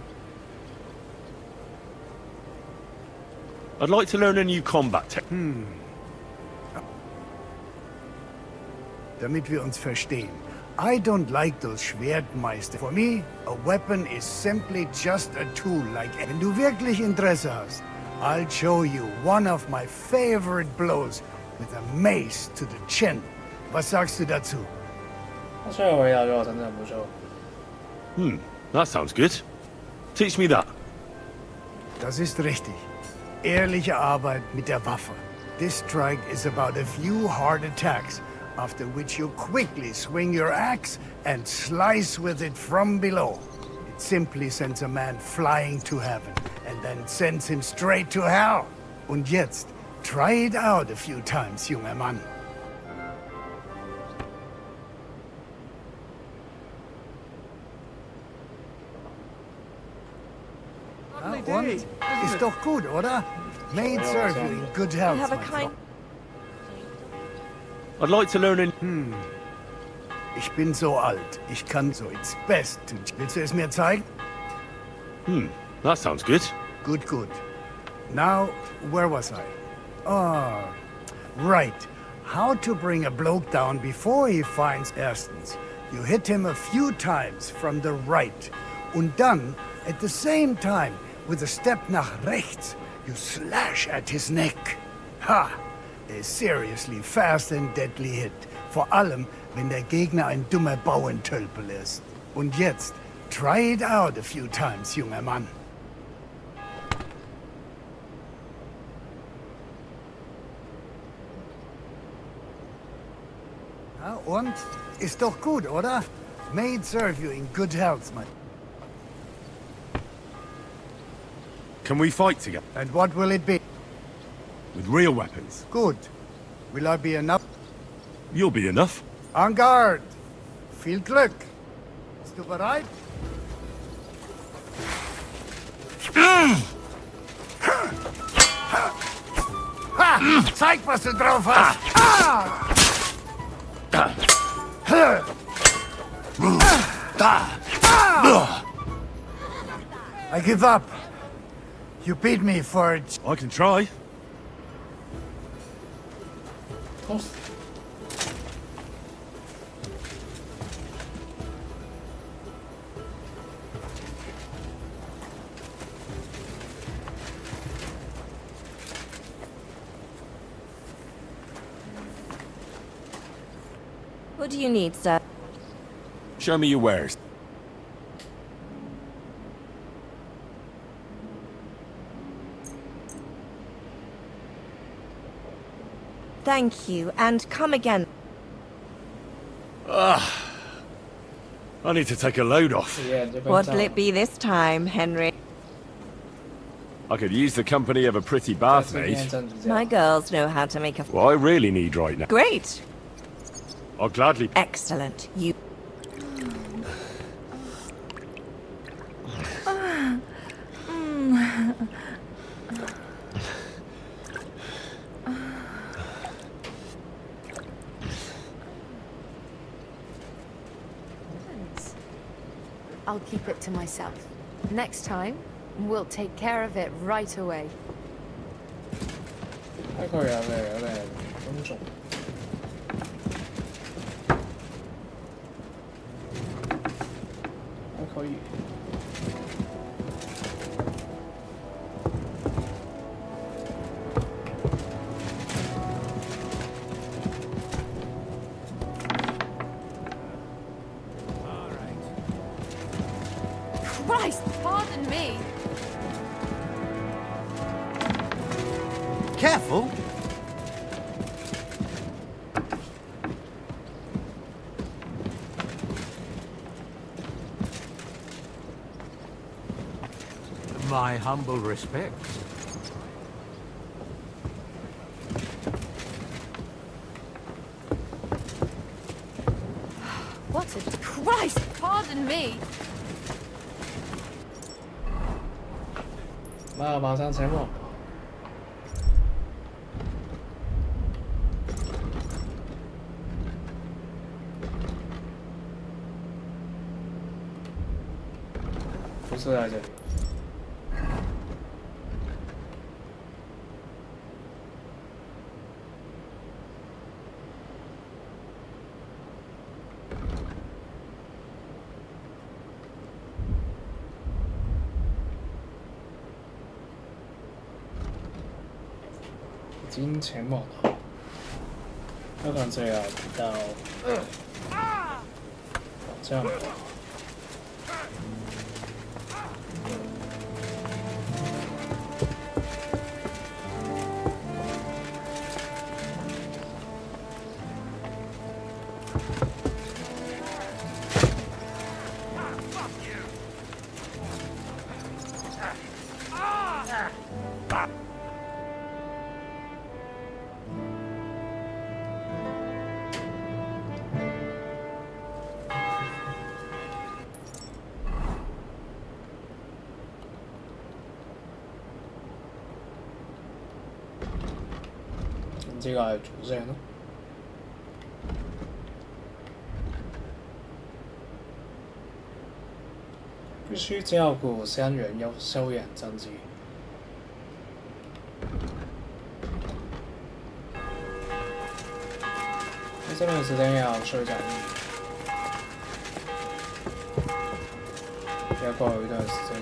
Speaker 2: I'd like to learn a new combat technique.
Speaker 22: Damit wir uns verstehen. I don't like those Schwertmeister. For me, a weapon is simply just a tool like... Wenn du wirklich Interesse hast, I'll show you one of my favorite blows with a mace to the chin. Was sagst du dazu?
Speaker 2: That sounds good. Teach me that.
Speaker 22: Das ist richtig. Ehrliche Arbeit mit der Waffe. This strike is about a few hard attacks, after which you quickly swing your axe and slice with it from below. It simply sends a man flying to heaven, and then sends him straight to hell. Und jetzt, try it out a few times, junger Mann. Und? Ist doch gut, oder? May it serve you in good health, my friend.
Speaker 2: I'd like to learn in...
Speaker 22: Ich bin so alt. Ich kann so its best. Willst du es mir zeigen?
Speaker 2: That sounds good.
Speaker 22: Good, good. Now, where was I? Ah, right. How to bring a bloke down before he finds erstens. You hit him a few times from the right. Und dann, at the same time, with a step nach rechts, you slash at his neck. Ha! A seriously fast and deadly hit. Vor allem, wenn der Gegner ein dummer Bauentölpel ist. Und jetzt, try it out a few times, junger Mann. Na und? Ist doch gut, oder? May it serve you in good health, my...
Speaker 2: Can we fight together?
Speaker 22: And what will it be?
Speaker 2: With real weapons.
Speaker 22: Good. Will I be enough?
Speaker 2: You'll be enough.
Speaker 22: En garde! Viel Glück! Bist du bereit? Ha! Zeig, was du drauf hast! I give up. You beat me for it.
Speaker 2: I can try.
Speaker 6: What do you need, sir?
Speaker 2: Show me your wares.
Speaker 6: Thank you, and come again.
Speaker 2: I need to take a load off.
Speaker 6: What'll it be this time, Henry?
Speaker 2: I could use the company of a pretty bath maid.
Speaker 6: My girls know how to make a...
Speaker 2: What I really need right now.
Speaker 6: Great.
Speaker 2: I'll gladly...
Speaker 6: Excellent. You...
Speaker 19: I'll keep it to myself. Next time, we'll take care of it right away.
Speaker 1: 还可以啊，有咩工作？还可以。
Speaker 19: Christ, pardon me.
Speaker 4: Careful. My humble respects.
Speaker 19: What a... Christ, pardon me.
Speaker 1: 马上沉默。不是在这里。经前往了。要看这样到这样吧。这个係主線咯。必須照顧三人要休養生息。这段时間要休養，要過一段時間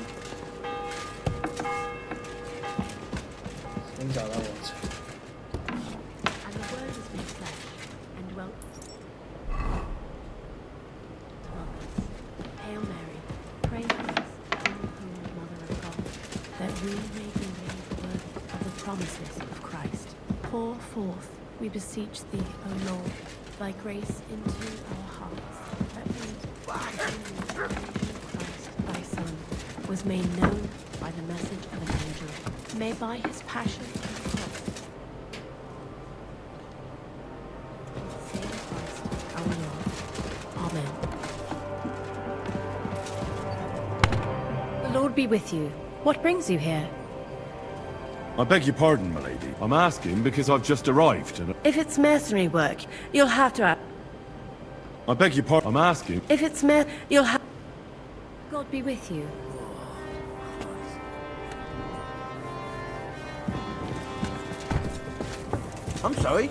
Speaker 1: 先找到我車。
Speaker 12: We beseech thee, O Lord, thy grace into our hearts, that we, the incarnation of Christ, thy Son, was made known by the message of an angel, may by his passion and cross, save Christ, our Lord. Amen. The Lord be with you. What brings you here?
Speaker 2: I beg your pardon, milady. I'm asking because I've just arrived and...
Speaker 12: If it's mercenary work, you'll have to...
Speaker 2: I beg your pardon. I'm asking...
Speaker 12: If it's you'll have... God be with you.
Speaker 9: I'm sorry.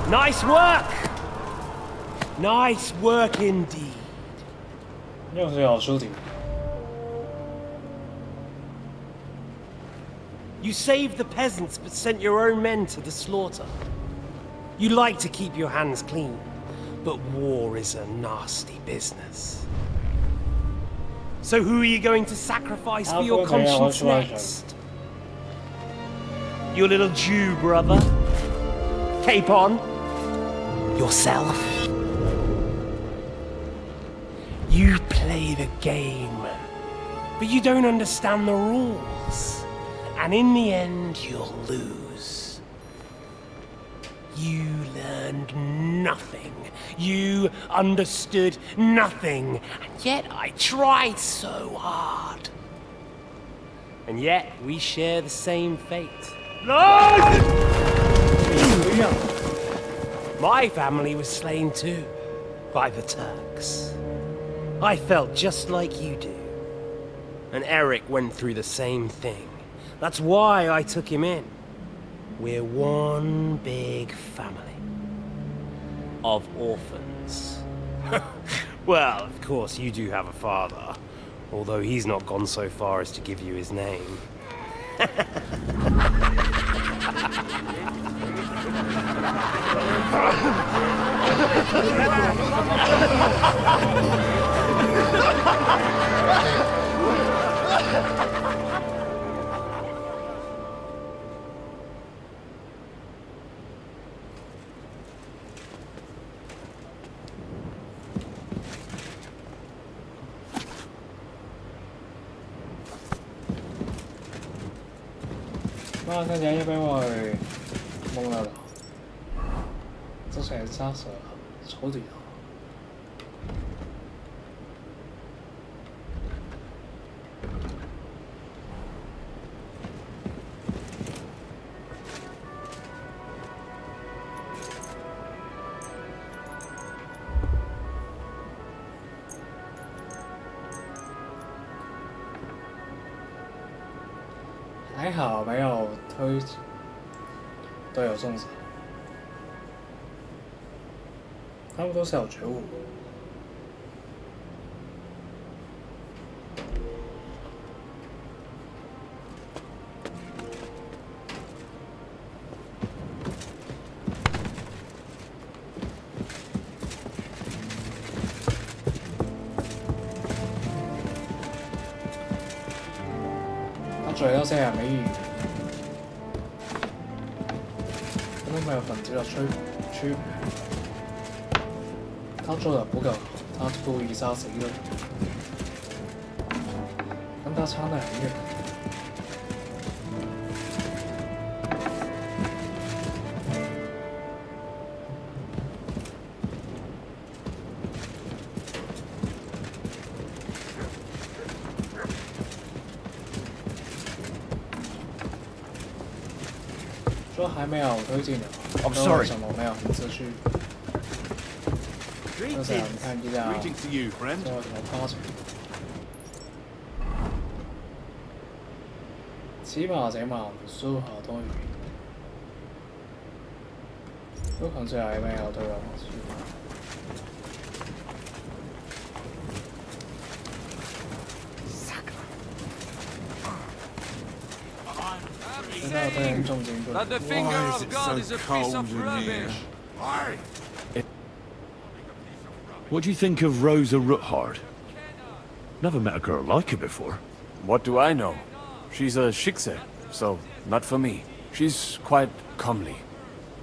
Speaker 18: Nice work! Nice work indeed.
Speaker 1: 又是好书题。
Speaker 18: You saved the peasants but sent your own men to the slaughter. You like to keep your hands clean, but war is a nasty business. So who are you going to sacrifice for your conscience next? Your little Jew brother? Capon? Yourself? You play the game, but you don't understand the rules. And in the end, you'll lose. You learned nothing. You understood nothing. And yet I tried so hard. And yet we share the same fate. My family was slain too, by the Turks. I felt just like you do. And Eric went through the same thing. That's why I took him in. We're one big family of orphans. Well, of course, you do have a father, although he's not gone so far as to give you his name.
Speaker 1: 那大家要不要去蒙了？这是啥时候？抽底了。还好没有推队友送死，他们都是有觉悟。嘴都成日美語，可能没有本质的区别。他做的不够好，他故意杀死一个人，跟他差得很远。说还没有推进的，为什么没有很持续？就是你看一下，这有什么发展？起码這晚蘇下多餘，都肯定係咩有對我輸。
Speaker 7: That the finger of God is a piece of rubbish.
Speaker 2: What do you think of Rosa Ruthard? Never met a girl like her before.
Speaker 5: What do I know? She's a Shikse, so not for me. She's quite comely,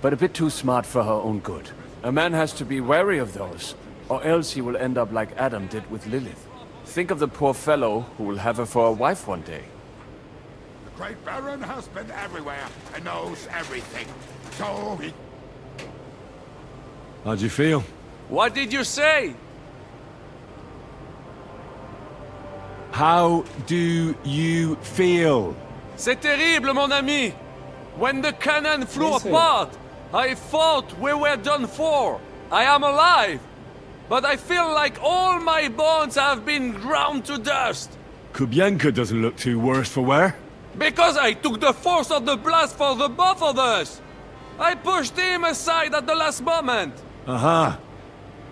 Speaker 5: but a bit too smart for her own good. A man has to be wary of those, or else he will end up like Adam did with Lilith. Think of the poor fellow who will have her for a wife one day.
Speaker 21: The Great Baron has been everywhere and knows everything. So he...
Speaker 2: How'd you feel?
Speaker 7: What did you say?
Speaker 2: How do you feel?
Speaker 7: C'est terrible, mon ami. When the cannon flew apart, I thought we were done for. I am alive, but I feel like all my bones have been ground to dust.
Speaker 2: Kubienka doesn't look too worse for wear.
Speaker 7: Because I took the force of the blast for the both of us. I pushed him aside at the last moment.
Speaker 2: Aha.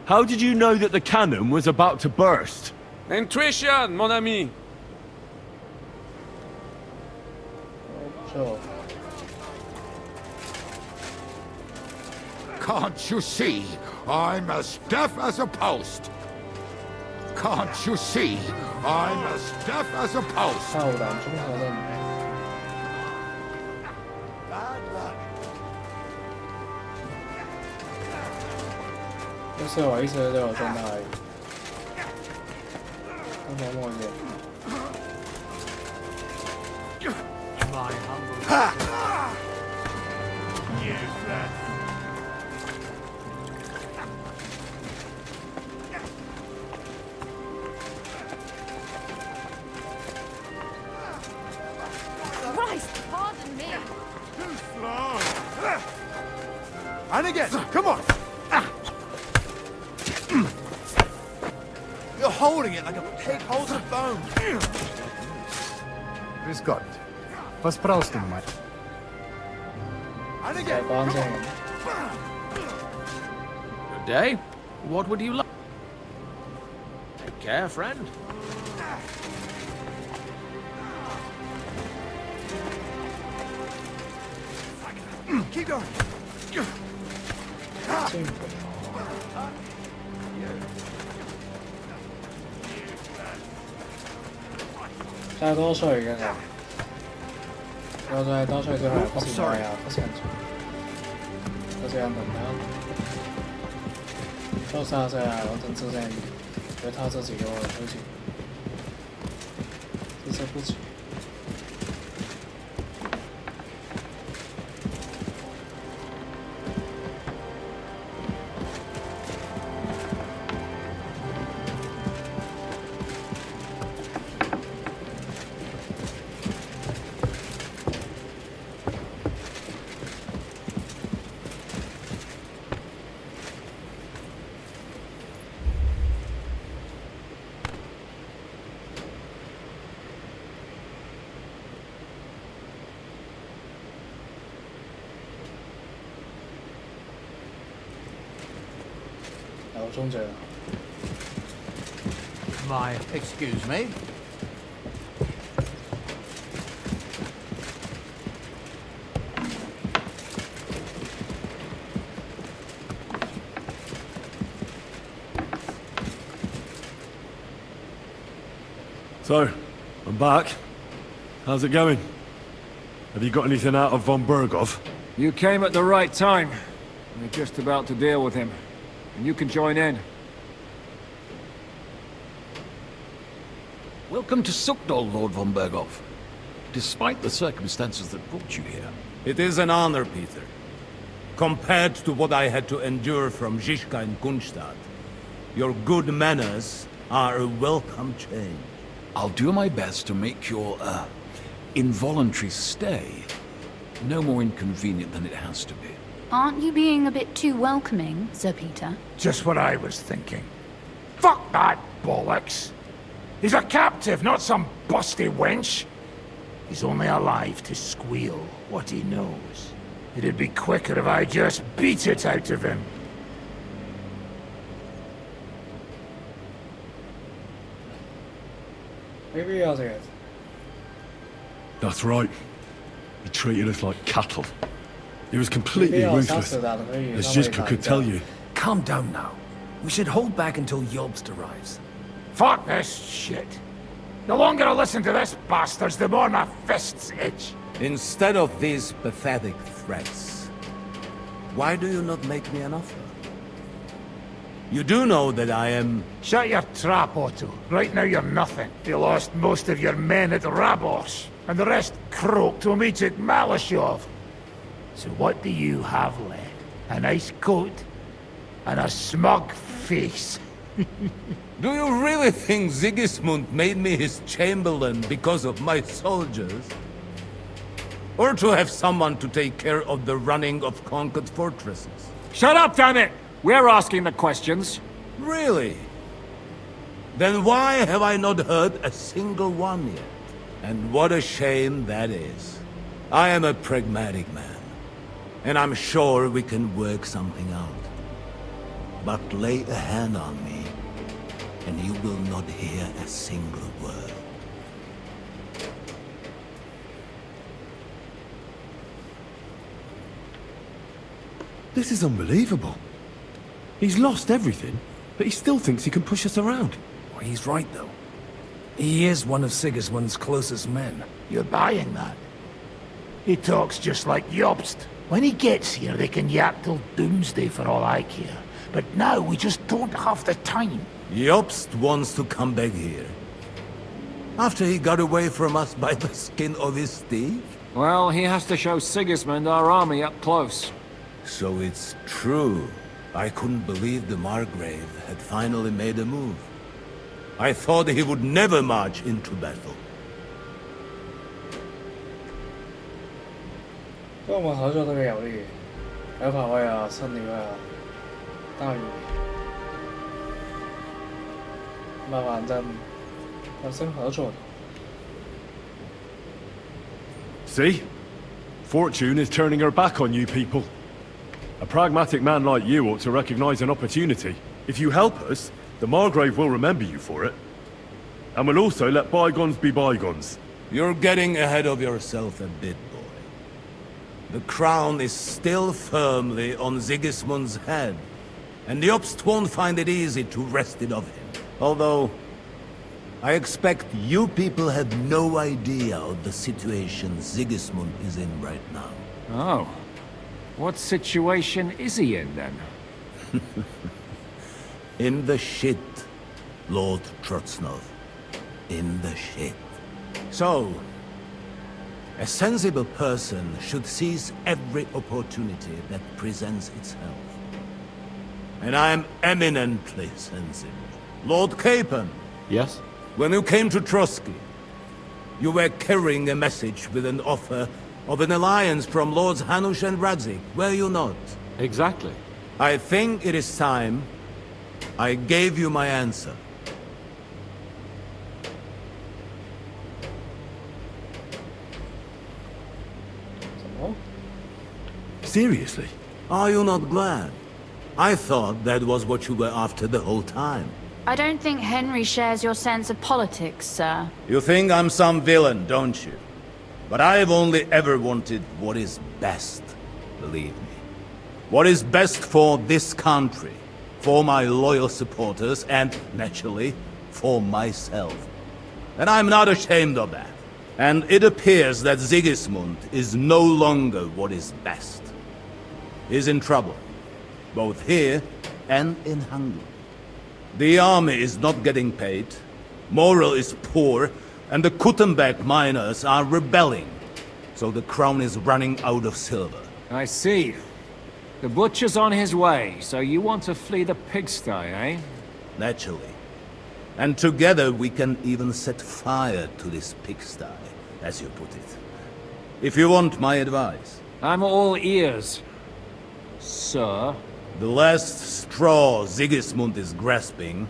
Speaker 2: How did you know that the cannon was about to burst?
Speaker 7: Intuition, mon ami.
Speaker 1: Sure.
Speaker 21: Can't you see? I'm as deaf as a post. Can't you see? I'm as deaf as a post.
Speaker 1: Bad luck. 就是我一直都有状态，刚才默念。
Speaker 19: Christ, pardon me.
Speaker 21: Too slow.
Speaker 17: And again, come on. You're holding it like a pig holds a bone.
Speaker 22: Grüß Gott. Was brauchst du, Mann?
Speaker 17: And again, come on.
Speaker 3: Good day. What would you like? Take care, friend.
Speaker 17: Keep going.
Speaker 1: 再多睡一个人，要再多睡之后不行呀，不想睡，就这样等他。就杀这样，我等之前觉得他自己给我休息，支持不起。中者。
Speaker 16: My, excuse me.
Speaker 2: So, I'm back. How's it going? Have you got anything out of von Bergov?
Speaker 3: You came at the right time. We're just about to deal with him. And you can join in.
Speaker 14: Welcome to Sukdol, Lord von Bergov. Despite the circumstances that brought you here.
Speaker 16: It is an honor, Peter. Compared to what I had to endure from Zizka and Kunstadt, your good manners are a welcome change.
Speaker 14: I'll do my best to make your, involuntary stay no more inconvenient than it has to be.
Speaker 20: Aren't you being a bit too welcoming, Sir Peter?
Speaker 15: Just what I was thinking. Fuck that bollocks! He's a captive, not some busty wench! He's only alive to squeal what he knows. It'd be quicker if I just beat it out of him.
Speaker 1: Maybe I'll do it.
Speaker 2: That's right. He treated us like cattle. He was completely ruthless, as Zizka could tell you.
Speaker 9: Calm down now. We should hold back until Jobst arrives.
Speaker 15: Fuck this shit. The longer I listen to this bastards, the more my fists itch.
Speaker 16: Instead of these pathetic threats, why do you not make me an offer? You do know that I am...
Speaker 15: Shut your trap, Otto. Right now you're nothing. You lost most of your men at Rabos, and the rest croaked when we took Malashov. So what do you have left? A nice coat and a smug face.
Speaker 16: Do you really think Sigismund made me his chamberlain because of my soldiers? Or to have someone to take care of the running of conquered fortresses?
Speaker 3: Shut up, damn it! We're asking the questions.
Speaker 16: Really? Then why have I not heard a single one yet? And what a shame that is. I am a pragmatic man, and I'm sure we can work something out. But lay a hand on me, and you will not hear a single word.
Speaker 2: This is unbelievable. He's lost everything, but he still thinks he can push us around.
Speaker 9: Well, he's right, though. He is one of Sigismund's closest men.
Speaker 15: You're buying that? He talks just like Jobst. When he gets here, they can yap till doomsday for all I care. But now we just don't have the time.
Speaker 16: Jobst wants to come back here. After he got away from us by the skin of his teeth?
Speaker 3: Well, he has to show Sigismund our army up close.
Speaker 16: So it's true. I couldn't believe the Margrave had finally made a move. I thought he would never march into battle.
Speaker 1: 跟我们合作特别有利，有排位啊、新料啊、待遇，麻煩真有心合作。
Speaker 2: See? Fortune is turning her back on you people. A pragmatic man like you ought to recognize an opportunity. If you help us, the Margrave will remember you for it. And will also let bygones be bygones.
Speaker 16: You're getting ahead of yourself a bit, boy. The crown is still firmly on Sigismund's head, and Jobst won't find it easy to wrest it of him. Although, I expect you people have no idea of the situation Sigismund is in right now.
Speaker 3: Oh. What situation is he in, then?
Speaker 16: In the shit, Lord Trotznov. In the shit. So, a sensible person should seize every opportunity that presents itself. And I am eminently sensible. Lord Capon.
Speaker 13: Yes?
Speaker 16: When you came to Trotsky, you were carrying a message with an offer of an alliance from Lords Hanush and Radzik, were you not?
Speaker 13: Exactly.
Speaker 16: I think it is time I gave you my answer.
Speaker 2: Seriously?
Speaker 16: Are you not glad?
Speaker 15: I thought that was what you were after the whole time.
Speaker 20: I don't think Henry shares your sense of politics, sir.
Speaker 15: You think I'm some villain, don't you? But I've only ever wanted what is best, believe me. What is best for this country, for my loyal supporters, and, naturally, for myself. And I'm not ashamed of that. And it appears that Sigismund is no longer what is best. He's in trouble, both here and in Hungary. The army is not getting paid, morale is poor, and the Kuttenberg miners are rebelling. So the crown is running out of silver.
Speaker 3: I see. The butcher's on his way, so you want to flee the pigsty, eh?
Speaker 15: Naturally. And together we can even set fire to this pigsty, as you put it. If you want my advice.
Speaker 3: I'm all ears, sir.
Speaker 15: The last straw Sigismund is grasping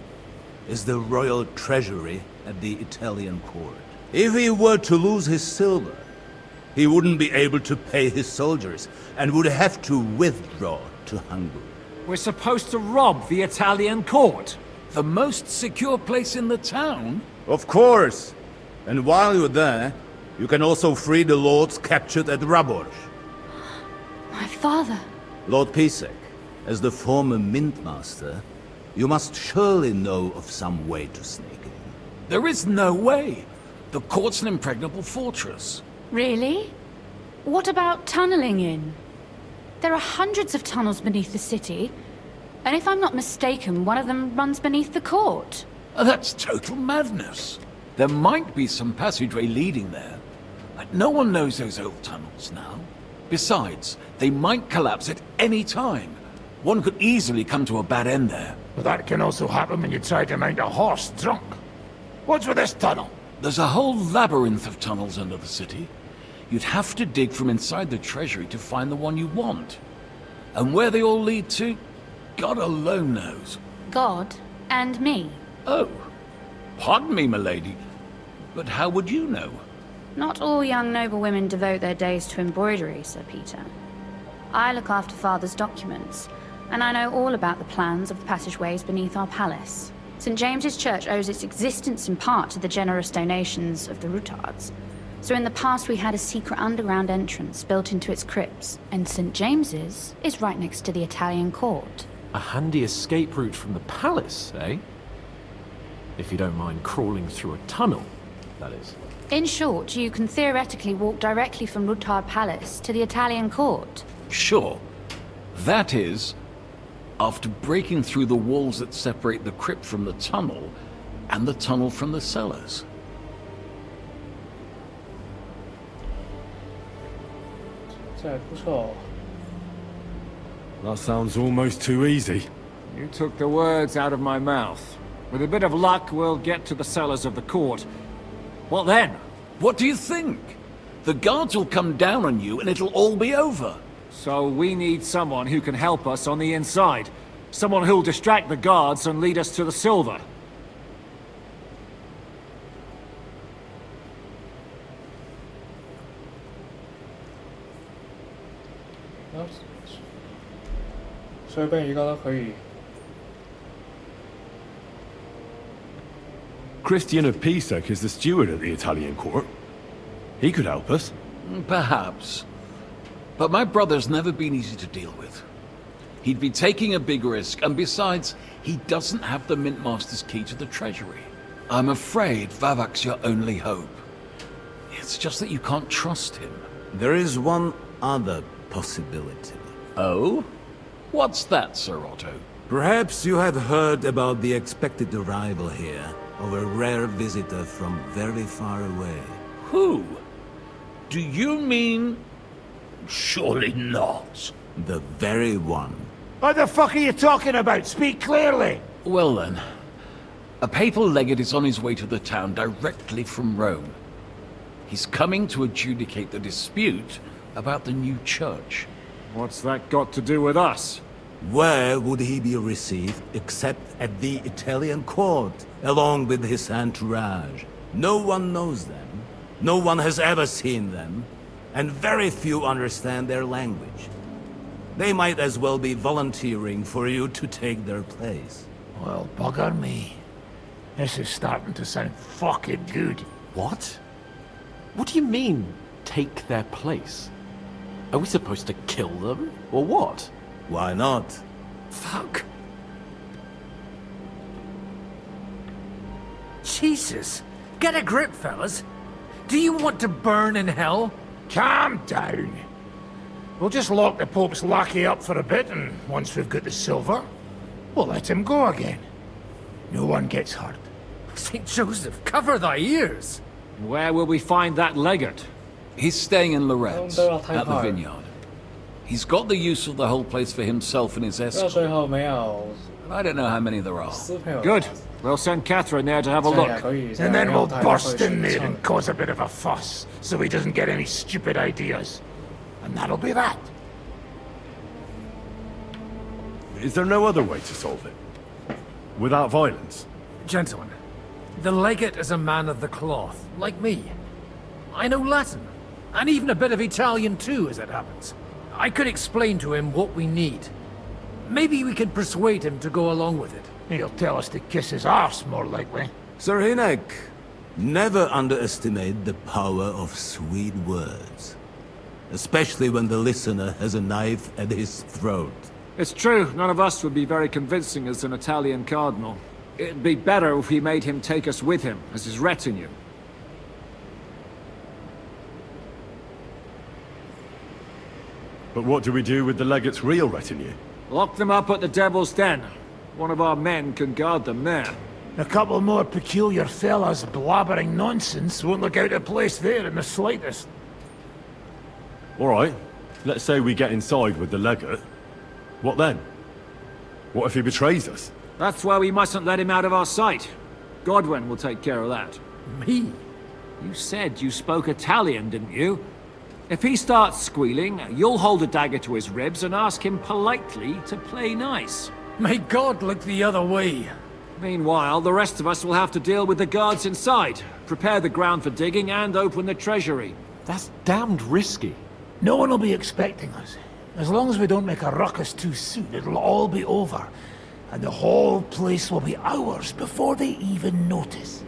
Speaker 15: is the royal treasury at the Italian court. If he were to lose his silver, he wouldn't be able to pay his soldiers and would have to withdraw to Hungary.
Speaker 3: We're supposed to rob the Italian court.
Speaker 14: The most secure place in the town?
Speaker 15: Of course. And while you're there, you can also free the lords captured at Raborz.
Speaker 20: My father.
Speaker 15: Lord Pisek, as the former mint master, you must surely know of some way to sneak in.
Speaker 14: There is no way. The court's an impregnable fortress.
Speaker 20: Really? What about tunneling in? There are hundreds of tunnels beneath the city, and if I'm not mistaken, one of them runs beneath the court.
Speaker 14: That's total madness. There might be some passageway leading there, but no one knows those old tunnels now. Besides, they might collapse at any time. One could easily come to a bad end there.
Speaker 15: But that can also happen when you try to mount a horse drunk. What's with this tunnel?
Speaker 14: There's a whole labyrinth of tunnels under the city. You'd have to dig from inside the treasury to find the one you want. And where they all lead to, God alone knows.
Speaker 20: God and me.
Speaker 14: Oh, pardon me, milady, but how would you know?
Speaker 20: Not all young noble women devote their days to embroidery, Sir Peter. I look after Father's documents, and I know all about the plans of the passageways beneath our palace. St. James's Church owes its existence in part to the generous donations of the Rutards. So in the past we had a secret underground entrance built into its crypts, and St. James's is right next to the Italian court.
Speaker 13: A handy escape route from the palace, eh? If you don't mind crawling through a tunnel, that is.
Speaker 20: In short, you can theoretically walk directly from Rutard Palace to the Italian court.
Speaker 14: Sure. That is, after breaking through the walls that separate the crypt from the tunnel, and the tunnel from the cellars.
Speaker 2: That sounds almost too easy.
Speaker 3: You took the words out of my mouth. With a bit of luck, we'll get to the cellars of the court. What then?
Speaker 14: What do you think? The guards will come down on you and it'll all be over.
Speaker 3: So we need someone who can help us on the inside. Someone who'll distract the guards and lead us to the silver.
Speaker 2: Christian of Pisek is the steward at the Italian court. He could help us.
Speaker 14: Perhaps. But my brother's never been easy to deal with. He'd be taking a big risk, and besides, he doesn't have the Mint Master's key to the treasury. I'm afraid Vavak's your only hope. It's just that you can't trust him.
Speaker 15: There is one other possibility.
Speaker 14: Oh? What's that, Sir Otto?
Speaker 15: Perhaps you have heard about the expected arrival here of a rare visitor from very far away.
Speaker 14: Who? Do you mean... Surely not.
Speaker 15: The very one.
Speaker 11: What the fuck are you talking about? Speak clearly!
Speaker 14: Well then, a papal legate is on his way to the town directly from Rome. He's coming to adjudicate the dispute about the new church.
Speaker 3: What's that got to do with us?
Speaker 15: Where would he be received except at the Italian court, along with his entourage? No one knows them, no one has ever seen them, and very few understand their language.
Speaker 16: They might as well be volunteering for you to take their place.
Speaker 15: Well, bugger me. This is starting to sound fucking good.
Speaker 13: What? What do you mean, take their place? Are we supposed to kill them, or what?
Speaker 16: Why not?
Speaker 13: Fuck.
Speaker 4: Jesus! Get a grip, fellas. Do you want to burn in hell?
Speaker 15: Calm down. We'll just lock the Pope's lackey up for a bit, and once we've got the silver, we'll let him go again. No one gets hurt.
Speaker 4: St. Joseph, cover thy ears!
Speaker 3: Where will we find that legate?
Speaker 14: He's staying in Lorette, at the vineyard. He's got the use of the whole place for himself and his escort. And I don't know how many there are.
Speaker 3: Good. We'll send Catherine there to have a look.
Speaker 15: And then we'll burst in there and cause a bit of a fuss, so he doesn't get any stupid ideas. And that'll be that.
Speaker 2: Is there no other way to solve it? Without violence?
Speaker 4: Gentlemen, the legate is a man of the cloth, like me. I know Latin, and even a bit of Italian too, as it happens. I could explain to him what we need. Maybe we can persuade him to go along with it.
Speaker 15: He'll tell us to kiss his arse, more likely.
Speaker 16: Sir Hinek, never underestimate the power of sweet words. Especially when the listener has a knife at his throat.
Speaker 3: It's true, none of us would be very convincing as an Italian cardinal. It'd be better if we made him take us with him, as his retinue.
Speaker 2: But what do we do with the legate's real retinue?
Speaker 3: Lock them up at the Devil's Den. One of our men can guard them there.
Speaker 15: A couple more peculiar fellas blabbering nonsense won't look out of place there in the slightest.
Speaker 2: Alright, let's say we get inside with the legate. What then? What if he betrays us?
Speaker 3: That's why we mustn't let him out of our sight. Godwin will take care of that.
Speaker 4: Me?
Speaker 3: You said you spoke Italian, didn't you? If he starts squealing, you'll hold a dagger to his ribs and ask him politely to play nice.
Speaker 4: May God look the other way.
Speaker 3: Meanwhile, the rest of us will have to deal with the guards inside, prepare the ground for digging, and open the treasury.
Speaker 13: That's damned risky.
Speaker 15: No one will be expecting us. As long as we don't make a ruckus too soon, it'll all be over. And the whole place will be ours before they even notice.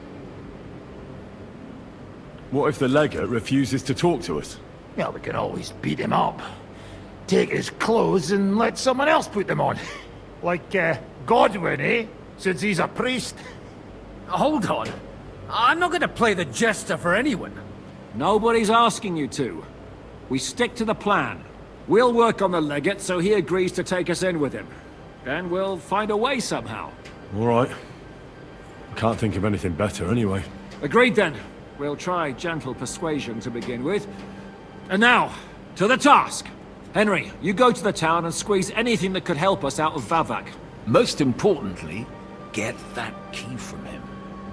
Speaker 2: What if the legate refuses to talk to us?
Speaker 15: Well, we can always beat him up. Take his clothes and let someone else put them on. Like, Godwin, eh? Since he's a priest.
Speaker 4: Hold on. I'm not gonna play the jester for anyone.
Speaker 3: Nobody's asking you to. We stick to the plan. We'll work on the legate so he agrees to take us in with him. Then we'll find a way somehow.
Speaker 2: Alright. Can't think of anything better anyway.
Speaker 3: Agreed then. We'll try gentle persuasion to begin with. And now, to the task! Henry, you go to the town and squeeze anything that could help us out of Vavak.
Speaker 14: Most importantly, get that key from him.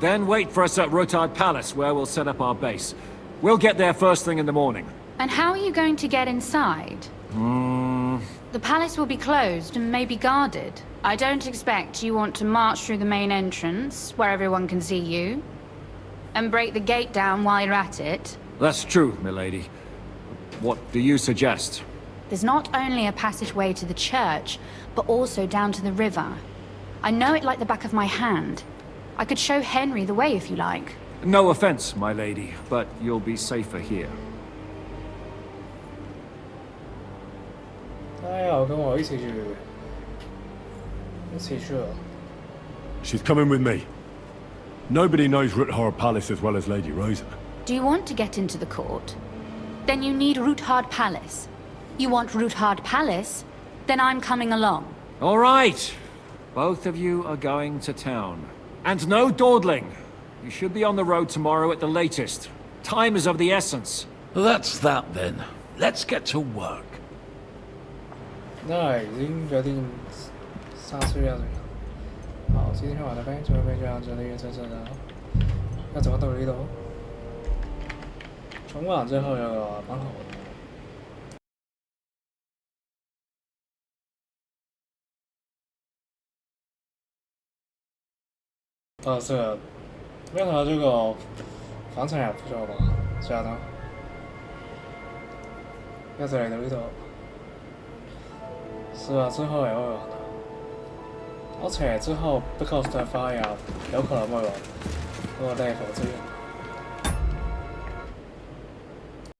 Speaker 3: Then wait for us at Rotard Palace, where we'll set up our base. We'll get there first thing in the morning.
Speaker 20: And how are you going to get inside? The palace will be closed and maybe guarded. I don't expect you want to march through the main entrance, where everyone can see you, and break the gate down while you're at it.
Speaker 3: That's true, milady. What do you suggest?
Speaker 20: There's not only a passageway to the church, but also down to the river. I know it like the back of my hand. I could show Henry the way if you like.
Speaker 3: No offense, my lady, but you'll be safer here.
Speaker 1: 他要跟我一起去，一起去了。
Speaker 2: She's coming with me. Nobody knows Ruthard Palace as well as Lady Rosa.
Speaker 20: Do you want to get into the court? Then you need Ruthard Palace. You want Ruthard Palace? Then I'm coming along.
Speaker 3: All right. Both of you are going to town. And no dawdling. You should be on the road tomorrow at the latest. Time is of the essence.
Speaker 14: That's that then. Let's get to work.
Speaker 1: 那已经决定杀出要怎样？好，今天晚的飞就会被这样子的一个真正的，要怎么斗一斗？重晚之后有个蛮好的。是的，没想到这个房产也不错吧？这样的，要再来斗一斗。是啊，之後係可以玩啊。我邪之後 because 嘅花入有可能會玩嗰個 level 之一。